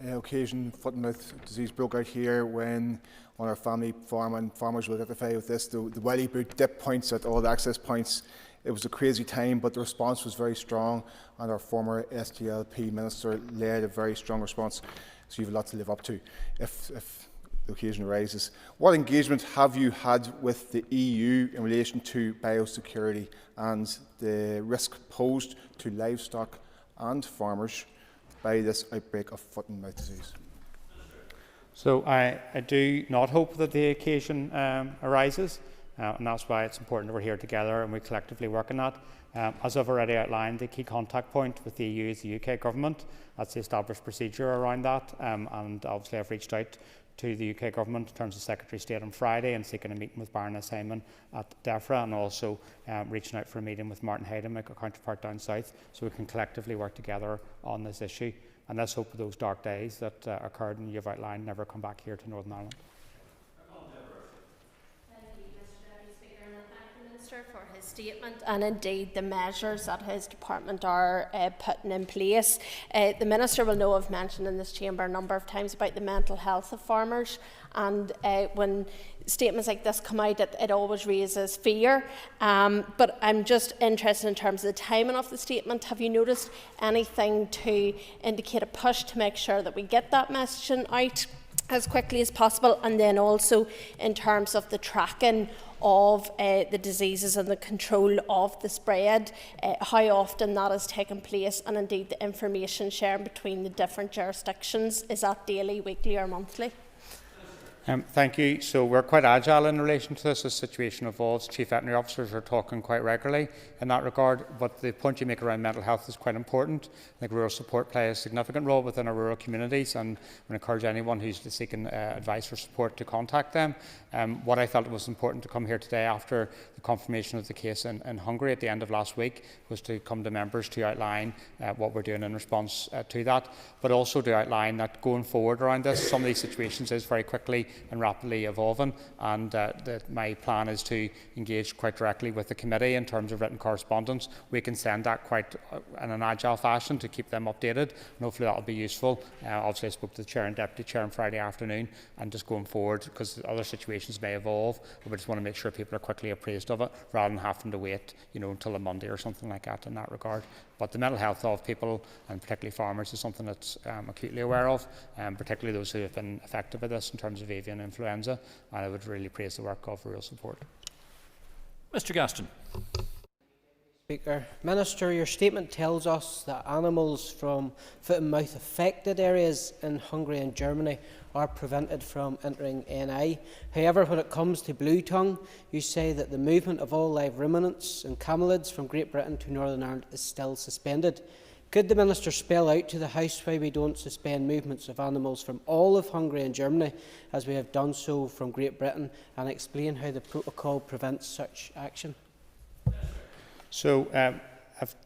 occasion foot and mouth disease broke out here when on our family farm, and farmers will identify with this, the Wiley boot dip points at all the access points. It was a crazy time, but the response was very strong, and our former SDLP Minister led a very strong response, so you have a lot to live up to if the occasion arises. What engagement have you had with the EU in relation to biosecurity and the risk posed to livestock and farmers by this outbreak of foot and mouth disease? So I do not hope that the occasion arises. And that's why it's important that we're here together and we collectively work on that. As I've already outlined, the key contact point with the EU is the UK government. That's the established procedure around that. And obviously I've reached out to the UK government in terms of Secretary of State on Friday and seeking a meeting with Baroness Hyman at DEFRA, and also reaching out for a meeting with Martin Hayden, my counterpart down south, so we can collectively work together on this issue. And let's hope those dark days that occurred and you've outlined never come back here to Northern Ireland. For his statement and indeed the measures that his department are putting in place. The Minister will know I've mentioned in this chamber a number of times about the mental health of farmers, and when statements like this come out, it always raises fear. But I'm just interested in terms of the timing of the statement. Have you noticed anything to indicate a push to make sure that we get that messaging out as quickly as possible, and then also in terms of the tracking of the diseases and the control of the spread, how often that has taken place, and indeed the information sharing between the different jurisdictions? Is that daily, weekly or monthly? Thank you. So we're quite agile in relation to this. As the situation evolves, Chief Veterinary Officers are talking quite regularly in that regard. But the point you make around mental health is quite important. I think rural support play a significant role within our rural communities, and I encourage anyone who's seeking advice or support to contact them. What I felt it was important to come here today after the confirmation of the case in Hungary at the end of last week was to come to members to outline what we're doing in response to that, but also to outline that going forward around this, some of these situations is very quickly and rapidly evolving, and my plan is to engage quite directly with the committee in terms of written correspondence. We can send that quite in an agile fashion to keep them updated, and hopefully that will be useful. Obviously I spoke to the Chair and Deputy Chair on Friday afternoon, and just going forward, because other situations may evolve, but we just want to make sure people are quickly appraised of it rather than having to wait until a Monday or something like that in that regard. But the mental health of people, and particularly farmers, is something that's acutely aware of, particularly those who have been affected by this in terms of avian influenza, and I would really praise the work of Rural Support. Mr Gaston. Speaker. Minister, your statement tells us that animals from foot and mouth affected areas in Hungary and Germany are prevented from entering NI. However, when it comes to blue tongue, you say that the movement of all live ruminants and camelids from Great Britain to Northern Ireland is still suspended. Could the Minister spell out to the House why we don't suspend movements of animals from all of Hungary and Germany, as we have done so from Great Britain, and explain how the protocol prevents such action? So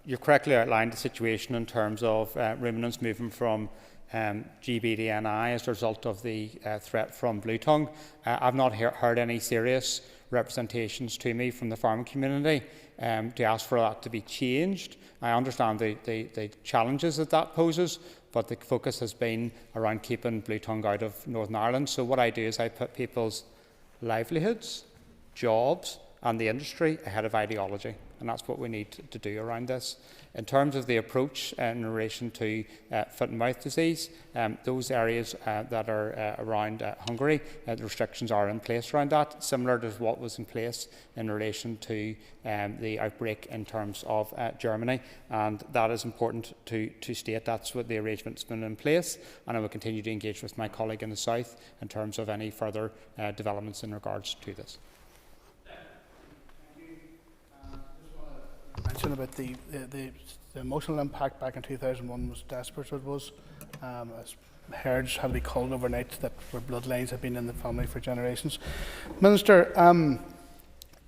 you've correctly outlined the situation in terms of ruminants moving from GB to NI as a result of the threat from blue tongue. I've not heard any serious representations to me from the farming community to ask for that to be changed. I understand the challenges that that poses, but the focus has been around keeping blue tongue out of Northern Ireland. So what I do is I put people's livelihoods, jobs and the industry ahead of ideology, and that's what we need to do around this. In terms of the approach in relation to foot and mouth disease, those areas that are around Hungary, the restrictions are in place around that, similar to what was in place in relation to the outbreak in terms of Germany, and that is important to state. That's what the arrangement's been in place, and I will continue to engage with my colleague in the south in terms of any further developments in regards to this. Mention about the emotional impact back in 2001 was desperate. It was as herds had to be culled overnight that where bloodlines had been in the family for generations. Minister,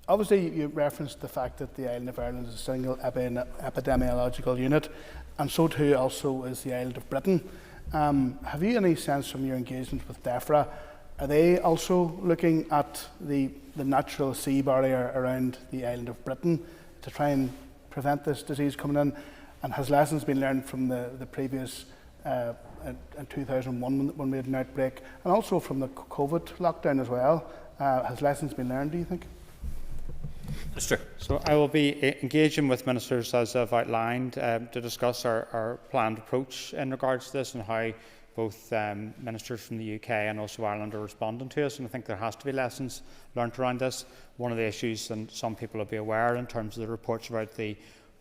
obviously you referenced the fact that the island of Ireland is a single epidemiological unit, and so too also is the island of Britain. Have you any sense from your engagement with DEFRA, are they also looking at the natural sea barrier around the island of Britain to try and prevent this disease coming in? And has lessons been learned from the previous, in 2001 when we had an outbreak, and also from the COVID lockdown as well? Has lessons been learned, do you think? Minister. So I will be engaging with ministers, as I've outlined, to discuss our planned approach in regards to this and how both ministers from the UK and also Ireland are responding to us, and I think there has to be lessons learnt around this. One of the issues, and some people will be aware in terms of the reports about the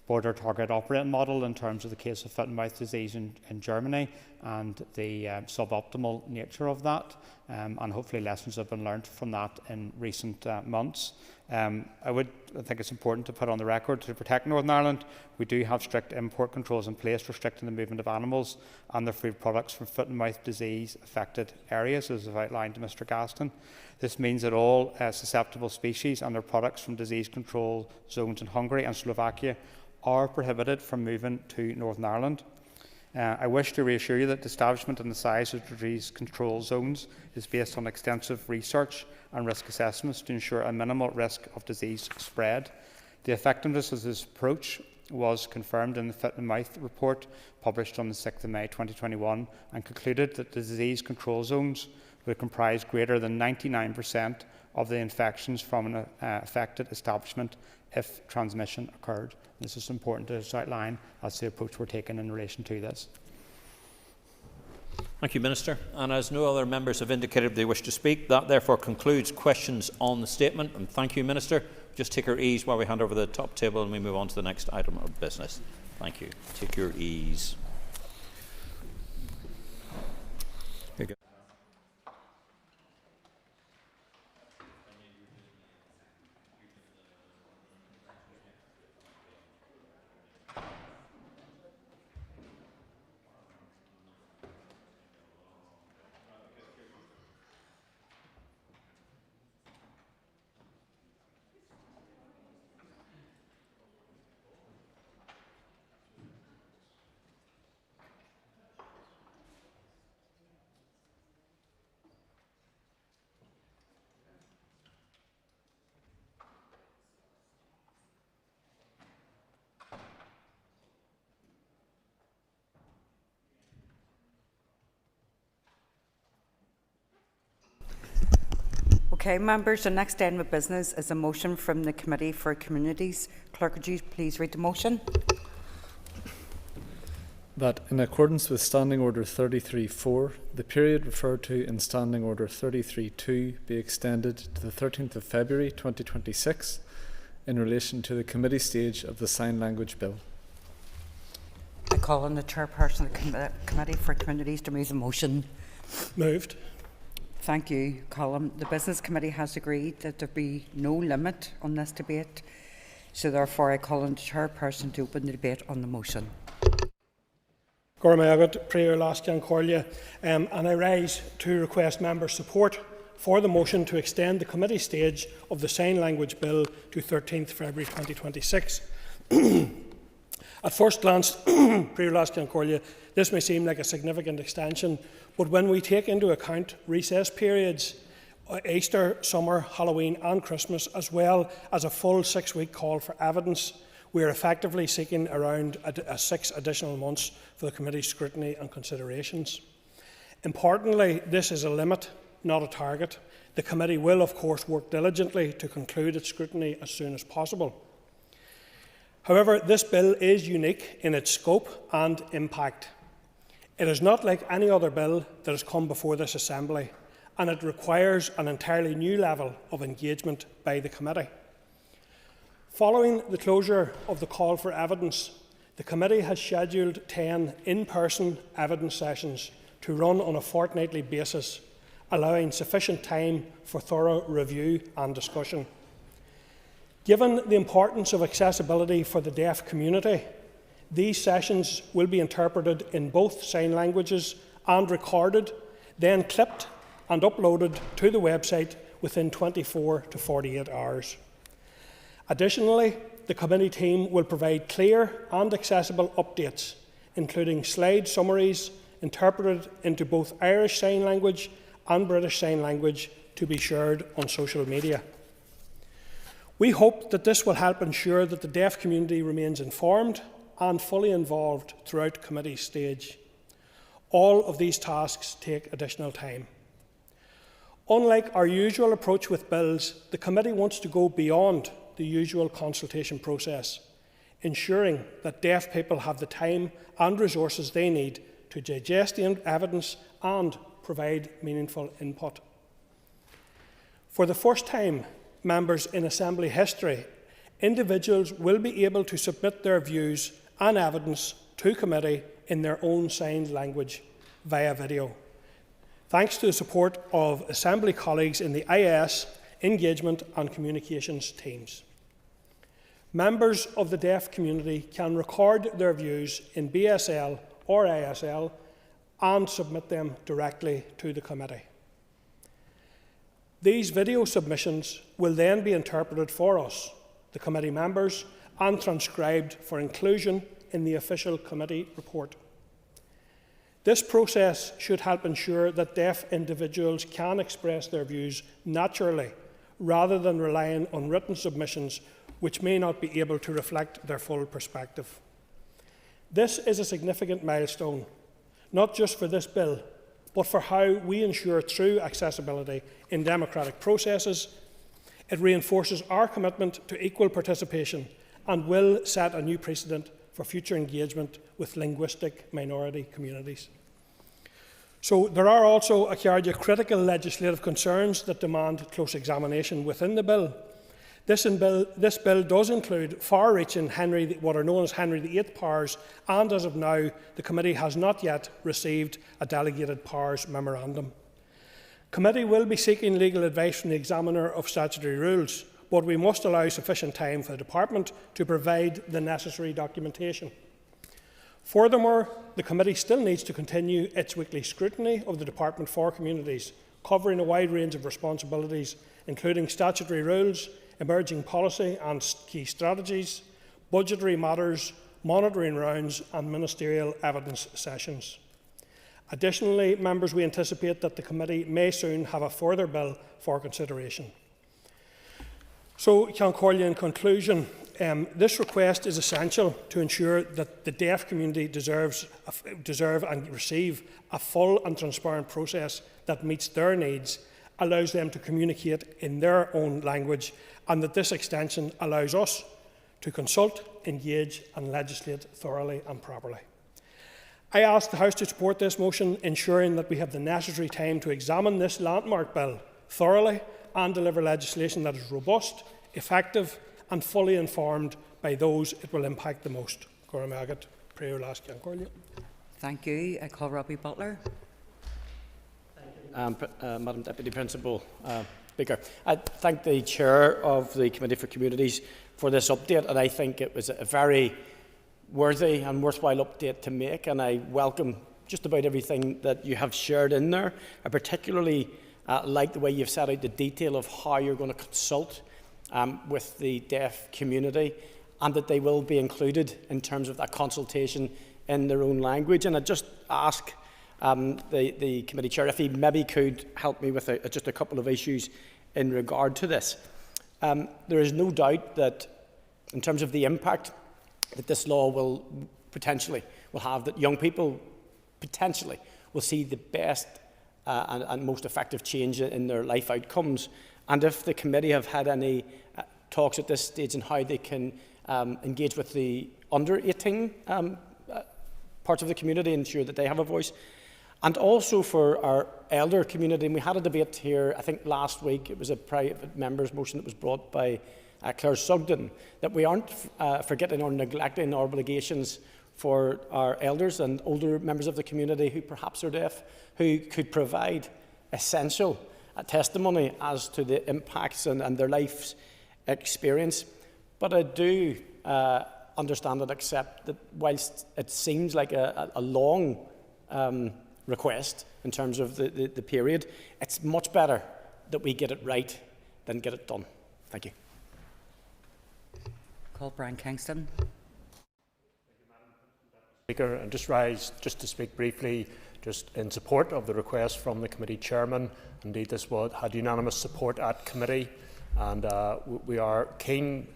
border target operating model in terms of the case of foot and mouth disease in Germany and the suboptimal nature of that, and hopefully lessons have been learnt from that in recent months. I think it's important to put on the record, to protect Northern Ireland, we do have strict import controls in place restricting the movement of animals and their food products from foot and mouth disease affected areas, as I've outlined to Mr Gaston. This means that all susceptible species and their products from disease control zones in Hungary and Slovakia are prohibited from moving to Northern Ireland. I wish to reassure you that the establishment and the size of disease control zones is based on extensive research and risk assessments to ensure a minimal risk of disease spread. The effectiveness of this approach was confirmed in the Foot and Mouth report published on the 6th of May 2021 and concluded that the disease control zones would comprise greater than 99% of the infections from an affected establishment if transmission occurred. This is important to outline as the approach we're taking in relation to this. Thank you, Minister. And as no other members have indicated they wish to speak, that therefore concludes questions on the statement. And thank you, Minister. Just take your ease while we hand over the top table and we move on to the next item of business. Thank you. Take your ease. Okay, members, the next item of business is a motion from the Committee for Communities. Clerk, could you please read the motion? That in accordance with Standing Order 33.4, the period referred to in Standing Order 33.2 be extended to the 13th of February 2026 in relation to the committee stage of the Sign Language Bill. I call on the Chairperson of the Committee for Communities to move the motion. Moved. Thank you, Colin. The Business Committee has agreed that there be no limit on this debate, so therefore I call on the Chairperson to open the debate on the motion. Gormayagat, Prayer Lascan Corlia, and I rise to request member support for the motion to extend the committee stage of the Sign Language Bill to 13th February 2026. At first glance, this may seem like a significant extension, but when we take into account recess periods, Easter, summer, Halloween and Christmas, as well as a full 6-week call for evidence, we are effectively seeking around 6 additional months for the committee's scrutiny and considerations. Importantly, this is a limit, not a target. The committee will, of course, work diligently to conclude its scrutiny as soon as possible. However, this bill is unique in its scope and impact. It is not like any other bill that has come before this Assembly, and it requires an entirely new level of engagement by the committee. Following the closure of the call for evidence, the committee has scheduled 10 in-person evidence sessions to run on a fortnightly basis, allowing sufficient time for thorough review and discussion. Given the importance of accessibility for the deaf community, these sessions will be interpreted in both sign languages and recorded, then clipped and uploaded to the website within 24 to 48 hours. Additionally, the committee team will provide clear and accessible updates, including slide summaries interpreted into both Irish Sign Language and British Sign Language to be shared on social media. We hope that this will help ensure that the deaf community remains informed and fully involved throughout committee stage. All of these tasks take additional time. Unlike our usual approach with bills, the committee wants to go beyond the usual consultation process, ensuring that deaf people have the time and resources they need to digest the evidence and provide meaningful input. For the first time, members in Assembly history, individuals will be able to submit their views and evidence to committee in their own signed language via video, thanks to the support of Assembly colleagues in the IS, Engagement and Communications teams. Members of the deaf community can record their views in BSL or ASL and submit them directly to the committee. These video submissions will then be interpreted for us, the committee members, and transcribed for inclusion in the official committee report. This process should help ensure that deaf individuals can express their views naturally, rather than relying on written submissions which may not be able to reflect their full perspective. This is a significant milestone, not just for this bill, but for how we ensure true accessibility in democratic processes. It reinforces our commitment to equal participation and will set a new precedent for future engagement with linguistic minority communities. So there are also critical legislative concerns that demand close examination within the bill. This bill does include far-reaching what are known as Henry VIII powers, and as of now, the committee has not yet received a delegated powers memorandum. Committee will be seeking legal advice from the examiner of statutory rules, but we must allow sufficient time for the department to provide the necessary documentation. Furthermore, the committee still needs to continue its weekly scrutiny of the Department for Communities, covering a wide range of responsibilities, including statutory rules, emerging policy and key strategies, budgetary matters, monitoring rounds and ministerial evidence sessions. Additionally, members, we anticipate that the committee may soon have a further bill for consideration. So, Ceann Comhairle, in conclusion, this request is essential to ensure that the deaf community deserve and receive a full and transparent process that meets their needs, allows them to communicate in their own language, and that this extension allows us to consult, engage and legislate thoroughly and properly. I ask the House to support this motion, ensuring that we have the necessary time to examine this landmark bill thoroughly and deliver legislation that is robust, effective and fully informed by those it will impact the most. Thank you. I call Robbie Butler. Madam Deputy Principal Speaker, I thank the Chair of the Committee for Communities for this update, and I think it was a very worthy and worthwhile update to make, and I welcome just about everything that you have shared in there. I particularly like the way you've set out the detail of how you're going to consult with the deaf community and that they will be included in terms of that consultation in their own language. And I just ask the committee chair if he maybe could help me with just a couple of issues in regard to this. There is no doubt that in terms of the impact that this law will have, that young people potentially will see the best and most effective change in their life outcomes. And if the committee have had any talks at this stage on how they can engage with the under 18 parts of the community, ensure that they have a voice. And also for our elder community, and we had a debate here, I think last week, it was a private member's motion that was brought by Claire Sugden, that we aren't forgetting or neglecting our obligations for our elders and older members of the community who perhaps are deaf, who could provide essential testimony as to the impacts and their life's experience. But I do understand and accept that whilst it seems like a long request in terms of the period, it's much better that we get it right than get it done. Thank you. Call Brian Kingston. Speaker, and just rise just to speak briefly just in support of the request from the committee chairman. Indeed, this had unanimous support at committee, and we are keen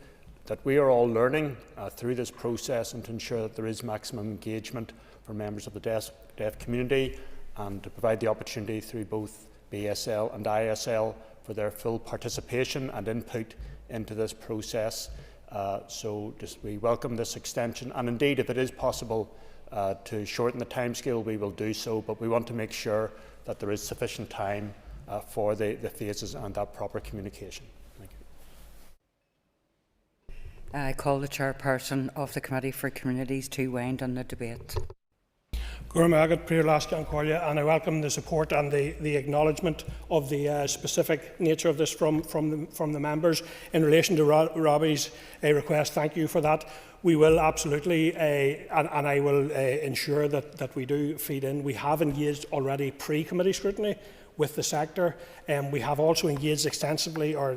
that we are all learning through this process and to ensure that there is maximum engagement for members of the deaf community, and to provide the opportunity through both BSL and ISL for their full participation and input into this process. So we welcome this extension, and indeed if it is possible to shorten the timescale, we will do so, but we want to make sure that there is sufficient time for the phases and that proper communication. Thank you. I call the chairperson of the Committee for Communities to wind on the debate. And I welcome the support and the acknowledgement of the specific nature of this from the members. In relation to Robbie's request, thank you for that. We will absolutely, and I will ensure that we do feed in. We have engaged already pre-committee scrutiny with the sector, and we have also engaged extensively or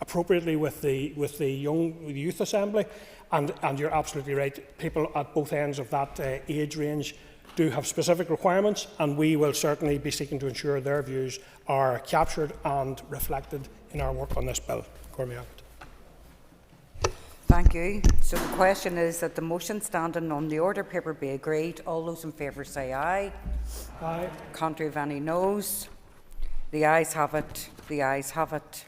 appropriately with the youth assembly. And you're absolutely right. People at both ends of that age range do have specific requirements, and we will certainly be seeking to ensure their views are captured and reflected in our work on this bill. Thank you. So the question is that the motion standing on the order paper be agreed. All those in favour say aye. Aye. Contrary of any noes. The ayes have it. The ayes have it.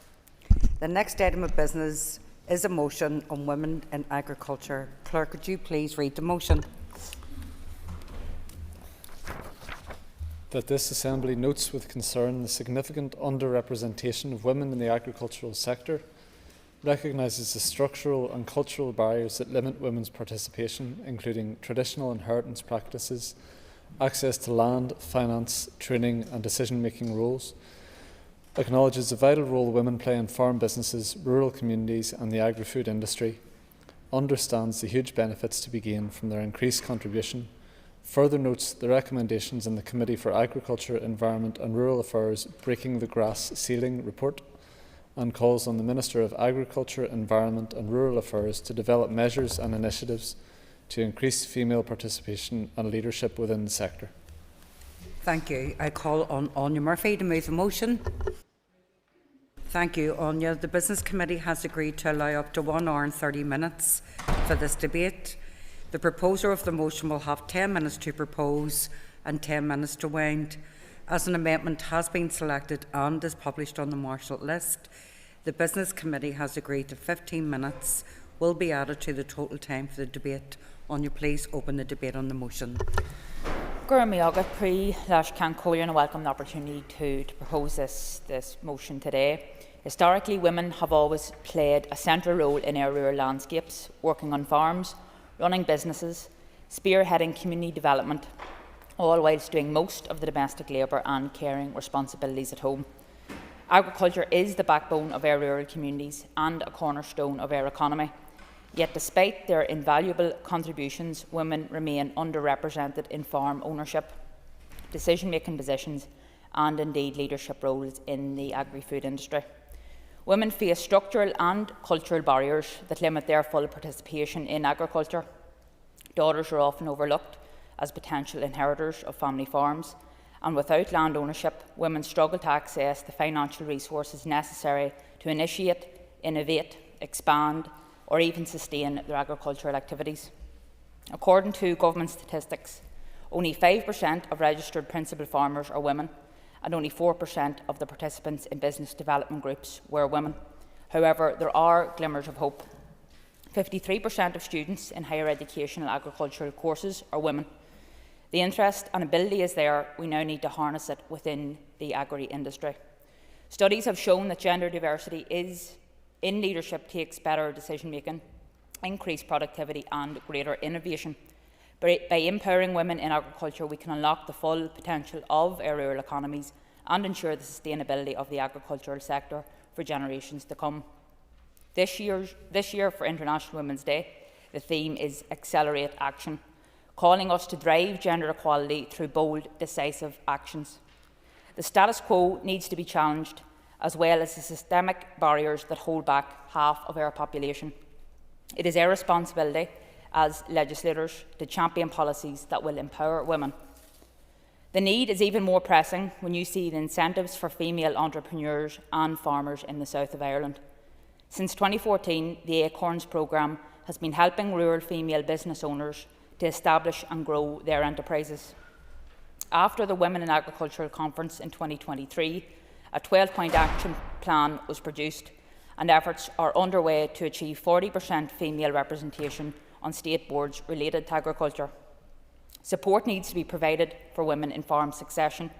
The next item of business is a motion on women in agriculture. Clerk, could you please read the motion? That this Assembly notes with concern the significant underrepresentation of women in the agricultural sector, recognises the structural and cultural barriers that limit women's participation, including traditional inheritance practices, access to land, finance, training and decision-making roles, acknowledges the vital role women play in farm businesses, rural communities and the agri-food industry, understands the huge benefits to be gained from their increased contribution, further notes the recommendations in the Committee for Agriculture, Environment and Rural Affairs Breaking the Grass Ceiling report, and calls on the Minister of Agriculture, Environment and Rural Affairs to develop measures and initiatives to increase female participation and leadership within the sector. Thank you. I call on Anya Murphy to move the motion. Thank you, Anya. The Business Committee has agreed to allow up to 1 hour and 30 minutes for this debate. The proposer of the motion will have 10 minutes to propose and 10 minutes to wind. As an amendment has been selected and is published on the Marshall list, the Business Committee has agreed that 15 minutes will be added to the total time for the debate. Anya, please open the debate on the motion. Gurmiaga Pre Lash Can Collier, I welcome the opportunity to propose this motion today. Historically, women have always played a central role in our rural landscapes, working on farms, running businesses, spearheading community development, all whilst doing most of the domestic labour and caring responsibilities at home. Agriculture is the backbone of our rural communities and a cornerstone of our economy. Yet despite their invaluable contributions, women remain underrepresented in farm ownership, decision-making positions and indeed leadership roles in the agri-food industry. Women face structural and cultural barriers that limit their full participation in agriculture. Daughters are often overlooked as potential inheritors of family farms, and without land ownership, women struggle to access the financial resources necessary to initiate, innovate, expand, or even sustain their agricultural activities. According to government statistics, only 5% of registered principal farmers are women, and only 4% of the participants in business development groups were women. However, there are glimmers of hope. 53% of students in higher educational agricultural courses are women. The interest and ability is there. We now need to harness it within the agri-industry. Studies have shown that gender diversity in leadership takes better decision-making, increased productivity and greater innovation. By empowering women in agriculture, we can unlock the full potential of our rural economies and ensure the sustainability of the agricultural sector for generations to come. This year for International Women's Day, the theme is Accelerate Action, calling us to drive gender equality through bold, decisive actions. The status quo needs to be challenged, as well as the systemic barriers that hold back half of our population. It is our responsibility as legislators to champion policies that will empower women. The need is even more pressing when you see the incentives for female entrepreneurs and farmers in the south of Ireland. Since 2014, the Acorns programme has been helping rural female business owners to establish and grow their enterprises. After the Women in Agriculture Conference in 2023, a 12-point action plan was produced, and efforts are underway to achieve 40% female representation on state boards related to agriculture. Support needs to be provided for women in farm succession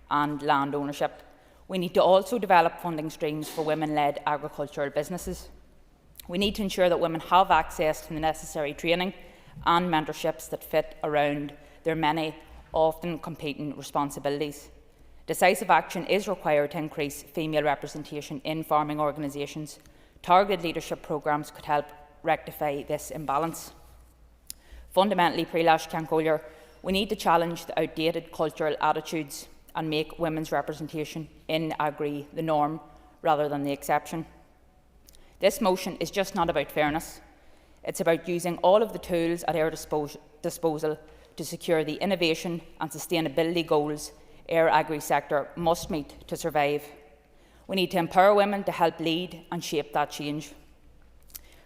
and land ownership. We need to also develop funding streams for women-led agricultural businesses. We need to ensure that women have access to the necessary training and mentorships that fit around their many, often competing responsibilities. Decisive action is required to increase female representation in farming organisations. Targeted leadership programmes could help rectify this imbalance. Fundamentally, Príomh Ceann we need to challenge the outdated cultural attitudes and make women's representation in agri the norm rather than the exception. This motion is just not about fairness. It's about using all of the tools at our disposal to secure the innovation and sustainability goals our agri-sector must meet to survive. We need to empower women to help lead and shape that change.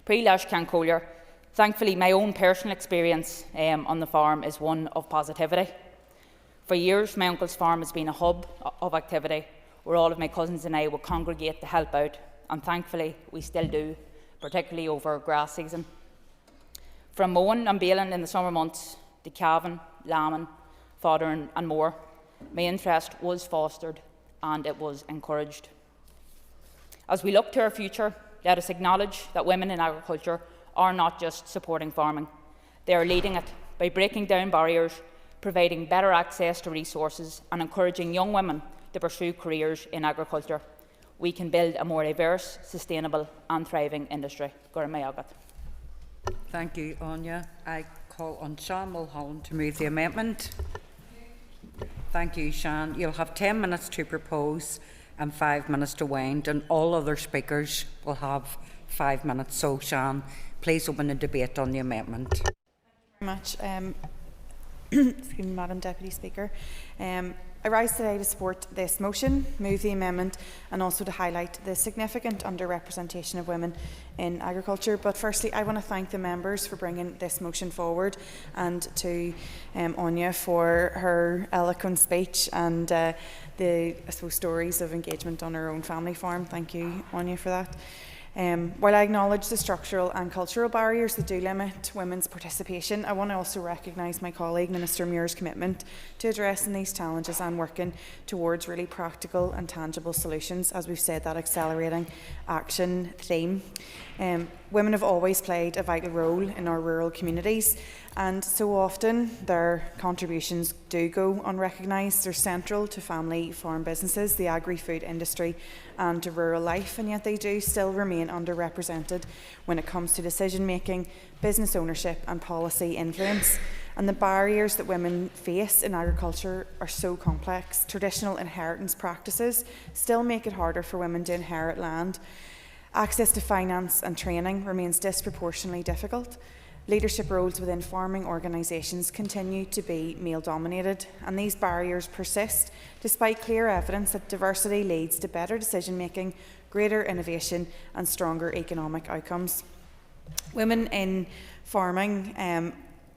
Príomh Ceann, thankfully my own personal experience on the farm is one of positivity. For years, my uncle's farm has been a hub of activity where all of my cousins and I would congregate to help out, and thankfully we still do, particularly over grass season. From mowing and baling in the summer months to calving, lambing, foddering and more, my interest was fostered and it was encouraged. As we look to our future, let us acknowledge that women in agriculture are not just supporting farming. They are leading it by breaking down barriers, providing better access to resources and encouraging young women to pursue careers in agriculture. We can build a more diverse, sustainable and thriving industry. Gura mé agat. Thank you, Anya. I call on Sean Mulholland to move the amendment. Thank you, Sean. You'll have 10 minutes to propose and 5 minutes to wind, and all other speakers will have 5 minutes. So, Sean, please open the debate on the amendment. Thank you very much. Excuse me, Madam Deputy Speaker. I rise today to support this motion, move the amendment and also to highlight the significant underrepresentation of women in agriculture. But firstly, I want to thank the members for bringing this motion forward, and to Anya for her eloquent speech and the I suppose, stories of engagement on her own family farm. Thank you, Anya, for that. While I acknowledge the structural and cultural barriers that do limit women's participation, I want to also recognise my colleague Minister Muir's commitment to addressing these challenges and working towards really practical and tangible solutions, as we've said, that accelerating action theme. Women have always played a vital role in our rural communities, and so often their contributions do go unrecognised. They're central to family farm businesses, the agri-food industry and to rural life, and yet they do still remain underrepresented when it comes to decision making, business ownership and policy influence. And the barriers that women face in agriculture are so complex. Traditional inheritance practices still make it harder for women to inherit land. Access to finance and training remains disproportionately difficult. Leadership roles within farming organisations continue to be male-dominated, and these barriers persist despite clear evidence that diversity leads to better decision-making, greater innovation and stronger economic outcomes. Women in farming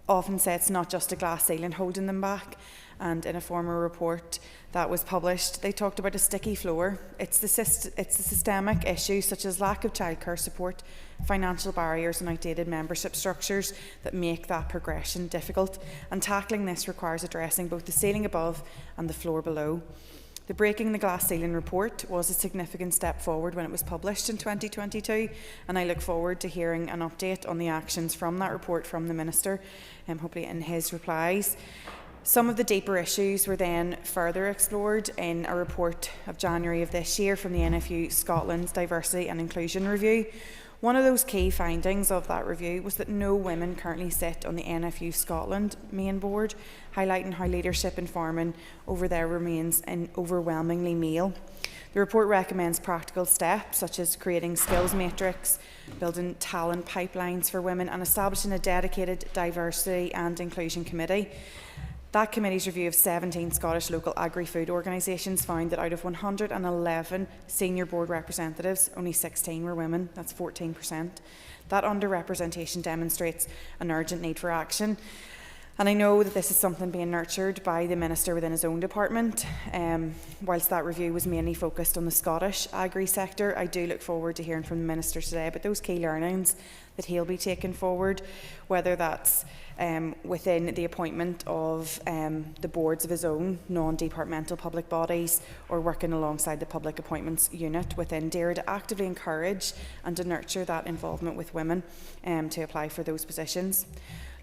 often say it's not just a glass ceiling holding them back, and in a former report that was published, they talked about a sticky floor. It's the systemic issues such as lack of childcare support, financial barriers and outdated membership structures that make that progression difficult, and tackling this requires addressing both the ceiling above and the floor below. The Breaking the Glass Ceiling report was a significant step forward when it was published in 2022, and I look forward to hearing an update on the actions from that report from the Minister, hopefully in his replies. Some of the deeper issues were then further explored in a report of January of this year from the NFU Scotland's Diversity and Inclusion Review. One of those key findings of that review was that no women currently sit on the NFU Scotland main board, highlighting how leadership in farming over there remains overwhelmingly male. The report recommends practical steps such as creating skills matrix, building talent pipelines for women and establishing a dedicated diversity and inclusion committee. That committee's review of 17 Scottish local agri-food organisations found that out of 111 senior board representatives, only 16 were women. That's 14%. That underrepresentation demonstrates an urgent need for action. And I know that this is something being nurtured by the Minister within his own department. Whilst that review was mainly focused on the Scottish agri-sector, I do look forward to hearing from the Minister today about those key learnings that he'll be taking forward, whether that's within the appointment of the boards of his own non-departmental public bodies, or working alongside the Public Appointments Unit within DARE to actively encourage and to nurture that involvement with women to apply for those positions.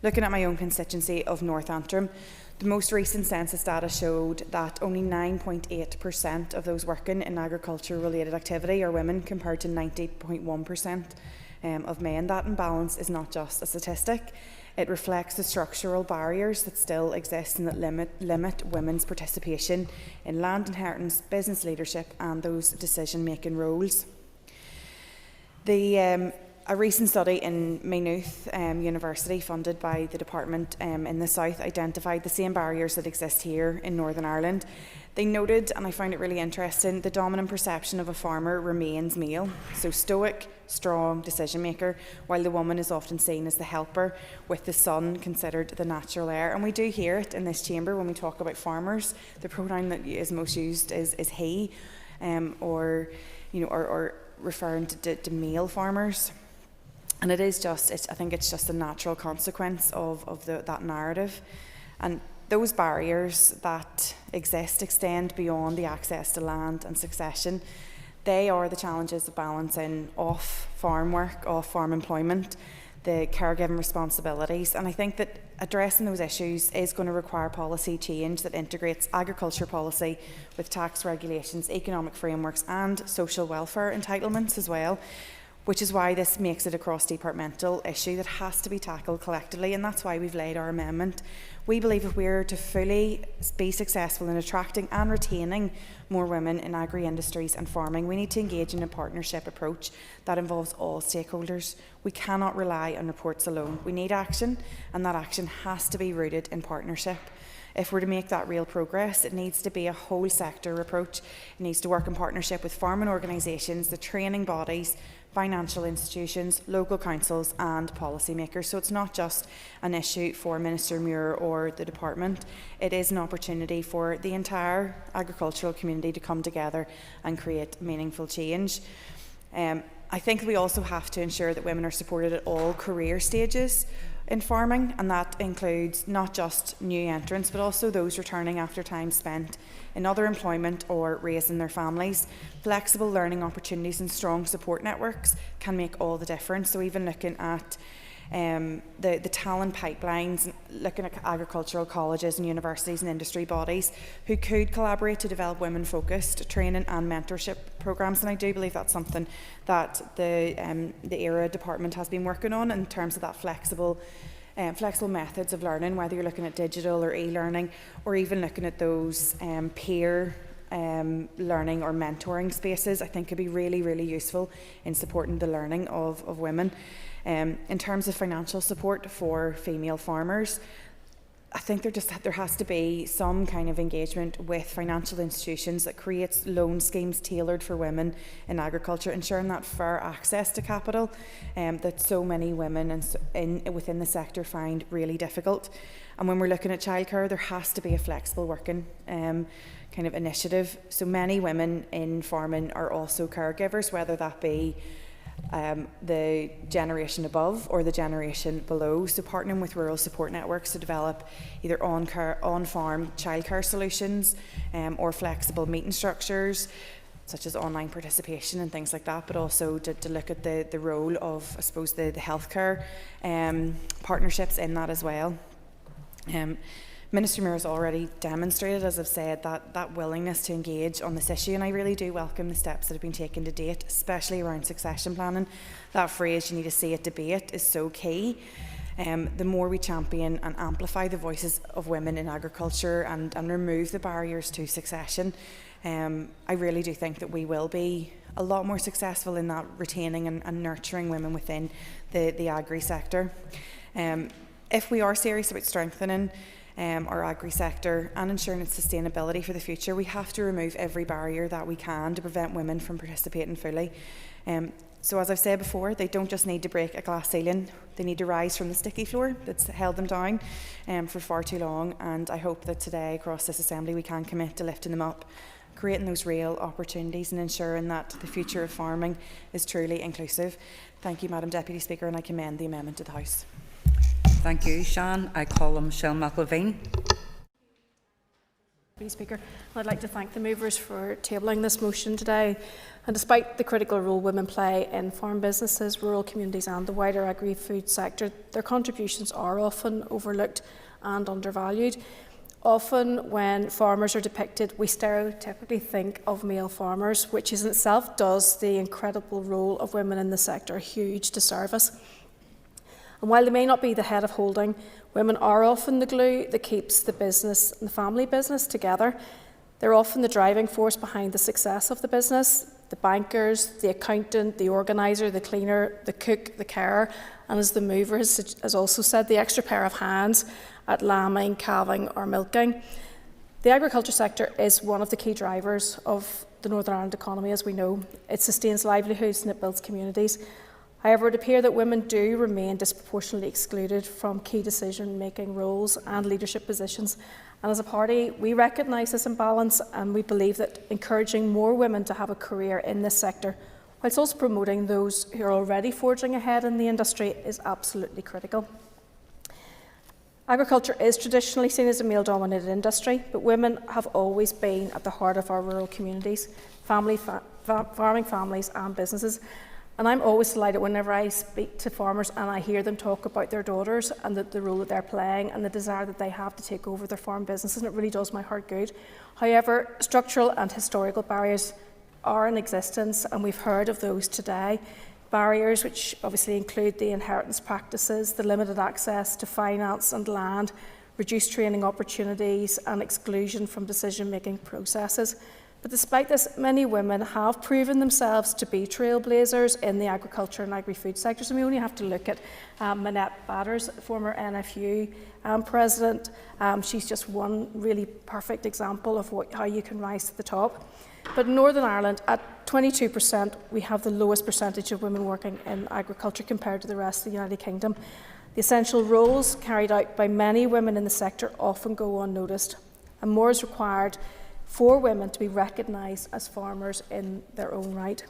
Looking at my own constituency of North Antrim, the most recent census data showed that only 9.8% of those working in agriculture-related activity are women, compared to 90.1% of men. That imbalance is not just a statistic. It reflects the structural barriers that still exist and that limit women's participation in land inheritance, business leadership and those decision-making roles. A recent study in Maynooth University, funded by the department in the south, identified the same barriers that exist here in Northern Ireland. They noted, and I found it really interesting, the dominant perception of a farmer remains male, so stoic, strong decision maker, while the woman is often seen as the helper, with the son considered the natural heir. And we do hear it in this chamber when we talk about farmers. The pronoun that is most used is he, or referring to male farmers. And it is just, I think it's just a natural consequence of that narrative. And those barriers that exist extend beyond the access to land and succession. They are the challenges of balancing off-farm work, off-farm employment, the caregiving responsibilities. And I think that addressing those issues is going to require policy change that integrates agriculture policy with tax regulations, economic frameworks and social welfare entitlements as well, which is why this makes it a cross-departmental issue that has to be tackled collectively, and that's why we've laid our amendment. We believe if we're to fully be successful in attracting and retaining more women in agri-industries and farming, we need to engage in a partnership approach that involves all stakeholders. We cannot rely on reports alone. We need action, and that action has to be rooted in partnership. If we're to make that real progress, it needs to be a whole sector approach. It needs to work in partnership with farming organisations, the training bodies, financial institutions, local councils and policymakers. So it's not just an issue for Minister Muir or the department. It is an opportunity for the entire agricultural community to come together and create meaningful change. I think we also have to ensure that women are supported at all career stages in farming, and that includes not just new entrants but also those returning after time spent in other employment or raising their families. Flexible learning opportunities and strong support networks can make all the difference. So even looking at the talent pipelines, looking at agricultural colleges and universities and industry bodies who could collaborate to develop women-focused training and mentorship programmes. And I do believe that's something that the ERA department has been working on in terms of that flexible methods of learning, whether you're looking at digital or e-learning, or even looking at those peer learning or mentoring spaces, I think could be really, really useful in supporting the learning of women. In terms of financial support for female farmers, I think there has to be some kind of engagement with financial institutions that creates loan schemes tailored for women in agriculture, ensuring that fair access to capital that so many women within the sector find really difficult. And when we're looking at childcare, there has to be a flexible working kind of initiative. So many women in farming are also caregivers, whether that be the generation above or the generation below. So partnering with rural support networks to develop either on-farm childcare solutions or flexible meeting structures, such as online participation and things like that, but also to look at the role of, I suppose, the healthcare partnerships in that as well. Minister Muir has already demonstrated, as I've said, that willingness to engage on this issue, and I really do welcome the steps that have been taken to date, especially around succession planning. That phrase, "you need to see it, debate," is so key. The more we champion and amplify the voices of women in agriculture and remove the barriers to succession, I really do think that we will be a lot more successful in that retaining and nurturing women within the agri sector. If we are serious about strengthening our agri sector and ensuring its sustainability for the future, we have to remove every barrier that we can to prevent women from participating fully. So as I've said before, they don't just need to break a glass ceiling, they need to rise from the sticky floor that's held them down for far too long, and I hope that today across this Assembly we can commit to lifting them up, creating those real opportunities and ensuring that the future of farming is truly inclusive. Thank you, Madam Deputy Speaker, and I commend the amendment to the House. Thank you, Sian. I call on Michelle McIlveen. Speaker, I'd like to thank the movers for tabling this motion today. And despite the critical role women play in farm businesses, rural communities and the wider agri-food sector, their contributions are often overlooked and undervalued. Often when farmers are depicted, we stereotypically think of male farmers, which in itself does the incredible role of women in the sector a huge disservice. And while they may not be the head of holding, women are often the glue that keeps the business and the family business together. They're often the driving force behind the success of the business, the bankers, the accountant, the organiser, the cleaner, the cook, the carer, and as the mover has also said, the extra pair of hands at lambing, calving or milking. The agriculture sector is one of the key drivers of the Northern Ireland economy, as we know. It sustains livelihoods and it builds communities. However, it appears that women do remain disproportionately excluded from key decision-making roles and leadership positions. And as a party, we recognise this imbalance and we believe that encouraging more women to have a career in this sector, whilst also promoting those who are already forging ahead in the industry, is absolutely critical. Agriculture is traditionally seen as a male-dominated industry, but women have always been at the heart of our rural communities, farming families and businesses. And I'm always delighted whenever I speak to farmers and I hear them talk about their daughters and the role that they're playing and the desire that they have to take over their farm businesses, and it really does my heart good. However, structural and historical barriers are in existence, and we've heard of those today. Barriers which obviously include the inheritance practices, the limited access to finance and land, reduced training opportunities and exclusion from decision-making processes. But despite this, many women have proven themselves to be trailblazers in the agriculture and agri-food sectors. And we only have to look at Minette Batters, former NFU president. She's just one really perfect example of how you can rise to the top. But in Northern Ireland, at 22%, we have the lowest percentage of women working in agriculture compared to the rest of the United Kingdom. The essential roles carried out by many women in the sector often go unnoticed, and more is required for women to be recognised as farmers in their own right.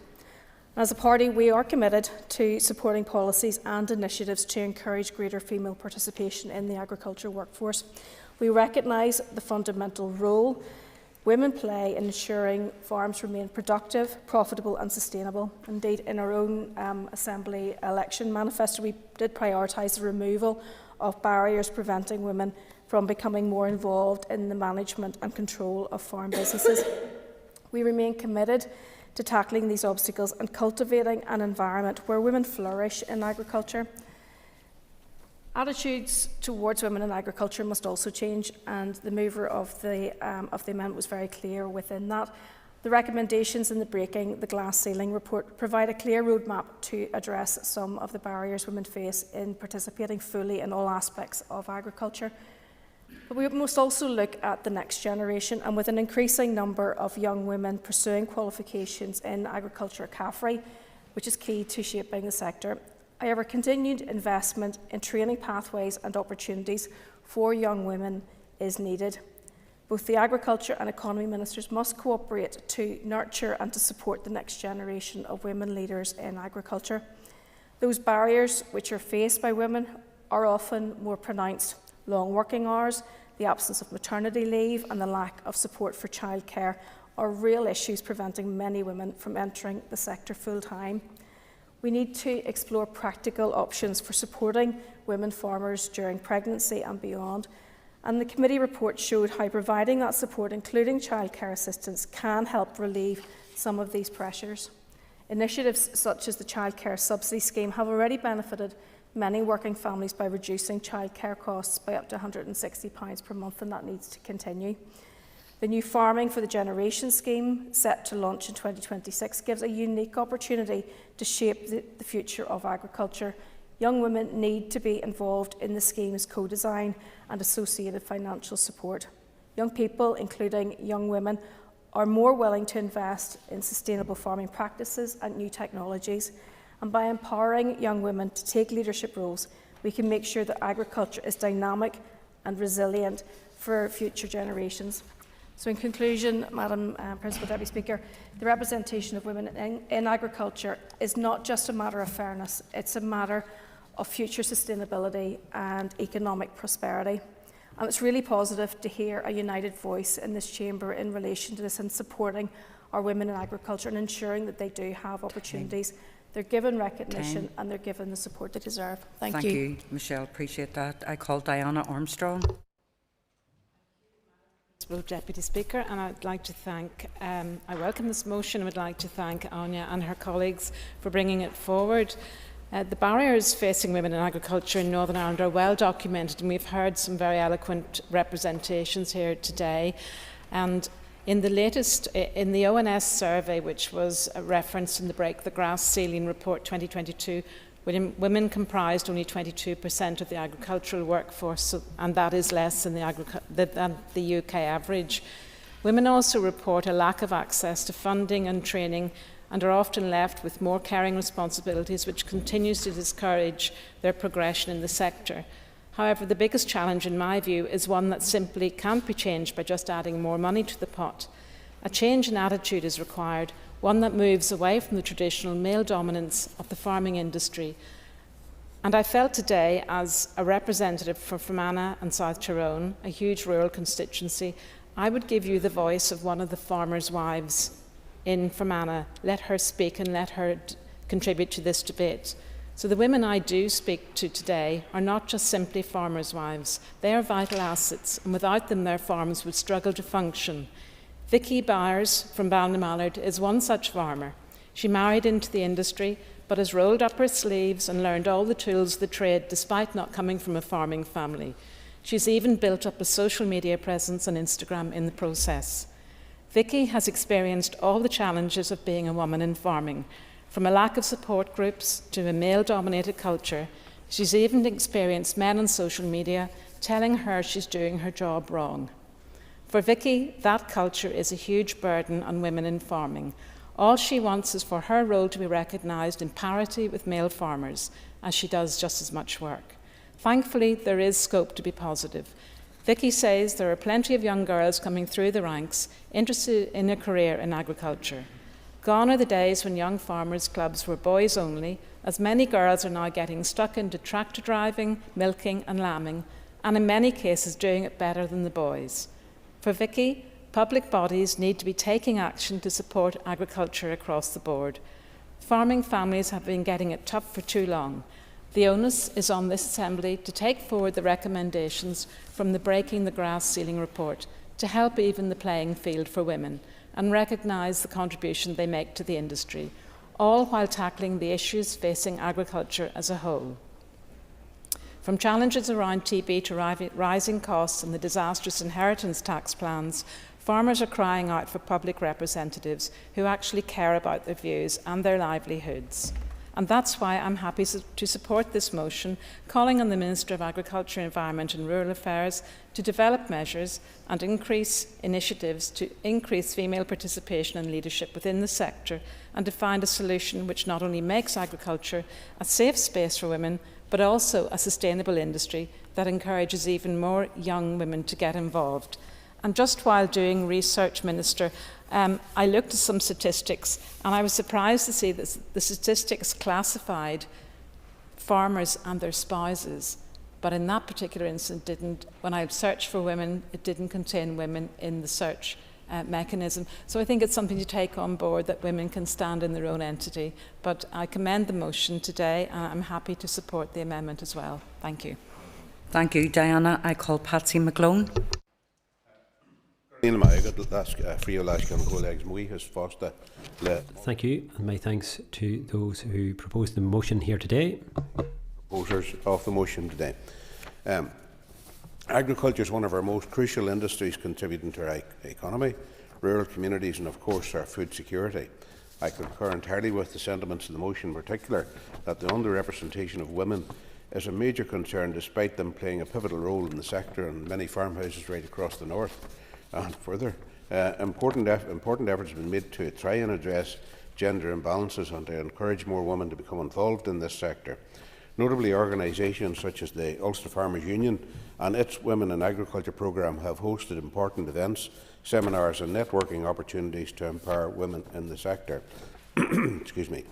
As a party, we are committed to supporting policies and initiatives to encourage greater female participation in the agriculture workforce. We recognise the fundamental role women play in ensuring farms remain productive, profitable and sustainable. Indeed, in our own Assembly election manifesto, we did prioritise the removal of barriers preventing women from becoming more involved in the management and control of farm businesses. We remain committed to tackling these obstacles and cultivating an environment where women flourish in agriculture. Attitudes towards women in agriculture must also change, and the mover of the amendment was very clear within that. The recommendations in the Breaking the Glass Ceiling report provide a clear roadmap to address some of the barriers women face in participating fully in all aspects of agriculture. But we must also look at the next generation, and with an increasing number of young women pursuing qualifications in agriculture CAFRE, which is key to shaping the sector. However, continued investment in training pathways and opportunities for young women is needed. Both the Agriculture and Economy Ministers must cooperate to nurture and to support the next generation of women leaders in agriculture. Those barriers which are faced by women are often more pronounced: long working hours, the absence of maternity leave and the lack of support for childcare are real issues preventing many women from entering the sector full-time. We need to explore practical options for supporting women farmers during pregnancy and beyond. And the committee report showed how providing that support, including childcare assistance, can help relieve some of these pressures. Initiatives such as the Childcare Subsidy Scheme have already benefited many working families by reducing childcare costs by up to £160 per month, and that needs to continue. The new Farming for the Generation scheme, set to launch in 2026, gives a unique opportunity to shape the future of agriculture. Young women need to be involved in the scheme's co-design and associated financial support. Young people, including young women, are more willing to invest in sustainable farming practices and new technologies. And by empowering young women to take leadership roles, we can make sure that agriculture is dynamic and resilient for future generations. So in conclusion, Madam Principal Deputy Speaker, the representation of women in agriculture is not just a matter of fairness, it's a matter of future sustainability and economic prosperity. And it's really positive to hear a united voice in this chamber in relation to this and supporting our women in agriculture and ensuring that they do have opportunities. They're given recognition and they're given the support they deserve. Thank you. Thank you, Michelle. Appreciate that. I call Diana Armstrong. Deputy Speaker, and I'd like to thank, I welcome this motion and would like to thank Anya and her colleagues for bringing it forward. The barriers facing women in agriculture in Northern Ireland are well documented, and we've heard some very eloquent representations here today. And in the latest, in the ONS survey, which was referenced in the Break the Glass Ceiling report 2022, women comprised only 22% of the agricultural workforce, and that is less than the UK average. Women also report a lack of access to funding and training and are often left with more caring responsibilities, which continues to discourage their progression in the sector. However, the biggest challenge, in my view, is one that simply can't be changed by just adding more money to the pot. A change in attitude is required, one that moves away from the traditional male dominance of the farming industry. And I felt today, as a representative for Fermanagh and South Tyrone, a huge rural constituency, I would give you the voice of one of the farmers' wives in Fermanagh. Let her speak and let her contribute to this debate. So the women I do speak to today are not just simply farmers' wives. They are vital assets, and without them their farms would struggle to function. Vicky Byers from Ballymallard is one such farmer. She married into the industry, but has rolled up her sleeves and learned all the tools of the trade despite not coming from a farming family. She's even built up a social media presence on Instagram in the process. Vicky has experienced all the challenges of being a woman in farming, from a lack of support groups to a male-dominated culture. She's even experienced men on social media telling her she's doing her job wrong. For Vicky, that culture is a huge burden on women in farming. All she wants is for her role to be recognised in parity with male farmers, as she does just as much work. Thankfully, there is scope to be positive. Vicky says there are plenty of young girls coming through the ranks interested in a career in agriculture. Gone are the days when young farmers' clubs were boys only, as many girls are now getting stuck into tractor driving, milking and lambing, and in many cases doing it better than the boys. For Vicky, public bodies need to be taking action to support agriculture across the board. Farming families have been getting it tough for too long. The onus is on this Assembly to take forward the recommendations from the Breaking the Glass Ceiling report to help even the playing field for women and recognise the contribution they make to the industry, all while tackling the issues facing agriculture as a whole. From challenges around TB to rising costs and the disastrous inheritance tax plans, farmers are crying out for public representatives who actually care about their views and their livelihoods. And that's why I'm happy to support this motion, calling on the Minister of Agriculture, Environment and Rural Affairs to develop measures and increase initiatives to increase female participation and leadership within the sector, and to find a solution which not only makes agriculture a safe space for women, but also a sustainable industry that encourages even more young women to get involved. And just while doing research, Minister, I looked at some statistics, and I was surprised to see that the statistics classified farmers and their spouses, but in that particular instance didn't. When I searched for women, it didn't contain women in the search mechanism. So I think it's something to take on board, that women can stand in their own entity. But I commend the motion today, and I'm happy to support the amendment as well. Thank you. Thank you, Diana. I call Patsy McGlone. Thank you, and my thanks to those who proposed the motion here today. Proposers of the motion today. Agriculture is one of our most crucial industries contributing to our economy, rural communities and of course our food security. I concur entirely with the sentiments of the motion, in particular that the underrepresentation of women is a major concern, despite them playing a pivotal role in the sector and many farmhouses right across the north. And further, important efforts have been made to try and address gender imbalances and to encourage more women to become involved in this sector. Notably, organisations such as the Ulster Farmers Union and its Women in Agriculture programme have hosted important events, seminars and networking opportunities to empower women in the sector. Excuse me.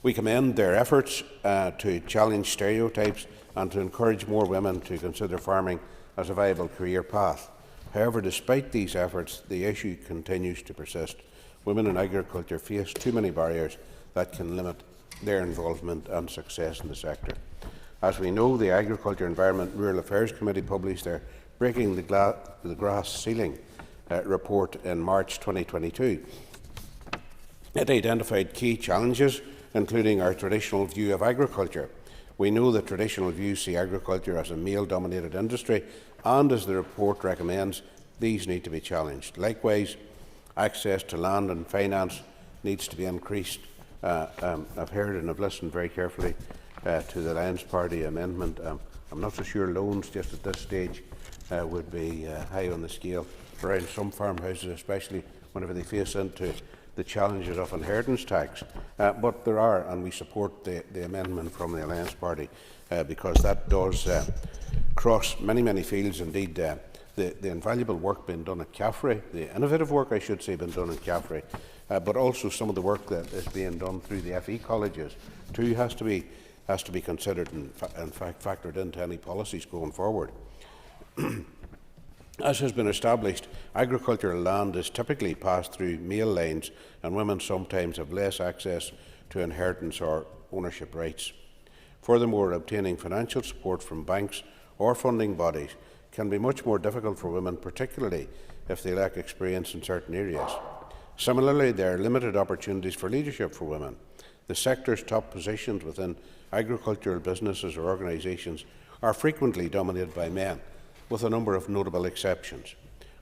We commend their efforts to challenge stereotypes and to encourage more women to consider farming as a viable career path. However, despite these efforts, the issue continues to persist. Women in agriculture face too many barriers that can limit their involvement and success in the sector. As we know, the Agriculture, Environment and Rural Affairs Committee published their Breaking the Glass Ceiling report in March 2022. It identified key challenges, including our traditional view of agriculture. We know that traditional views see agriculture as a male-dominated industry, and as the report recommends, these need to be challenged. Likewise, access to land and finance needs to be increased. I've heard and I've listened very carefully to the Alliance Party amendment. I'm not so sure loans just at this stage would be high on the scale around some farmhouses, especially whenever they face into the challenges of inheritance tax. But there are, and we support the amendment from the Alliance Party because that does cross many fields. Indeed, the invaluable work being done at Caffrey, the innovative work, I should say, being done at Caffrey, but also some of the work that is being done through the FE colleges, too, has to be considered and, in fact, factored into any policies going forward. As has been established, agricultural land is typically passed through male lines, and women sometimes have less access to inheritance or ownership rights. Furthermore, obtaining financial support from banks or funding bodies can be much more difficult for women, particularly if they lack experience in certain areas. Similarly, there are limited opportunities for leadership for women. The sector's top positions within agricultural businesses or organisations are frequently dominated by men, with a number of notable exceptions.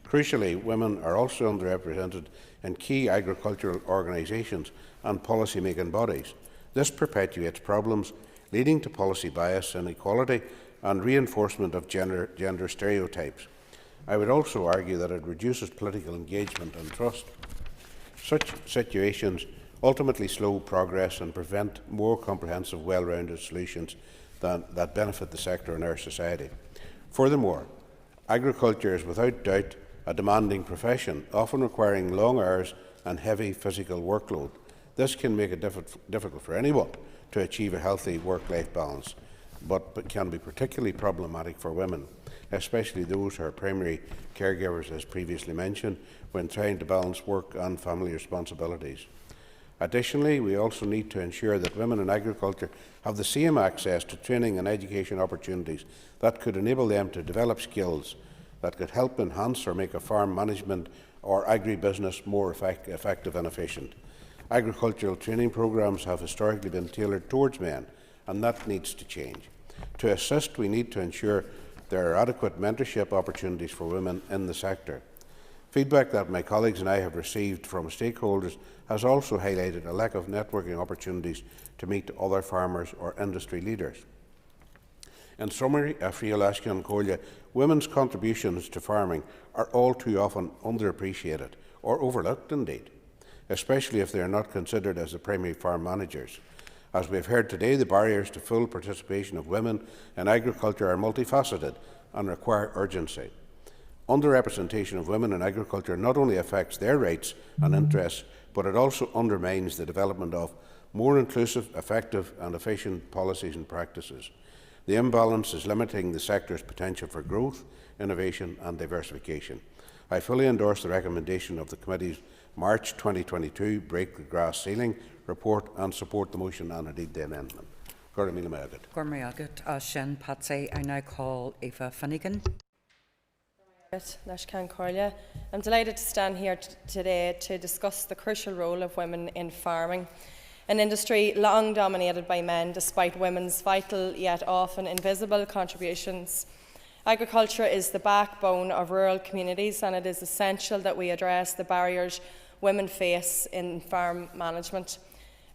Crucially, women are also underrepresented in key agricultural organisations and policy-making bodies. This perpetuates problems leading to policy bias, inequality and reinforcement of gender stereotypes. I would also argue that it reduces political engagement and trust. Such situations ultimately slow progress and prevent more comprehensive, well-rounded solutions that benefit the sector and our society. Furthermore, agriculture is without doubt a demanding profession, often requiring long hours and heavy physical workload. This can make it difficult for anyone to achieve a healthy work-life balance, but can be particularly problematic for women, especially those who are primary caregivers, as previously mentioned, when trying to balance work and family responsibilities. Additionally, we also need to ensure that women in agriculture have the same access to training and education opportunities that could enable them to develop skills that could help enhance or make a farm management or agribusiness more effective and efficient. Agricultural training programmes have historically been tailored towards men, and that needs to change. To assist, we need to ensure there are adequate mentorship opportunities for women in the sector. Feedback that my colleagues and I have received from stakeholders has also highlighted a lack of networking opportunities to meet other farmers or industry leaders. In summary, women's contributions to farming are all too often underappreciated or overlooked indeed, especially if they are not considered as the primary farm managers. As we have heard today, the barriers to full participation of women in agriculture are multifaceted and require urgency. Underrepresentation of women in agriculture not only affects their rights and interests, but it also undermines the development of more inclusive, effective and efficient policies and practices. The imbalance is limiting the sector's potential for growth, innovation and diversification. I fully endorse the recommendation of the Committee's March 2022 Break the Grass Ceiling report and support the motion and indeed the amendment. Shin Patsy. I now call Eva Finnegan. I'm delighted to stand here today to discuss the crucial role of women in farming, an industry long dominated by men despite women's vital yet often invisible contributions. Agriculture is the backbone of rural communities, and it is essential that we address the barriers women face in farm management.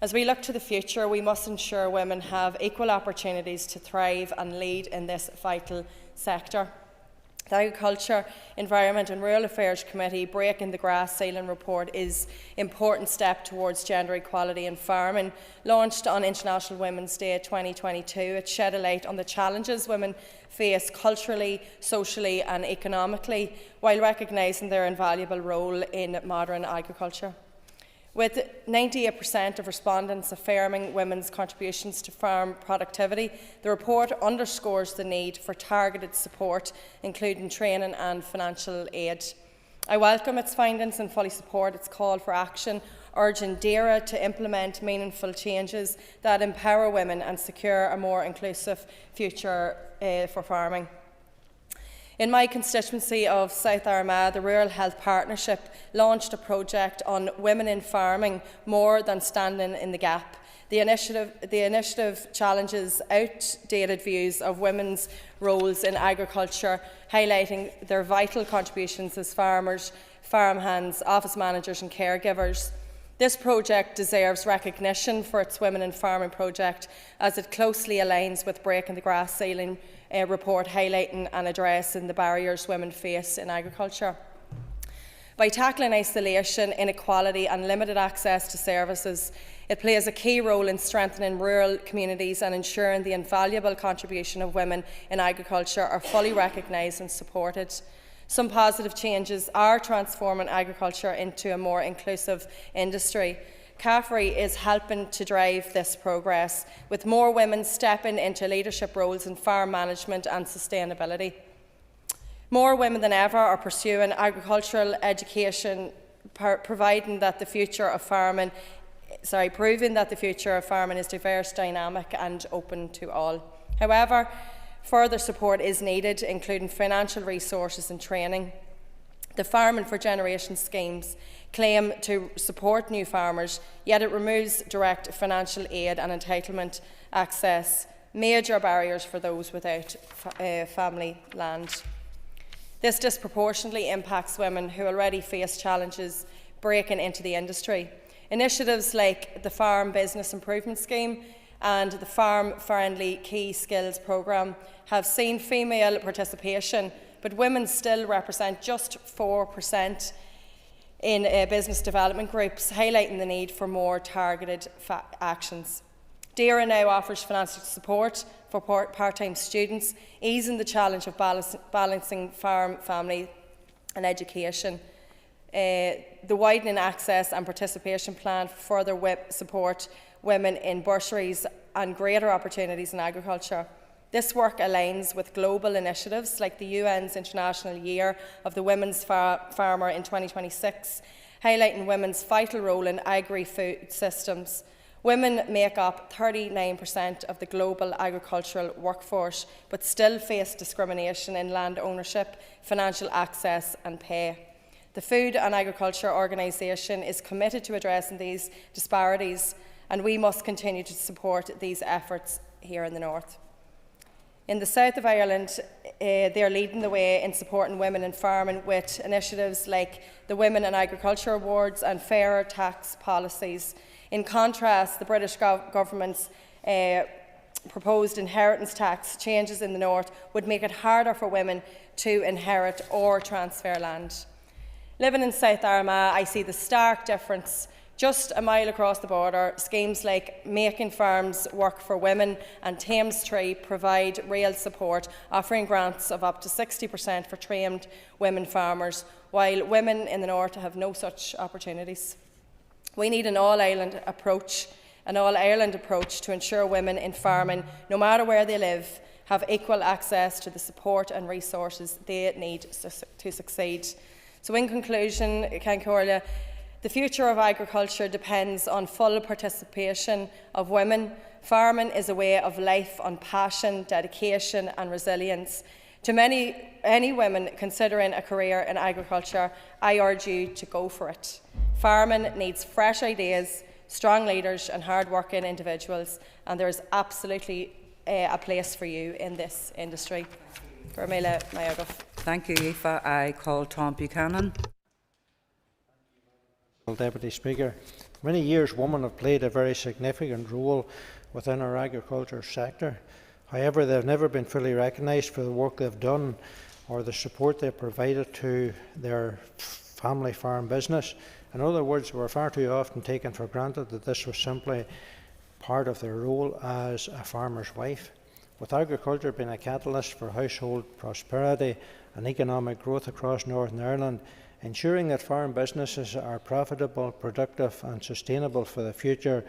As we look to the future, we must ensure women have equal opportunities to thrive and lead in this vital sector. The Agriculture, Environment and Rural Affairs Committee Breaking the Grass Ceiling report is an important step towards gender equality in farming. Launched on International Women's Day 2022, it shed a light on the challenges women face culturally, socially and economically, while recognising their invaluable role in modern agriculture. With 98% of respondents affirming women's contributions to farm productivity, the report underscores the need for targeted support, including training and financial aid. I welcome its findings and fully support its call for action, urging DAERA to implement meaningful changes that empower women and secure a more inclusive future for farming. In my constituency of South Armagh, the Rural Health Partnership launched a project on women in farming more than standing in the gap. The initiative challenges outdated views of women's roles in agriculture, highlighting their vital contributions as farmers, farmhands, office managers and caregivers. This project deserves recognition for its Women in Farming project, as it closely aligns with Breaking the Grass Ceiling report, highlighting and addressing the barriers women face in agriculture. By tackling isolation, inequality and limited access to services, it plays a key role in strengthening rural communities and ensuring the invaluable contribution of women in agriculture are fully recognised and supported. Some positive changes are transforming agriculture into a more inclusive industry. CAFRE is helping to drive this progress, with more women stepping into leadership roles in farm management and sustainability. More women than ever are pursuing agricultural education, proving that the future of farming is diverse, dynamic and open to all. However, further support is needed, including financial resources and training. The Farming for Generations schemes claim to support new farmers, yet it removes direct financial aid and entitlement access, major barriers for those without family land. This disproportionately impacts women who already face challenges breaking into the industry. Initiatives like the Farm Business Improvement Scheme and the Farm Friendly Key Skills Programme have seen female participation, but women still represent just 4% in business development groups, highlighting the need for more targeted actions. DAERA now offers financial support for part-time students, easing the challenge of balancing farm, family and education. The widening access and participation plan for further support women in bursaries and greater opportunities in agriculture. This work aligns with global initiatives like the UN's International Year of the Women's Farmer in 2026, highlighting women's vital role in agri-food systems. Women make up 39% of the global agricultural workforce, but still face discrimination in land ownership, financial access and pay. The Food and Agriculture Organisation is committed to addressing these disparities, and we must continue to support these efforts here in the North. In the south of Ireland, they are leading the way in supporting women in farming with initiatives like the Women in Agriculture Awards and fairer tax policies. In contrast, the British government's proposed inheritance tax changes in the north would make it harder for women to inherit or transfer land. Living in South Armagh, I see the stark difference. Just a mile across the border, schemes like Making Farms Work for Women and Thames Tree provide real support, offering grants of up to 60% for trained women farmers, while women in the north have no such opportunities. We need an all-Ireland approach to ensure women in farming, no matter where they live, have equal access to the support and resources they need to succeed. So in conclusion, Cancórla, the future of agriculture depends on full participation of women. Farming is a way of life on passion, dedication and resilience. To any women considering a career in agriculture, I urge you to go for it. Farming needs fresh ideas, strong leaders and hard-working individuals, and there is absolutely a place for you in this industry. Thank you, Aoife. I call Tom Buchanan. Deputy Speaker, for many years women have played a very significant role within our agriculture sector. However, they have never been fully recognised for the work they have done or the support they have provided to their family farm business. In other words, we are far too often taken for granted that this was simply part of their role as a farmer's wife. With agriculture being a catalyst for household prosperity and economic growth across Northern Ireland, ensuring that farm businesses are profitable, productive and sustainable for the future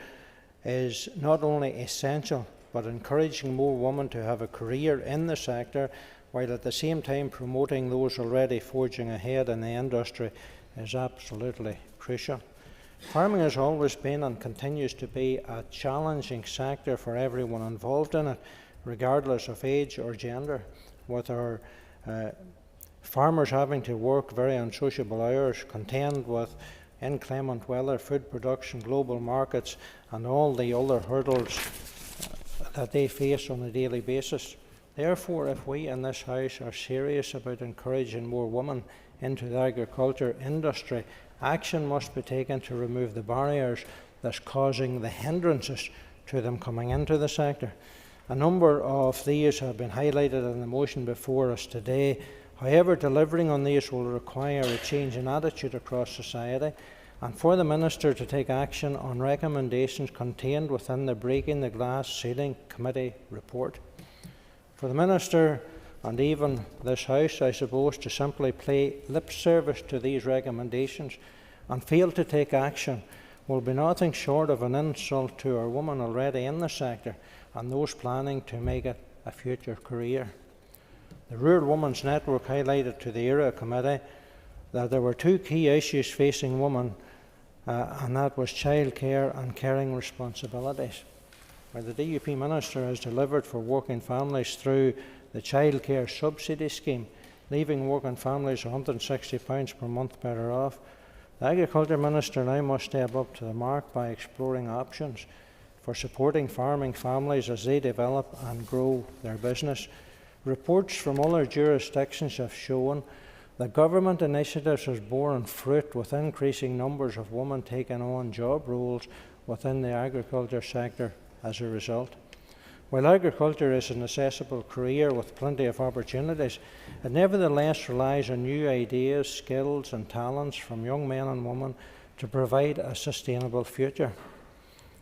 is not only essential, but encouraging more women to have a career in the sector, while at the same time promoting those already forging ahead in the industry, is absolutely crucial. Farming has always been and continues to be a challenging sector for everyone involved in it, regardless of age or gender, with our farmers having to work very unsociable hours, contend with inclement weather, food production, global markets and all the other hurdles that they face on a daily basis. Therefore, if we in this House are serious about encouraging more women into the agriculture industry, action must be taken to remove the barriers that's causing the hindrances to them coming into the sector. A number of these have been highlighted in the motion before us today. However, delivering on these will require a change in attitude across society, and for the Minister to take action on recommendations contained within the Breaking the Glass Ceiling Committee report. For the Minister and even this House, I suppose, to simply pay lip service to these recommendations and fail to take action will be nothing short of an insult to our women already in the sector and those planning to make it a future career. The Rural Women's Network highlighted to the ERA Committee that there were two key issues facing women, and that was childcare and caring responsibilities. While the DUP Minister has delivered for working families through the childcare subsidy scheme, leaving working families £160 per month better off, the Agriculture Minister now must step up to the mark by exploring options for supporting farming families as they develop and grow their business. Reports from other jurisdictions have shown that government initiatives have borne fruit, with increasing numbers of women taking on job roles within the agriculture sector as a result. While agriculture is an accessible career with plenty of opportunities, it nevertheless relies on new ideas, skills and talents from young men and women to provide a sustainable future.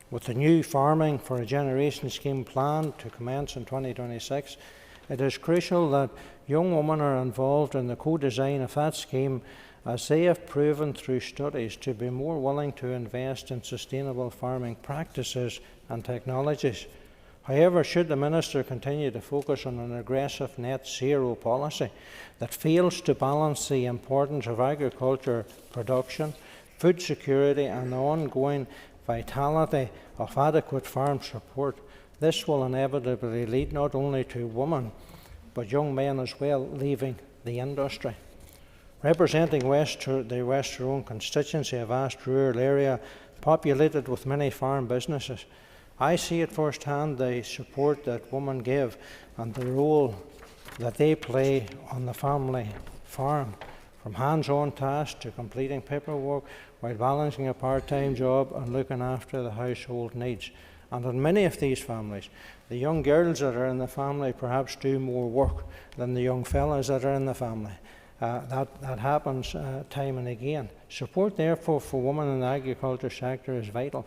With the new Farming for a Generation scheme planned to commence in 2026, it is crucial that young women are involved in the co-design of that scheme, as they have proven through studies to be more willing to invest in sustainable farming practices and technologies. However, should the Minister continue to focus on an aggressive net zero policy that fails to balance the importance of agriculture production, food security and the ongoing vitality of adequate farm support, this will inevitably lead not only to women, but young men as well leaving the industry. Representing the West Tyrone constituency, a vast rural area populated with many farm businesses, I see at first hand the support that women give and the role that they play on the family farm, from hands-on tasks to completing paperwork while balancing a part-time job and looking after the household needs. And in many of these families, the young girls that are in the family perhaps do more work than the young fellas that are in the family. That happens time and again. Support, therefore, for women in the agriculture sector is vital.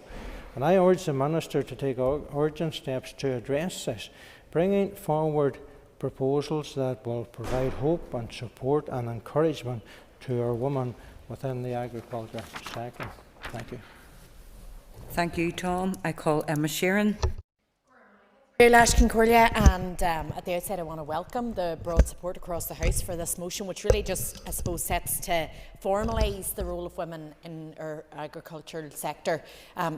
And I urge the Minister to take urgent steps to address this, bringing forward proposals that will provide hope and support and encouragement to our women within the agriculture sector. Thank you. Thank you, Tom. I call Emma Sheeran. Lash Concordia, and at the outset I want to welcome the broad support across the House for this motion, which really just, I suppose, sets to formalise the role of women in our agricultural sector,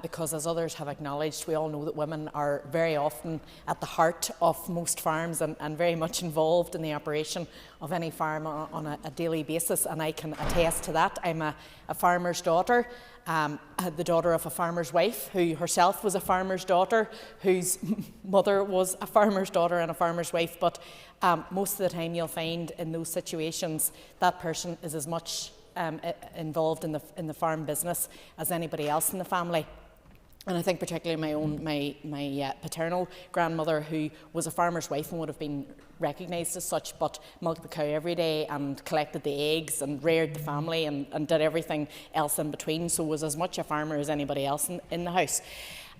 because as others have acknowledged, we all know that women are very often at the heart of most farms and very much involved in the operation of any farm on a daily basis, and I can attest to that. I'm a farmer's daughter, the daughter of a farmer's wife, who herself was a farmer's daughter, whose mother was a farmer's daughter and a farmer's wife, but most of the time you'll find in those situations that person is as much involved in the farm business as anybody else in the family. And I think particularly my paternal grandmother, who was a farmer's wife and would have been recognised as such, but milked the cow every day and collected the eggs and reared the family and did everything else in between, so was as much a farmer as anybody else in the house.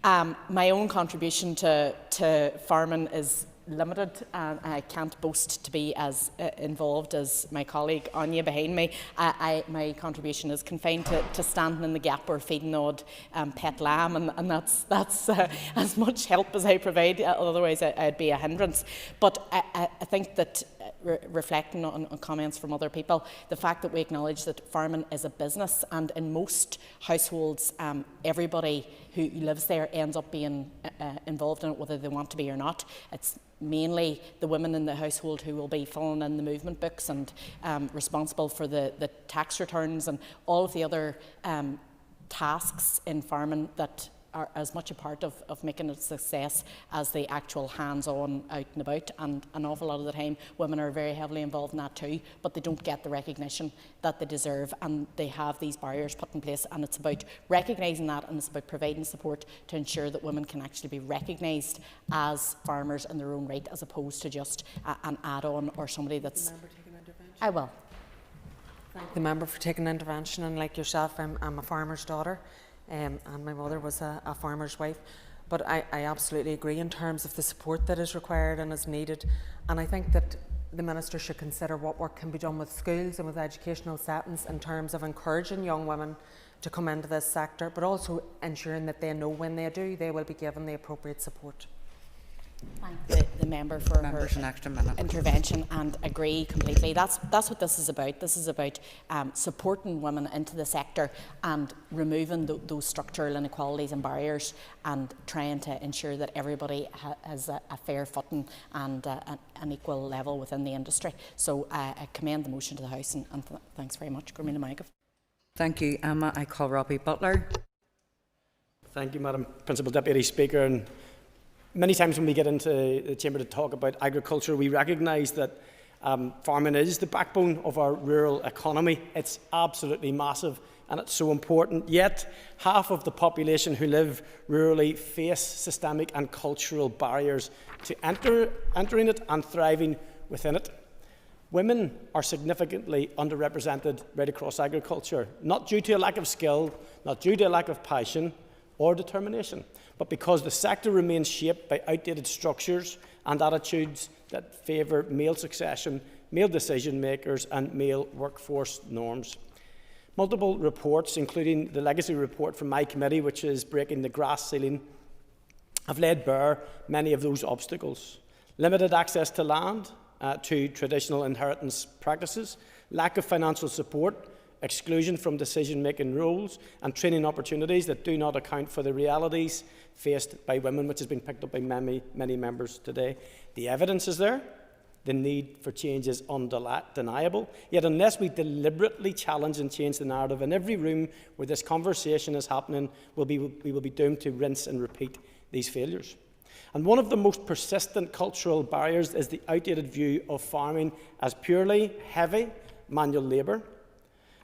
My own contribution to farming is limited, and I can't boast to be as involved as my colleague Anya behind me. My contribution is confined to standing in the gap or feeding the odd pet lamb, and that's as much help as I provide, otherwise I'd be a hindrance. But I think that reflecting on comments from other people, the fact that we acknowledge that farming is a business, and in most households everybody who lives there ends up being involved in it, whether they want to be or not. It's mainly the women in the household who will be filling in the movement books and responsible for the tax returns and all of the other tasks in farming that are as much a part of making it a success as the actual hands-on out and about, and an awful lot of the time women are very heavily involved in that too, but they don't get the recognition that they deserve, and they have these barriers put in place, and it's about recognising that, and it's about providing support to ensure that women can actually be recognised as farmers in their own right, as opposed to just an add-on or somebody that's... I will. Thank the member for taking intervention, and like yourself, I'm a farmer's daughter. And my mother was a farmer's wife, but I absolutely agree in terms of the support that is required and is needed, and I think that the Minister should consider what work can be done with schools and with educational settings in terms of encouraging young women to come into this sector, but also ensuring that they know when they do, they will be given the appropriate support. Thank the member for her intervention, and agree completely. That's what this is about. This is about supporting women into the sector and removing those structural inequalities and barriers, and trying to ensure that everybody has a fair footing and an equal level within the industry. So I commend the motion to the House, and thanks very much. Thank you, Emma. I call Robbie Butler. Thank you, Madam Principal Deputy Speaker. And many times when we get into the Chamber to talk about agriculture, we recognise that farming is the backbone of our rural economy. It's absolutely massive and it's so important. Yet, half of the population who live rurally face systemic and cultural barriers to entering it and thriving within it. Women are significantly underrepresented right across agriculture, not due to a lack of skill, not due to a lack of passion or determination, but because the sector remains shaped by outdated structures and attitudes that favour male succession, male decision makers and male workforce norms. Multiple reports, including the legacy report from my committee, which is Breaking the Grass Ceiling, have laid bare many of those obstacles. Limited access to land, to traditional inheritance practices, lack of financial support, exclusion from decision-making roles and training opportunities that do not account for the realities faced by women, which has been picked up by many members today. The evidence is there, the need for change is undeniable. Yet unless we deliberately challenge and change the narrative in every room where this conversation is happening, we will be doomed to rinse and repeat these failures. And one of the most persistent cultural barriers is the outdated view of farming as purely heavy manual labour.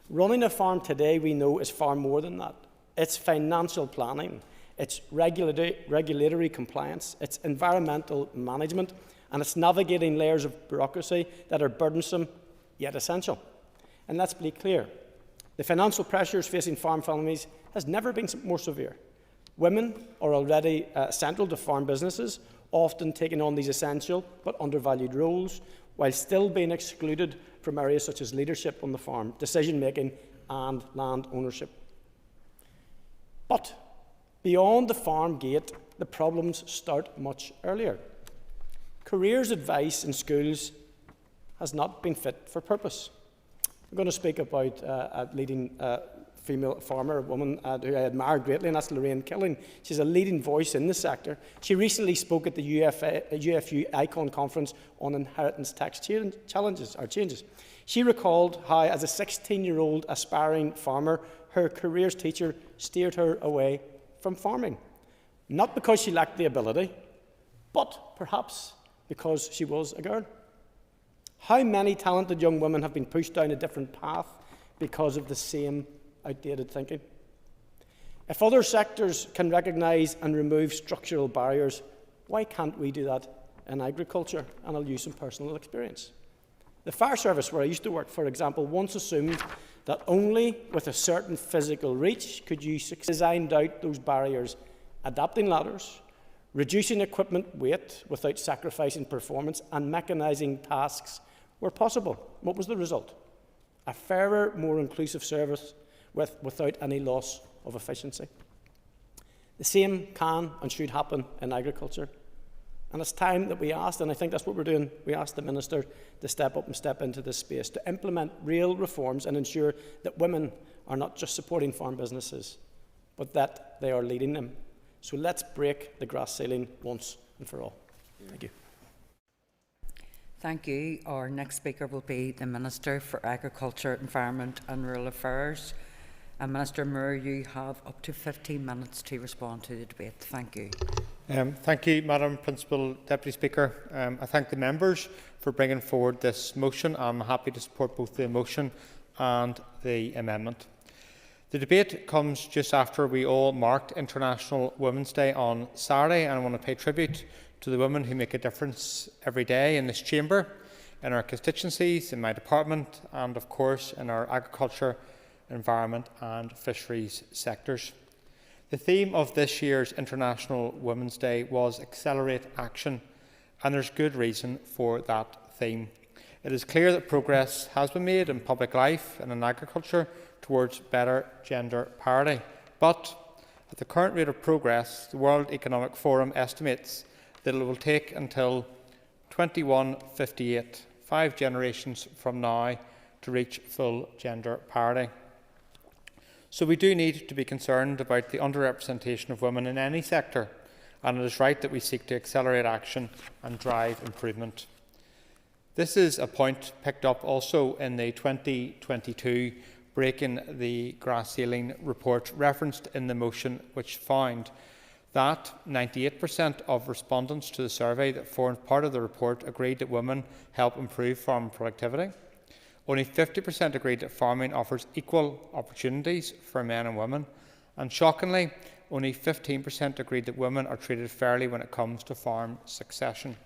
Running a farm today, we know, is far more than that. It's financial planning, it's regulatory compliance, it's environmental management, and it's navigating layers of bureaucracy that are burdensome yet essential. And let's be clear, the financial pressures facing farm families has never been more severe. Women are already central to farm businesses, often taking on these essential but undervalued roles, while still being excluded from areas such as leadership on the farm, decision-making and land ownership. But beyond the farm gate, the problems start much earlier. Careers advice in schools has not been fit for purpose. I'm going to speak about a leading female farmer, a woman who I admire greatly, and that's Lorraine Killing. She's a leading voice in the sector. She recently spoke at the UFU ICON conference on inheritance tax changes. She recalled how, as a 16-year-old aspiring farmer, her careers teacher steered her away from farming. Not because she lacked the ability, but perhaps because she was a girl. How many talented young women have been pushed down a different path because of the same outdated thinking? If other sectors can recognise and remove structural barriers, why can't we do that in agriculture? And I'll use some personal experience. The fire service where I used to work, for example, once assumed that only with a certain physical reach could you design out those barriers, adapting ladders, reducing equipment weight without sacrificing performance, and mechanising tasks where possible. What was the result? A fairer, more inclusive service without any loss of efficiency. The same can and should happen in agriculture. And it's time that we asked, and I think that's what we're doing, we asked the Minister to step up and step into this space, to implement real reforms and ensure that women are not just supporting farm businesses, but that they are leading them. So let's break the glass ceiling once and for all. Thank you. Thank you. Our next speaker will be the Minister for Agriculture, Environment and Rural Affairs. Minister Moore, you have up to 15 minutes to respond to the debate. Thank you. Thank you, Madam Principal Deputy Speaker. I thank the members for bringing forward this motion. I'm happy to support both the motion and the amendment. The debate comes just after we all marked International Women's Day on Saturday, and I want to pay tribute to the women who make a difference every day in this chamber, in our constituencies, in my department, and of course in our agriculture, environment and fisheries sectors. The theme of this year's International Women's Day was Accelerate Action, and there's good reason for that theme. It is clear that progress has been made in public life and in agriculture towards better gender parity. But at the current rate of progress, the World Economic Forum estimates that it will take until 2158, 5 generations from now, to reach full gender parity. So we do need to be concerned about the underrepresentation of women in any sector, and it is right that we seek to accelerate action and drive improvement. This is a point picked up also in the 2022 Breaking the Glass Ceiling report referenced in the motion, which found that 98% of respondents to the survey that formed part of the report agreed that women help improve farm productivity. Only 50% agreed that farming offers equal opportunities for men and women, and shockingly, only 15% agreed that women are treated fairly when it comes to farm succession.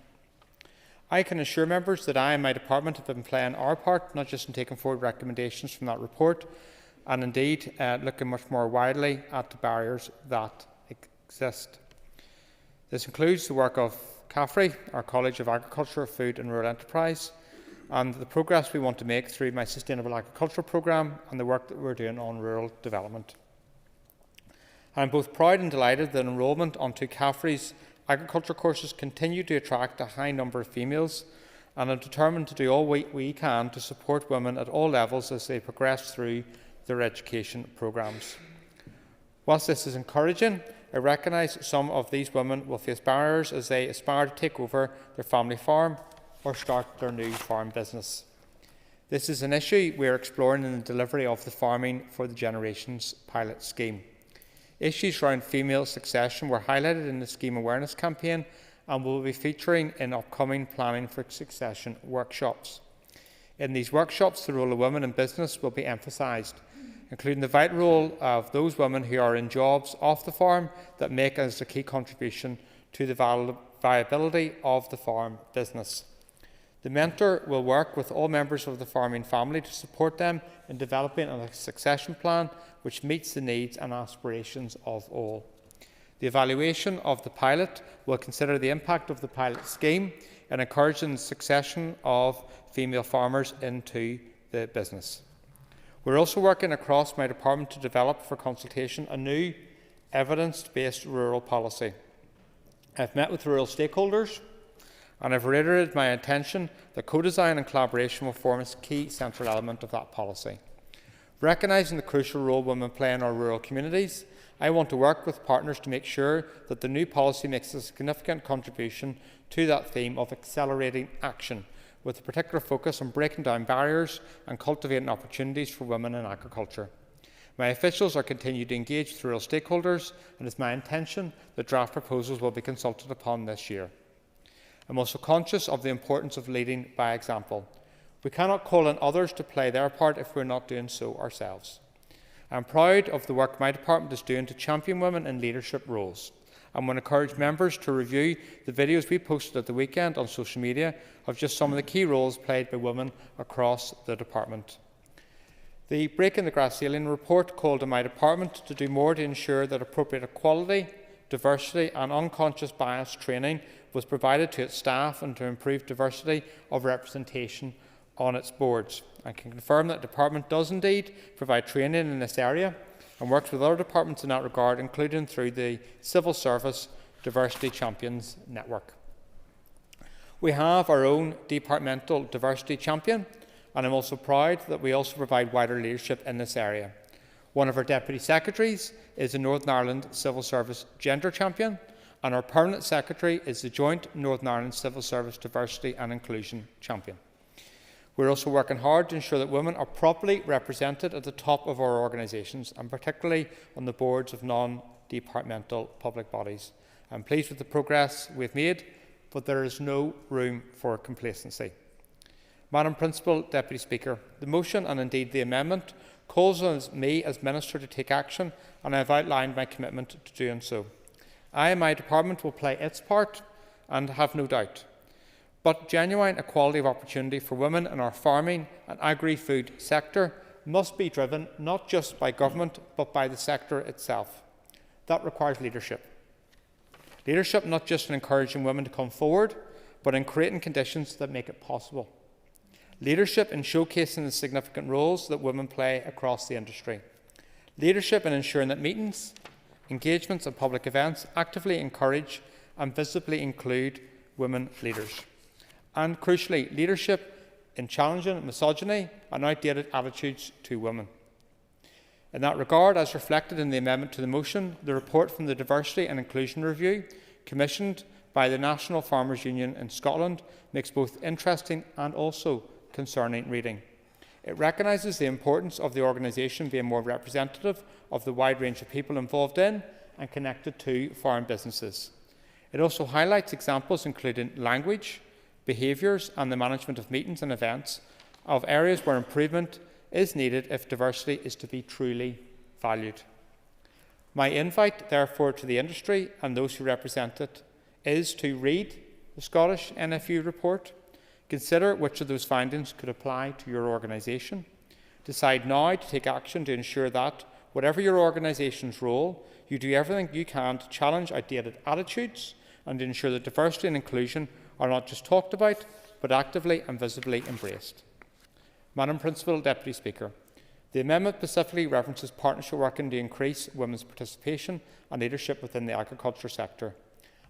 I can assure members that I and my department have been playing our part, not just in taking forward recommendations from that report, and indeed looking much more widely at the barriers that exist. This includes the work of CAFRE, our College of Agriculture, Food and Rural Enterprise, and the progress we want to make through my Sustainable Agriculture Programme and the work that we're doing on rural development. I'm both proud and delighted that enrolment onto CAFRE's agriculture courses continue to attract a high number of females, and I'm determined to do all we can to support women at all levels as they progress through their education programmes. Whilst this is encouraging, I recognise some of these women will face barriers as they aspire to take over their family farm, or start their new farm business. This is an issue we are exploring in the delivery of the Farming for the Generations pilot scheme. Issues around female succession were highlighted in the scheme awareness campaign and will be featuring in upcoming planning for succession workshops. In these workshops, the role of women in business will be emphasised, including the vital role of those women who are in jobs off the farm that make as a key contribution to the viability of the farm business. The mentor will work with all members of the farming family to support them in developing a succession plan which meets the needs and aspirations of all. The evaluation of the pilot will consider the impact of the pilot scheme in encouraging the succession of female farmers into the business. We're also working across my department to develop for consultation a new evidence-based rural policy. I've met with rural stakeholders and I've reiterated my intention that co-design and collaboration will form a key central element of that policy. Recognising the crucial role women play in our rural communities, I want to work with partners to make sure that the new policy makes a significant contribution to that theme of accelerating action, with a particular focus on breaking down barriers and cultivating opportunities for women in agriculture. My officials are continuing to engage with rural stakeholders, and it is my intention that draft proposals will be consulted upon this year. I'm also conscious of the importance of leading by example. We cannot call on others to play their part if we're not doing so ourselves. I'm proud of the work my department is doing to champion women in leadership roles. I want to encourage members to review the videos we posted at the weekend on social media of just some of the key roles played by women across the department. The Breaking the Grass Ceiling report called on my department to do more to ensure that appropriate equality, diversity and unconscious bias training was provided to its staff and to improve diversity of representation on its boards. I can confirm that the department does indeed provide training in this area and works with other departments in that regard, including through the Civil Service Diversity Champions Network. We have our own departmental diversity champion, and I'm also proud that we also provide wider leadership in this area. One of our Deputy Secretaries is the Northern Ireland Civil Service Gender Champion, and our Permanent Secretary is the Joint Northern Ireland Civil Service Diversity and Inclusion Champion. We're also working hard to ensure that women are properly represented at the top of our organisations, and particularly on the boards of non-departmental public bodies. I'm pleased with the progress we've made, but there is no room for complacency. Madam Principal Deputy Speaker, the motion and indeed the amendment calls on me as Minister to take action, and I have outlined my commitment to doing so. I and my department will play its part, and have no doubt. But genuine equality of opportunity for women in our farming and agri-food sector must be driven not just by government but by the sector itself. That requires leadership. Leadership not just in encouraging women to come forward, but in creating conditions that make it possible. Leadership in showcasing the significant roles that women play across the industry. Leadership in ensuring that meetings, engagements and public events actively encourage and visibly include women leaders. And crucially, leadership in challenging misogyny and outdated attitudes to women. In that regard, as reflected in the amendment to the motion, the report from the Diversity and Inclusion Review, commissioned by the National Farmers Union in Scotland, makes both interesting and also concerning reading. It recognises the importance of the organisation being more representative of the wide range of people involved in and connected to farm businesses. It also highlights examples including language, behaviours and the management of meetings and events of areas where improvement is needed if diversity is to be truly valued. My invite, therefore, to the industry and those who represent it is to read the Scottish NFU report, consider which of those findings could apply to your organisation, decide now to take action to ensure that, whatever your organisation's role, you do everything you can to challenge outdated attitudes and to ensure that diversity and inclusion are not just talked about, but actively and visibly embraced. Madam Principal Deputy Speaker, the amendment specifically references partnership working to increase women's participation and leadership within the agriculture sector.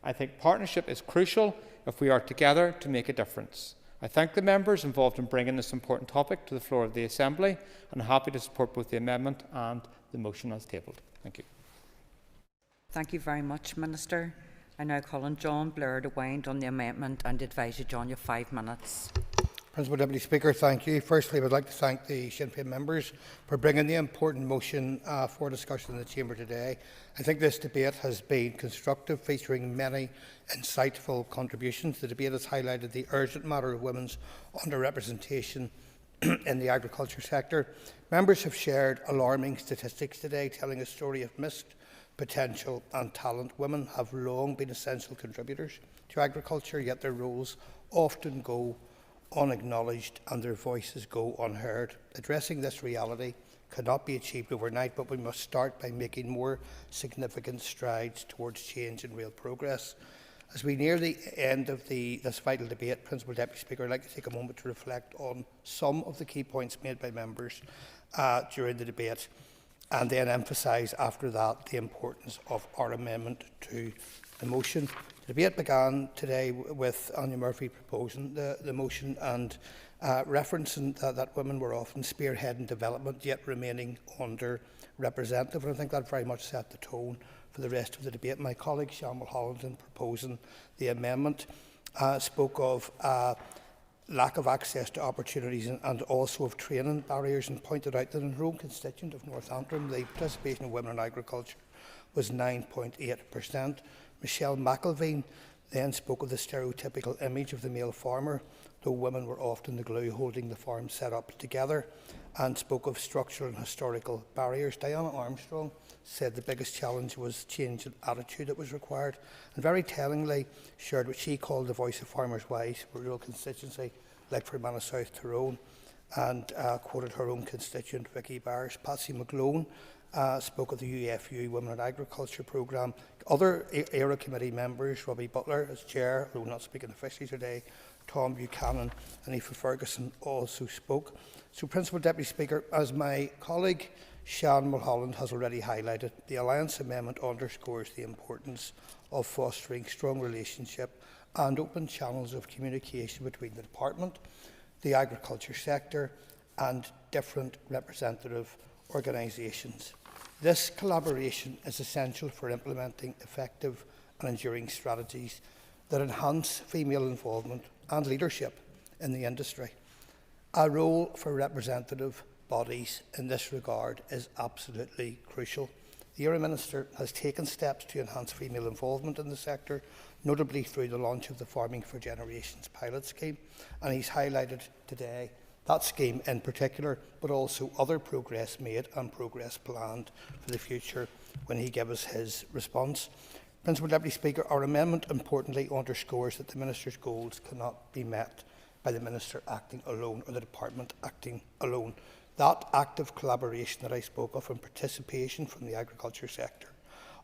I think partnership is crucial if we are together to make a difference. I thank the members involved in bringing this important topic to the floor of the Assembly, and I am happy to support both the amendment and the motion as tabled. Thank you. Thank you very much, Minister. I now call on John Blair to wind on the amendment and advise you, John, you have 5 minutes. Principal Deputy Speaker, thank you. Firstly, I would like to thank the Sinn Féin members for bringing the important motion for discussion in the Chamber today. I think this debate has been constructive, featuring many insightful contributions. The debate has highlighted the urgent matter of women's underrepresentation in the agriculture sector. Members have shared alarming statistics today, telling a story of missed potential and talent. Women have long been essential contributors to agriculture, yet their roles often go unacknowledged and their voices go unheard. Addressing this reality cannot be achieved overnight, but we must start by making more significant strides towards change and real progress. As we near the end of this vital debate, Principal Deputy Speaker, I'd like to take a moment to reflect on some of the key points made by members during the debate, and then emphasise after that the importance of our amendment to the motion. The debate began today with Anya Murphy proposing the motion and referencing that women were often spearheading development, yet remaining underrepresented. And I think that very much set the tone for the rest of the debate. My colleague Sean Mulholland, in proposing the amendment, spoke of lack of access to opportunities and also of training barriers, and pointed out that in her own constituent of North Antrim, the participation of women in agriculture was 9.8%. Michelle McElveen then spoke of the stereotypical image of the male farmer, though women were often the glue holding the farm set up together, and spoke of structural and historical barriers. Diana Armstrong said the biggest challenge was change in attitude that was required, and very tellingly shared what she called the voice of farmers' wives, a rural constituency like Fermanagh South Tyrone, and quoted her own constituent Vicky Byers. Patsy McGlone spoke of the UFU Women in Agriculture programme. Other ERA committee members, Robbie Butler as chair, who will not speak officially today, Tom Buchanan and Aoife Ferguson also spoke. So, Principal Deputy Speaker, as my colleague Sean Mulholland has already highlighted, the Alliance Amendment underscores the importance of fostering strong relationship and open channels of communication between the Department, the agriculture sector and different representative organisations. This collaboration is essential for implementing effective and enduring strategies that enhance female involvement and leadership in the industry. A role for representative bodies in this regard is absolutely crucial. The ERA Minister has taken steps to enhance female involvement in the sector, notably through the launch of the Farming for Generations pilot scheme, and he's highlighted today that scheme in particular, but also other progress made and progress planned for the future when he gave us his response. Principal Deputy Speaker, our amendment importantly underscores that the Minister's goals cannot be met by the Minister acting alone or the Department acting alone. That active collaboration that I spoke of and participation from the agriculture sector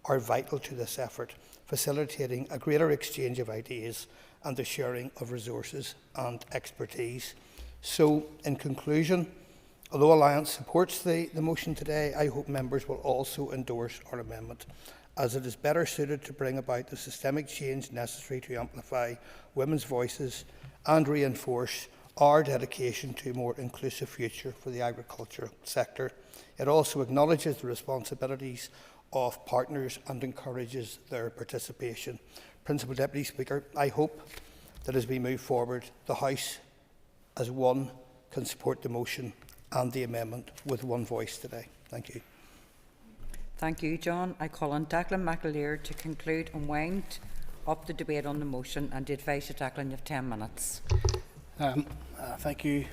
are vital to this effort, facilitating a greater exchange of ideas and the sharing of resources and expertise. So, in conclusion, although Alliance supports the motion today, I hope members will also endorse our amendment, as it is better suited to bring about the systemic change necessary to amplify women's voices and reinforce our dedication to a more inclusive future for the agriculture sector. It also acknowledges the responsibilities of partners and encourages their participation. Principal Deputy Speaker, I hope that as we move forward, the House as one can support the motion and the amendment with one voice today. Thank you. Thank you, John. I call on Declan McAleer to conclude and wind up the debate on the motion, and to advise you, Declan, you have 10 minutes. Thank you.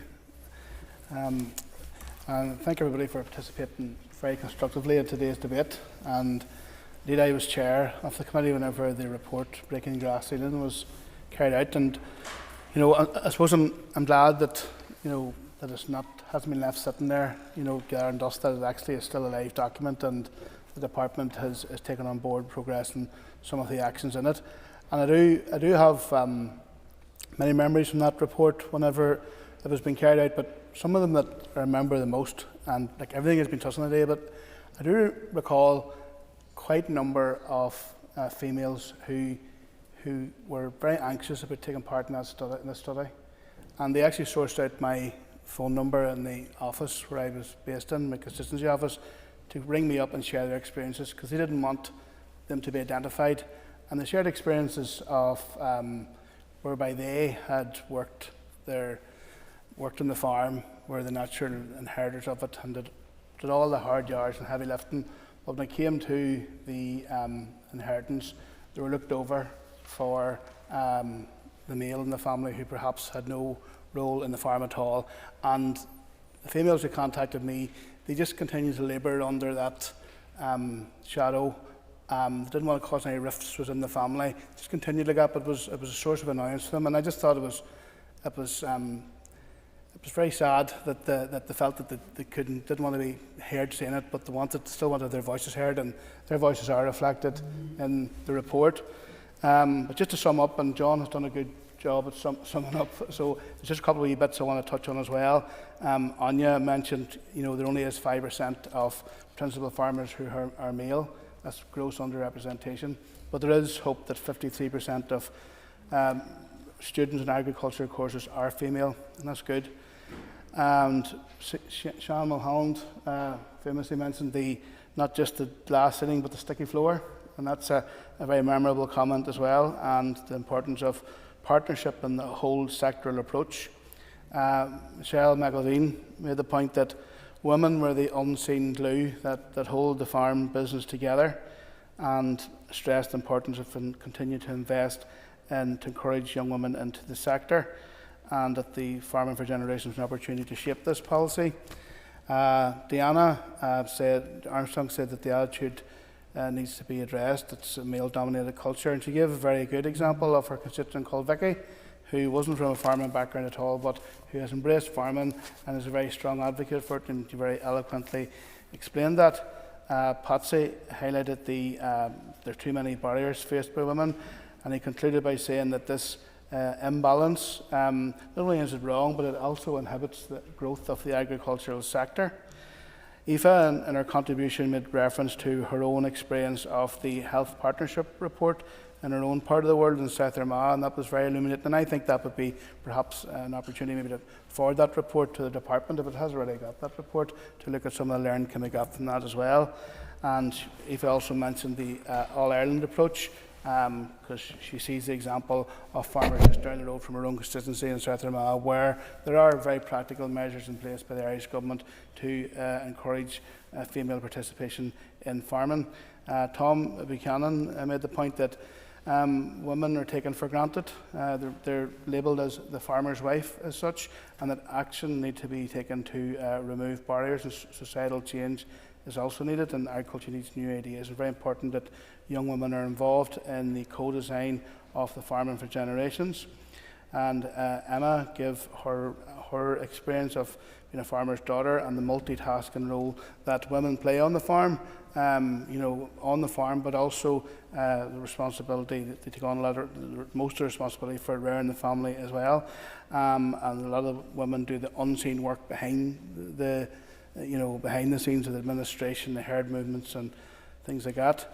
And thank everybody for participating very constructively in today's debate. And indeed, I was chair of the committee whenever the report Breaking Grass Ceiling was carried out. And I suppose I'm glad that that hasn't been left sitting there, gathering dust. That it actually is still a live document, and the department has taken on board progress in some of the actions in it. And I do have many memories from that report whenever it was being carried out, but some of them that I remember the most, and like everything has been touched on today, but I do recall quite a number of females who were very anxious about taking part in this study, and they actually sourced out my phone number in the office where I was based in, my constituency office, to ring me up and share their experiences, because they didn't want them to be identified. and they shared experiences of whereby they had worked on the farm, were the natural inheritors of it, and did all the hard yards and heavy lifting. But when it came to the inheritance, they were looked over for the male in the family who perhaps had no role in the farm at all. And the females who contacted me, they just continued to labour under that shadow. They didn't want to cause any rifts within the family. Just continued like that, but it was a source of annoyance to them. And I just thought it was very sad that they felt that they didn't want to be heard saying it, but they still wanted their voices heard, and their voices are reflected in the report. But just to sum up, and John has done a good job at summing up, so there's just a couple of wee bits I want to touch on as well. Anya mentioned, there only is 5% of principal farmers who are male. That's gross underrepresentation. But there is hope that 53% of students in agriculture courses are female, and that's good. And Sean Mulholland famously mentioned not just the glass ceiling but the sticky floor, and that's a very memorable comment as well, and the importance of partnership and the whole sectoral approach. Michelle McElveen made the point that women were the unseen glue that hold the farm business together, and stressed the importance of continuing to invest and to encourage young women into the sector, and that the Farming for Generations is an opportunity to shape this policy. Diana Armstrong said that the attitude needs to be addressed. It's a male-dominated culture, and she gave a very good example of her constituent called Vicky, who wasn't from a farming background at all, but who has embraced farming and is a very strong advocate for it, and she very eloquently explained that. Patsy highlighted there are too many barriers faced by women, and he concluded by saying that this imbalance, not only is it wrong, but it also inhibits the growth of the agricultural sector. Aoife, in her contribution, made reference to her own experience of the Health Partnership report in her own part of the world in South Armagh, and that was very illuminating. And I think that would be perhaps an opportunity maybe to forward that report to the department, if it has already got that report, to look at some of the learning can be got from that as well. And Aoife also mentioned the All-Ireland approach, because she sees the example of farmers just down the road from her own constituency in South Armagh, where there are very practical measures in place by the Irish Government to encourage female participation in farming. Tom Buchanan made the point that women are taken for granted. They're labelled as the farmer's wife as such, and that action needs to be taken to remove barriers, and societal change is also needed, and agriculture needs new ideas. It's very important that young women are involved in the co-design of the Farming for Generations. And Emma gave her experience of being a farmer's daughter and the multitasking role that women play on the farm, on the farm, but also the responsibility, they take on most of the responsibility for rearing the family as well. And a lot of women do the unseen work behind the scenes of the administration, the herd movements and things like that.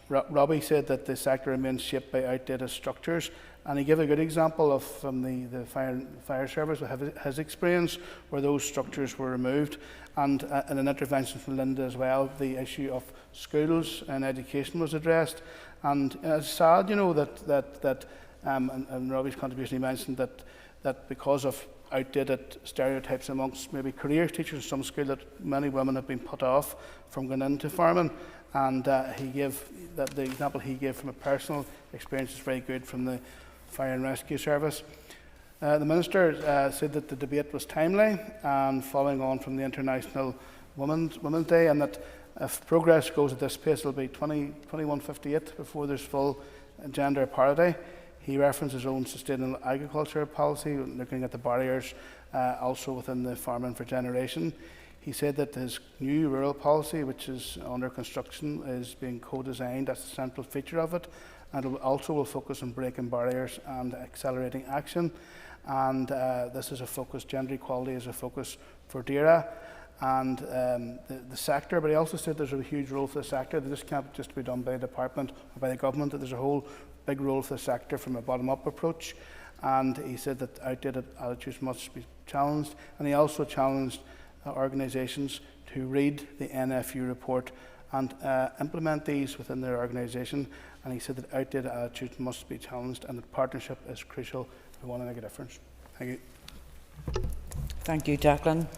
Robbie said that the sector remains shaped by outdated structures, and he gave a good example of from the fire service with his experience where those structures were removed, and in an intervention from Linda as well, the issue of schools and education was addressed. And it's sad, that and Robbie's contribution, he mentioned that because of outdated stereotypes amongst maybe career teachers in some school, that many women have been put off from going into farming. And he gave the example he gave from a personal experience is very good from the Fire and Rescue Service. The Minister said that the debate was timely and following on from the International Women's Day, and that if progress goes at this pace, it will be 2158 before there's full gender parity. He referenced his own sustainable agriculture policy, looking at the barriers also within the Farming for Generation. He said that his new rural policy, which is under construction, is being co-designed. That's the central feature of it, and it also will focus on breaking barriers and accelerating action. And this is a focus, gender equality is a focus for DAERA and the sector. But he also said there's a huge role for the sector. This can't just be done by the department or by the government. That there's a whole big role for the sector from a bottom-up approach. And he said that outdated attitudes must be challenged. And he also challenged organisations to read the NFU report and implement these within their organisation. And he said that outdated attitudes must be challenged and that partnership is crucial if we want to make a difference. Thank you. Thank you, Jacqueline.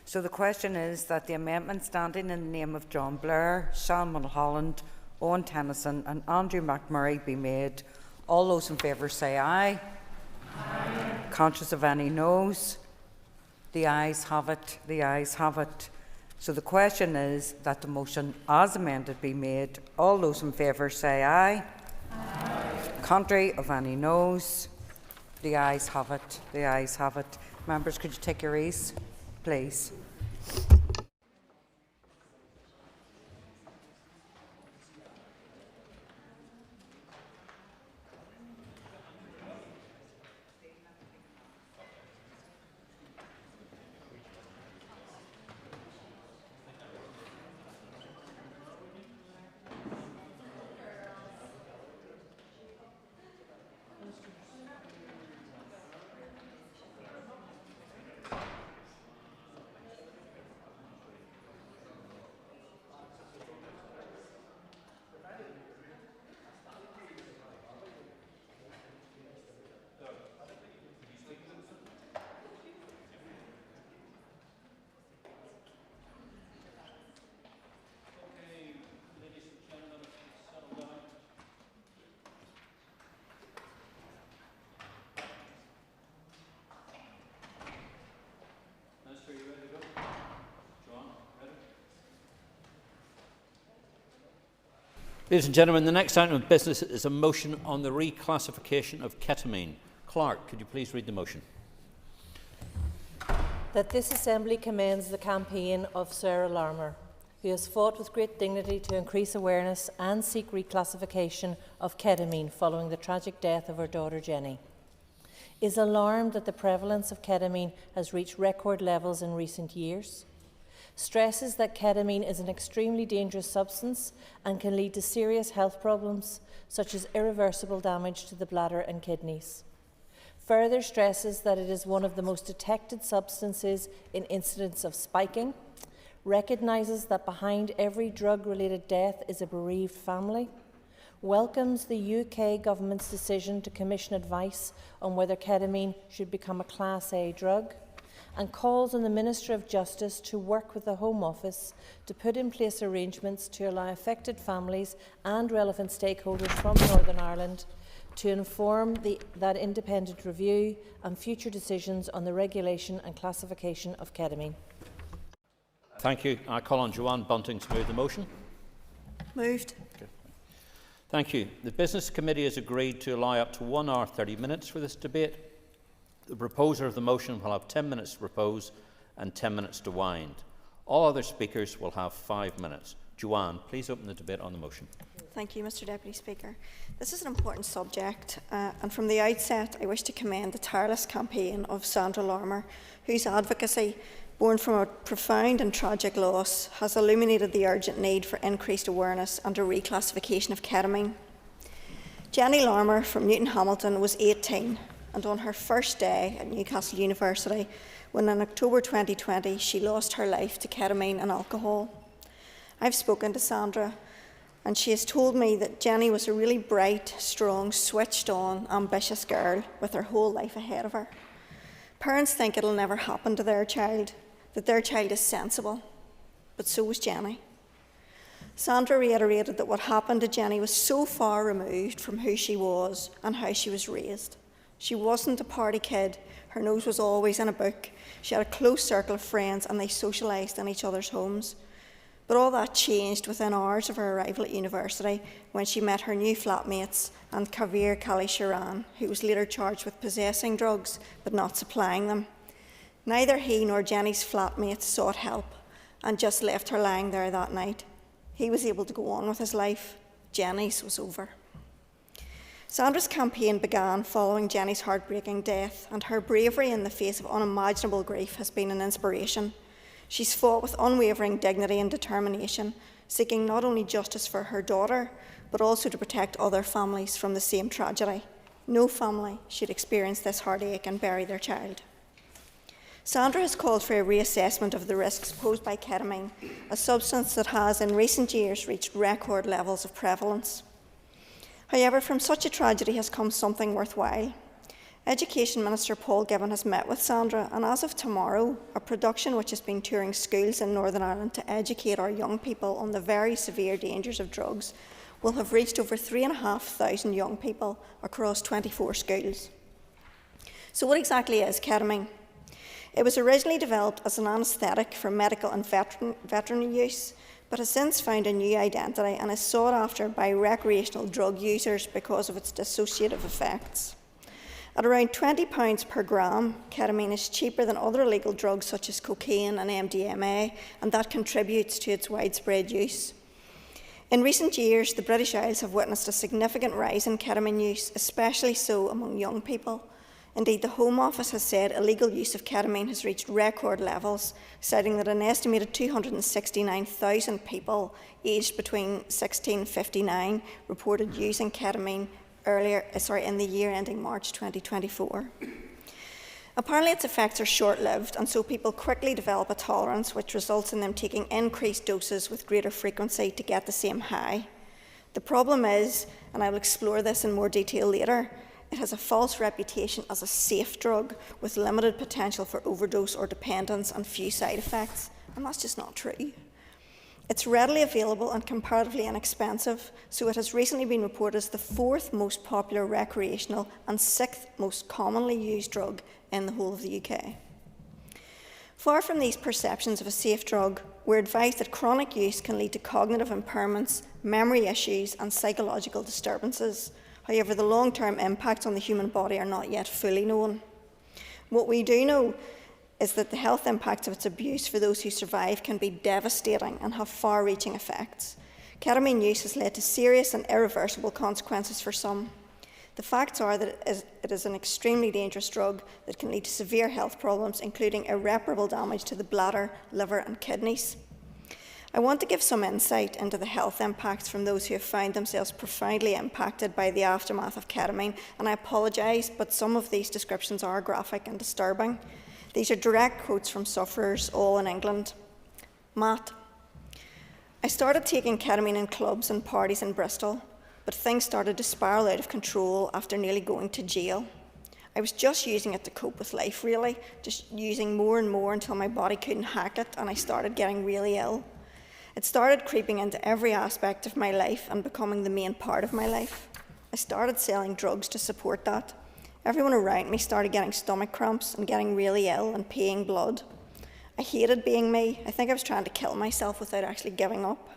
So the question is that the amendment standing in the name of John Blair, Sean Mulholland, Owen Tennyson and Andrew McMurray be made. All those in favour say aye. Aye. Conscious of any noes? The ayes have it. The ayes have it. So the question is that the motion as amended be made. All those in favour say aye. Aye. Contrary of any noes? The ayes have it. The ayes have it. Members, could you take your ease, please? Ladies and gentlemen, the next item of business is a motion on the reclassification of ketamine. Clark, could you please read the motion? That this Assembly commends the campaign of Sarah Larmour, who has fought with great dignity to increase awareness and seek reclassification of ketamine following the tragic death of her daughter Jenny. Is alarmed that the prevalence of ketamine has reached record levels in recent years. Stresses that ketamine is an extremely dangerous substance and can lead to serious health problems such as irreversible damage to the bladder and kidneys. Further stresses that it is one of the most detected substances in incidents of spiking, recognises that behind every drug-related death is a bereaved family, welcomes the UK Government's decision to commission advice on whether ketamine should become a Class A drug, and calls on the Minister of Justice to work with the Home Office to put in place arrangements to allow affected families and relevant stakeholders from Northern Ireland to inform that independent review and future decisions on the regulation and classification of ketamine. Thank you. I call on Joanne Bunting to move the motion. Moved. Okay. Thank you. The Business Committee has agreed to allow up to 1 hour 30 minutes for this debate. The proposer of the motion will have 10 minutes to propose and 10 minutes to wind. All other speakers will have 5 minutes. Joanne, please open the debate on the motion. Thank you, Mr Deputy Speaker. This is an important subject, and from the outset I wish to commend the tireless campaign of Sandra Larmour, whose advocacy, born from a profound and tragic loss, has illuminated the urgent need for increased awareness and a reclassification of ketamine. Jenny Larmour from Newton Hamilton was 18, and on her first day at Newcastle University, when in October 2020 she lost her life to ketamine and alcohol. I've spoken to Sandra, and she has told me that Jenny was a really bright, strong, switched-on, ambitious girl with her whole life ahead of her. Parents think it'll never happen to their child, that their child is sensible, but so was Jenny. Sandra reiterated that what happened to Jenny was so far removed from who she was and how she was raised. She wasn't a party kid, her nose was always in a book, she had a close circle of friends and they socialised in each other's homes. But all that changed within hours of her arrival at university when she met her new flatmates and Kavir Kali Sharan, who was later charged with possessing drugs but not supplying them. Neither he nor Jenny's flatmates sought help and just left her lying there that night. He was able to go on with his life. Jenny's was over. Sandra's campaign began following Jenny's heartbreaking death, and her bravery in the face of unimaginable grief has been an inspiration. She's fought with unwavering dignity and determination, seeking not only justice for her daughter, but also to protect other families from the same tragedy. No family should experience this heartache and bury their child. Sandra has called for a reassessment of the risks posed by ketamine, a substance that has in recent years reached record levels of prevalence. However, from such a tragedy has come something worthwhile. Education Minister Paul Givan has met with Sandra, and as of tomorrow, a production which has been touring schools in Northern Ireland to educate our young people on the very severe dangers of drugs will have reached over 3,500 young people across 24 schools. So what exactly is ketamine? It was originally developed as an anaesthetic for medical and veterinary use, but has since found a new identity and is sought after by recreational drug users because of its dissociative effects. At around £20 per gram, ketamine is cheaper than other illegal drugs such as cocaine and MDMA, and that contributes to its widespread use. In recent years, the British Isles have witnessed a significant rise in ketamine use, especially so among young people. Indeed, the Home Office has said illegal use of ketamine has reached record levels, citing that an estimated 269,000 people aged between 16 and 59 reported using ketamine in the year ending March 2024. Apparently its effects are short-lived, and so people quickly develop a tolerance which results in them taking increased doses with greater frequency to get the same high. The problem is, and I will explore this in more detail later, it has a false reputation as a safe drug with limited potential for overdose or dependence and few side effects, and that's just not true. It's readily available and comparatively inexpensive, so it has recently been reported as the 4th most popular recreational and 6th most commonly used drug in the whole of the UK. Far from these perceptions of a safe drug, we're advised that chronic use can lead to cognitive impairments, memory issues, and psychological disturbances. However, the long-term impacts on the human body are not yet fully known. What we do know is that the health impacts of its abuse for those who survive can be devastating and have far-reaching effects. Ketamine use has led to serious and irreversible consequences for some. The facts are that it is an extremely dangerous drug that can lead to severe health problems, including irreparable damage to the bladder, liver, and kidneys. I want to give some insight into the health impacts from those who have found themselves profoundly impacted by the aftermath of ketamine, and I apologise, but some of these descriptions are graphic and disturbing. These are direct quotes from sufferers, all in England. Matt: I started taking ketamine in clubs and parties in Bristol, but things started to spiral out of control after nearly going to jail. I was just using it to cope with life, really, just using more and more until my body couldn't hack it and I started getting really ill. It started creeping into every aspect of my life and becoming the main part of my life. I started selling drugs to support that. Everyone around me started getting stomach cramps and getting really ill and peeing blood. I hated being me. I think I was trying to kill myself without actually giving up.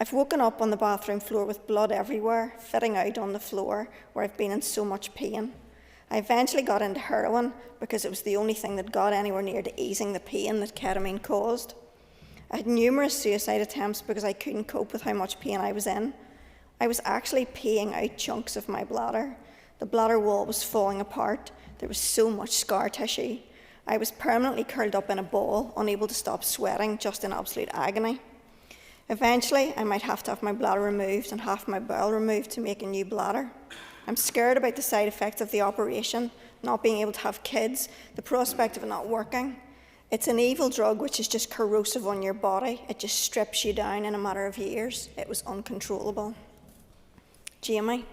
I've woken up on the bathroom floor with blood everywhere, fitting out on the floor where I've been in so much pain. I eventually got into heroin because it was the only thing that got anywhere near to easing the pain that ketamine caused. I had numerous suicide attempts because I couldn't cope with how much pain I was in. I was actually peeing out chunks of my bladder. The bladder wall was falling apart. There was so much scar tissue. I was permanently curled up in a ball, unable to stop sweating, just in absolute agony. Eventually, I might have to have my bladder removed and half my bowel removed to make a new bladder. I'm scared about the side effects of the operation, not being able to have kids, the prospect of it not working. It's an evil drug which is just corrosive on your body. It just strips you down in a matter of years. It was uncontrollable. Jamie: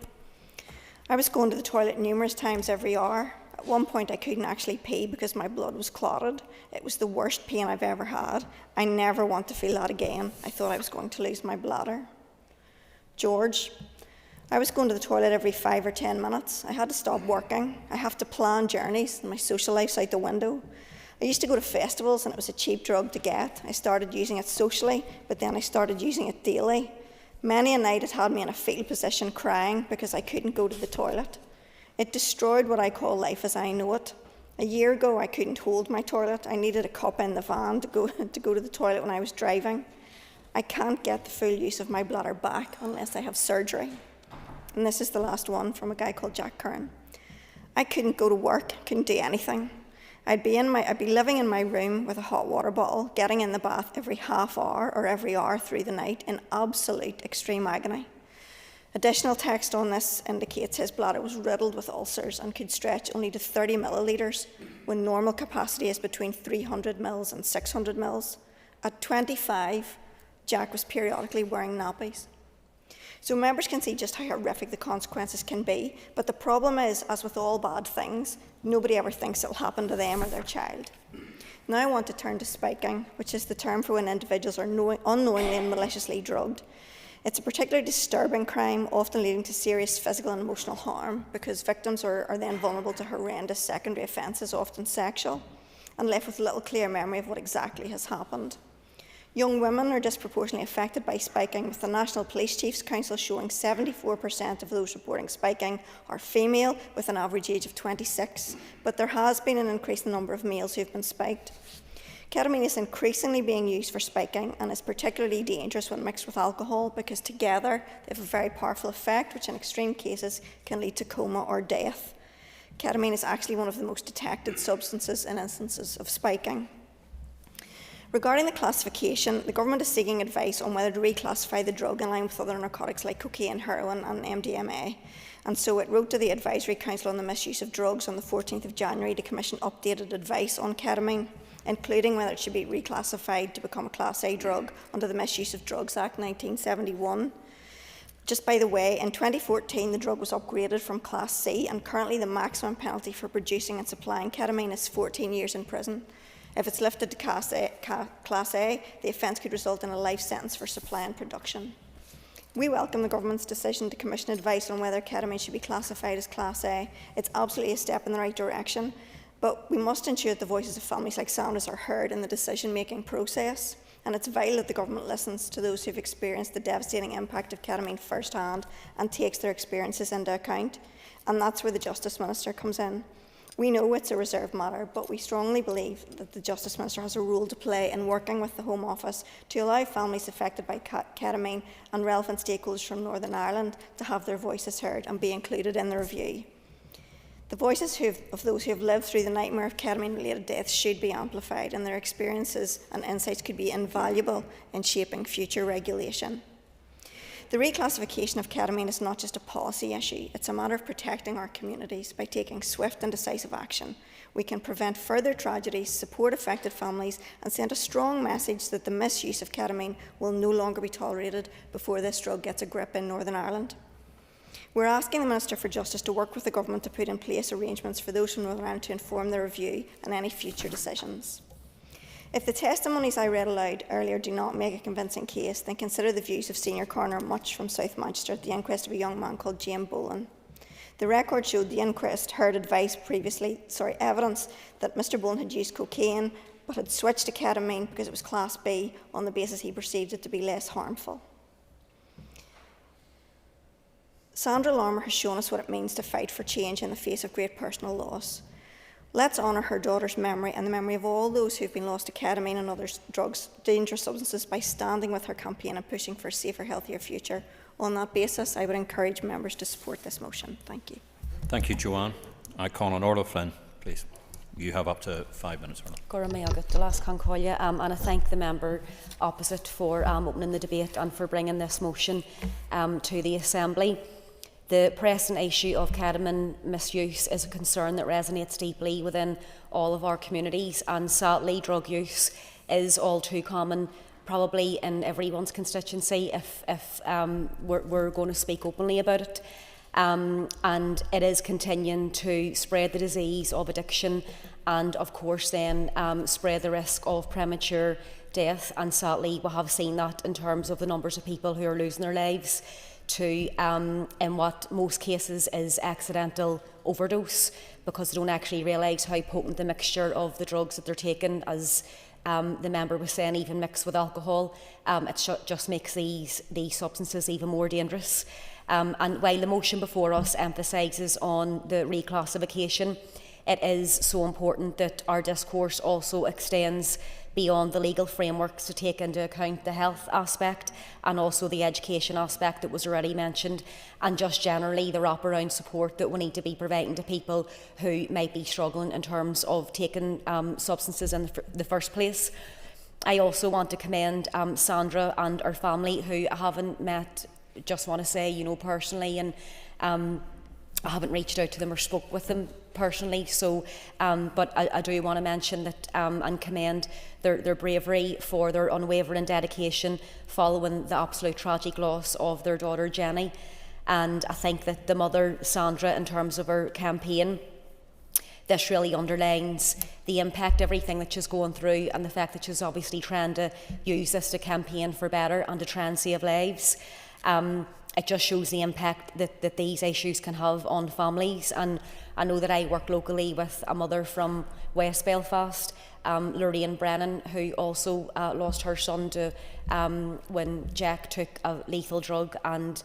I was going to the toilet numerous times every hour. At one point I couldn't actually pee because my blood was clotted. It was the worst pain I've ever had. I never want to feel that again. I thought I was going to lose my bladder. George: I was going to the toilet every 5 or 10 minutes. I had to stop working. I have to plan journeys and my social life's out the window. I used to go to festivals and it was a cheap drug to get. I started using it socially, but then I started using it daily. Many a night it had me in a fetal position crying because I couldn't go to the toilet. It destroyed what I call life as I know it. A year ago I couldn't hold my toilet. I needed a cup in the van to go to the toilet when I was driving. I can't get the full use of my bladder back unless I have surgery. And this is the last one from a guy called Jack Curran. I couldn't go to work, couldn't do anything. I'd be living in my room with a hot water bottle, getting in the bath every half hour or every hour through the night in absolute extreme agony. Additional text on this indicates his bladder was riddled with ulcers and could stretch only to 30 millilitres when normal capacity is between 300 mils and 600 mils. At 25, Jack was periodically wearing nappies. So members can see just how horrific the consequences can be, but the problem is, as with all bad things, nobody ever thinks it will happen to them or their child. Now I want to turn to spiking, which is the term for when individuals are unknowingly and maliciously drugged. It's a particularly disturbing crime, often leading to serious physical and emotional harm, because victims are then vulnerable to horrendous secondary offences, often sexual, and left with little clear memory of what exactly has happened. Young women are disproportionately affected by spiking, with the National Police Chiefs Council showing 74% of those reporting spiking are female, with an average age of 26, but there has been an increasing number of males who have been spiked. Ketamine is increasingly being used for spiking and is particularly dangerous when mixed with alcohol because together they have a very powerful effect which in extreme cases can lead to coma or death. Ketamine is actually one of the most detected substances in instances of spiking. Regarding the classification, the government is seeking advice on whether to reclassify the drug in line with other narcotics like cocaine, heroin and MDMA. And so it wrote to the Advisory Council on the Misuse of Drugs on the 14th of January to commission updated advice on ketamine, including whether it should be reclassified to become a Class A drug under the Misuse of Drugs Act 1971. Just by the way, in 2014 the drug was upgraded from Class C, and currently the maximum penalty for producing and supplying ketamine is 14 years in prison. If it's lifted to Class A, the offence could result in a life sentence for supply and production. We welcome the government's decision to commission advice on whether ketamine should be classified as Class A. It's absolutely a step in the right direction, but we must ensure that the voices of families like Sandra's are heard in the decision-making process, and it's vital that the government listens to those who have experienced the devastating impact of ketamine firsthand and takes their experiences into account, and that's where the Justice Minister comes in. We know it's a reserved matter, but we strongly believe that the Justice Minister has a role to play in working with the Home Office to allow families affected by ketamine and relevant stakeholders from Northern Ireland to have their voices heard and be included in the review. The voices of those who have lived through the nightmare of ketamine-related deaths should be amplified, and their experiences and insights could be invaluable in shaping future regulation. The reclassification of ketamine is not just a policy issue, it's a matter of protecting our communities. By taking swift and decisive action, we can prevent further tragedies, support affected families, and send a strong message that the misuse of ketamine will no longer be tolerated before this drug gets a grip in Northern Ireland. We're asking the Minister for Justice to work with the Government to put in place arrangements for those from Northern Ireland to inform the review and any future decisions. If the testimonies I read aloud earlier do not make a convincing case, then consider the views of Senior Coroner Much from South Manchester at the inquest of a young man called James Boland. The record showed the inquest heard evidence that Mr Boland had used cocaine but had switched to ketamine because it was Class B on the basis he perceived it to be less harmful. Sandra Larmour has shown us what it means to fight for change in the face of great personal loss. Let's honour her daughter's memory and the memory of all those who have been lost to ketamine and other drugs, dangerous substances, by standing with her campaign and pushing for a safer, healthier future. On that basis, I would encourage members to support this motion. Thank you. Thank you, Joanne. I call on Orla Flynn, please. You have up to 5 minutes, Orla. And I thank the member opposite for opening the debate and for bringing this motion to the Assembly. The present issue of ketamine misuse is a concern that resonates deeply within all of our communities, and sadly drug use is all too common, probably in everyone's constituency if we're going to speak openly about it. And it is continuing to spread the disease of addiction and of course then spread the risk of premature death, and sadly we have seen that in terms of the numbers of people who are losing their lives to, in what most cases is accidental overdose, because they don't actually realise how potent the mixture of the drugs that they're taking, as the member was saying, even mixed with alcohol, it just makes these substances even more dangerous. And while the motion before us emphasises on the reclassification, it is so important that our discourse also extends beyond the legal frameworks to take into account the health aspect and also the education aspect that was already mentioned, and just generally the wraparound support that we need to be providing to people who might be struggling in terms of taking substances in the first place. I also want to commend Sandra and her family, who I haven't met just want to say, you know, personally, and I haven't reached out to them or spoke with them personally, so but I do want to mention that and commend their bravery for their unwavering dedication following the absolute tragic loss of their daughter Jenny. And I think that the mother Sandra, in terms of her campaign, this really underlines the impact, everything that she's going through, and the fact that she's obviously trying to use this to campaign for better and to try and save lives. It just shows the impact that these issues can have on families. And I know that I work locally with a mother from West Belfast, Lorraine Brennan, who also lost her son to when Jack took a lethal drug and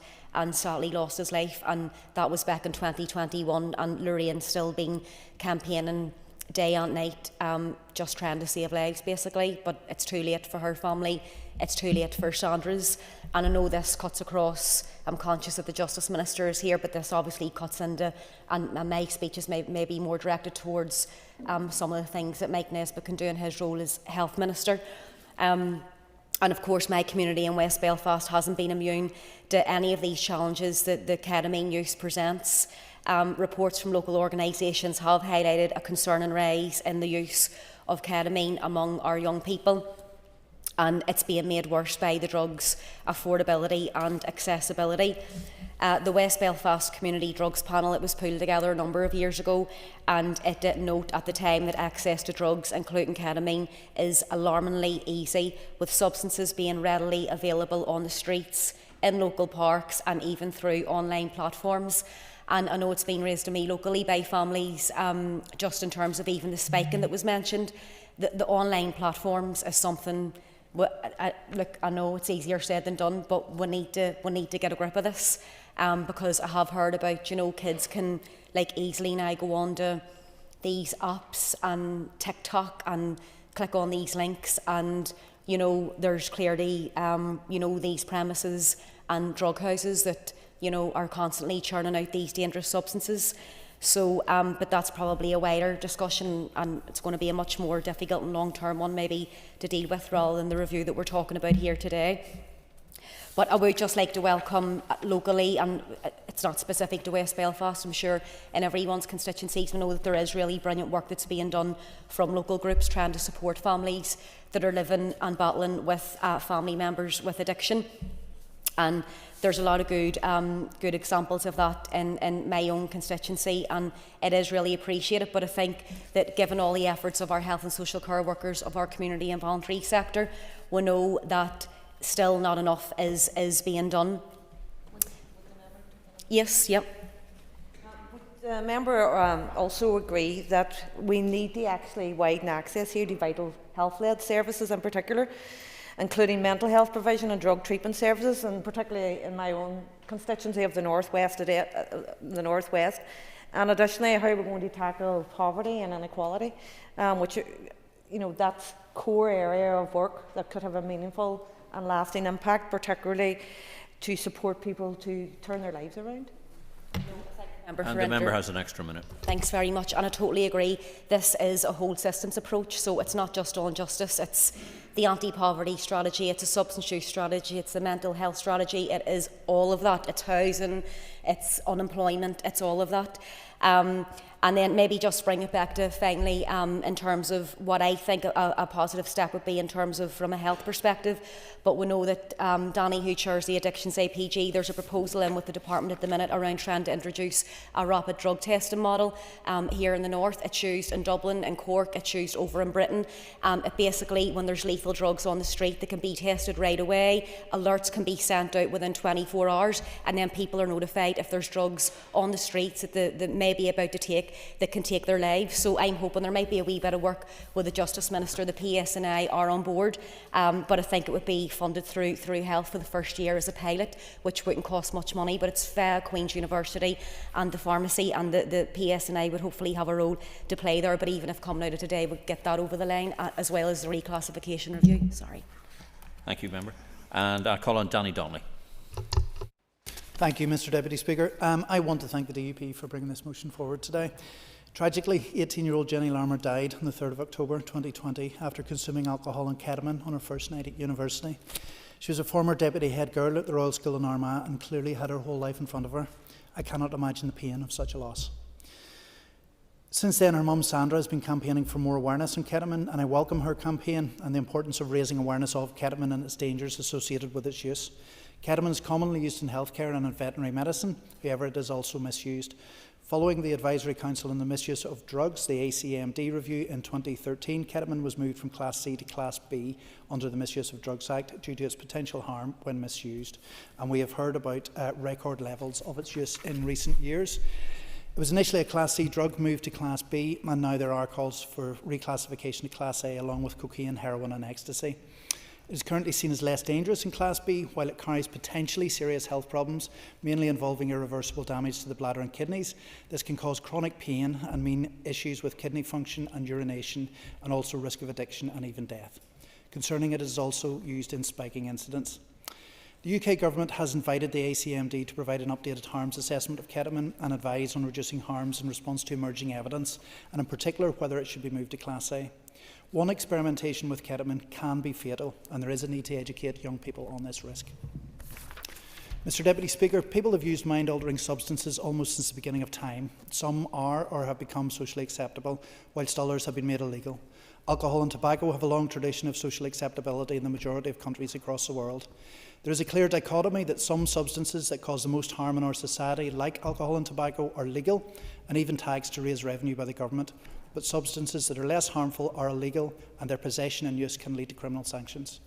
sadly lost his life, and that was back in 2021, and Lorraine's still been campaigning day and night, just trying to save lives basically, but it's too late for her family, it's too late for Sandra's. And I know this cuts across, I'm conscious that the Justice Minister is here, but this obviously cuts into, and my speech is maybe more directed towards some of the things that Mike Nesbitt can do in his role as Health Minister. And of course my community in West Belfast hasn't been immune to any of these challenges that the ketamine use presents. Reports from local organisations have highlighted a concerning rise in the use of ketamine among our young people, and it's being made worse by the drug's affordability and accessibility. The West Belfast Community Drugs Panel, it was pulled together a number of years ago, and it did note at the time that access to drugs, including ketamine, is alarmingly easy, with substances being readily available on the streets, in local parks, and even through online platforms. And I know it's been raised to me locally by families, just in terms of even the spiking that was mentioned. The online platforms is something. Look, I know it's easier said than done, but we need to get a grip of this, because I have heard about, you know, kids can easily now go on to these apps and TikTok and click on these links, and you know there's clearly you know, these premises and drug houses that, you know, are constantly churning out these dangerous substances. So, but that's probably a wider discussion, and it's going to be a much more difficult and long-term one maybe to deal with, rather than the review that we're talking about here today. But I would just like to welcome locally, and it's not specific to West Belfast, I'm sure in everyone's constituencies we know that there is really brilliant work that's being done from local groups trying to support families that are living and battling with family members with addiction. And there's a lot of good examples of that in my own constituency, and it is really appreciated. But I think that given all the efforts of our health and social care workers, of our community and voluntary sector, we know that still not enough is being done. Yes, yep. Would the member also agree that we need to actually widen access here to vital health-led services in particular, including mental health provision and drug treatment services, and particularly in my own constituency of the Northwest, and additionally how we're going to tackle poverty and inequality, which, you know, that's core area of work that could have a meaningful and lasting impact, particularly to support people to turn their lives around. And the member has an extra minute. Thanks very much, and I totally agree. This is a whole systems approach, so it's not just on justice, it's the anti-poverty strategy, it's a substance use strategy, it's the mental health strategy, it is all of that. It's housing, it's unemployment, it's all of that. And then maybe just bring it back to finally in terms of what I think a positive step would be in terms of from a health perspective. But we know that Danny, who chairs the Addictions APG, there's a proposal in with the department at the minute around trying to introduce a rapid drug testing model here in the north. It's used in Dublin and Cork, it's used over in Britain. It basically, when there's lethal drugs on the street, they can be tested right away. Alerts can be sent out within 24 hours, and then people are notified if there's drugs on the streets that they may be about to take that can take their lives. So I'm hoping there might be a wee bit of work with the Justice Minister. The PSNI are on board, but I think it would be funded through health for the first year as a pilot, which wouldn't cost much money, but it's via Queen's University and the pharmacy, and the PSNI would hopefully have a role to play there. But even if coming out of today would get that over the line, as well as the reclassification review. Sorry. Thank you, member. And I call on Danny Donnelly. Thank you, Mr Deputy Speaker. I want to thank the DUP for bringing this motion forward today. Tragically, 18-year-old Jenny Larmour died on the 3rd of October 2020 after consuming alcohol and ketamine on her first night at university. She was a former deputy head girl at the Royal School in Armagh and clearly had her whole life in front of her. I cannot imagine the pain of such a loss. Since then, her mum Sandra has been campaigning for more awareness on ketamine, and I welcome her campaign and the importance of raising awareness of ketamine and its dangers associated with its use. Ketamine is commonly used in healthcare and in veterinary medicine, however it is also misused. Following the Advisory Council on the Misuse of Drugs, the ACMD review in 2013, ketamine was moved from Class C to Class B under the Misuse of Drugs Act due to its potential harm when misused. And we have heard about record levels of its use in recent years. It was initially a Class C drug, moved to Class B, and now there are calls for reclassification to Class A along with cocaine, heroin and ecstasy. It is currently seen as less dangerous in Class B, while it carries potentially serious health problems, mainly involving irreversible damage to the bladder and kidneys. This can cause chronic pain and mean issues with kidney function and urination, and also risk of addiction and even death. Concerning it is also used in spiking incidents. The UK Government has invited the ACMD to provide an updated harms assessment of ketamine and advise on reducing harms in response to emerging evidence, and in particular whether it should be moved to Class A. One experimentation with ketamine can be fatal, and there is a need to educate young people on this risk. Mr. Deputy Speaker, people have used mind-altering substances almost since the beginning of time. Some are or have become socially acceptable, whilst others have been made illegal. Alcohol and tobacco have a long tradition of social acceptability in the majority of countries across the world. There is a clear dichotomy that some substances that cause the most harm in our society, like alcohol and tobacco, are legal and even taxed to raise revenue by the government, but substances that are less harmful are illegal, and their possession and use can lead to criminal sanctions.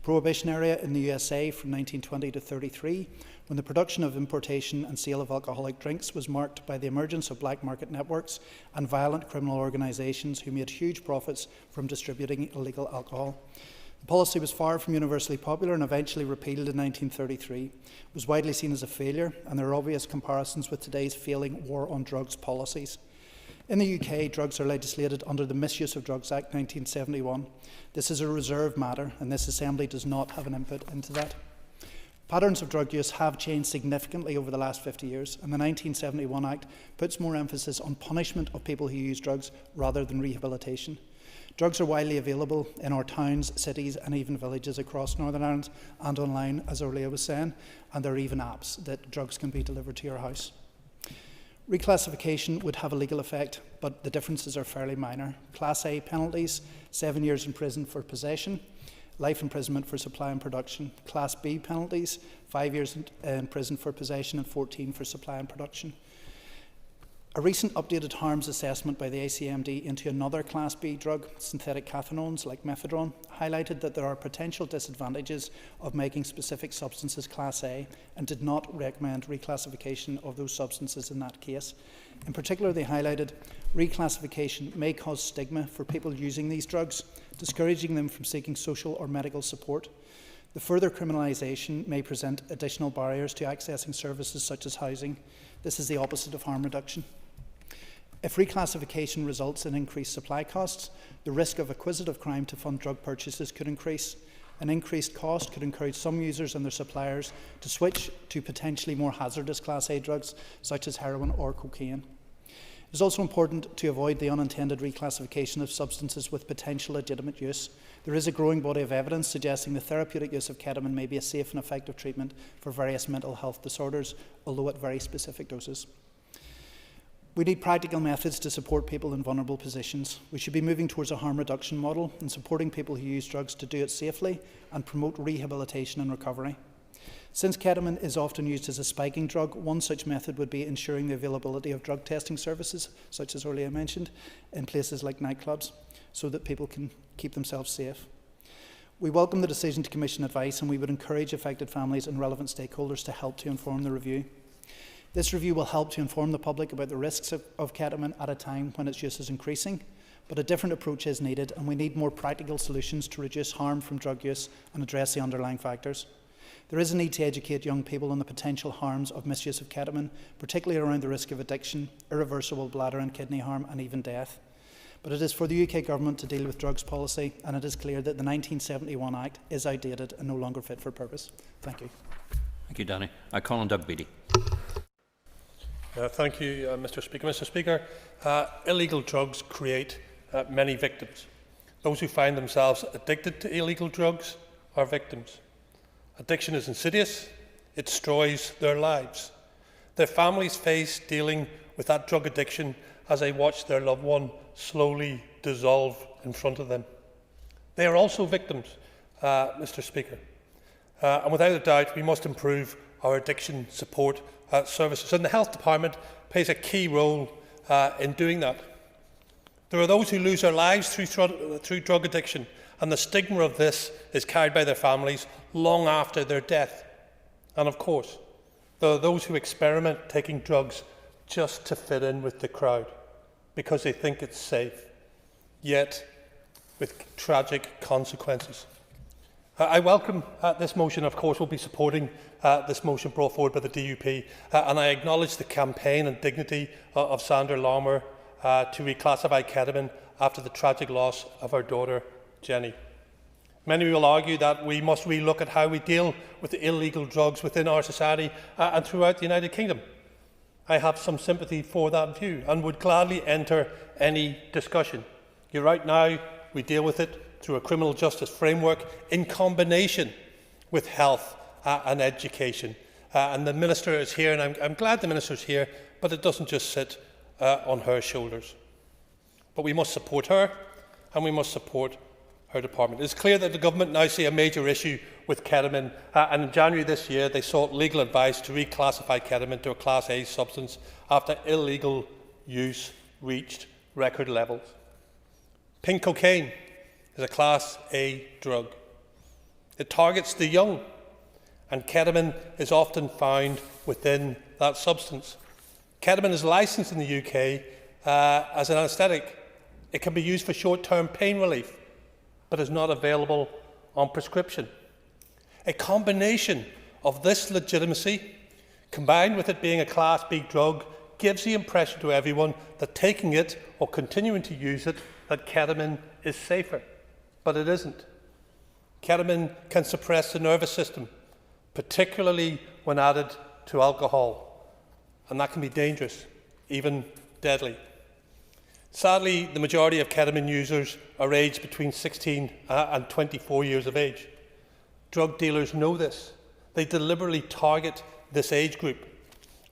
Prohibition area in the USA from 1920 to 1933, when the production of importation and sale of alcoholic drinks was marked by the emergence of black market networks and violent criminal organisations who made huge profits from distributing illegal alcohol. The policy was far from universally popular and eventually repealed in 1933. It was widely seen as a failure, and there are obvious comparisons with today's failing war on drugs policies. In the UK, drugs are legislated under the Misuse of Drugs Act 1971. This is a reserved matter, and this Assembly does not have an input into that. Patterns of drug use have changed significantly over the last 50 years, and the 1971 Act puts more emphasis on punishment of people who use drugs rather than rehabilitation. Drugs are widely available in our towns, cities and even villages across Northern Ireland and online, as Orlia was saying, and there are even apps that drugs can be delivered to your house. Reclassification would have a legal effect, but the differences are fairly minor. Class A penalties, 7 years in prison for possession, life imprisonment for supply and production. Class B penalties, 5 years in prison for possession and 14 for supply and production. A recent updated harms assessment by the ACMD into another Class B drug, synthetic cathinones like methadone, highlighted that there are potential disadvantages of making specific substances Class A and did not recommend reclassification of those substances in that case. In particular, they highlighted reclassification may cause stigma for people using these drugs, discouraging them from seeking social or medical support. The further criminalisation may present additional barriers to accessing services such as housing. This is the opposite of harm reduction. If reclassification results in increased supply costs, the risk of acquisitive crime to fund drug purchases could increase. An increased cost could encourage some users and their suppliers to switch to potentially more hazardous Class A drugs, such as heroin or cocaine. It is also important to avoid the unintended reclassification of substances with potential legitimate use. There is a growing body of evidence suggesting the therapeutic use of ketamine may be a safe and effective treatment for various mental health disorders, although at very specific doses. We need practical methods to support people in vulnerable positions. We should be moving towards a harm reduction model and supporting people who use drugs to do it safely and promote rehabilitation and recovery. Since ketamine is often used as a spiking drug, one such method would be ensuring the availability of drug testing services, such as earlier mentioned, in places like nightclubs, so that people can keep themselves safe. We welcome the decision to commission advice, and we would encourage affected families and relevant stakeholders to help to inform the review. This review will help to inform the public about the risks of ketamine at a time when its use is increasing, but a different approach is needed, and we need more practical solutions to reduce harm from drug use and address the underlying factors. There is a need to educate young people on the potential harms of misuse of ketamine, particularly around the risk of addiction, irreversible bladder and kidney harm, and even death. But it is for the UK Government to deal with drugs policy, and it is clear that the 1971 Act is outdated and no longer fit for purpose. Thank you. Thank you, Danny. I call on Doug Beattie. Thank you, Mr. Speaker. Mr. Speaker, illegal drugs create many victims. Those who find themselves addicted to illegal drugs are victims. Addiction is insidious. It destroys their lives. Their families face dealing with that drug addiction as they watch their loved one slowly dissolve in front of them. They are also victims, Mr. Speaker. And without a doubt, we must improve our addiction support services. And the Health Department plays a key role in doing that. There are those who lose their lives through drug addiction, and the stigma of this is carried by their families long after their death. And of course, there are those who experiment taking drugs just to fit in with the crowd because they think it's safe, yet with tragic consequences. I welcome this motion. Of course, we'll be supporting this motion brought forward by the DUP, and I acknowledge the campaign and dignity of Sandra Larmour to reclassify ketamine after the tragic loss of her daughter, Jenny. Many will argue that we must relook at how we deal with the illegal drugs within our society and throughout the United Kingdom. I have some sympathy for that view and would gladly enter any discussion. You're right, now we deal with it through a criminal justice framework in combination with health and education. And the Minister is here, and I'm glad the Minister is here, but it doesn't just sit on her shoulders. But we must support her, and we must support her department. It is clear that the government now see a major issue with ketamine, and in January this year they sought legal advice to reclassify ketamine to a Class A substance after illegal use reached record levels. Pink cocaine is a Class A drug. It targets the young, and ketamine is often found within that substance. Ketamine is licensed in the UK as an anaesthetic. It can be used for short-term pain relief, but is not available on prescription. A combination of this legitimacy, combined with it being a Class B drug, gives the impression to everyone that taking it or continuing to use it, that ketamine is safer. But it isn't. Ketamine can suppress the nervous system, particularly when added to alcohol, and that can be dangerous, even deadly. Sadly, the majority of ketamine users are aged between 16 and 24 years of age. Drug dealers know this. They deliberately target this age group.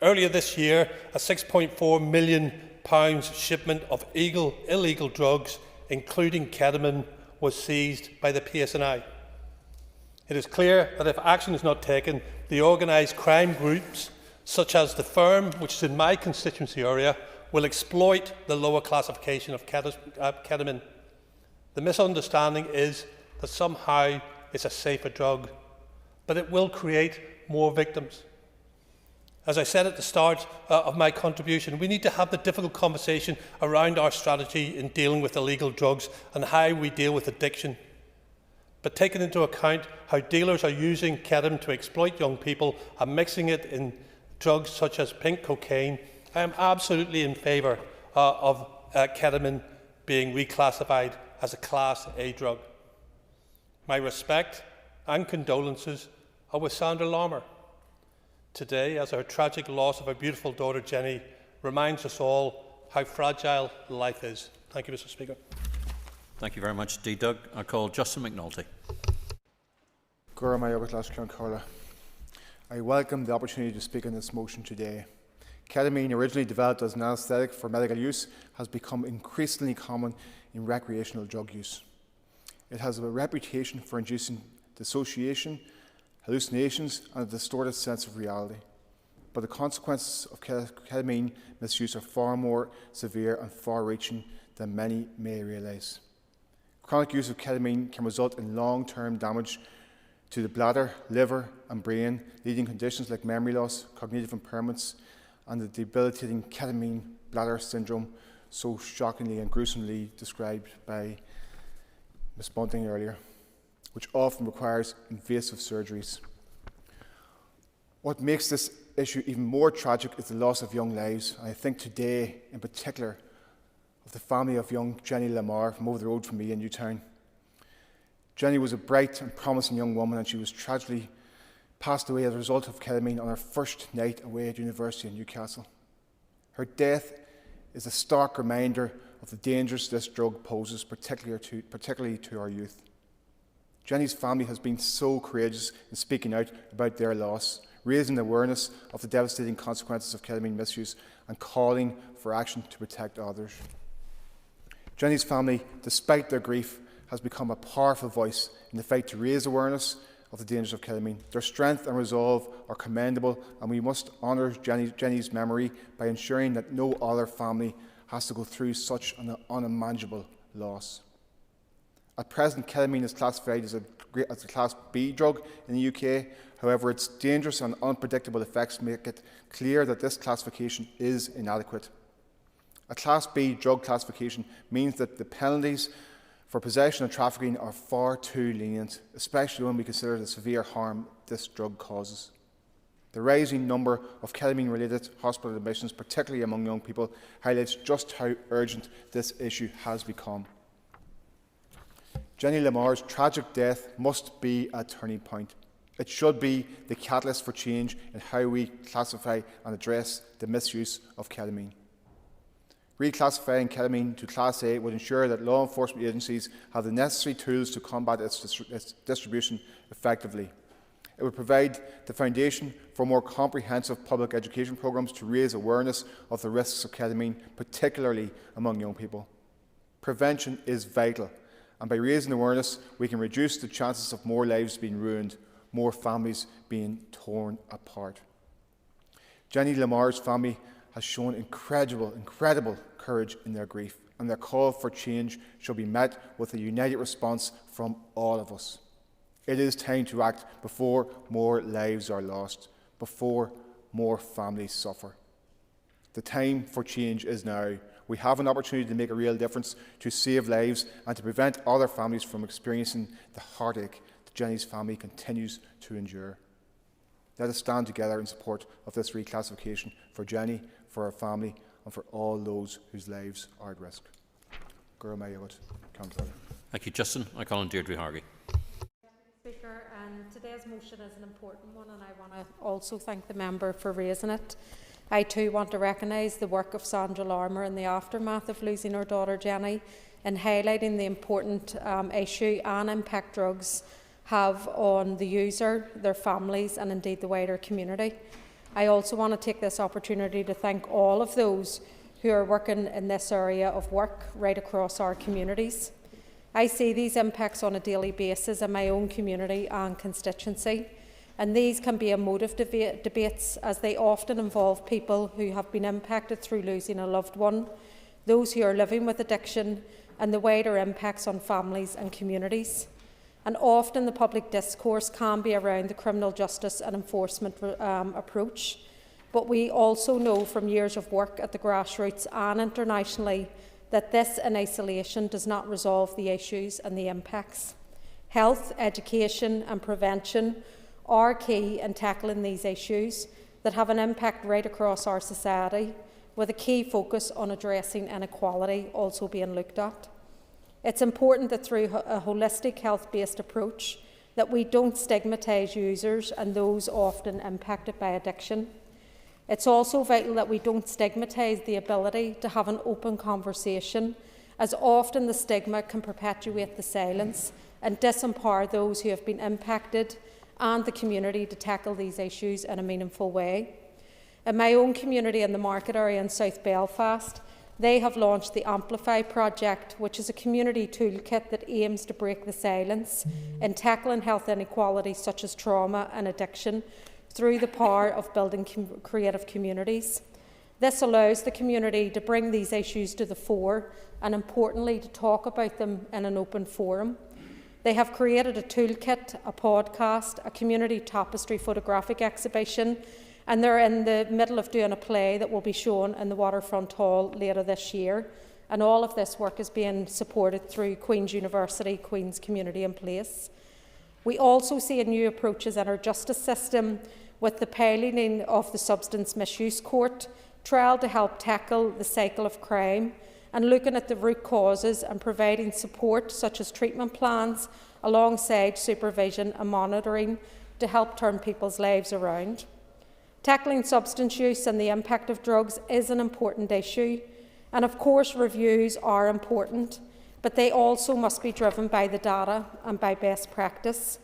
Earlier this year, a £6.4 million shipment of illegal drugs, including ketamine, was seized by the PSNI. It is clear that if action is not taken, the organised crime groups, such as the Firm, which is in my constituency area, will exploit the lower classification of ketamine. The misunderstanding is that somehow it's a safer drug, but it will create more victims. As I said at the start of my contribution, we need to have the difficult conversation around our strategy in dealing with illegal drugs and how we deal with addiction. But taking into account how dealers are using ketamine to exploit young people and mixing it in drugs such as pink cocaine, I am absolutely in favour of ketamine being reclassified as a Class A drug. My respect and condolences are with Sandra Larmour today, as her tragic loss of her beautiful daughter Jenny reminds us all how fragile life is. Thank you, Mr. Speaker. Thank you very much, D. Doug. I call Justin McNulty. I welcome the opportunity to speak on this motion today. Ketamine, originally developed as an anaesthetic for medical use, has become increasingly common in recreational drug use. It has a reputation for inducing dissociation, hallucinations, and a distorted sense of reality. But the consequences of ketamine misuse are far more severe and far-reaching than many may realise. Chronic use of ketamine can result in long-term damage to the bladder, liver, and brain, leading conditions like memory loss, cognitive impairments, and the debilitating ketamine bladder syndrome, so shockingly and gruesomely described by Ms. Bunting earlier, which often requires invasive surgeries. What makes this issue even more tragic is the loss of young lives, and I think today, in particular, of the family of young Jenny Lamar from over the road from me in Newtown. Jenny was a bright and promising young woman, and she was tragically passed away as a result of ketamine on her first night away at university in Newcastle. Her death is a stark reminder of the dangers this drug poses, particularly to our youth. Jenny's family has been so courageous in speaking out about their loss, raising awareness of the devastating consequences of ketamine misuse and calling for action to protect others. Jenny's family, despite their grief, has become a powerful voice in the fight to raise awareness of the dangers of ketamine. Their strength and resolve are commendable, and we must honour Jenny's memory by ensuring that no other family has to go through such an unimaginable loss. At present, ketamine is classified as a Class B drug in the UK. However, its dangerous and unpredictable effects make it clear that this classification is inadequate. A Class B drug classification means that the penalties for possession and trafficking are far too lenient, especially when we consider the severe harm this drug causes. The rising number of ketamine-related hospital admissions, particularly among young people, highlights just how urgent this issue has become. Jenny Lamar's tragic death must be a turning point. It should be the catalyst for change in how we classify and address the misuse of ketamine. Reclassifying ketamine to Class A would ensure that law enforcement agencies have the necessary tools to combat its distribution effectively. It would provide the foundation for more comprehensive public education programmes to raise awareness of the risks of ketamine, particularly among young people. Prevention is vital, and by raising awareness, we can reduce the chances of more lives being ruined, more families being torn apart. Jenny Lamar's family has shown incredible courage in their grief, and their call for change shall be met with a united response from all of us. It is time to act before more lives are lost, before more families suffer. The time for change is now. We have an opportunity to make a real difference, to save lives and to prevent other families from experiencing the heartache that Jenny's family continues to endure. Let us stand together in support of this reclassification for Jenny, for her family and for all those whose lives are at risk. Thank you, Justin. I call on Deirdre Hargey. Speaker, today's motion is an important one, and I want to also thank the member for raising it. I too want to recognise the work of Sandra Larmour in the aftermath of losing her daughter Jenny, in highlighting the important issue and impact drugs have on the user, their families and indeed the wider community. I also want to take this opportunity to thank all of those who are working in this area of work right across our communities. I see these impacts on a daily basis in my own community and constituency, and these can be emotive debates as they often involve people who have been impacted through losing a loved one, those who are living with addiction, and the wider impacts on families and communities. And often the public discourse can be around the criminal justice and enforcement approach. But we also know from years of work at the grassroots and internationally that this in isolation does not resolve the issues and the impacts. Health, education and prevention are key in tackling these issues that have an impact right across our society, with a key focus on addressing inequality also being looked at. It's important that through a holistic health-based approach that we don't stigmatise users and those often impacted by addiction. It's also vital that we don't stigmatise the ability to have an open conversation, as often the stigma can perpetuate the silence and disempower those who have been impacted and the community to tackle these issues in a meaningful way. In my own community in the Market area in South Belfast, they have launched the Amplify project, which is a community toolkit that aims to break the silence in tackling health inequalities such as trauma and addiction through the power of building creative communities. This allows the community to bring these issues to the fore and, importantly, to talk about them in an open forum. They have created a toolkit, a podcast, a community tapestry photographic exhibition, and they're in the middle of doing a play that will be shown in the Waterfront Hall later this year. And all of this work is being supported through Queen's University, Queen's Community in Place. We also see new approaches in our justice system with the piloting of the Substance Misuse Court trial to help tackle the cycle of crime and looking at the root causes and providing support such as treatment plans alongside supervision and monitoring to help turn people's lives around. Tackling substance use and the impact of drugs is an important issue, and of course reviews are important, but they also must be driven by the data and by best practice.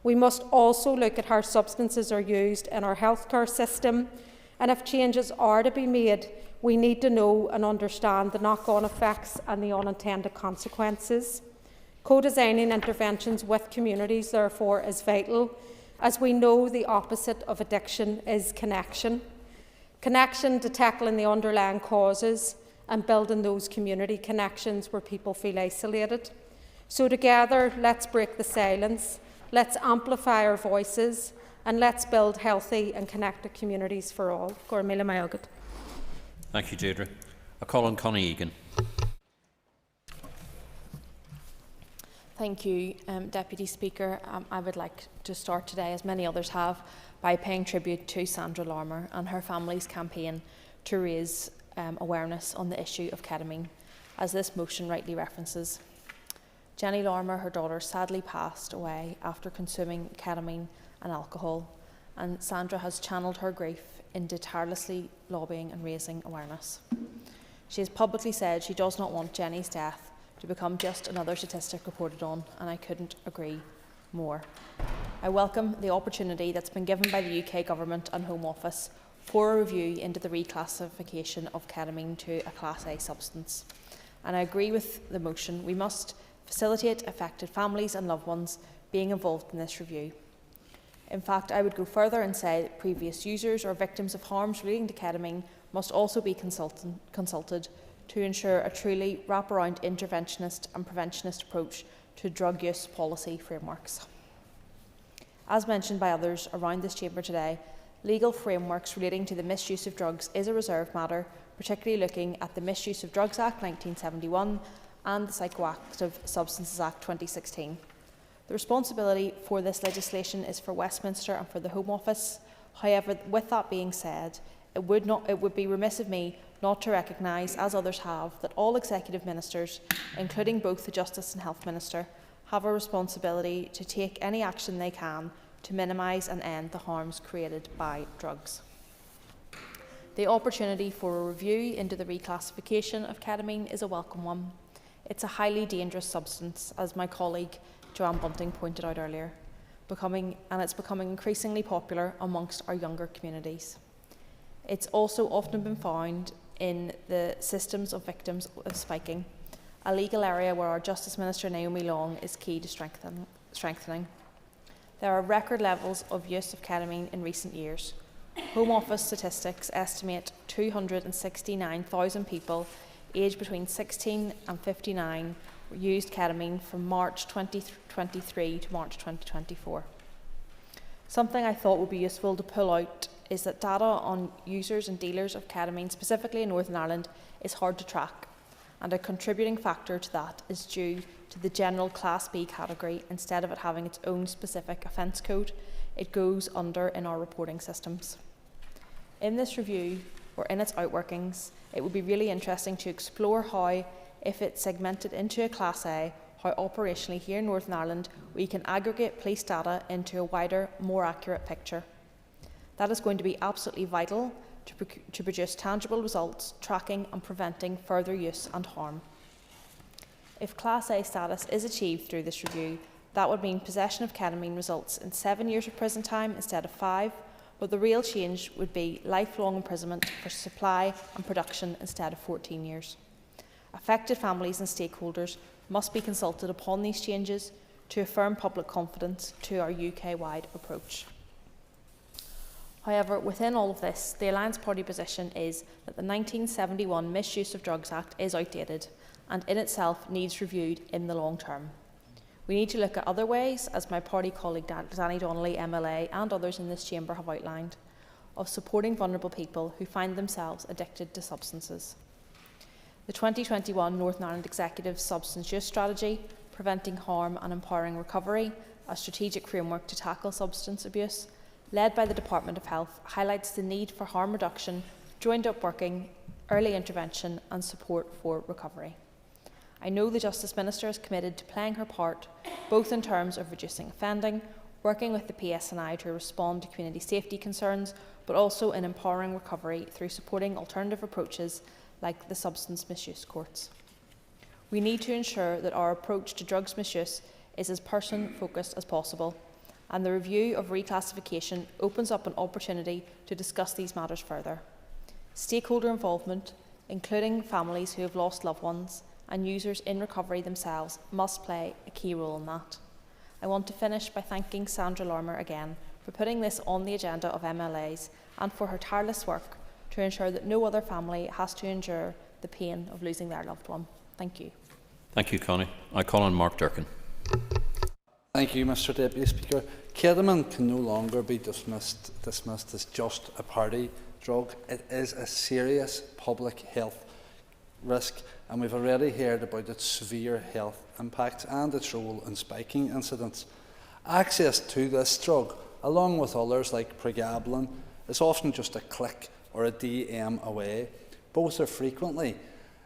We must also look at how substances are used in our healthcare system, and if changes are to be made, we need to know and understand the knock-on effects and the unintended consequences. Co-designing interventions with communities, therefore, is vital, as we know the opposite of addiction is connection. Connection to tackling the underlying causes and building those community connections where people feel isolated. So together, let's break the silence, let's amplify our voices, and let's build healthy and connected communities for all. Gor Mila Mayogad. Thank you, Deirdre. I call on Connie Egan. Thank you, Deputy Speaker. I would like to start today, as many others have, by paying tribute to Sandra Larmour and her family's campaign to raise awareness on the issue of ketamine, as this motion rightly references. Jenny Larmour, her daughter, sadly passed away after consuming ketamine and alcohol, and Sandra has channelled her grief into tirelessly lobbying and raising awareness. She has publicly said she does not want Jenny's death to become just another statistic reported on, and I couldn't agree more. I welcome the opportunity that's been given by the UK Government and Home Office for a review into the reclassification of ketamine to a Class A substance. And I agree with the motion. We must facilitate affected families and loved ones being involved in this review. In fact, I would go further and say that previous users or victims of harms relating to ketamine must also be consulted to ensure a truly wraparound interventionist and preventionist approach to drug use policy frameworks. As mentioned by others around this chamber today, legal frameworks relating to the misuse of drugs is a reserved matter, particularly looking at the Misuse of Drugs Act 1971 and the Psychoactive Substances Act 2016. The responsibility for this legislation is for Westminster and for the Home Office. However, with that being said, it would be remiss of me not to recognise, as others have, that all executive ministers, including both the Justice and Health Minister, have a responsibility to take any action they can to minimise and end the harms created by drugs. The opportunity for a review into the reclassification of ketamine is a welcome one. It's a highly dangerous substance, as my colleague Joanne Bunting pointed out earlier, and it's becoming increasingly popular amongst our younger communities. It's also often been found in the systems of victims of spiking, a legal area where our Justice Minister Naomi Long is key to strengthening. There are record levels of use of ketamine in recent years. Home Office statistics estimate 269,000 people aged between 16 and 59 used ketamine from March 2023 to March 2024. Something I thought would be useful to pull out is that data on users and dealers of ketamine, specifically in Northern Ireland, is hard to track, and a contributing factor to that is due to the general Class B category. Instead of it having its own specific offence code, it goes under in our reporting systems. In this review, or in its outworkings, it would be really interesting to explore how, if it's segmented into a Class A, how operationally here in Northern Ireland we can aggregate police data into a wider, more accurate picture. That is going to be absolutely vital to produce tangible results, tracking and preventing further use and harm. If Class A status is achieved through this review, that would mean possession of ketamine results in 7 years of prison time instead of 5, but the real change would be lifelong imprisonment for supply and production instead of 14 years. Affected families and stakeholders must be consulted upon these changes to affirm public confidence to our UK-wide approach. However, within all of this, the Alliance Party position is that the 1971 Misuse of Drugs Act is outdated and in itself needs reviewed in the long term. We need to look at other ways, as my party colleague Danny Donnelly, MLA, and others in this chamber have outlined, of supporting vulnerable people who find themselves addicted to substances. The 2021 Northern Ireland Executive Substance Use Strategy, Preventing Harm and Empowering Recovery, a strategic framework to tackle substance abuse, led by the Department of Health, highlights the need for harm reduction, joined-up working, early intervention and support for recovery. I know the Justice Minister is committed to playing her part, both in terms of reducing offending, working with the PSNI to respond to community safety concerns, but also in empowering recovery through supporting alternative approaches like the substance misuse courts. We need to ensure that our approach to drugs misuse is as person-focused as possible, and the review of reclassification opens up an opportunity to discuss these matters further. Stakeholder involvement, including families who have lost loved ones and users in recovery themselves, must play a key role in that. I want to finish by thanking Sandra Larmour again for putting this on the agenda of MLAs and for her tireless work to ensure that no other family has to endure the pain of losing their loved one. Thank you. Thank you, Connie. I call on Mark Durkin. Thank you, Mr Deputy Speaker. Ketamine can no longer be dismissed as just a party drug. It is a serious public health risk, and we've already heard about its severe health impacts and its role in spiking incidents. Access to this drug, along with others like pregabalin, is often just a click or a DM away. Both are frequently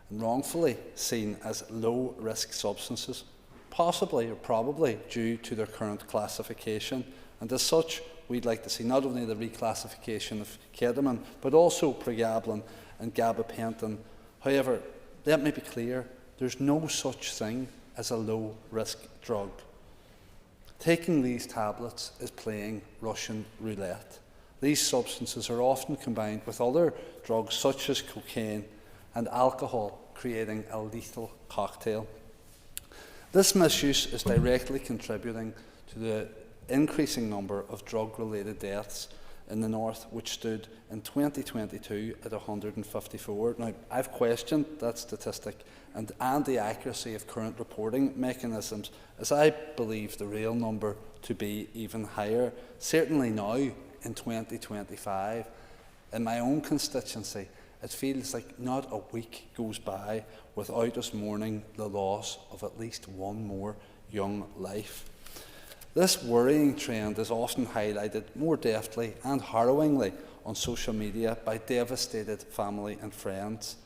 and wrongfully seen as low-risk substances, possibly or probably due to their current classification, and as such we'd like to see not only the reclassification of ketamine but also pregabalin and gabapentin. However, let me be clear, there's no such thing as a low-risk drug. Taking these tablets is playing Russian roulette. These substances are often combined with other drugs such as cocaine and alcohol, creating a lethal cocktail. This misuse is directly contributing to the increasing number of drug-related deaths in the North, which stood in 2022 at 154. Now, I've questioned that statistic and the accuracy of current reporting mechanisms, as I believe the real number to be even higher. Certainly now, in 2025, in my own constituency, it feels like not a week goes by without us mourning the loss of at least one more young life. This worrying trend is often highlighted more deftly and harrowingly on social media by devastated family and friends.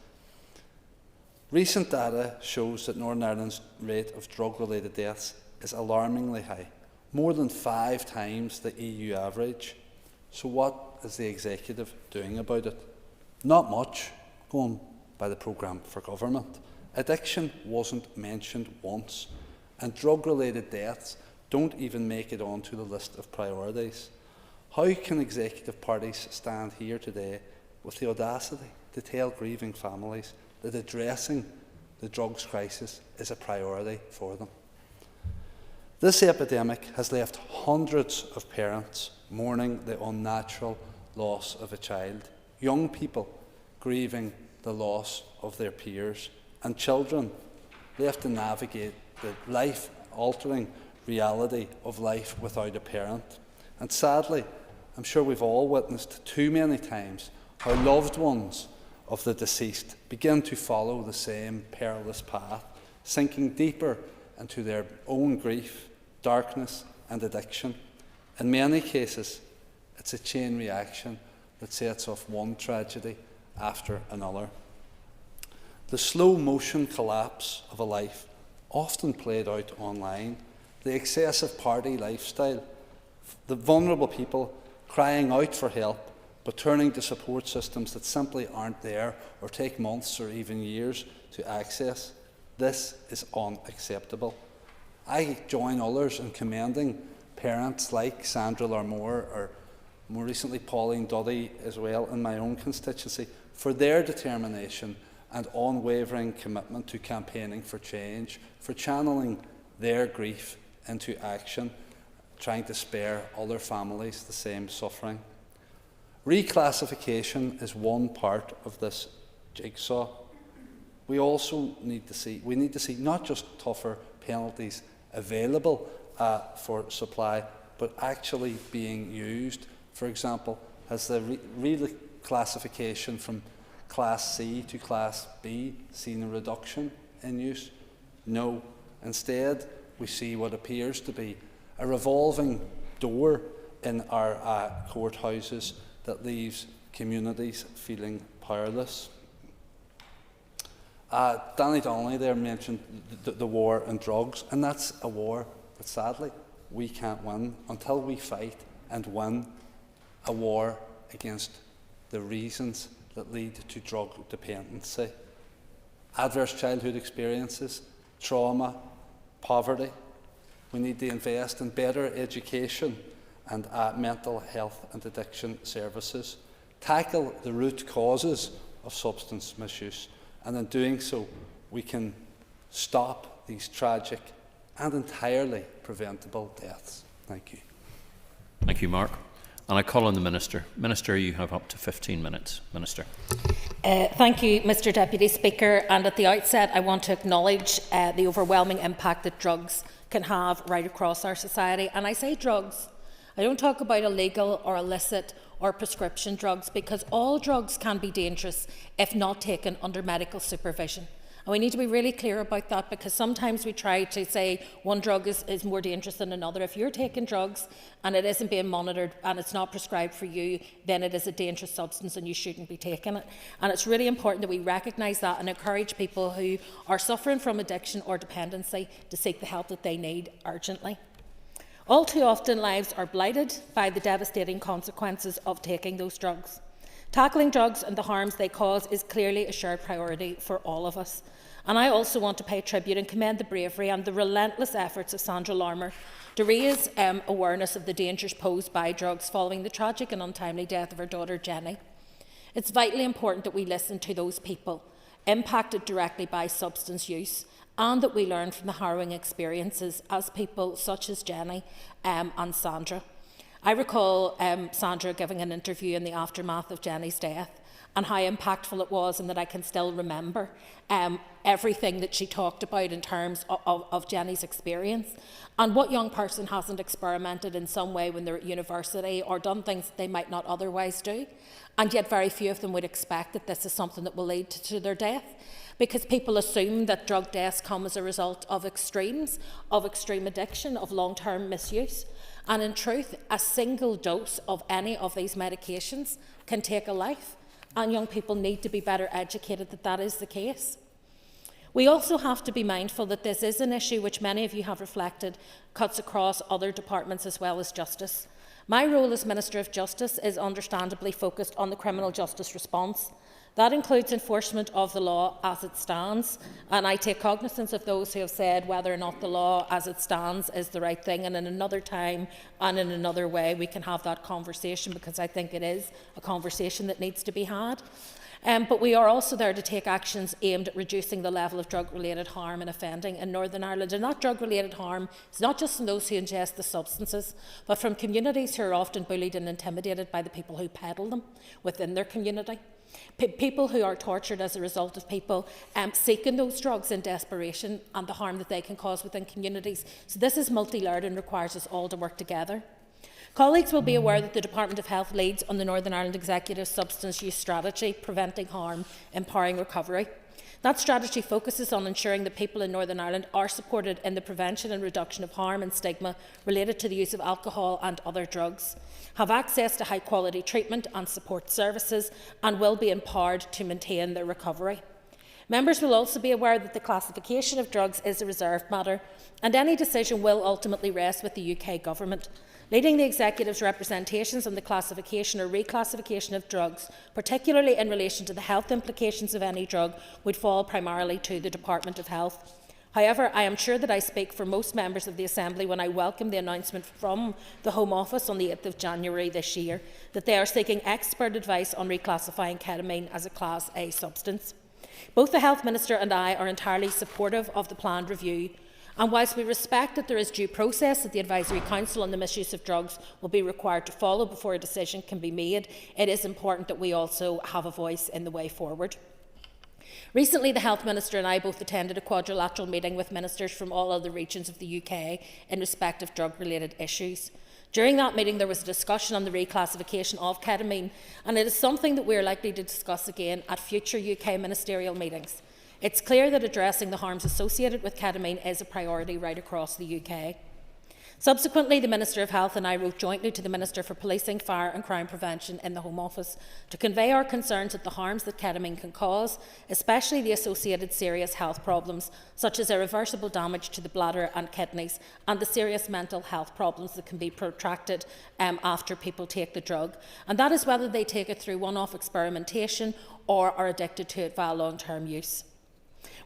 Recent data shows that Northern Ireland's rate of drug-related deaths is alarmingly high, more than 5 times the EU average. So what is the Executive doing about it? Not much, going by the programme for government. Addiction wasn't mentioned once, and drug-related deaths don't even make it onto the list of priorities. How can executive parties stand here today with the audacity to tell grieving families that addressing the drugs crisis is a priority for them? This epidemic has left hundreds of parents mourning the unnatural loss of a child, young people grieving the loss of their peers, and children left to navigate the life-altering reality of life without a parent. And sadly, I'm sure we've all witnessed too many times how loved ones of the deceased begin to follow the same perilous path, sinking deeper into their own grief, darkness and addiction. In many cases, it's a chain reaction that sets off one tragedy after another. The slow-motion collapse of a life, often played out online, the excessive party lifestyle, the vulnerable people crying out for help but turning to support systems that simply aren't there or take months or even years to access. This is unacceptable. I join others in commending parents like Sandra Larmour, or more recently Pauline Duddy as well in my own constituency, for their determination and unwavering commitment to campaigning for change, for channeling their grief into action, trying to spare other families the same suffering. Reclassification is one part of this jigsaw. We also need to see not just tougher penalties available for supply, but actually being used. For example, has the reclassification from Class C to Class B seen a reduction in use? No. Instead, we see what appears to be a revolving door in our courthouses that leaves communities feeling powerless. Danny Donnelly there mentioned the war on drugs, and that's a war that sadly we can't win until we fight and win a war against the reasons that lead to drug dependency. Adverse childhood experiences trauma, poverty. We need to invest in better education and mental health and addiction services, tackle the root causes of substance misuse, and in doing so, we can stop these tragic and entirely preventable deaths. Thank you. Thank you, Mark. And I call on the Minister. Minister, you have up to 15 minutes. Minister. Thank you, Mr Deputy Speaker. And at the outset, I want to acknowledge the overwhelming impact that drugs can have right across our society. And I say drugs. I don't talk about illegal or illicit or prescription drugs, because all drugs can be dangerous if not taken under medical supervision. And we need to be really clear about that, because sometimes we try to say one drug is more dangerous than another. If you're taking drugs and it isn't being monitored and it's not prescribed for you, then it is a dangerous substance and you shouldn't be taking it. And it's really important that we recognise that and encourage people who are suffering from addiction or dependency to seek the help that they need urgently. All too often, lives are blighted by the devastating consequences of taking those drugs. Tackling drugs and the harms they cause is clearly a shared priority for all of us. And I also want to pay tribute and commend the bravery and the relentless efforts of Sandra Larmour to raise awareness of the dangers posed by drugs following the tragic and untimely death of her daughter Jenny. It's vitally important that we listen to those people impacted directly by substance use, and that we learn from the harrowing experiences as people such as Jenny and Sandra. I recall Sandra giving an interview in the aftermath of Jenny's death, and how impactful it was, and that I can still remember everything that she talked about in terms of Jenny's experience. And what young person hasn't experimented in some way when they're at university or done things that they might not otherwise do? And yet very few of them would expect that this is something that will lead to their death, because people assume that drug deaths come as a result of extremes, of extreme addiction, of long-term misuse. And in truth, a single dose of any of these medications can take a life, and young people need to be better educated that that is the case. We also have to be mindful that this is an issue which many of you have reflected cuts across other departments as well as justice. My role as Minister of Justice is understandably focused on the criminal justice response. That includes enforcement of the law as it stands, and I take cognizance of those who have said whether or not the law as it stands is the right thing, and in another time and in another way we can have that conversation, because I think it is a conversation that needs to be had. But we are also there to take actions aimed at reducing the level of drug-related harm and offending in Northern Ireland. And that drug-related harm is not just from those who ingest the substances, but from communities who are often bullied and intimidated by the people who peddle them within their community. People who are tortured as a result of people seeking those drugs in desperation, and the harm that they can cause within communities. So this is multi-layered and requires us all to work together. Colleagues will be aware that the Department of Health leads on the Northern Ireland Executive Substance Use Strategy, Preventing Harm, Empowering Recovery. That strategy focuses on ensuring that people in Northern Ireland are supported in the prevention and reduction of harm and stigma related to the use of alcohol and other drugs, have access to high-quality treatment and support services, and will be empowered to maintain their recovery. Members will also be aware that the classification of drugs is a reserved matter, and any decision will ultimately rest with the UK Government. Leading the Executive's representations on the classification or reclassification of drugs, particularly in relation to the health implications of any drug, would fall primarily to the Department of Health. However, I am sure that I speak for most members of the Assembly when I welcome the announcement from the Home Office on the 8th of January this year that they are seeking expert advice on reclassifying ketamine as a Class A substance. Both the Health Minister and I are entirely supportive of the planned review, and whilst we respect that there is due process that the Advisory Council on the Misuse of Drugs will be required to follow before a decision can be made, it is important that we also have a voice in the way forward. Recently, the Health Minister and I both attended a quadrilateral meeting with ministers from all other regions of the UK in respect of drug-related issues. During that meeting, there was a discussion on the reclassification of ketamine, and it is something that we are likely to discuss again at future UK ministerial meetings. It's clear that addressing the harms associated with ketamine is a priority right across the UK. Subsequently, the Minister of Health and I wrote jointly to the Minister for Policing, Fire and Crime Prevention in the Home Office to convey our concerns at the harms that ketamine can cause, especially the associated serious health problems such as irreversible damage to the bladder and kidneys, and the serious mental health problems that can be protracted after people take the drug. And that is whether they take it through one-off experimentation or are addicted to it via long-term use.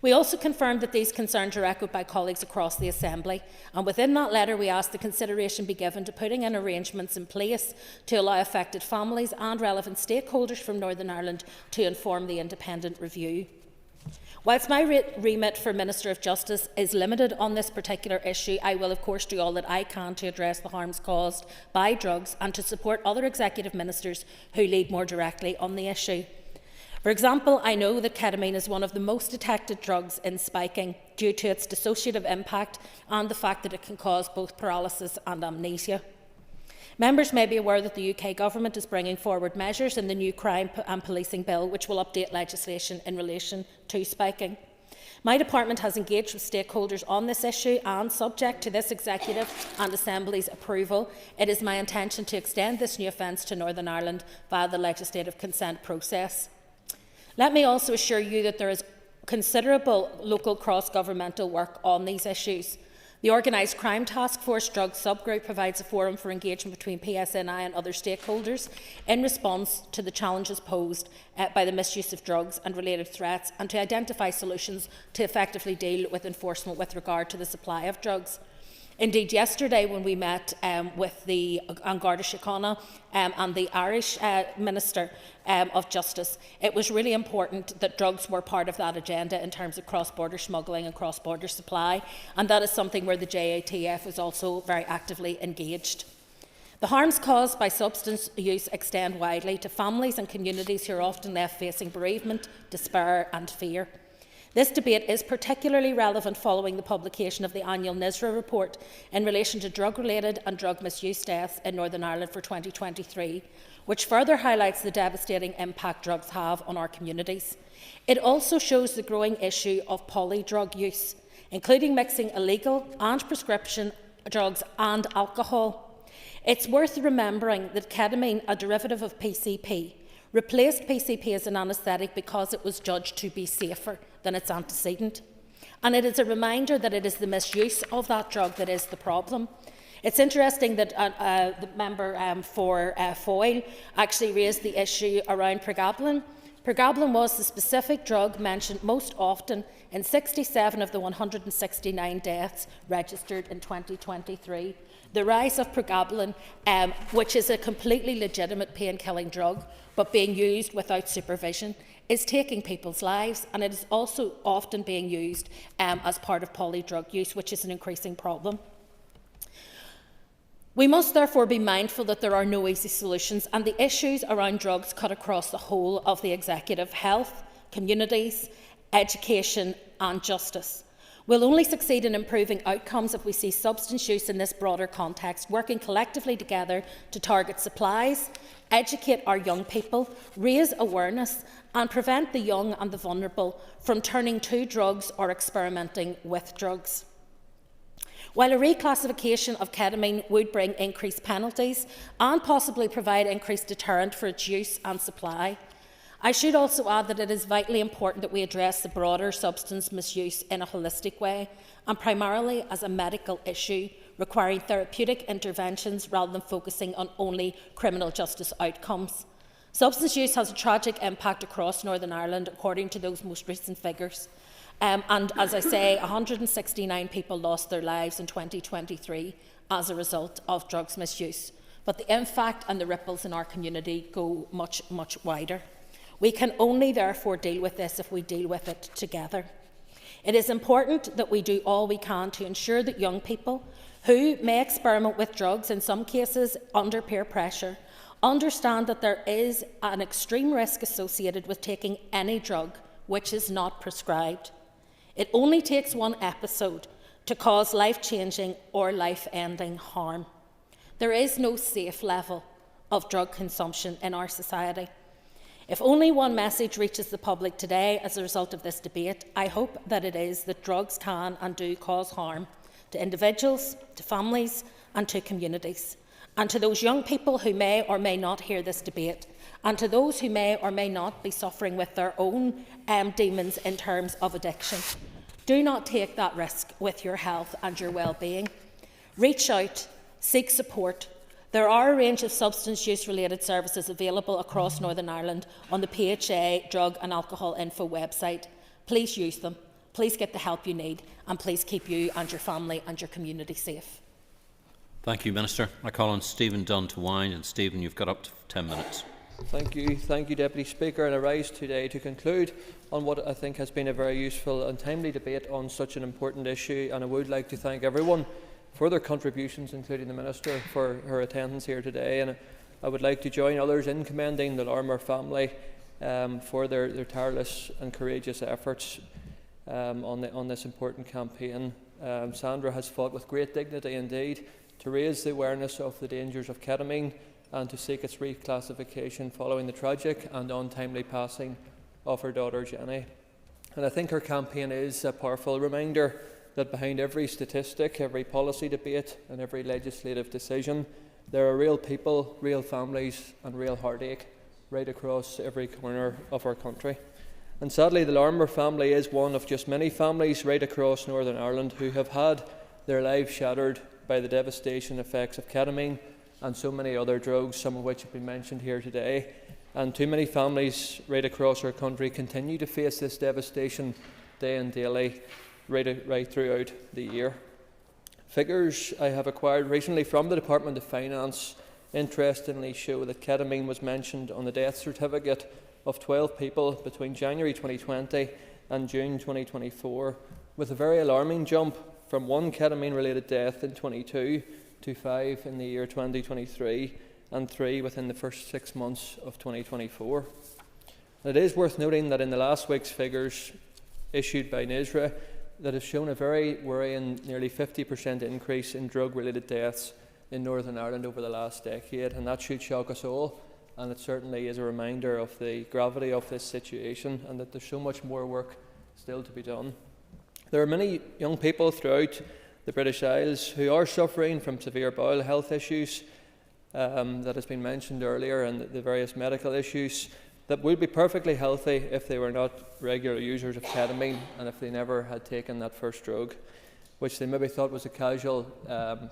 We also confirmed that these concerns are echoed by colleagues across the Assembly, and within that letter we asked the consideration be given to putting in arrangements in place to allow affected families and relevant stakeholders from Northern Ireland to inform the independent review. Whilst my remit for Minister of Justice is limited on this particular issue, I will of course do all that I can to address the harms caused by drugs and to support other executive ministers who lead more directly on the issue. For example, I know that ketamine is one of the most detected drugs in spiking due to its dissociative impact and the fact that it can cause both paralysis and amnesia. Members may be aware that the UK Government is bringing forward measures in the new Crime and Policing Bill which will update legislation in relation to spiking. My department has engaged with stakeholders on this issue and, subject to this Executive and Assembly's approval, it is my intention to extend this new offence to Northern Ireland via the legislative consent process. Let me also assure you that there is considerable local cross-governmental work on these issues. The Organised Crime Task Force Drugs Subgroup provides a forum for engagement between PSNI and other stakeholders in response to the challenges posed by the misuse of drugs and related threats, and to identify solutions to effectively deal with enforcement with regard to the supply of drugs. Indeed, yesterday when we met with the An Garda Síochána and the Irish Minister of Justice, it was really important that drugs were part of that agenda in terms of cross-border smuggling and cross-border supply, and that is something where the JATF is also very actively engaged. The harms caused by substance use extend widely to families and communities who are often left facing bereavement, despair and fear. This debate is particularly relevant following the publication of the annual NISRA report in relation to drug-related and drug misuse deaths in Northern Ireland for 2023, which further highlights the devastating impact drugs have on our communities. It also shows the growing issue of polydrug use, including mixing illegal and prescription drugs and alcohol. It's worth remembering that ketamine, a derivative of PCP, replaced PCP as an anaesthetic because it was judged to be safer than its antecedent. And it is a reminder that it is the misuse of that drug that is the problem. It's interesting that the member for Foyle actually raised the issue around pregabalin. Pregabalin was the specific drug mentioned most often in 67 of the 169 deaths registered in 2023. The rise of pregabalin, which is a completely legitimate pain-killing drug, but being used without supervision, is taking people's lives, and it is also often being used as part of polydrug use, which is an increasing problem. We must therefore be mindful that there are no easy solutions, and the issues around drugs cut across the whole of the executive: health, communities, education and justice. We'll only succeed in improving outcomes if we see substance use in this broader context, working collectively together to target supplies, educate our young people, raise awareness and prevent the young and the vulnerable from turning to drugs or experimenting with drugs. While a reclassification of ketamine would bring increased penalties and possibly provide increased deterrent for its use and supply, I should also add that it is vitally important that we address the broader substance misuse in a holistic way, and primarily as a medical issue requiring therapeutic interventions rather than focusing on only criminal justice outcomes. Substance use has a tragic impact across Northern Ireland, according to those most recent figures. And as I say, 169 people lost their lives in 2023 as a result of drugs misuse. But the impact and the ripples in our community go much, much wider. We can only therefore deal with this if we deal with it together. It is important that we do all we can to ensure that young people who may experiment with drugs, in some cases under peer pressure, understand that there is an extreme risk associated with taking any drug which is not prescribed. It only takes one episode to cause life-changing or life-ending harm. There is no safe level of drug consumption in our society. If only one message reaches the public today as a result of this debate, I hope that it is that drugs can and do cause harm to individuals, to families and to communities, and to those young people who may or may not hear this debate, and to those who may or may not be suffering with their own demons in terms of addiction. Do not take that risk with your health and your well-being. Reach out, seek support. There are a range of substance use-related services available across Northern Ireland on the PHA Drug and Alcohol Info website. Please use them. Please get the help you need, and please keep you and your family and your community safe. Thank you, Minister. I call on Stephen Dunn to wind, and Stephen, you've got up to 10 minutes. Thank you, Deputy Speaker. And I rise today to conclude on what I think has been a very useful and timely debate on such an important issue. And I would like to thank everyone for their contributions, including the Minister for her attendance here today. And I would like to join others in commending the Larmour family for their tireless and courageous efforts on this important campaign. Sandra has fought with great dignity indeed to raise the awareness of the dangers of ketamine and to seek its reclassification following the tragic and untimely passing of her daughter Jenny. And I think her campaign is a powerful reminder that behind every statistic, every policy debate and every legislative decision, there are real people, real families and real heartache right across every corner of our country. And sadly, the Larmour family is one of just many families right across Northern Ireland who have had their lives shattered by the devastation effects of ketamine and so many other drugs, some of which have been mentioned here today. And too many families right across our country continue to face this devastation day and daily, right throughout the year. Figures I have acquired recently from the Department of Finance interestingly show that ketamine was mentioned on the death certificate of 12 people between January 2020 and June 2024, with a very alarming jump from 1 ketamine-related death in 22 to 5 in the year 2023 and 3 within the first 6 months of 2024. And it is worth noting that in the last week's figures issued by NISRA that have shown a very worrying nearly 50% increase in drug-related deaths in Northern Ireland over the last decade, and that should shock us all, and it certainly is a reminder of the gravity of this situation and that there's so much more work still to be done. There are many young people throughout the British Isles who are suffering from severe bowel health issues that has been mentioned earlier, and the various medical issues that would be perfectly healthy if they were not regular users of ketamine and if they never had taken that first drug, which they maybe thought was a casual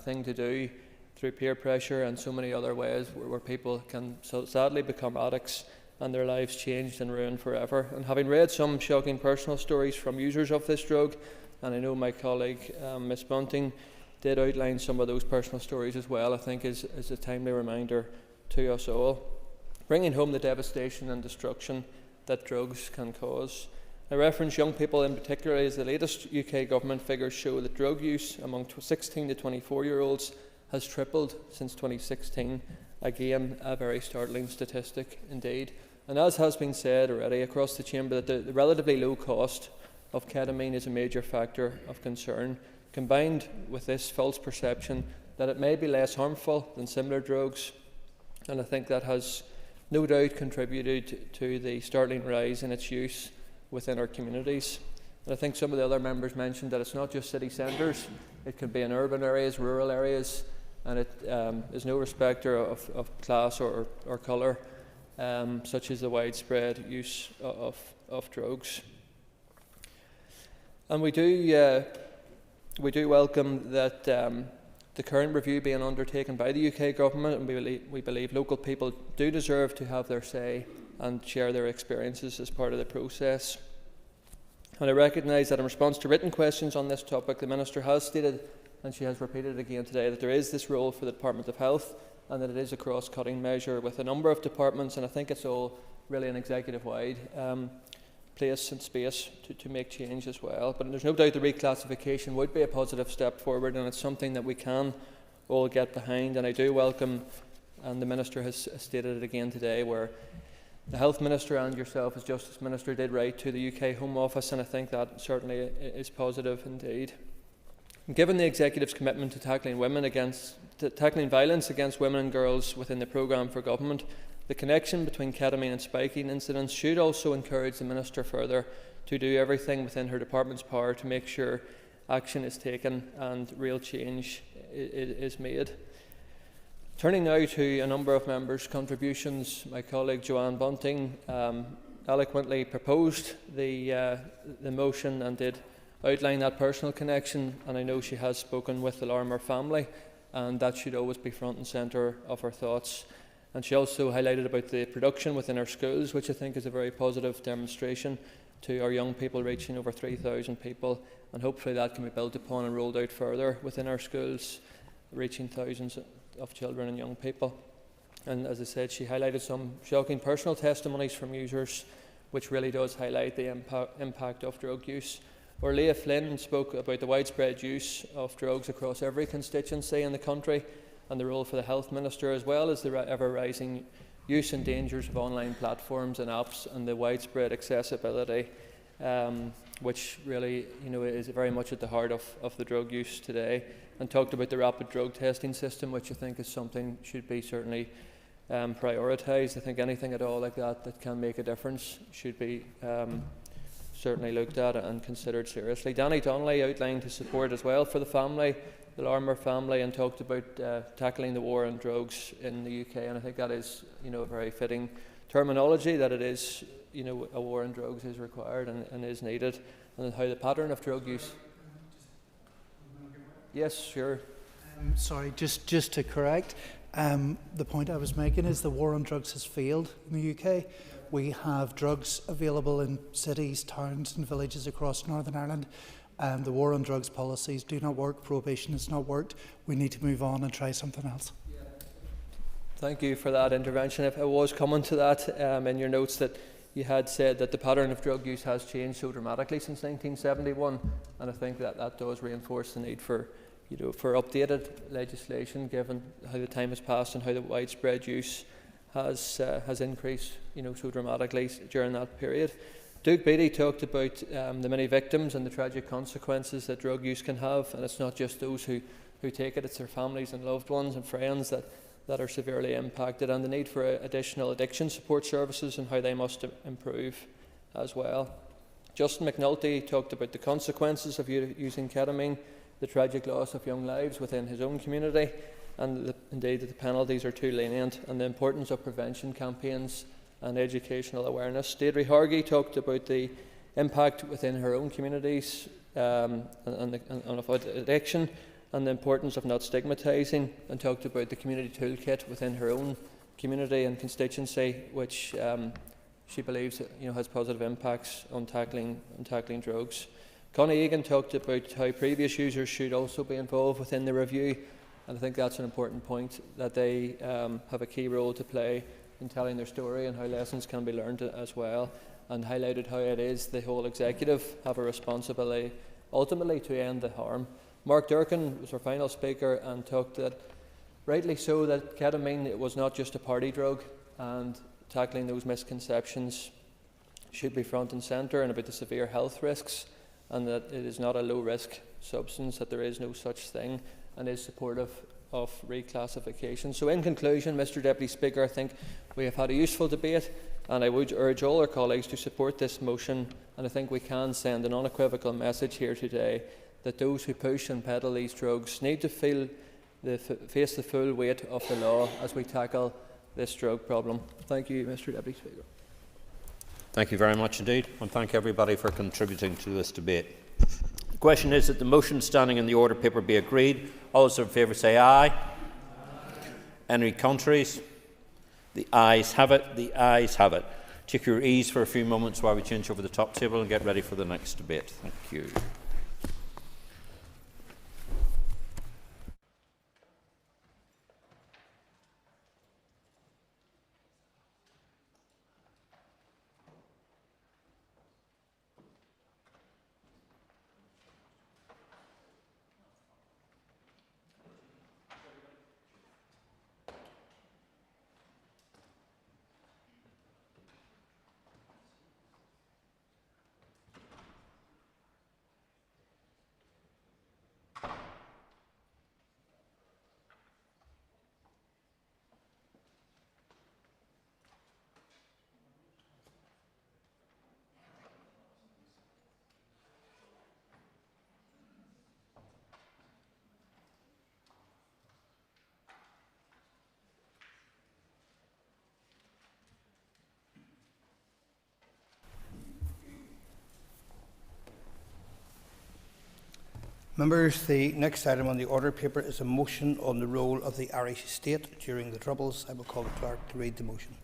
thing to do through peer pressure and so many other ways where people can so sadly become addicts and their lives changed and ruined forever. And having read some shocking personal stories from users of this drug, and I know my colleague Ms Bunting did outline some of those personal stories as well, I think is a timely reminder to us all, bringing home the devastation and destruction that drugs can cause. I reference young people in particular as the latest UK government figures show that drug use among 16 to 24-year-olds has tripled since 2016. Again, a very startling statistic indeed. And as has been said already across the chamber, that the relatively low cost of ketamine is a major factor of concern, combined with this false perception that it may be less harmful than similar drugs. And I think that has no doubt contributed to the startling rise in its use within our communities. And I think some of the other members mentioned that it's not just city centres, it can be in urban areas, rural areas, and it is no respecter of class or colour, such as the widespread use of drugs. And we do welcome that the current review being undertaken by the UK government, and we believe local people do deserve to have their say and share their experiences as part of the process. And I recognise that in response to written questions on this topic, the Minister has stated, and she has repeated again today, that there is this role for the Department of Health and that it is a cross-cutting measure with a number of departments, and I think it's all really an executive-wide place and space to make change as well. But there's no doubt the reclassification would be a positive step forward, and it's something that we can all get behind. And I do welcome, and the Minister has stated it again today, where the Health Minister and yourself as Justice Minister did write to the UK Home Office, and I think that certainly is positive indeed. And given the Executive's commitment to tackling violence against women and girls within the programme for government, the connection between ketamine and spiking incidents should also encourage the Minister further to do everything within her department's power to make sure action is taken and real change is made. Turning now to a number of members' contributions, my colleague Joanne Bunting eloquently proposed the motion and did outline that personal connection, and I know she has spoken with the Larmour family, and that should always be front and centre of her thoughts. And she also highlighted about the production within our schools, which I think is a very positive demonstration to our young people, reaching over 3,000 people, and hopefully that can be built upon and rolled out further within our schools, reaching thousands of children and young people. And as I said, she highlighted some shocking personal testimonies from users, which really does highlight the impact of drug use. Or Leah Flynn spoke about the widespread use of drugs across every constituency in the country, and the role for the Health Minister, as well as the ever-rising use and dangers of online platforms and apps, and the widespread accessibility, which really is very much at the heart of the drug use today. And talked about the rapid drug testing system, which I think is something should be certainly prioritised. I think anything at all like that can make a difference should be certainly looked at and considered seriously. Danny Donnelly outlined his support as well for the family, the Larmer family, and talked about tackling the war on drugs in the UK. And I think that is, a very fitting terminology, that it is, a war on drugs is required and is needed, and how the pattern of drug use. Yes, sure. Sorry, just to correct, the point I was making is the war on drugs has failed in the UK. We have drugs available in cities, towns and villages across Northern Ireland. The war on drugs policies do not work. Prohibition has not worked. We need to move on and try something else. Thank you for that intervention. If I was coming to that in your notes, that you had said that the pattern of drug use has changed so dramatically since 1971, and I think that does reinforce the need for updated legislation, given how the time has passed and how the widespread use has increased so dramatically during that period. Duke Beattie talked about the many victims and the tragic consequences that drug use can have, and it's not just those who take it, it's their families and loved ones and friends that are severely impacted, and the need for additional addiction support services and how they must improve as well. Justin McNulty talked about the consequences of using ketamine, the tragic loss of young lives within his own community, and indeed that the penalties are too lenient, and the importance of prevention campaigns and educational awareness. Deirdre Hargey talked about the impact within her own communities and about addiction, and the importance of not stigmatising, and talked about the community toolkit within her own community and constituency, which she believes has positive impacts on tackling drugs. Connie Egan talked about how previous users should also be involved within the review, and I think that's an important point, that they have a key role to play in telling their story and how lessons can be learned as well, and highlighted how it is the whole executive have a responsibility ultimately to end the harm. Mark Durkin was our final speaker and talked that, rightly so, that ketamine was not just a party drug, and tackling those misconceptions should be front and centre, and about the severe health risks, and that it is not a low-risk substance, that there is no such thing, and is supportive of reclassification. So in conclusion, Mr Deputy Speaker, I think we have had a useful debate, and I would urge all our colleagues to support this motion, and I think we can send an unequivocal message here today that those who push and peddle these drugs need to face the full weight of the law as we tackle this drug problem. Thank you, Mr Deputy Speaker. Thank you very much indeed, and thank everybody for contributing to this debate. The question is that the motion standing in the order paper be agreed. All those in favour say aye. Any contraries? The ayes have it. The ayes have it. Take your ease for a few moments while we change over the top table and get ready for the next debate. Thank you. Members, the next item on the order paper is a motion on the role of the Irish state during the Troubles. I will call the clerk to read the motion.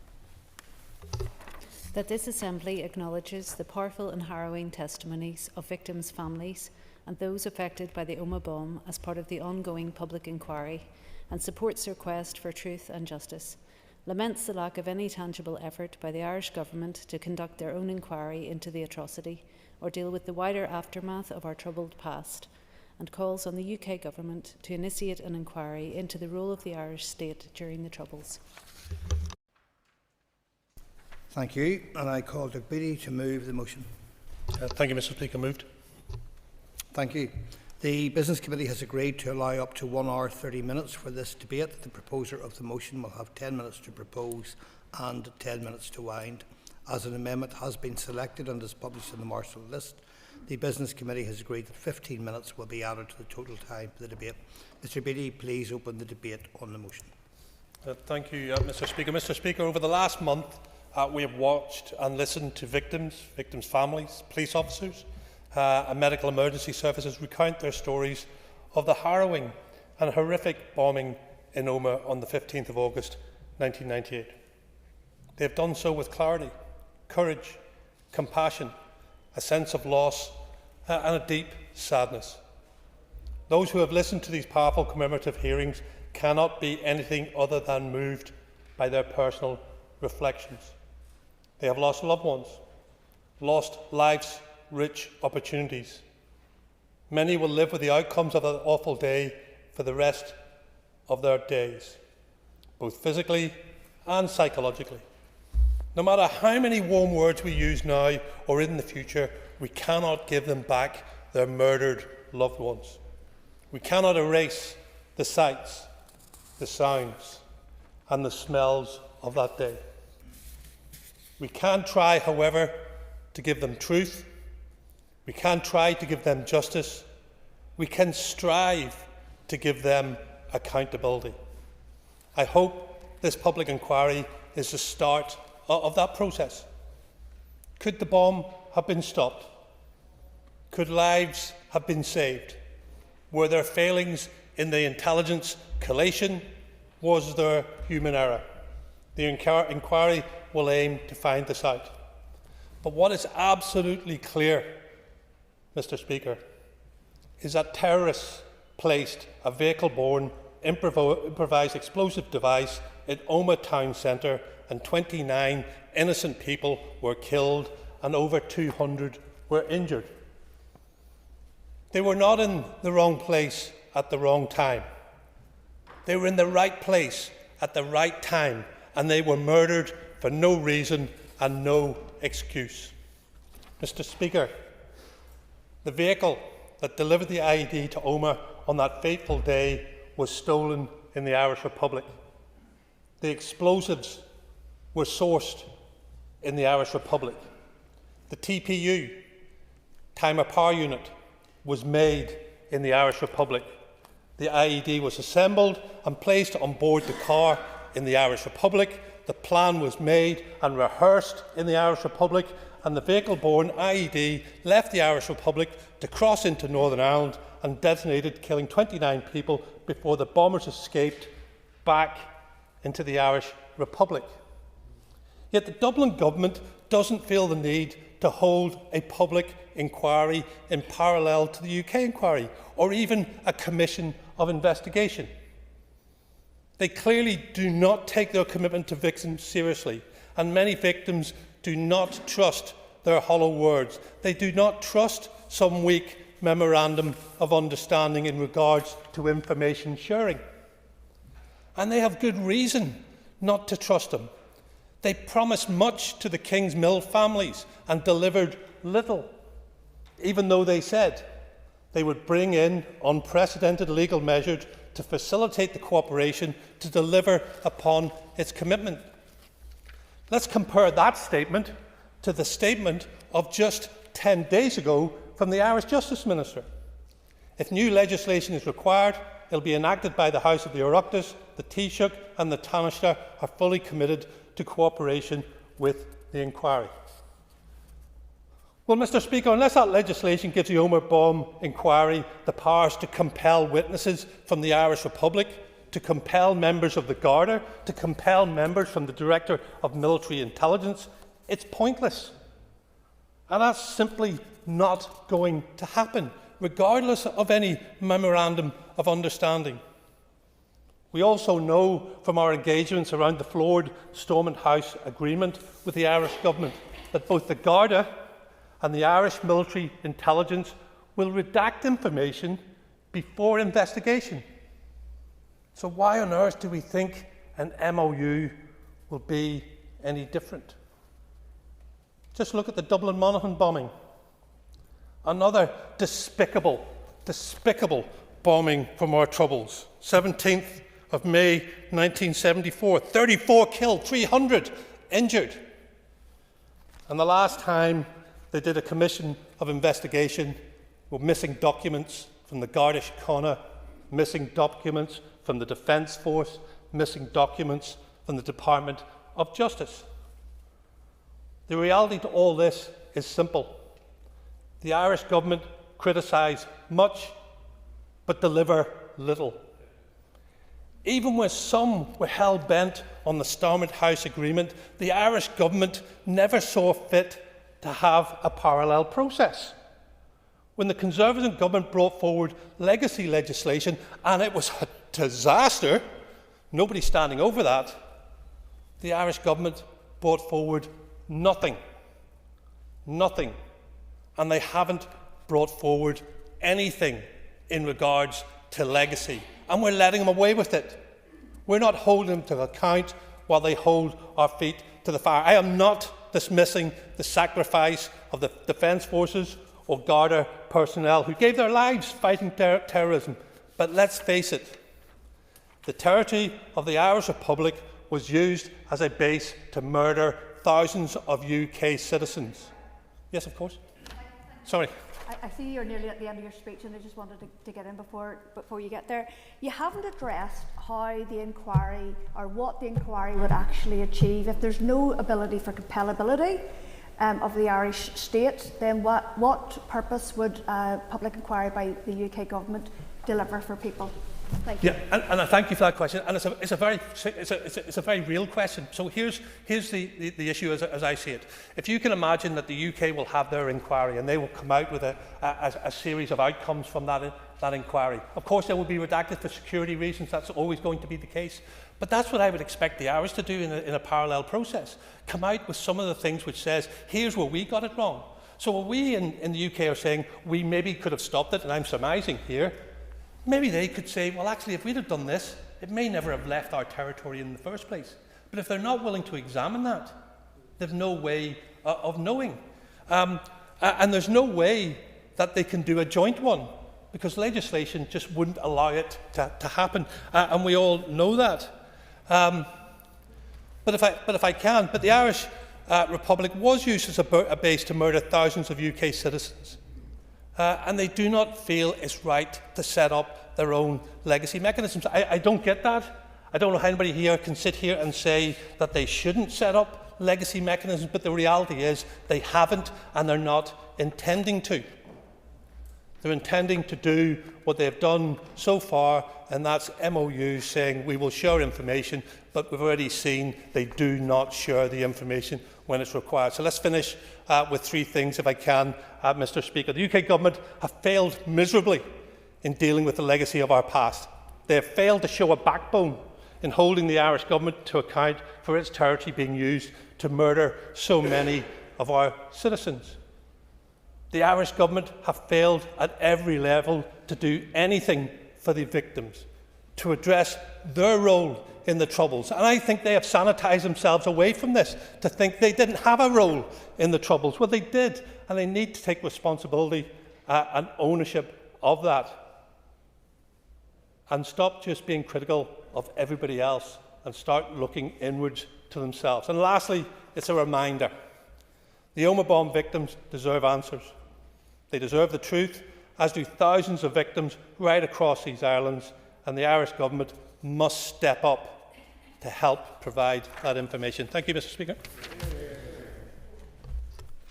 That this Assembly acknowledges the powerful and harrowing testimonies of victims' families and those affected by the Omagh bomb as part of the ongoing public inquiry and supports their quest for truth and justice. Laments the lack of any tangible effort by the Irish Government to conduct their own inquiry into the atrocity or deal with the wider aftermath of our troubled past, and calls on the UK Government to initiate an inquiry into the role of the Irish state during the Troubles. Thank you. And I call Doug Beattie to move the motion. Thank you, Mr. Speaker. Moved. Thank you. The Business Committee has agreed to allow up to 1 hour 30 minutes for this debate. The proposer of the motion will have 10 minutes to propose and 10 minutes to wind. As an amendment has been selected and is published in the Marshall list, the Business Committee has agreed that 15 minutes will be added to the total time for the debate. Mr. Beattie, please open the debate on the motion. Thank you, Mr. Speaker. Mr. Speaker, over the last month, we have watched and listened to victims' families, police officers, and medical emergency services recount their stories of the harrowing and horrific bombing in Omagh on the 15th of August 1998. They have done so with clarity, courage, compassion, a sense of loss, and a deep sadness. Those who have listened to these powerful commemorative hearings cannot be anything other than moved by their personal reflections. They have lost loved ones, lost life's rich opportunities. Many will live with the outcomes of that awful day for the rest of their days, both physically and psychologically. No matter how many warm words we use now or in the future, we cannot give them back their murdered loved ones. We cannot erase the sights, the sounds, and the smells of that day. We can try, however, to give them truth. We can try to give them justice. We can strive to give them accountability. I hope this public inquiry is the start of that process. Could the bomb have been stopped? Could lives have been saved? Were there failings in the intelligence collation? Was there human error? The inquiry will aim to find this out. But what is absolutely clear, Mr. Speaker, is that terrorists placed a vehicle-borne improvised explosive device at Omagh town centre and 29 innocent people were killed and over 200 were injured. They were not in the wrong place at the wrong time. They were in the right place at the right time, and they were murdered for no reason and no excuse. Mr. Speaker, the vehicle that delivered the IED to Omagh on that fateful day was stolen in the Irish Republic. The explosives were sourced in the Irish Republic. The TPU, Timer Power Unit, was made in the Irish Republic. The IED was assembled and placed on board the car in the Irish Republic. The plan was made and rehearsed in the Irish Republic, and the vehicle-borne IED left the Irish Republic to cross into Northern Ireland and detonated, killing 29 people before the bombers escaped back into the Irish Republic. Yet the Dublin government doesn't feel the need to hold a public inquiry in parallel to the UK inquiry, or even a commission of investigation. They clearly do not take their commitment to victims seriously, and many victims do not trust their hollow words. They do not trust some weak memorandum of understanding in regards to information sharing. And they have good reason not to trust them. They promised much to the King's Mill families and delivered little, even though they said they would bring in unprecedented legal measures to facilitate the cooperation to deliver upon its commitment. Let's compare that statement to the statement of just 10 days ago from the Irish Justice Minister. If new legislation is required, it will be enacted by the House of the Oireachtas. The Taoiseach and the Taoiseach are fully committed to cooperation with the inquiry. Well, Mr. Speaker, unless that legislation gives the Omagh bomb inquiry the powers to compel witnesses from the Irish Republic, to compel members of the Garda, to compel members from the Director of Military Intelligence, It's pointless. And that's simply not going to happen, regardless of any memorandum of understanding. We also know from our engagements around the floored Stormont House agreement with the Irish Government that both the Garda and the Irish Military Intelligence will redact information before investigation. So why on earth do we think an MOU will be any different? Just look at the Dublin Monaghan bombing. Another despicable bombing from our troubles. 17th of May 1974, 34 killed, 300 injured. And the last time they did a commission of investigation were missing documents from the Garda Síochána, missing documents from the Defence Force, missing documents from the Department of Justice. The reality to all this is simple. The Irish Government criticise much, but deliver little. Even when some were hell-bent on the Stormont House agreement, the Irish Government never saw fit to have a parallel process. When the Conservative government brought forward legacy legislation, and it was a disaster, nobody standing over that, the Irish Government brought forward nothing. Nothing. And they haven't brought forward anything in regards to legacy. And we're letting them away with it. We're not holding them to account while they hold our feet to the fire. I am not dismissing the sacrifice of the Defence Forces or Garda personnel who gave their lives fighting terrorism. But let's face it, the territory of the Irish Republic was used as a base to murder thousands of UK citizens. Yes, of course. Sorry. I see you're nearly at the end of your speech, and I just wanted to get in before you get there. You haven't addressed how the inquiry, or what the inquiry would actually achieve. If there's no ability for compellability of the Irish state, then what purpose would a public inquiry by the UK government deliver for people? Thank you. Yeah, and I thank you for that question. And it's a very real question. So here's the issue as I see it. If you can imagine that the UK will have their inquiry and they will come out with a series of outcomes from that inquiry. Of course, they will be redacted for security reasons. That's always going to be the case. But that's what I would expect the Irish to do in a parallel process. Come out with some of the things which says, here's where we got it wrong. So what we in the UK are saying, we maybe could have stopped it, and I'm surmising here, maybe they could say, well, actually, if we'd have done this, it may never have left our territory in the first place. But if they're not willing to examine that, they've no way of knowing. And there's no way that they can do a joint one, because legislation just wouldn't allow it to happen. And we all know that. But if I can, the Irish Republic was used as a base to murder thousands of UK citizens. And they do not feel it's right to set up their own legacy mechanisms. I don't get that. I don't know how anybody here can sit here and say that they shouldn't set up legacy mechanisms, but the reality is they haven't, and they're not intending to. They're intending to do what they've done so far, and that's MOUs saying we will share information, but we've already seen they do not share the information when it's required. So let's finish with three things, if I can, Mr. Speaker. The UK government have failed miserably in dealing with the legacy of our past. They have failed to show a backbone in holding the Irish government to account for its territory being used to murder so many of our citizens. The Irish government have failed at every level to do anything for the victims, to address their role in the Troubles. And I think they have sanitised themselves away from this, to think they didn't have a role in the Troubles. Well, they did, and they need to take responsibility and ownership of that. And stop just being critical of everybody else and start looking inwards to themselves. And lastly, it's a reminder. The Omagh bomb victims deserve answers. They deserve the truth, as do thousands of victims right across these islands, and the Irish government must step up to help provide that information. Thank you, Mr. Speaker.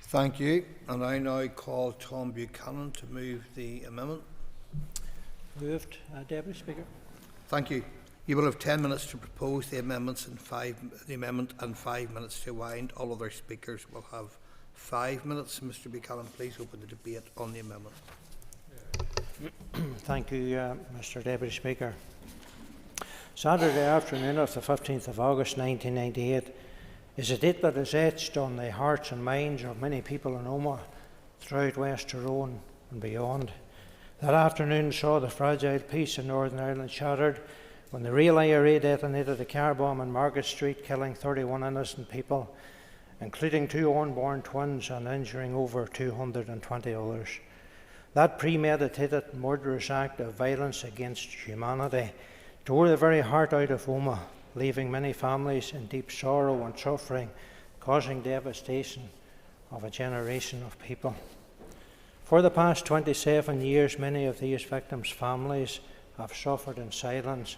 Thank you. And I now call Tom Buchanan to move the amendment. Moved, Deputy Speaker. Thank you. You will have 10 minutes to propose the amendment and 5 minutes to wind. All other speakers will have 5 minutes. Mr. Buchanan, please open the debate on the amendment. Thank you, Mr. Deputy Speaker. Saturday afternoon of the 15th of August 1998 is a date that is etched on the hearts and minds of many people in Omagh, throughout West Tyrone and beyond. That afternoon saw the fragile peace in Northern Ireland shattered when the real IRA detonated a car bomb in Market Street, killing 31 innocent people, including 2 unborn twins, and injuring over 220 others. That premeditated, murderous act of violence against humanity tore the very heart out of Omagh, leaving many families in deep sorrow and suffering, causing devastation of a generation of people. For the past 27 years, many of these victims' families have suffered in silence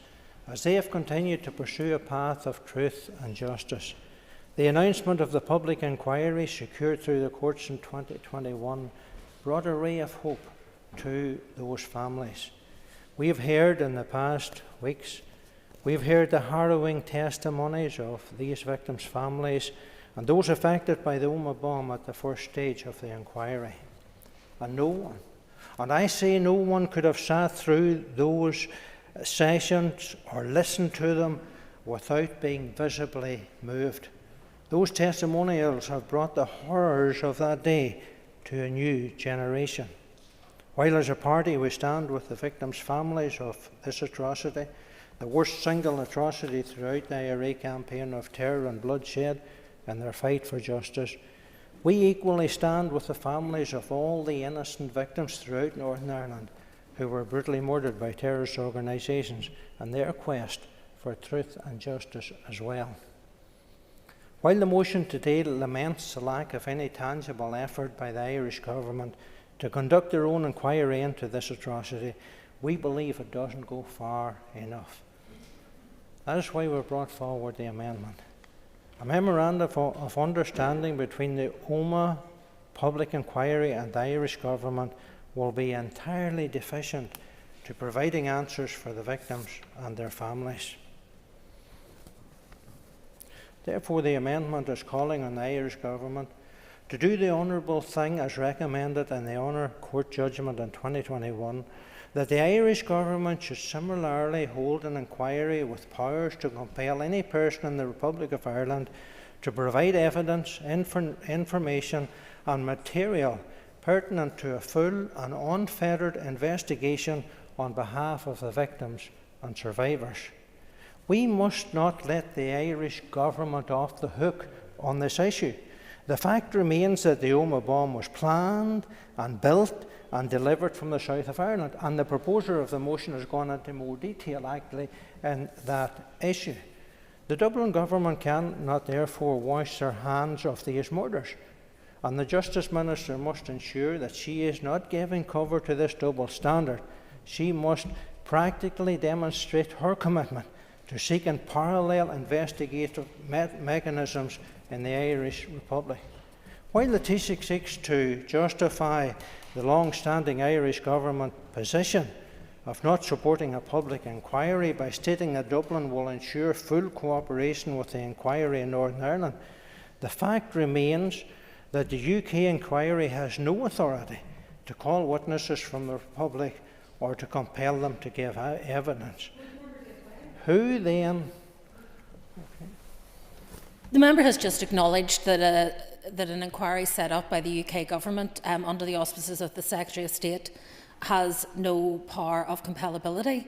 as they have continued to pursue a path of truth and justice. The announcement of the public inquiry secured through the courts in 2021 brought a ray of hope to those families. We have heard in the past weeks, we've heard the harrowing testimonies of these victims' families and those affected by the Omagh bomb at the first stage of the inquiry. And no one, and I say no one, could have sat through those sessions or listened to them without being visibly moved. Those testimonials have brought the horrors of that day to a new generation. While as a party we stand with the victims' families of this atrocity, the worst single atrocity throughout the IRA campaign of terror and bloodshed, and their fight for justice, we equally stand with the families of all the innocent victims throughout Northern Ireland who were brutally murdered by terrorist organisations, and their quest for truth and justice as well. While the motion today laments the lack of any tangible effort by the Irish Government to conduct their own inquiry into this atrocity, we believe it doesn't go far enough. That is why we brought forward the amendment. A memorandum of understanding between the Omagh Public Inquiry and the Irish Government will be entirely deficient to providing answers for the victims and their families. Therefore, the amendment is calling on the Irish Government to do the honourable thing as recommended in the Honour Court judgment in 2021, that the Irish Government should similarly hold an inquiry with powers to compel any person in the Republic of Ireland to provide evidence, information and material pertinent to a full and unfettered investigation on behalf of the victims and survivors. We must not let the Irish Government off the hook on this issue. The fact remains that the Omagh bomb was planned and built and delivered from the south of Ireland, and the proposer of the motion has gone into more detail actually in that issue. The Dublin Government cannot therefore wash their hands of these murders, and the Justice Minister must ensure that she is not giving cover to this double standard. She must practically demonstrate her commitment to seeking parallel investigative mechanisms in the Irish Republic. While the Taoiseach seeks to justify the long-standing Irish Government position of not supporting a public inquiry by stating that Dublin will ensure full cooperation with the inquiry in Northern Ireland, the fact remains that the UK inquiry has no authority to call witnesses from the Republic or to compel them to give evidence. Who then? The member has just acknowledged that an inquiry set up by the UK Government under the auspices of the Secretary of State has no power of compellability.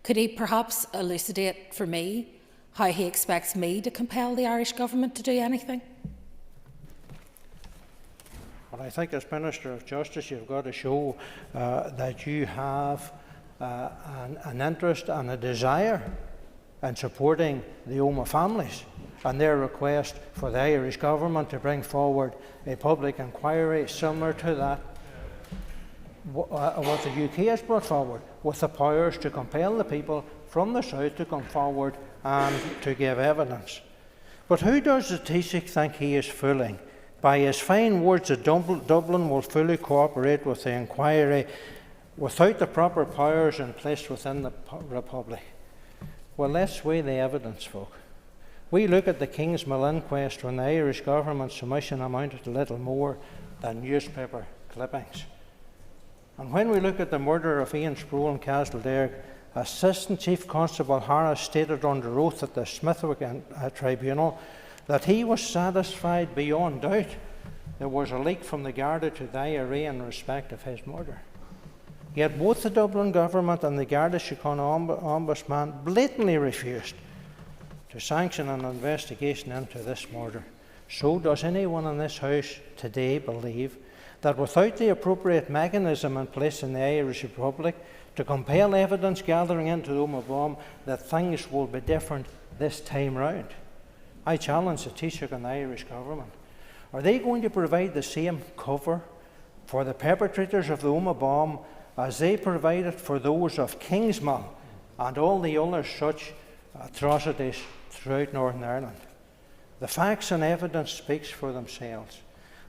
Could he perhaps elucidate for me how he expects me to compel the Irish Government to do anything? Well, I think as Minister of Justice you've got to show that you have an interest and a desire in supporting the Omagh families and their request for the Irish Government to bring forward a public inquiry similar to that what the UK has brought forward, with the powers to compel the people from the south to come forward and to give evidence. But who does the Taoiseach think he is fooling by his fine words that Dublin will fully cooperate with the inquiry without the proper powers in place within the Republic? Well, let's weigh the evidence, folk. We look at the Kingsmill inquest when the Irish government's submission amounted to little more than newspaper clippings. And when we look at the murder of Ian Sproul in Castlederg, Assistant Chief Constable Harris stated under oath at the Smithwick Tribunal that he was satisfied beyond doubt there was a leak from the Garda to the IRA in respect of his murder. Yet both the Dublin government and the Garda Síochána Ombudsman blatantly refused to sanction an investigation into this murder. So does anyone in this House today believe that without the appropriate mechanism in place in the Irish Republic to compel evidence gathering into the Omagh bomb, that things will be different this time round? I challenge the Taoiseach and the Irish government. Are they going to provide the same cover for the perpetrators of the Omagh bomb as they provided for those of Kingsmill and all the other such atrocities throughout Northern Ireland? The facts and evidence speaks for themselves.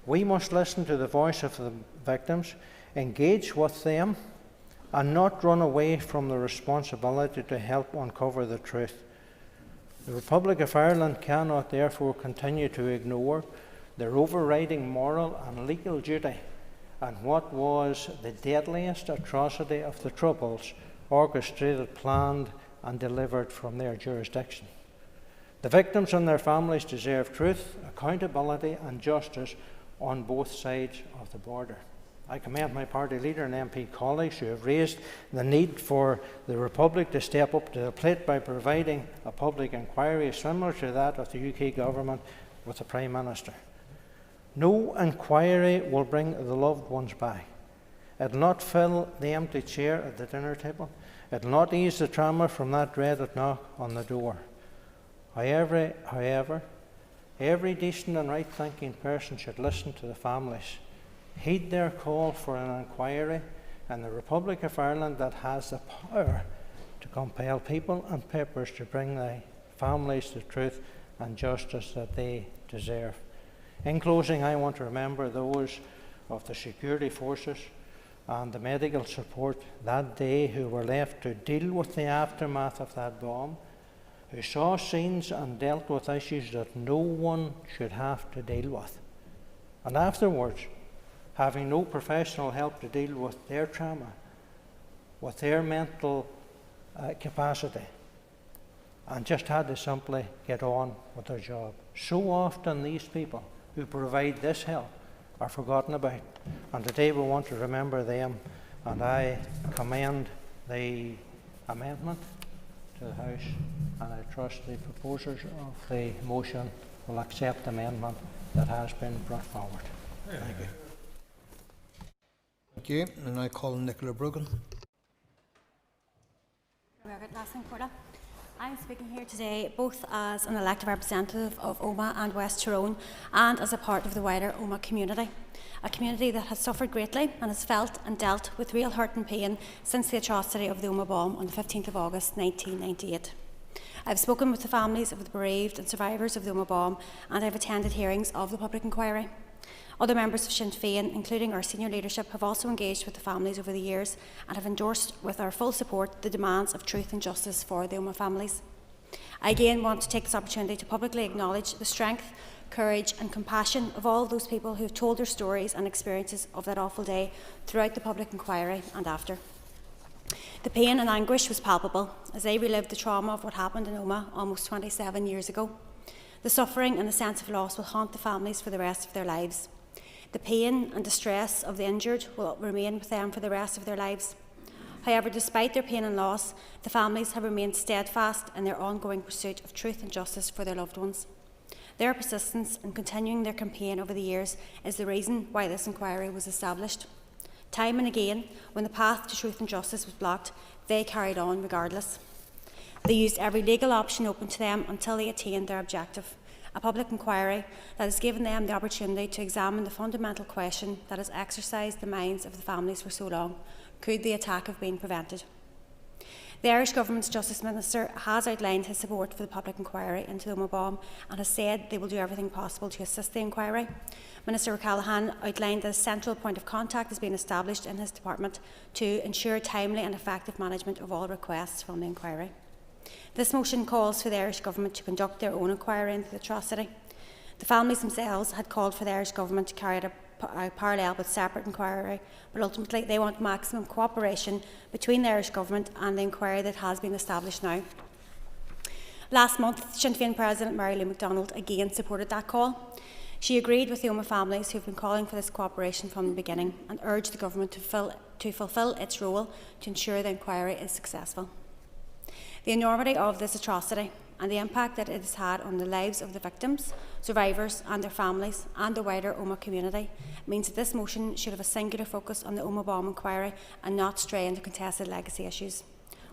We must listen to the voice of the victims, engage with them, and not run away from the responsibility to help uncover the truth. The Republic of Ireland cannot therefore continue to ignore their overriding moral and legal duty and what was the deadliest atrocity of the Troubles, orchestrated, planned and delivered from their jurisdiction. The victims and their families deserve truth, accountability and justice on both sides of the border. I commend my party leader and MP colleagues who have raised the need for the Republic to step up to the plate by providing a public inquiry similar to that of the UK government with the Prime Minister. No inquiry will bring the loved ones back. It will not fill the empty chair at the dinner table. It will not ease the trauma from that dreaded knock on the door. However, every decent and right-thinking person should listen to the families, heed their call for an inquiry, and the Republic of Ireland that has the power to compel people and papers to bring the families the truth and justice that they deserve. In closing, I want to remember those of the security forces and the medical support that day who were left to deal with the aftermath of that bomb, who saw scenes and dealt with issues that no one should have to deal with. And afterwards, having no professional help to deal with their trauma, with their mental capacity, and just had to simply get on with their job. So often these people who provide this help are forgotten about, and today we want to remember them, and I commend the amendment to the House, and I trust the proposers of the motion will accept the amendment that has been brought forward. Thank you. Thank you. And I call Nicola Brogan. I'm speaking here today both as an elected representative of Omagh and West Tyrone and as a part of the wider Omagh community, a community that has suffered greatly and has felt and dealt with real hurt and pain since the atrocity of the Omagh bomb on the 15th of August 1998. I've spoken with the families of the bereaved and survivors of the Omagh bomb, and I've attended hearings of the public inquiry. Other members of Sinn Féin, including our senior leadership, have also engaged with the families over the years and have endorsed with our full support the demands of truth and justice for the Omagh families. I again want to take this opportunity to publicly acknowledge the strength, courage and compassion of all those people who have told their stories and experiences of that awful day throughout the public inquiry and after. The pain and anguish was palpable as they relived the trauma of what happened in Omagh almost 27 years ago. The suffering and the sense of loss will haunt the families for the rest of their lives. The pain and distress of the injured will remain with them for the rest of their lives. However, despite their pain and loss, the families have remained steadfast in their ongoing pursuit of truth and justice for their loved ones. Their persistence in continuing their campaign over the years is the reason why this inquiry was established. Time and again, when the path to truth and justice was blocked, they carried on regardless. They used every legal option open to them until they attained their objective. A public inquiry that has given them the opportunity to examine the fundamental question that has exercised the minds of the families for so long: could the attack have been prevented? The Irish Government's Justice Minister has outlined his support for the public inquiry into the Omagh bomb and has said they will do everything possible to assist the inquiry. Minister O'Callaghan outlined that a central point of contact has been established in his department to ensure timely and effective management of all requests from the inquiry. This motion calls for the Irish Government to conduct their own inquiry into the atrocity. The families themselves had called for the Irish Government to carry out a parallel but separate inquiry, but ultimately they want maximum cooperation between the Irish Government and the inquiry that has been established now. Last month, Sinn Féin President Mary Lou McDonald again supported that call. She agreed with the Omagh families who have been calling for this cooperation from the beginning and urged the Government to fulfil its role to ensure the inquiry is successful. The enormity of this atrocity and the impact that it has had on the lives of the victims, survivors and their families and the wider Omagh community means that this motion should have a singular focus on the Omagh bomb inquiry and not stray into contested legacy issues.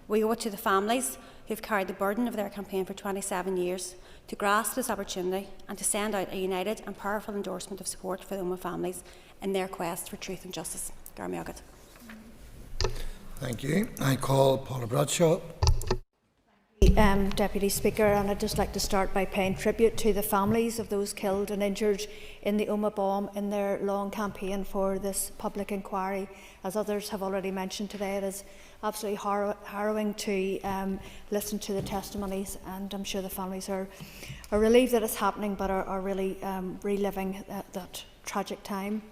We owe it to the families who have carried the burden of their campaign for 27 years to grasp this opportunity and to send out a united and powerful endorsement of support for the Omagh families in their quest for truth and justice. Garmiagat. Thank you. I call Paula Bradshaw. Deputy Speaker, and I'd just like to start by paying tribute to the families of those killed and injured in the Omagh bomb in their long campaign for this public inquiry. As others have already mentioned today, it is absolutely harrowing to listen to the testimonies, and I'm sure the families are relieved that it's happening, but are really reliving that tragic time.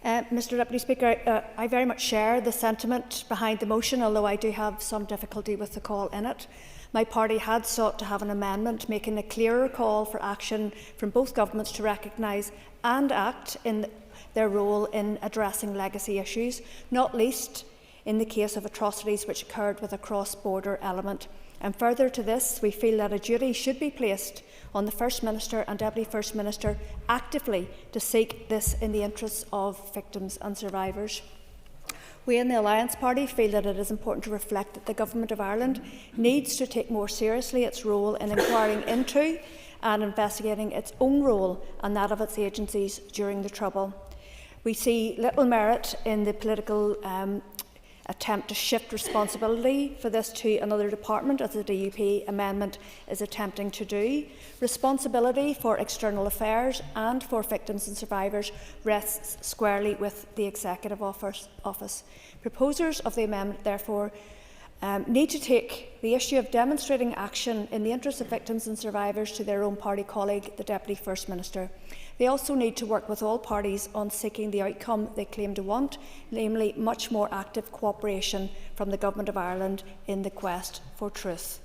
Mr Deputy Speaker, I very much share the sentiment behind the motion, although I do have some difficulty with the call in it. My party had sought to have an amendment making a clearer call for action from both governments to recognise and act in their role in addressing legacy issues, not least in the case of atrocities which occurred with a cross-border element. And further to this, we feel that a duty should be placed on the First Minister and Deputy First Minister actively to seek this in the interests of victims and survivors. We in the Alliance Party feel that it is important to reflect that the Government of Ireland needs to take more seriously its role in inquiring into and investigating its own role and that of its agencies during the Trouble. We see little merit in the political attempt to shift responsibility for this to another department, as the DUP amendment is attempting to do. Responsibility for external affairs and for victims and survivors rests squarely with the Executive Office. Proposers of the amendment, therefore, need to take the issue of demonstrating action in the interests of victims and survivors to their own party colleague, the Deputy First Minister. They also need to work with all parties on seeking the outcome they claim to want, namely much more active cooperation from the Government of Ireland in the quest for truth.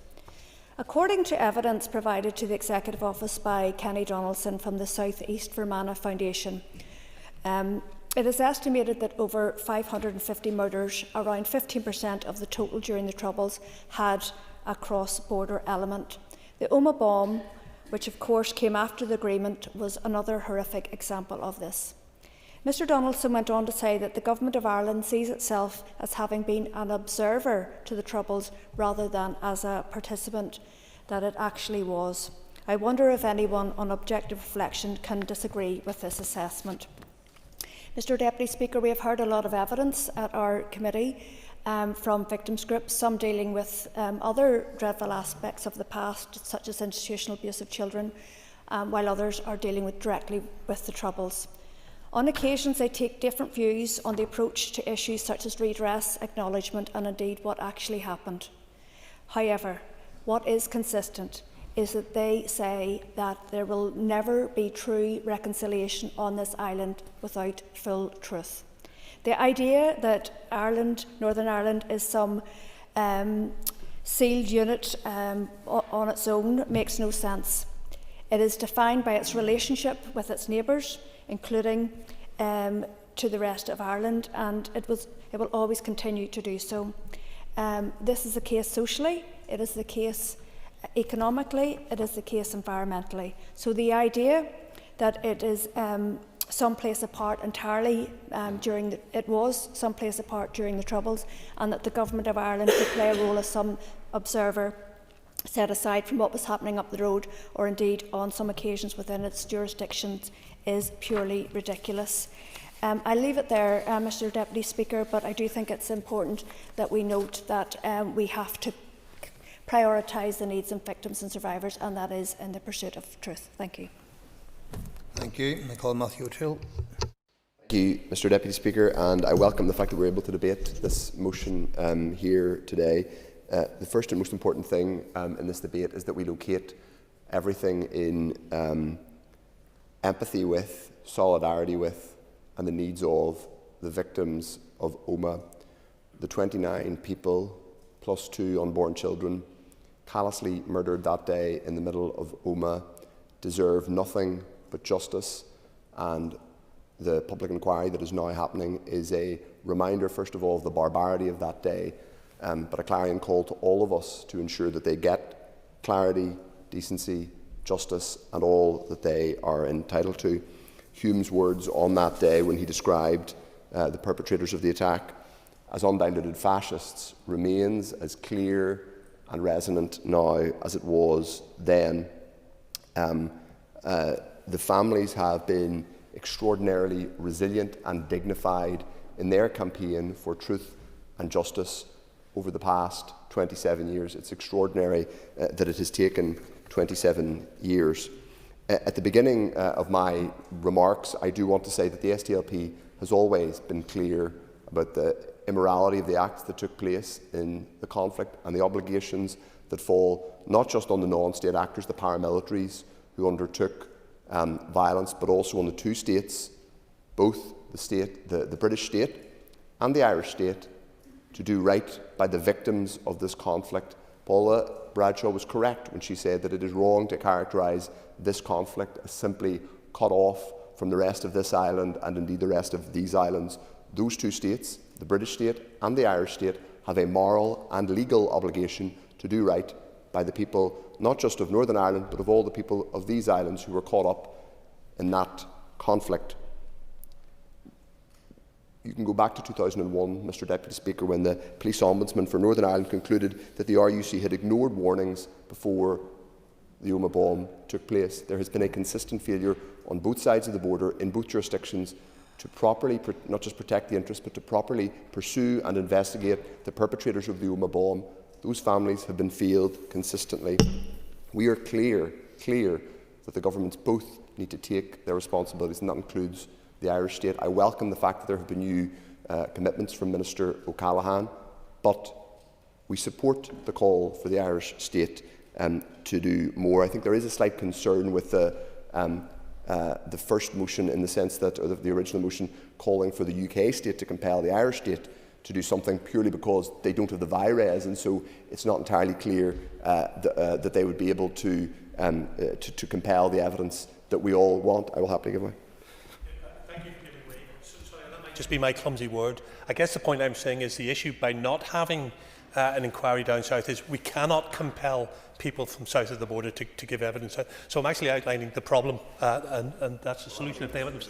According to evidence provided to the Executive Office by Kenny Donaldson from the South East Fermanagh Foundation, it is estimated that over 550 murders, around 15% of the total during the Troubles, had a cross-border element. The Omagh bomb, which of course came after the agreement, was another horrific example of this. Mr Donaldson went on to say that the Government of Ireland sees itself as having been an observer to the Troubles rather than as a participant that it actually was. I wonder if anyone on objective reflection can disagree with this assessment. Mr Deputy Speaker, we have heard a lot of evidence at our committee from victims groups, some dealing with other dreadful aspects of the past, such as institutional abuse of children, while others are dealing directly with the Troubles. On occasions, they take different views on the approach to issues such as redress, acknowledgement, and indeed what actually happened. However, what is consistent is that they say that there will never be true reconciliation on this island without full truth. The idea that Ireland, Northern Ireland, is some sealed unit on its own makes no sense. It is defined by its relationship with its neighbours, including to the rest of Ireland, and it will always continue to do so. This is the case socially, it is the case economically, it is the case environmentally. So the idea that it is someplace apart entirely it was someplace apart during the Troubles, and that the Government of Ireland could play a role as some observer set aside from what was happening up the road, or indeed on some occasions within its jurisdictions, is purely ridiculous. I'll leave it there, Mr Deputy Speaker, but I do think it's important that we note that we have to prioritise the needs of victims and survivors, and that is in the pursuit of truth. Thank you. Thank you. I call Matthew O'Toole. Thank you, Mr Deputy Speaker, and I welcome the fact that we're able to debate this motion here today. The first and most important thing in this debate is that we locate everything in empathy with, solidarity with, and the needs of the victims of Omagh, the 29 people plus 2 unborn children callously murdered that day in the middle of Omagh deserve nothing but justice, and the public inquiry that is now happening is a reminder, first of all, of the barbarity of that day, but a clarion call to all of us to ensure that they get clarity, decency, justice, and all that they are entitled to. Hume's words on that day when he described the perpetrators of the attack as undiluted fascists remains as clear and resonant now as it was then. The families have been extraordinarily resilient and dignified in their campaign for truth and justice over the past 27 years. It's extraordinary that it has taken 27 years. At the beginning of my remarks, I do want to say that the SDLP has always been clear about the immorality of the acts that took place in the conflict and the obligations that fall not just on the non-state actors, the paramilitaries who undertook violence, but also on the 2 states, both the British state and the Irish state, to do right by the victims of this conflict. Paula Bradshaw was correct when she said that it is wrong to characterise this conflict as simply cut off from the rest of this island and indeed the rest of these islands. Those 2 states, the British state and the Irish state, have a moral and legal obligation to do right by the people, not just of Northern Ireland, but of all the people of these islands who were caught up in that conflict. You can go back to 2001, Mr Deputy Speaker, when the Police Ombudsman for Northern Ireland concluded that the RUC had ignored warnings before the Omagh bomb took place. There has been a consistent failure on both sides of the border, in both jurisdictions, to properly, not just protect the interests, but to properly pursue and investigate the perpetrators of the Omagh bomb. Those families have been failed consistently. We are clear that the governments both need to take their responsibilities, and that includes the Irish state. I welcome the fact that there have been new commitments from Minister O'Callaghan, but we support the call for the Irish state to do more. I think there is a slight concern with the first motion, in the sense that, or the original motion, calling for the UK state to compel the Irish state to do something purely because they don't have the VIRES, and so it's not entirely clear that they would be able to compel the evidence that we all want. I will happily give way. Thank you for giving way. Sorry, that might just be my clumsy word. I guess the point I'm saying is the issue by not having an inquiry down south is we cannot compel people from south of the border to give evidence. So I'm actually outlining the problem, and that's the solution if they have it.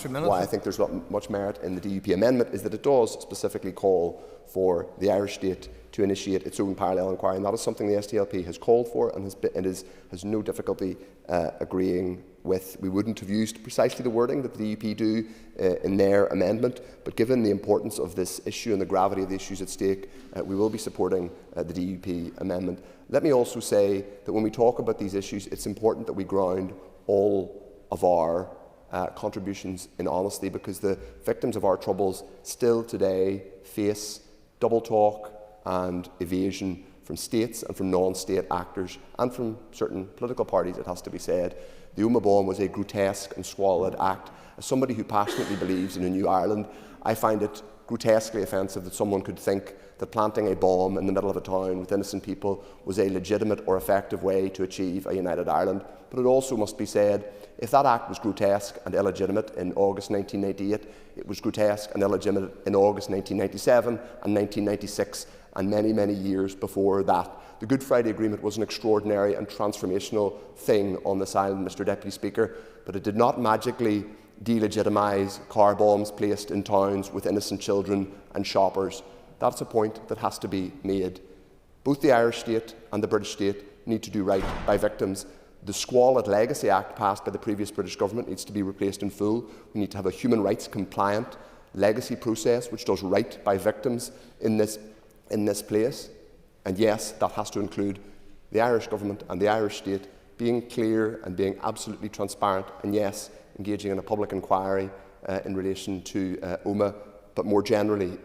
Why I think there's not much merit in the DUP amendment is that it does specifically call for the Irish state to initiate its own parallel inquiry, and that is something the SDLP has called for and has no difficulty agreeing with. We wouldn't have used precisely the wording that the DUP do in their amendment, but given the importance of this issue and the gravity of the issues at stake, we will be supporting the DUP amendment. Let me also say that when we talk about these issues, it's important that we ground all of our contributions in honesty, because the victims of our troubles still today face double talk and evasion from states and from non-state actors and from certain political parties, it has to be said. The Omagh bomb was a grotesque and squalid act. As somebody who passionately believes in a new Ireland, I find it grotesquely offensive that someone could think that planting a bomb in the middle of a town with innocent people was a legitimate or effective way to achieve a united Ireland. But it also must be said, if that act was grotesque and illegitimate in August 1998, it was grotesque and illegitimate in August 1997 and 1996 and many, many years before that. The Good Friday Agreement was an extraordinary and transformational thing on this island, Mr Deputy Speaker, but it did not magically delegitimise car bombs placed in towns with innocent children and shoppers. That's a point that has to be made. Both the Irish state and the British state need to do right by victims. The Squalid Legacy Act passed by the previous British government needs to be replaced in full. We need to have a human rights compliant legacy process which does right by victims in this place. And yes, that has to include the Irish government and the Irish state being clear and being absolutely transparent, and yes, engaging in a public inquiry in relation to Omagh, but more generally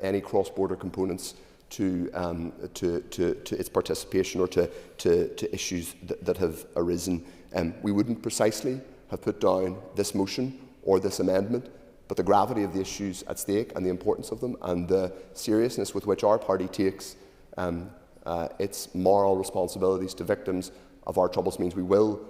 any cross-border components to its participation or to issues that have arisen. We wouldn't precisely have put down this motion or this amendment, but the gravity of the issues at stake and the importance of them and the seriousness with which our party takes its moral responsibilities to victims of our troubles means we will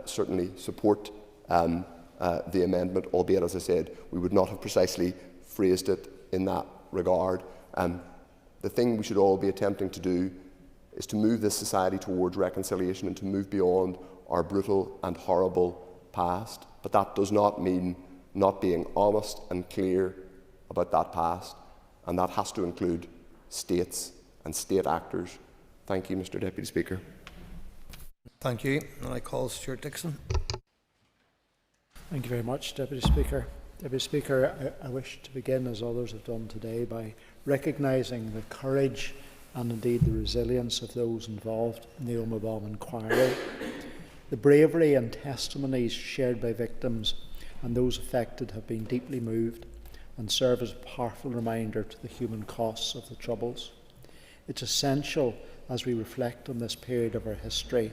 certainly support the amendment, albeit, as I said, we would not have precisely phrased it in that regard. The thing we should all be attempting to do is to move this society towards reconciliation and to move beyond our brutal and horrible past. But that does not mean not being honest and clear about that past, and that has to include states and state actors. Thank you, Mr. Deputy Speaker. Thank you. And I call Stuart Dixon. Thank you very much, Deputy Speaker. Deputy Speaker, I wish to begin, as others have done today, by recognising the courage and indeed the resilience of those involved in the Omagh bomb inquiry. The bravery and testimonies shared by victims and those affected have been deeply moved and serve as a powerful reminder to the human costs of the Troubles. It's essential, as we reflect on this period of our history,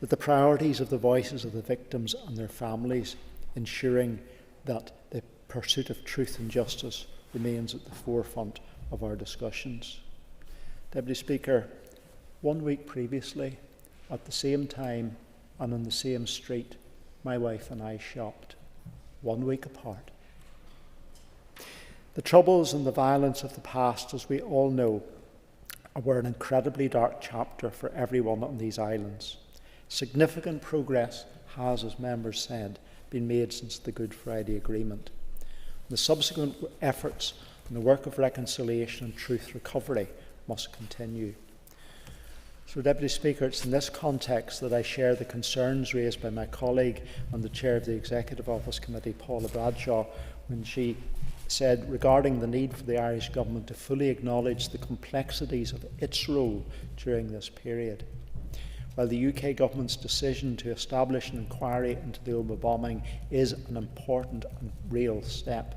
that the priorities of the voices of the victims and their families, ensuring that the pursuit of truth and justice remains at the forefront of our discussions. Deputy Speaker, 1 week previously, at the same time and on the same street, my wife and I shopped, 1 week apart. The Troubles and the violence of the past, as we all know, were an incredibly dark chapter for everyone on these islands. Significant progress has, as members said, been made since the Good Friday Agreement. The subsequent efforts and the work of reconciliation and truth recovery must continue. So, Deputy Speaker, it's in this context that I share the concerns raised by my colleague and the Chair of the Executive Office Committee, Paula Bradshaw, when she said regarding the need for the Irish Government to fully acknowledge the complexities of its role during this period. While the UK Government's decision to establish an inquiry into the Omagh bombing is an important and real step,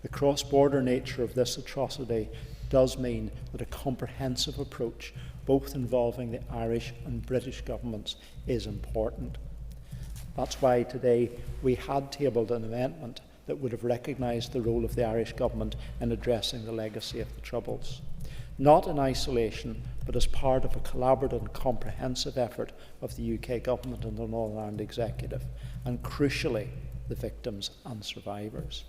the cross-border nature of this atrocity does mean that a comprehensive approach, both involving the Irish and British governments, is important. That's why today we had tabled an amendment that would have recognised the role of the Irish Government in addressing the legacy of the Troubles. Not in isolation, but as part of a collaborative and comprehensive effort of the UK Government and the Northern Ireland Executive, and crucially, the victims and survivors.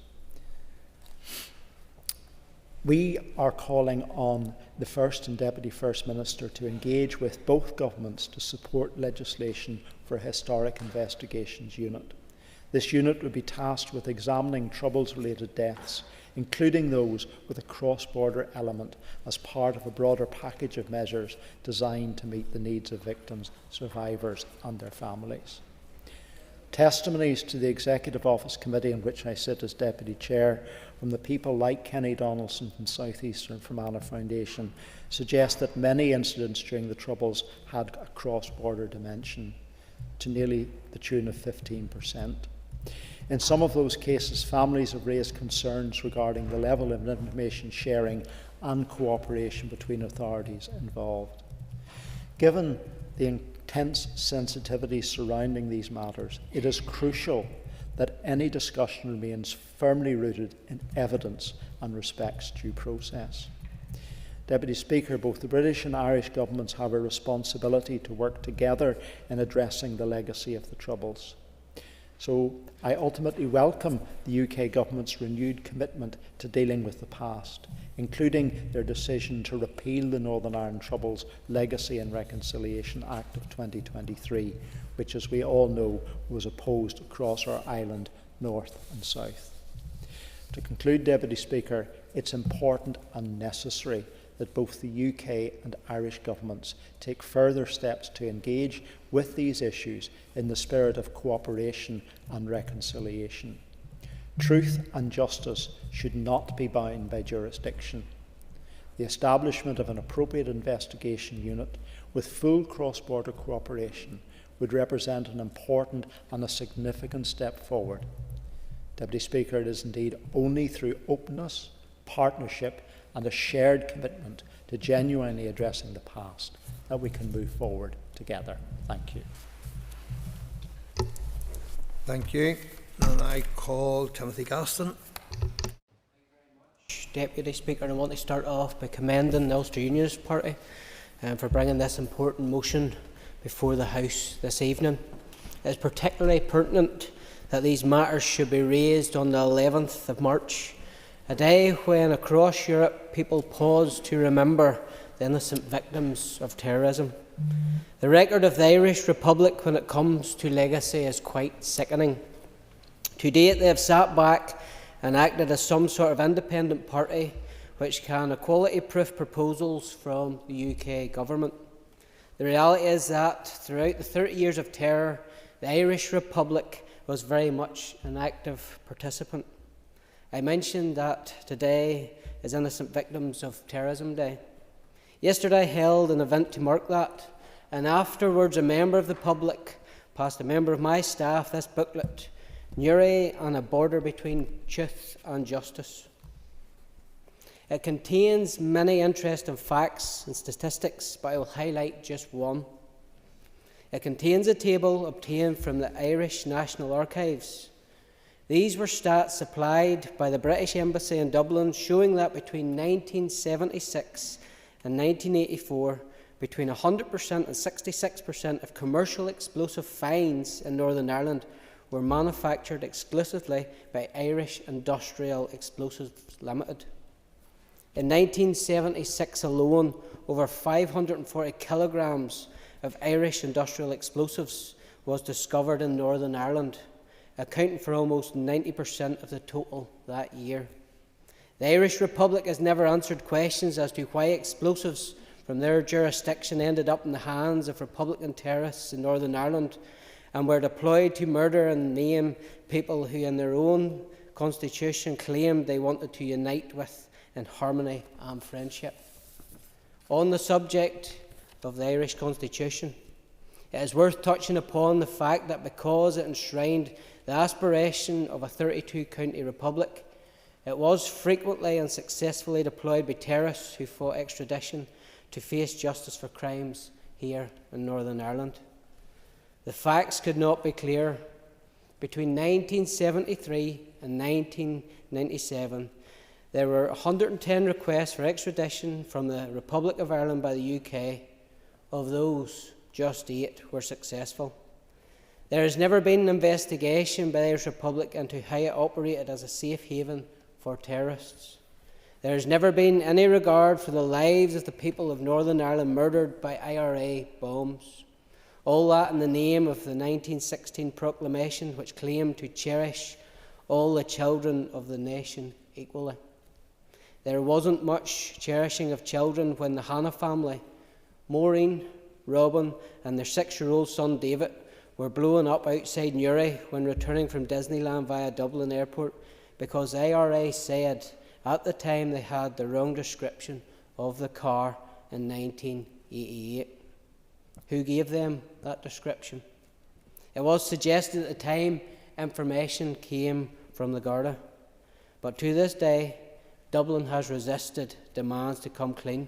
We are calling on the First and Deputy First Minister to engage with both governments to support legislation for a historic investigations unit. This unit would be tasked with examining Troubles-related deaths, including those with a cross-border element, as part of a broader package of measures designed to meet the needs of victims, survivors and their families. Testimonies to the Executive Office Committee, in which I sit as Deputy Chair, from the people like Kenny Donaldson from South Eastern Fermanagh Foundation suggest that many incidents during the Troubles had a cross-border dimension, to nearly the tune of 15%. In some of those cases, families have raised concerns regarding the level of information sharing and cooperation between authorities involved. Given the intense sensitivities surrounding these matters, it is crucial that any discussion remains firmly rooted in evidence and respects due process. Deputy Speaker, both the British and Irish governments have a responsibility to work together in addressing the legacy of the Troubles. So I ultimately welcome the UK Government's renewed commitment to dealing with the past, including their decision to repeal the Northern Ireland Troubles Legacy and Reconciliation Act of 2023, which, as we all know, was opposed across our island, north and south. To conclude, Deputy Speaker, it's important and necessary that both the UK and Irish governments take further steps to engage with these issues in the spirit of cooperation and reconciliation. Truth and justice should not be bound by jurisdiction. The establishment of an appropriate investigation unit with full cross-border cooperation would represent an important and a significant step forward. Deputy Speaker, it is indeed only through openness, partnership and a shared commitment to genuinely addressing the past, that we can move forward together. Thank you. Thank you. And I call Timothy Gaston. Deputy Speaker, I want to start off by commending the Ulster Unionist Party for bringing this important motion before the House this evening. It is particularly pertinent that these matters should be raised on the 11th of March, a day when across Europe people pause to remember the innocent victims of terrorism. The record of the Irish Republic when it comes to legacy is quite sickening. To date, they have sat back and acted as some sort of independent party which can equality-proof proposals from the UK government. The reality is that throughout the 30 years of terror, the Irish Republic was very much an active participant. I mentioned that today is Innocent Victims of Terrorism Day. Yesterday I held an event to mark that, and afterwards a member of the public passed a member of my staff this booklet, Newry and a Border Between Truth and Justice. It contains many interesting facts and statistics, but I will highlight just one. It contains a table obtained from the Irish National Archives. These were stats supplied by the British Embassy in Dublin, showing that between 1976 and 1984, between 100% and 66% of commercial explosive finds in Northern Ireland were manufactured exclusively by Irish Industrial Explosives Limited. In 1976 alone, over 540 kilograms of Irish industrial explosives was discovered in Northern Ireland, accounting for almost 90% of the total that year. The Irish Republic has never answered questions as to why explosives from their jurisdiction ended up in the hands of Republican terrorists in Northern Ireland and were deployed to murder and maim people who in their own constitution claimed they wanted to unite with in harmony and friendship. On the subject of the Irish Constitution, it is worth touching upon the fact that because it enshrined the aspiration of a 32-county republic, it was frequently and successfully deployed by terrorists who fought extradition to face justice for crimes here in Northern Ireland. The facts could not be clearer. Between 1973 and 1997, there were 110 requests for extradition from the Republic of Ireland by the UK. Of those, just 8 were successful. There has never been an investigation by the Irish Republic into how it operated as a safe haven for terrorists. There has never been any regard for the lives of the people of Northern Ireland murdered by IRA bombs. All that in the name of the 1916 proclamation, which claimed to cherish all the children of the nation equally. There wasn't much cherishing of children when the Hanna family, Maureen, Robin and their 6-year-old son David were blown up outside Newry when returning from Disneyland via Dublin Airport because the IRA said at the time they had the wrong description of the car in 1988. Who gave them that description? It was suggested at the time information came from the Garda, but to this day Dublin has resisted demands to come clean.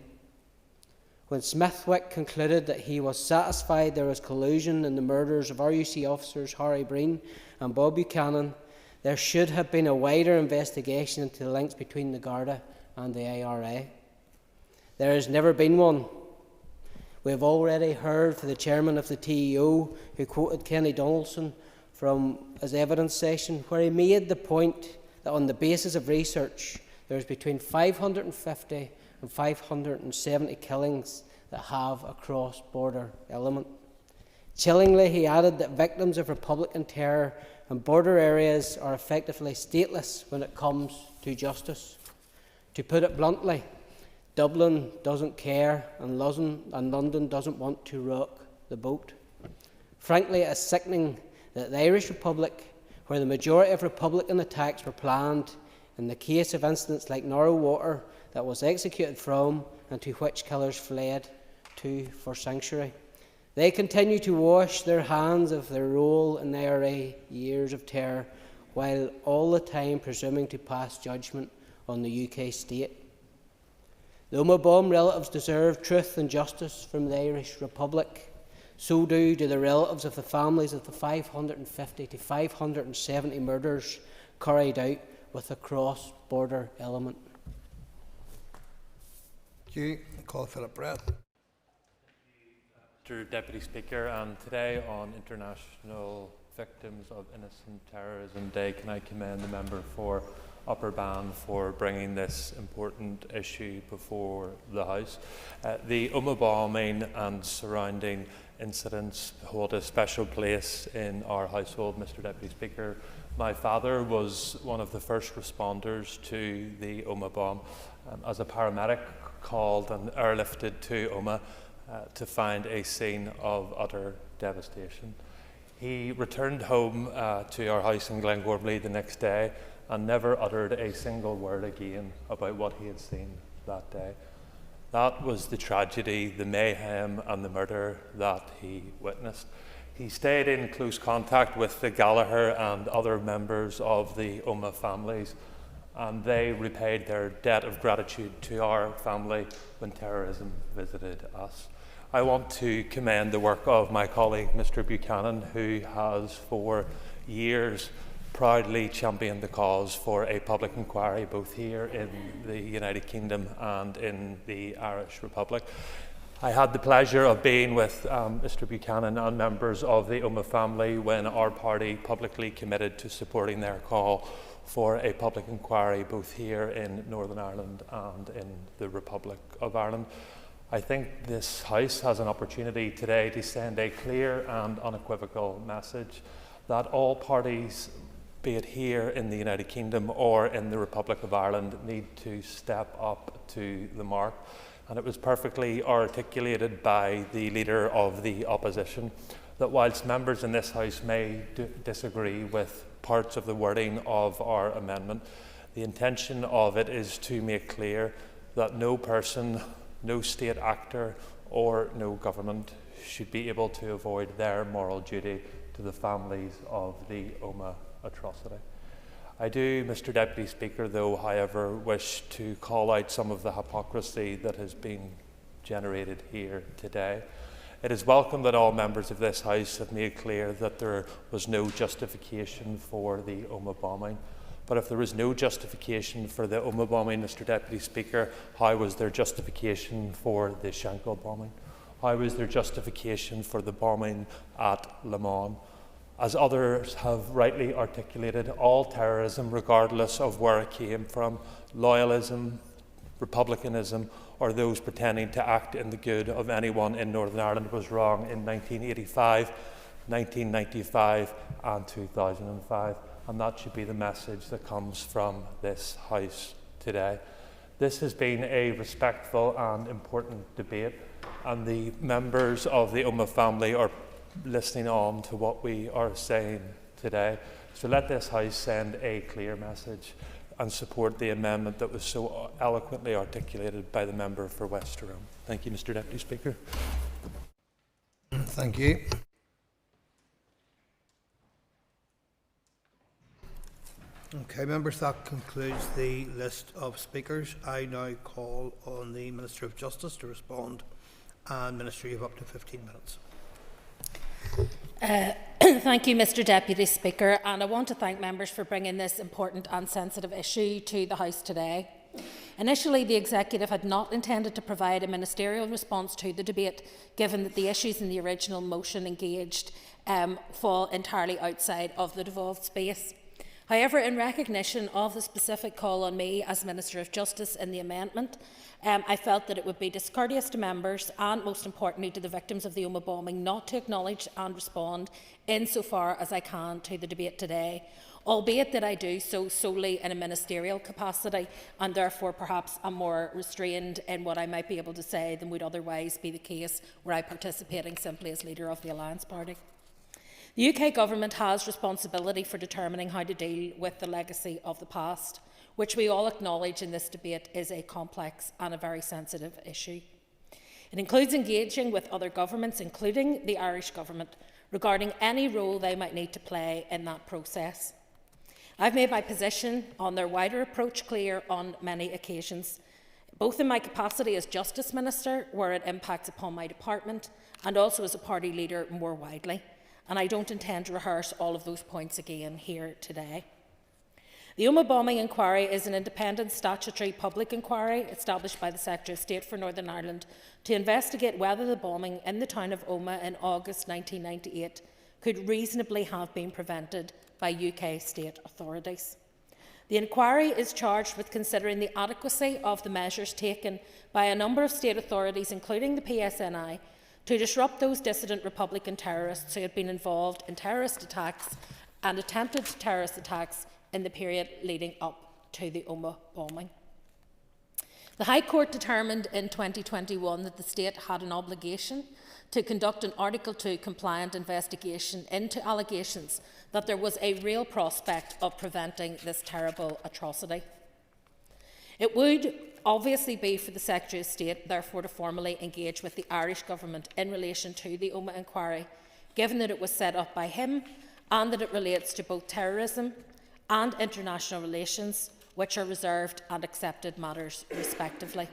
When Smithwick concluded that he was satisfied there was collusion in the murders of RUC officers Harry Breen and Bob Buchanan, there should have been a wider investigation into the links between the Garda and the IRA. There has never been one. We have already heard from the chairman of the TEO, who quoted Kenny Donaldson from his evidence session, where he made the point that on the basis of research, there is between 550 and 570 killings that have a cross-border element. Chillingly, he added that victims of Republican terror and border areas are effectively stateless when it comes to justice. To put it bluntly, Dublin doesn't care and London doesn't want to rock the boat. Frankly, it is sickening that the Irish Republic, where the majority of Republican attacks were planned, in the case of incidents like Narrow Water, that was executed from and to which killers fled to for sanctuary. They continue to wash their hands of their role in the IRA years of terror, while all the time presuming to pass judgment on the UK state. The Omagh bomb relatives deserve truth and justice from the Irish Republic. So do the relatives of the families of the 550 to 570 murders carried out with a cross-border element. Thank you. Call Philip Brett. Mr. Deputy Speaker, and today on International Victims of Innocent Terrorism Day, can I commend the member for Upper Bann for bringing this important issue before the House. The Omagh bombing and surrounding incidents hold a special place in our household, Mr. Deputy Speaker. My father was one of the first responders to the Omagh bomb. As a paramedic, called and airlifted to Omagh to find a scene of utter devastation. He returned home to our house in Glengormley the next day and never uttered a single word again about what he had seen that day. That was the tragedy, the mayhem and the murder that he witnessed. He stayed in close contact with the Gallagher and other members of the Omagh families, and they repaid their debt of gratitude to our family when terrorism visited us. I want to commend the work of my colleague Mr. Buchanan, who has for years proudly championed the cause for a public inquiry both here in the United Kingdom and in the Irish Republic. I had the pleasure of being with Mr. Buchanan and members of the Omagh family when our party publicly committed to supporting their call for a public inquiry both here in Northern Ireland and in the Republic of Ireland. I think this House has an opportunity today to send a clear and unequivocal message that all parties, be it here in the United Kingdom or in the Republic of Ireland, need to step up to the mark. And it was perfectly articulated by the Leader of the Opposition that whilst members in this House may disagree with parts of the wording of our amendment, the intention of it is to make clear that no person, no state actor or no government should be able to avoid their moral duty to the families of the Omagh atrocity. I do, Mr. Deputy Speaker, though, however, wish to call out some of the hypocrisy that has been generated here today. It is welcome that all members of this House have made clear that there was no justification for the Omagh bombing. But if there was no justification for the Omagh bombing, Mr. Deputy Speaker, how was there justification for the Shankill bombing? How was there justification for the bombing at Le Mans? As others have rightly articulated, all terrorism, regardless of where it came from, loyalism, republicanism, or those pretending to act in the good of anyone in Northern Ireland, was wrong in 1985, 1995 and 2005. And that should be the message that comes from this House today. This has been a respectful and important debate, and the members of the Omagh family are listening on to what we are saying today. So let this House send a clear message and support the amendment that was so eloquently articulated by the member for West Tyrone. Thank you, Mr. Deputy Speaker. Thank you. Okay, members, that concludes the list of speakers. I now call on the Minister of Justice to respond, and Minister, you have up to 15 minutes. Thank you, Mr. Deputy Speaker, and I want to thank members for bringing this important and sensitive issue to the House today. Initially, the Executive had not intended to provide a ministerial response to the debate, given that the issues in the original motion engaged fall entirely outside of the devolved space. However, in recognition of the specific call on me as Minister of Justice in the amendment, I felt that it would be discourteous to members and, most importantly, to the victims of the Omagh bombing not to acknowledge and respond insofar as I can to the debate today, albeit that I do so solely in a ministerial capacity and therefore perhaps am more restrained in what I might be able to say than would otherwise be the case were I participating simply as Leader of the Alliance Party. The UK Government has responsibility for determining how to deal with the legacy of the past, which we all acknowledge in this debate is a complex and a very sensitive issue. It includes engaging with other governments, including the Irish Government, regarding any role they might need to play in that process. I've made my position on their wider approach clear on many occasions, both in my capacity as Justice Minister, where it impacts upon my department, and also as a party leader more widely. And I don't intend to rehearse all of those points again here today. The Omagh bombing inquiry is an independent statutory public inquiry established by the Secretary of State for Northern Ireland to investigate whether the bombing in the town of Omagh in August 1998 could reasonably have been prevented by UK state authorities. The inquiry is charged with considering the adequacy of the measures taken by a number of state authorities, including the PSNI, to disrupt those dissident Republican terrorists who had been involved in terrorist attacks and attempted terrorist attacks in the period leading up to the Omagh bombing. The High Court determined in 2021 that the state had an obligation to conduct an Article 2 compliant investigation into allegations that there was a real prospect of preventing this terrible atrocity. It would obviously be for the Secretary of State, therefore, to formally engage with the Irish Government in relation to the Omagh inquiry, given that it was set up by him and that it relates to both terrorism and international relations, which are reserved and accepted matters respectively.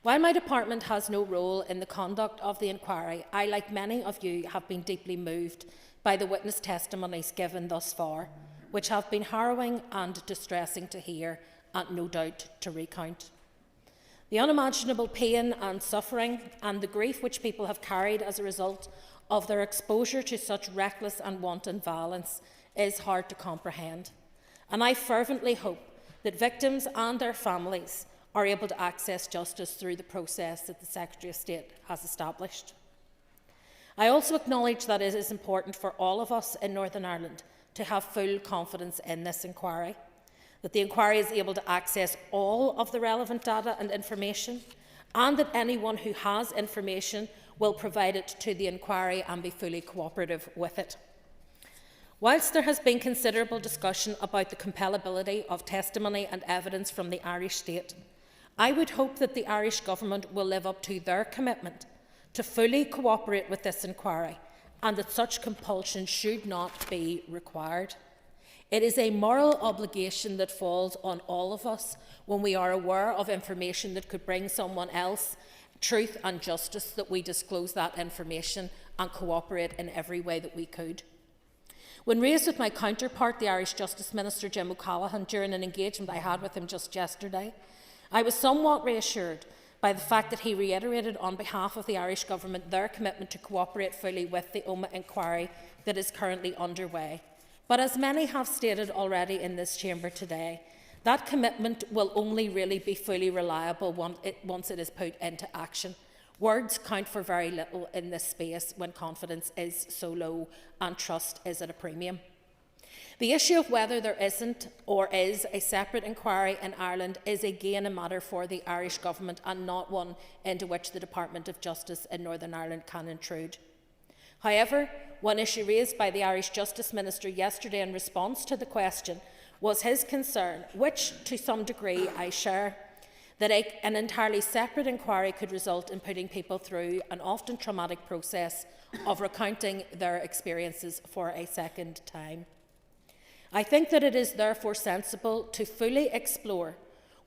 While my department has no role in the conduct of the inquiry, I, like many of you, have been deeply moved by the witness testimonies given thus far, which have been harrowing and distressing to hear and no doubt to recount. The unimaginable pain and suffering and the grief which people have carried as a result of their exposure to such reckless and wanton violence is hard to comprehend, and I fervently hope that victims and their families are able to access justice through the process that the Secretary of State has established. I also acknowledge that it is important for all of us in Northern Ireland to have full confidence in this inquiry, that the inquiry is able to access all of the relevant data and information, and that anyone who has information will provide it to the inquiry and be fully cooperative with it. Whilst there has been considerable discussion about the compellability of testimony and evidence from the Irish state, I would hope that the Irish Government will live up to their commitment to fully cooperate with this inquiry, and that such compulsion should not be required. It is a moral obligation that falls on all of us when we are aware of information that could bring someone else truth and justice, that we disclose that information and cooperate in every way that we could. When raised with my counterpart, the Irish Justice Minister Jim O'Callaghan, during an engagement I had with him just yesterday, I was somewhat reassured by the fact that he reiterated on behalf of the Irish Government their commitment to cooperate fully with the Omagh inquiry that is currently underway. But as many have stated already in this chamber today, that commitment will only really be fully reliable once it is put into action. Words count for very little in this space when confidence is so low and trust is at a premium. The issue of whether there isn't or is a separate inquiry in Ireland is again a matter for the Irish Government and not one into which the Department of Justice in Northern Ireland can intrude. However, one issue raised by the Irish Justice Minister yesterday in response to the question was his concern, which to some degree I share, that an entirely separate inquiry could result in putting people through an often traumatic process of recounting their experiences for a second time. I think that it is therefore sensible to fully explore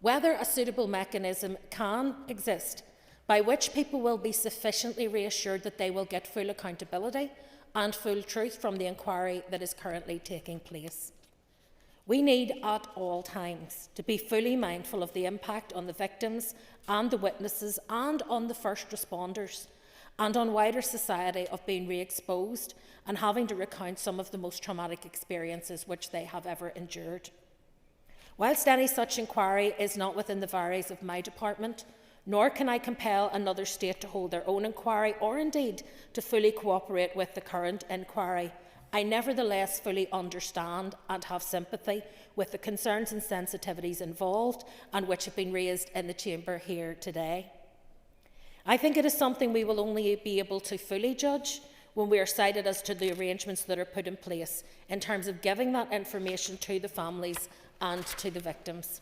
whether a suitable mechanism can exist by which people will be sufficiently reassured that they will get full accountability and full truth from the inquiry that is currently taking place. We need at all times to be fully mindful of the impact on the victims and the witnesses and on the first responders and on wider society of being re-exposed and having to recount some of the most traumatic experiences which they have ever endured. Whilst any such inquiry is not within the varies of my department, nor can I compel another state to hold their own inquiry or indeed to fully cooperate with the current inquiry, I nevertheless fully understand and have sympathy with the concerns and sensitivities involved and which have been raised in the chamber here today. I think it is something we will only be able to fully judge when we are cited as to the arrangements that are put in place in terms of giving that information to the families and to the victims.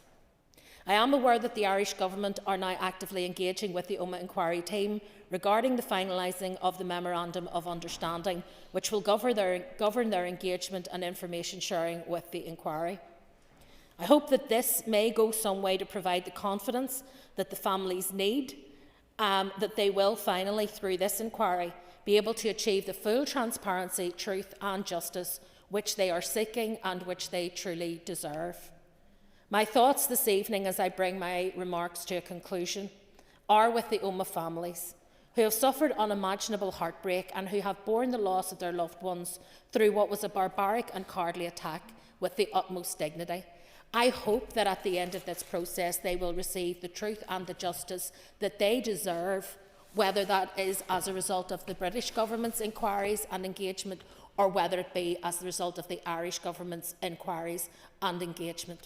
I am aware that the Irish Government are now actively engaging with the Omagh Inquiry team regarding the finalising of the Memorandum of Understanding, which will govern their engagement and information sharing with the inquiry. I hope that this may go some way to provide the confidence that the families need, that they will finally, through this inquiry, be able to achieve the full transparency, truth and justice which they are seeking and which they truly deserve. My thoughts this evening, as I bring my remarks to a conclusion, are with the Omagh families, who have suffered unimaginable heartbreak and who have borne the loss of their loved ones through what was a barbaric and cowardly attack with the utmost dignity. I hope that at the end of this process they will receive the truth and the justice that they deserve, whether that is as a result of the British Government's inquiries and engagement, or whether it be as a result of the Irish Government's inquiries and engagement.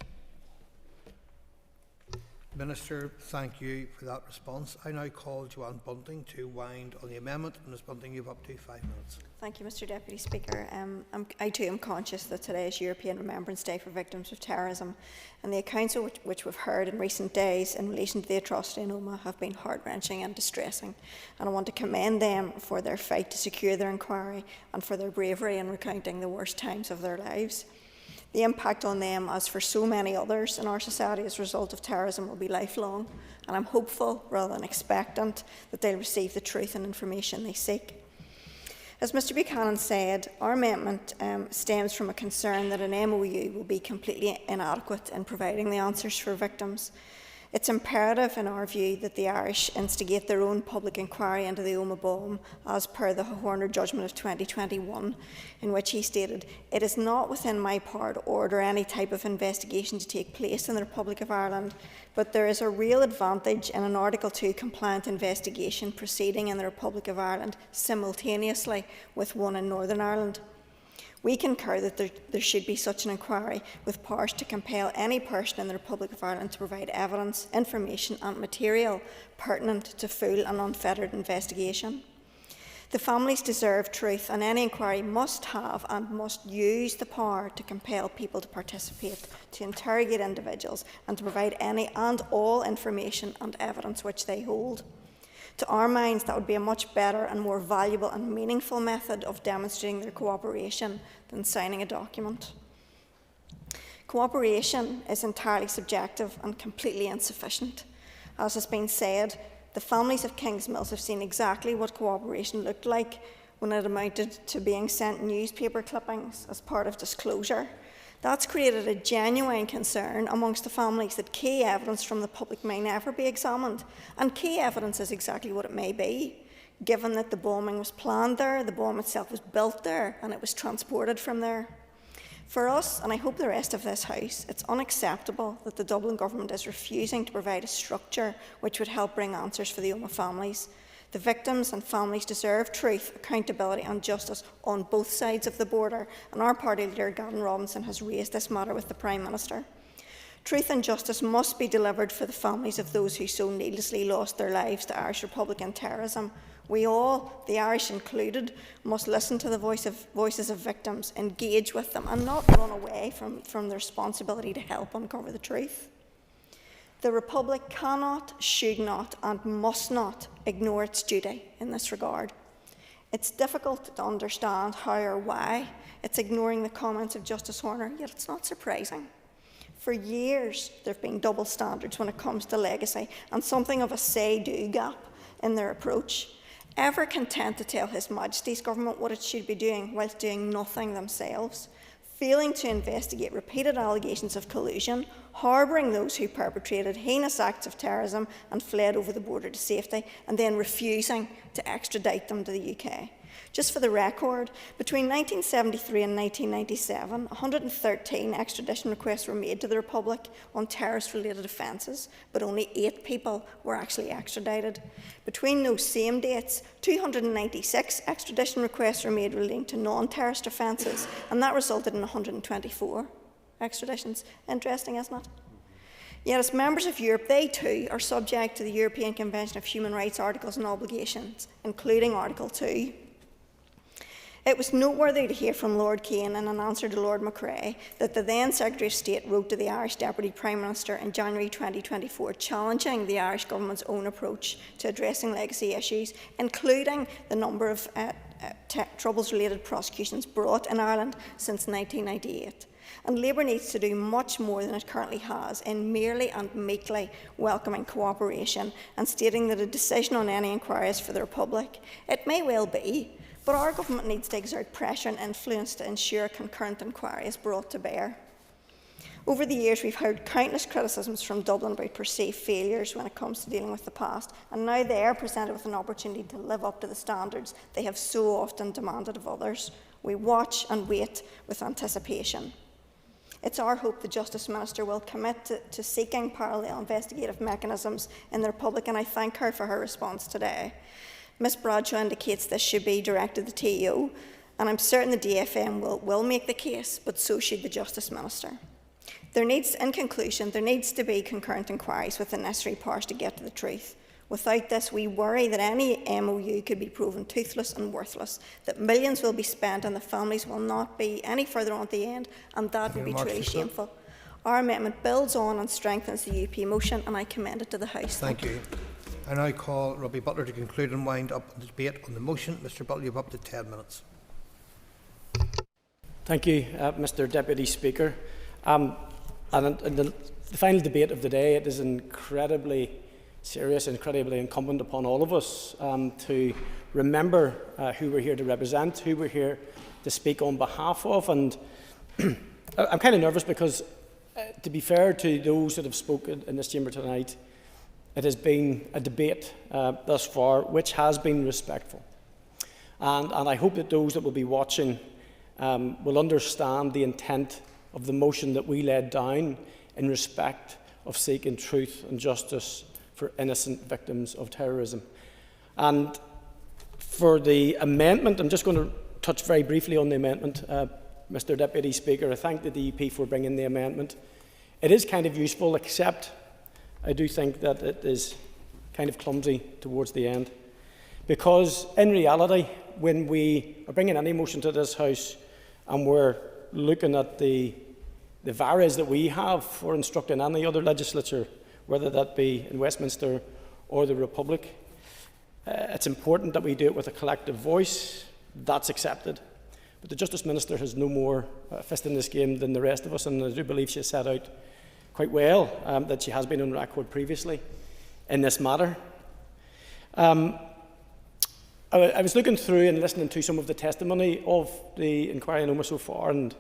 Minister, thank you for that response. I now call Joanne Bunting to wind on the amendment. Ms Bunting, you have up to 5 minutes. Thank you, Mr Deputy Speaker. I too am conscious that today is European Remembrance Day for victims of terrorism, and the accounts which we've heard in recent days in relation to the atrocity in Omagh have been heart-wrenching and distressing, and I want to commend them for their fight to secure their inquiry and for their bravery in recounting the worst times of their lives. The impact on them, as for so many others in our society as a result of terrorism, will be lifelong, and I'm hopeful rather than expectant that they'll receive the truth and information they seek. As Mr Buchanan said, our amendment stems from a concern that an MOU will be completely inadequate in providing the answers for victims. It's imperative, in our view, that the Irish instigate their own public inquiry into the Omagh bomb, as per the Horner judgment of 2021, in which he stated, "It is not within my power to order any type of investigation to take place in the Republic of Ireland, but there is a real advantage in an Article 2 compliant investigation proceeding in the Republic of Ireland simultaneously with one in Northern Ireland." We concur that there should be such an inquiry, with powers to compel any person in the Republic of Ireland to provide evidence, information and material pertinent to full and unfettered investigation. The families deserve truth, and any inquiry must have and must use the power to compel people to participate, to interrogate individuals and to provide any and all information and evidence which they hold. To our minds, that would be a much better and more valuable and meaningful method of demonstrating their cooperation than signing a document. Cooperation is entirely subjective and completely insufficient. As has been said, the families of Kingsmills have seen exactly what cooperation looked like when it amounted to being sent newspaper clippings as part of disclosure. That's created a genuine concern amongst the families that key evidence from the public may never be examined. And key evidence is exactly what it may be, given that the bombing was planned there, the bomb itself was built there, and it was transported from there. For us, and I hope the rest of this House, it's unacceptable that the Dublin Government is refusing to provide a structure which would help bring answers for the Omagh families. The victims and families deserve truth, accountability and justice on both sides of the border, and our party leader, Gavin Robinson, has raised this matter with the Prime Minister. Truth and justice must be delivered for the families of those who so needlessly lost their lives to Irish Republican terrorism. We all, the Irish included, must listen to the voices of victims, engage with them and not run away from the responsibility to help uncover the truth. The Republic cannot, should not and must not ignore its duty in this regard. It's difficult to understand how or why it's ignoring the comments of Justice Horner, yet it's not surprising. For years, there have been double standards when it comes to legacy and something of a say-do gap in their approach. Ever content to tell His Majesty's Government what it should be doing whilst doing nothing themselves, failing to investigate repeated allegations of collusion, harbouring those who perpetrated heinous acts of terrorism and fled over the border to safety, and then refusing to extradite them to the UK. Just for the record, between 1973 and 1997, 113 extradition requests were made to the Republic on terrorist-related offences, but only 8 people were actually extradited. Between those same dates, 296 extradition requests were made relating to non-terrorist offences, and that resulted in 124 extraditions. Interesting, isn't it? Yet as members of Europe, they too are subject to the European Convention of Human Rights Articles and Obligations, including Article 2. It was noteworthy to hear from Lord Keane in an answer to Lord Macrae that the then Secretary of State wrote to the Irish Deputy Prime Minister in January 2024 challenging the Irish Government's own approach to addressing legacy issues, including the number of troubles-related prosecutions brought in Ireland since 1998. And Labour needs to do much more than it currently has in merely and meekly welcoming cooperation and stating that a decision on any inquiry is for the Republic. It may well be, but our government needs to exert pressure and influence to ensure concurrent inquiry is brought to bear. Over the years, we've heard countless criticisms from Dublin about perceived failures when it comes to dealing with the past, and now they are presented with an opportunity to live up to the standards they have so often demanded of others. We watch and wait with anticipation. It's our hope the Justice Minister will commit to seeking parallel investigative mechanisms in the Republic, and I thank her for her response today. Ms Bradshaw indicates this should be directed to the TEO, and I'm certain the DFM will make the case, but so should the Justice Minister. In conclusion, there needs to be concurrent inquiries with the necessary powers to get to the truth. Without this, we worry that any MOU could be proven toothless and worthless, that millions will be spent and the families will not be any further on at the end, and that would be truly shameful. Our amendment builds on and strengthens the UP motion, and I commend it to the House. Thank you. I now call Robbie Butler to conclude and wind up the debate on the motion. Mr Butler, you have up to 10 minutes. Thank you, Mr Deputy Speaker. And in the final debate of the day, it is incredibly serious, incredibly incumbent upon all of us to remember who we're here to represent, who we're here to speak on behalf of. And I'm kind of nervous because, to be fair to those that have spoken in this chamber tonight, it has been a debate thus far which has been respectful. And I hope that those that will be watching will understand the intent of the motion that we laid down in respect of seeking truth and justice for innocent victims of terrorism. And for the amendment, I'm just going to touch very briefly on the amendment. Mr Deputy Speaker, I thank the DUP for bringing the amendment. It is kind of useful, except I do think that it is kind of clumsy towards the end. Because in reality, when we are bringing any motion to this House and we're looking at the varies that we have for instructing any other legislature, whether that be in Westminster or the Republic, it's important that we do it with a collective voice. That's accepted. But the Justice Minister has no more fist in this game than the rest of us, and I do believe she has set out quite well that she has been on record previously in this matter. I was looking through and listening to some of the testimony of the inquiry in Omagh so far, and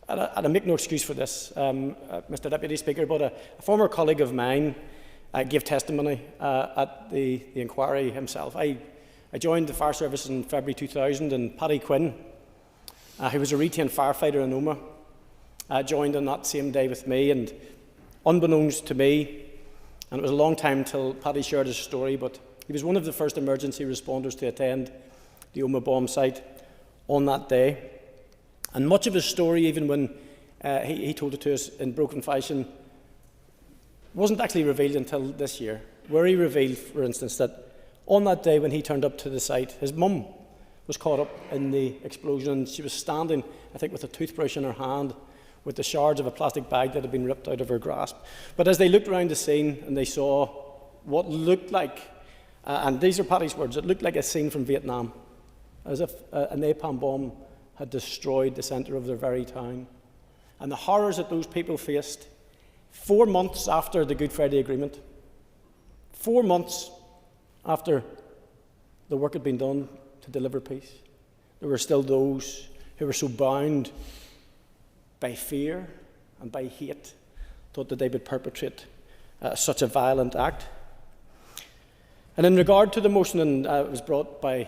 I make no excuse for this, Mr Deputy Speaker, but a former colleague of mine gave testimony at the inquiry himself. I joined the fire service in February 2000, and Paddy Quinn, who was a retained firefighter in Omagh, joined on that same day with me, and unbeknownst to me, and it was a long time till Paddy shared his story, but he was one of the first emergency responders to attend the Omagh bomb site on that day. And much of his story, even when he told it to us in broken fashion, wasn't actually revealed until this year, where he revealed, for instance, that on that day when he turned up to the site, his mum was caught up in the explosion, and she was standing, I think, with a toothbrush in her hand, with the shards of a plastic bag that had been ripped out of her grasp. But as they looked around the scene and they saw what looked like, and these are Paddy's words, it looked like a scene from Vietnam, as if a napalm bomb had destroyed the centre of their very town. And the horrors that those people faced 4 months after the Good Friday Agreement, 4 months after the work had been done to deliver peace, there were still those who were so bound by fear and by hate, thought that they would perpetrate such a violent act. And in regard to the motion, and it was brought by,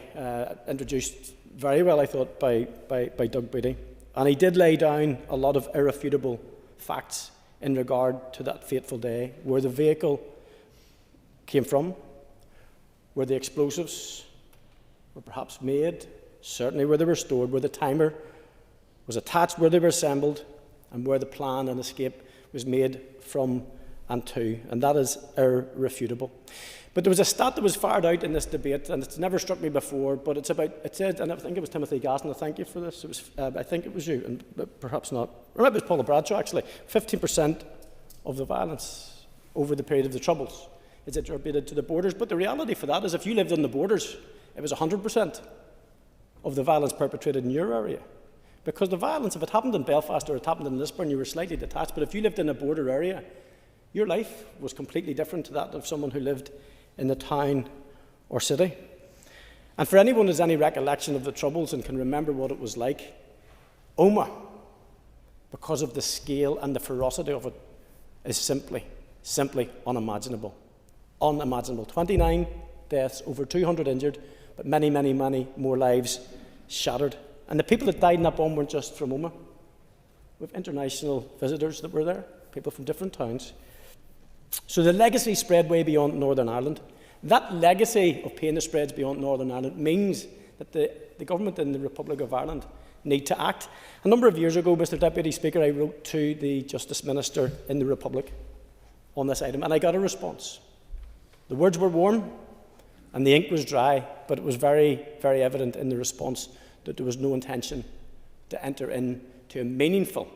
introduced very well, I thought, by Doug Beattie, and he did lay down a lot of irrefutable facts in regard to that fateful day, where the vehicle came from, where the explosives were perhaps made, certainly where they were stored, where the timer was attached, where they were assembled, and where the plan and escape was made from and 2, and that is irrefutable. But there was a stat that was fired out in this debate, and it's never struck me before, but it said, and I think it was Timothy Gaston, thank you for this, it was, I think it was you, and perhaps not, or maybe it was Paula Bradshaw actually, 15% of the violence over the period of the Troubles is attributed to the borders, but the reality for that is if you lived on the borders, it was 100% of the violence perpetrated in your area. Because the violence, if it happened in Belfast or it happened in Lisburn, you were slightly detached, but if you lived in a border area, your life was completely different to that of someone who lived in the town or city. And for anyone who has any recollection of the Troubles and can remember what it was like, Omagh, because of the scale and the ferocity of it, is simply unimaginable. Unimaginable. 29 deaths, over 200 injured, but many, many, many more lives shattered. And the people that died in that bomb weren't just from Omagh. We have international visitors that were there, people from different towns. So the legacy spread way beyond Northern Ireland. That legacy of pain that spreads beyond Northern Ireland means that the government in the Republic of Ireland need to act. A number of years ago, Mr. Deputy Speaker, I wrote to the Justice Minister in the Republic on this item, and I got a response. The words were warm and the ink was dry, but it was very, very evident in the response that there was no intention to enter into a meaningful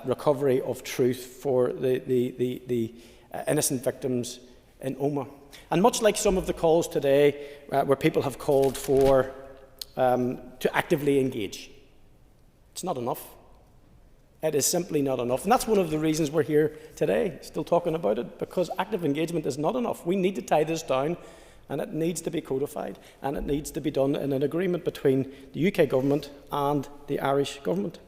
recovery of truth for the innocent victims in Omagh. And much like some of the calls today, where people have called for to actively engage, it's not enough. It is simply not enough. And that's one of the reasons we're here today, still talking about it, because active engagement is not enough. We need to tie this down, and it needs to be codified, and it needs to be done in an agreement between the UK government and the Irish government.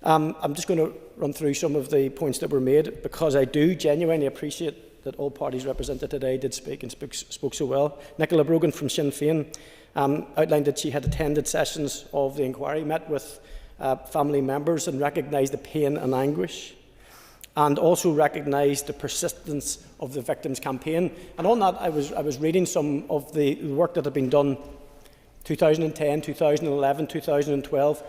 I'm just going to run through some of the points that were made, because I do genuinely appreciate that all parties represented today did speak and spoke so well. Nicola Brogan from Sinn Féin outlined that she had attended sessions of the inquiry, met with family members and recognised the pain and anguish, and also recognised the persistence of the Victims' Campaign. And on that, I was reading some of the work that had been done 2010, 2011, 2012,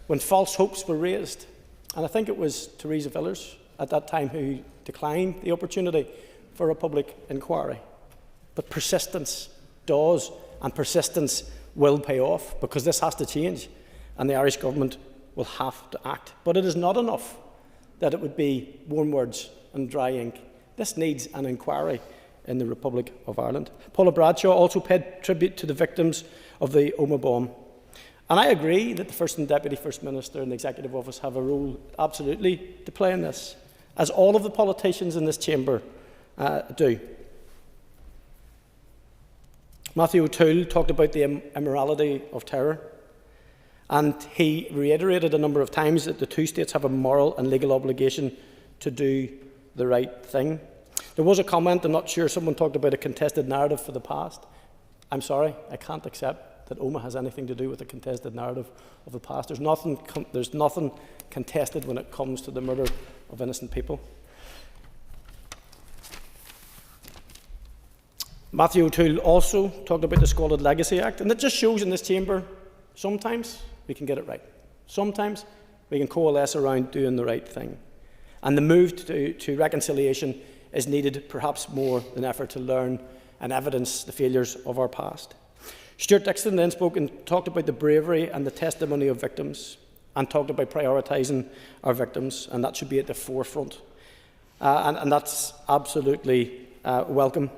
when false hopes were raised. And I think it was Theresa Villers at that time who declined the opportunity for a public inquiry. But persistence does, and persistence will pay off, because this has to change, and the Irish government will have to act. But it is not enough that it would be warm words and dry ink. This needs an inquiry in the Republic of Ireland. Paula Bradshaw also paid tribute to the victims of the Omagh bomb. And I agree that the First and Deputy First Minister and the Executive Office have a role absolutely to play in this, as all of the politicians in this chamber do. Matthew O'Toole talked about the immorality of terror, and he reiterated a number of times that the two states have a moral and legal obligation to do the right thing. There was a comment, I'm not sure, someone talked about a contested narrative for the past. I'm sorry, I can't accept that Omagh has anything to do with a contested narrative of the past. There's nothing contested when it comes to the murder of innocent people. Matthew O'Toole also talked about the Squalid Legacy Act, and it just shows in this chamber sometimes we can get it right. Sometimes we can coalesce around doing the right thing. And the move to reconciliation is needed perhaps more than ever to learn and evidence the failures of our past. Stuart Dixon then spoke and talked about the bravery and the testimony of victims, and talked about prioritising our victims, and that should be at the forefront. And that's absolutely welcome,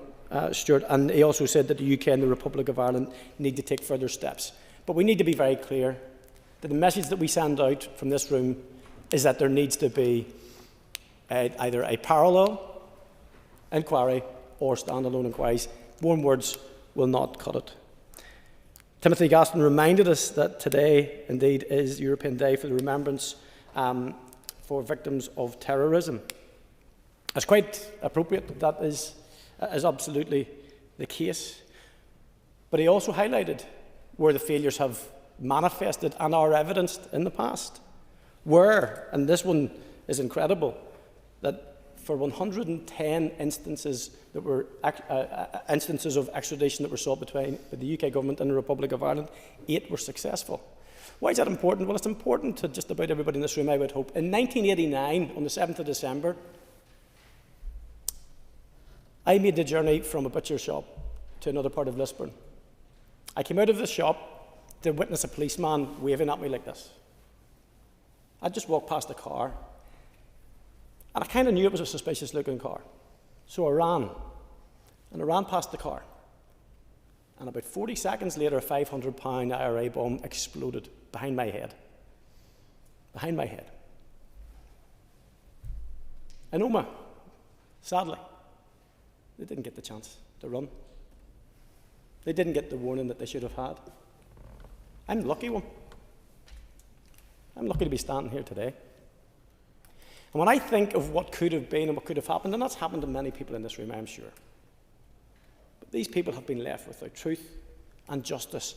Stuart. And he also said that the UK and the Republic of Ireland need to take further steps. But we need to be very clear that the message that we send out from this room is that there needs to be either a parallel inquiry or standalone inquiries. Warm words will not cut it. Timothy Gaston reminded us that today, indeed, is European Day for the Remembrance for Victims of Terrorism. It's quite appropriate, that is absolutely the case. But he also highlighted where the failures have manifested and are evidenced in the past. Where, and this one is incredible, that for 110 instances that were instances of extradition that were sought between the UK government and the Republic of Ireland, 8 were successful. Why is that important? Well, it's important to just about everybody in this room, I would hope. In 1989, on the 7th of December, I made the journey from a butcher shop to another part of Lisburn. I came out of the shop to witness a policeman waving at me like this. I just walked past the car, and I kind of knew it was a suspicious-looking car. So I ran, and I ran past the car. And about 40 seconds later, a 500-pound IRA bomb exploded behind my head. Behind my head. In Omagh, sadly, they didn't get the chance to run. They didn't get the warning that they should have had. I'm the lucky one. I'm lucky to be standing here today. And when I think of what could have been and what could have happened, and that's happened to many people in this room, I'm sure, but these people have been left without truth and justice,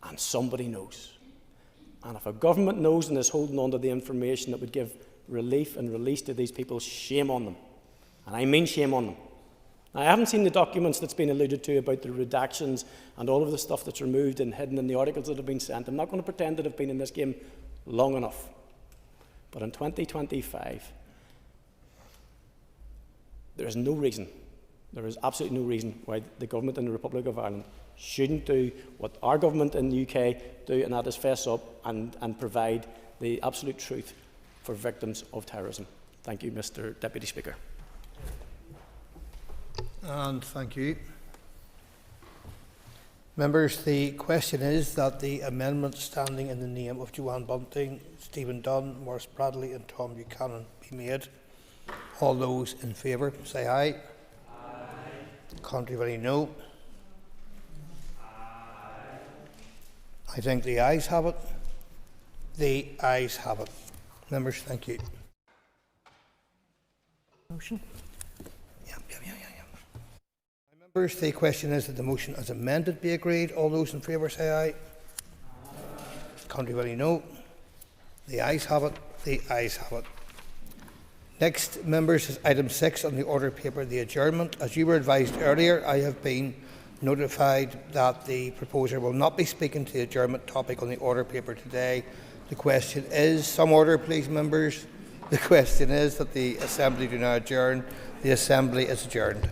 and somebody knows. And if a government knows and is holding on to the information that would give relief and release to these people, shame on them. And I mean shame on them. Now, I haven't seen the documents that's been alluded to about the redactions and all of the stuff that's removed and hidden in the articles that have been sent. I'm not going to pretend that I've been in this game long enough. But in 2025, there is no reason, there is absolutely no reason why the government in the Republic of Ireland shouldn't do what our government in the UK do, and that is fess up and provide the absolute truth for victims of terrorism. Thank you, Mr. Deputy Speaker. And thank you. Members, the question is that the amendment standing in the name of Joanne Bunting, Stephen Dunn, Maurice Bradley and Tom Buchanan be made. All those in favour say aye. Aye. Contrary, no. Aye. I think the ayes have it. The ayes have it. Members, thank you. Motion. Members, the question is that the motion as amended be agreed. All those in favour say aye. Aye. Contrary, no. The ayes have it. The ayes have it. Next, members, is item 6 on the order paper, the adjournment. As you were advised earlier, I have been notified that the proposer will not be speaking to the adjournment topic on the order paper today. The question is, some order please, members. The question is that the Assembly do now adjourn. The Assembly is adjourned.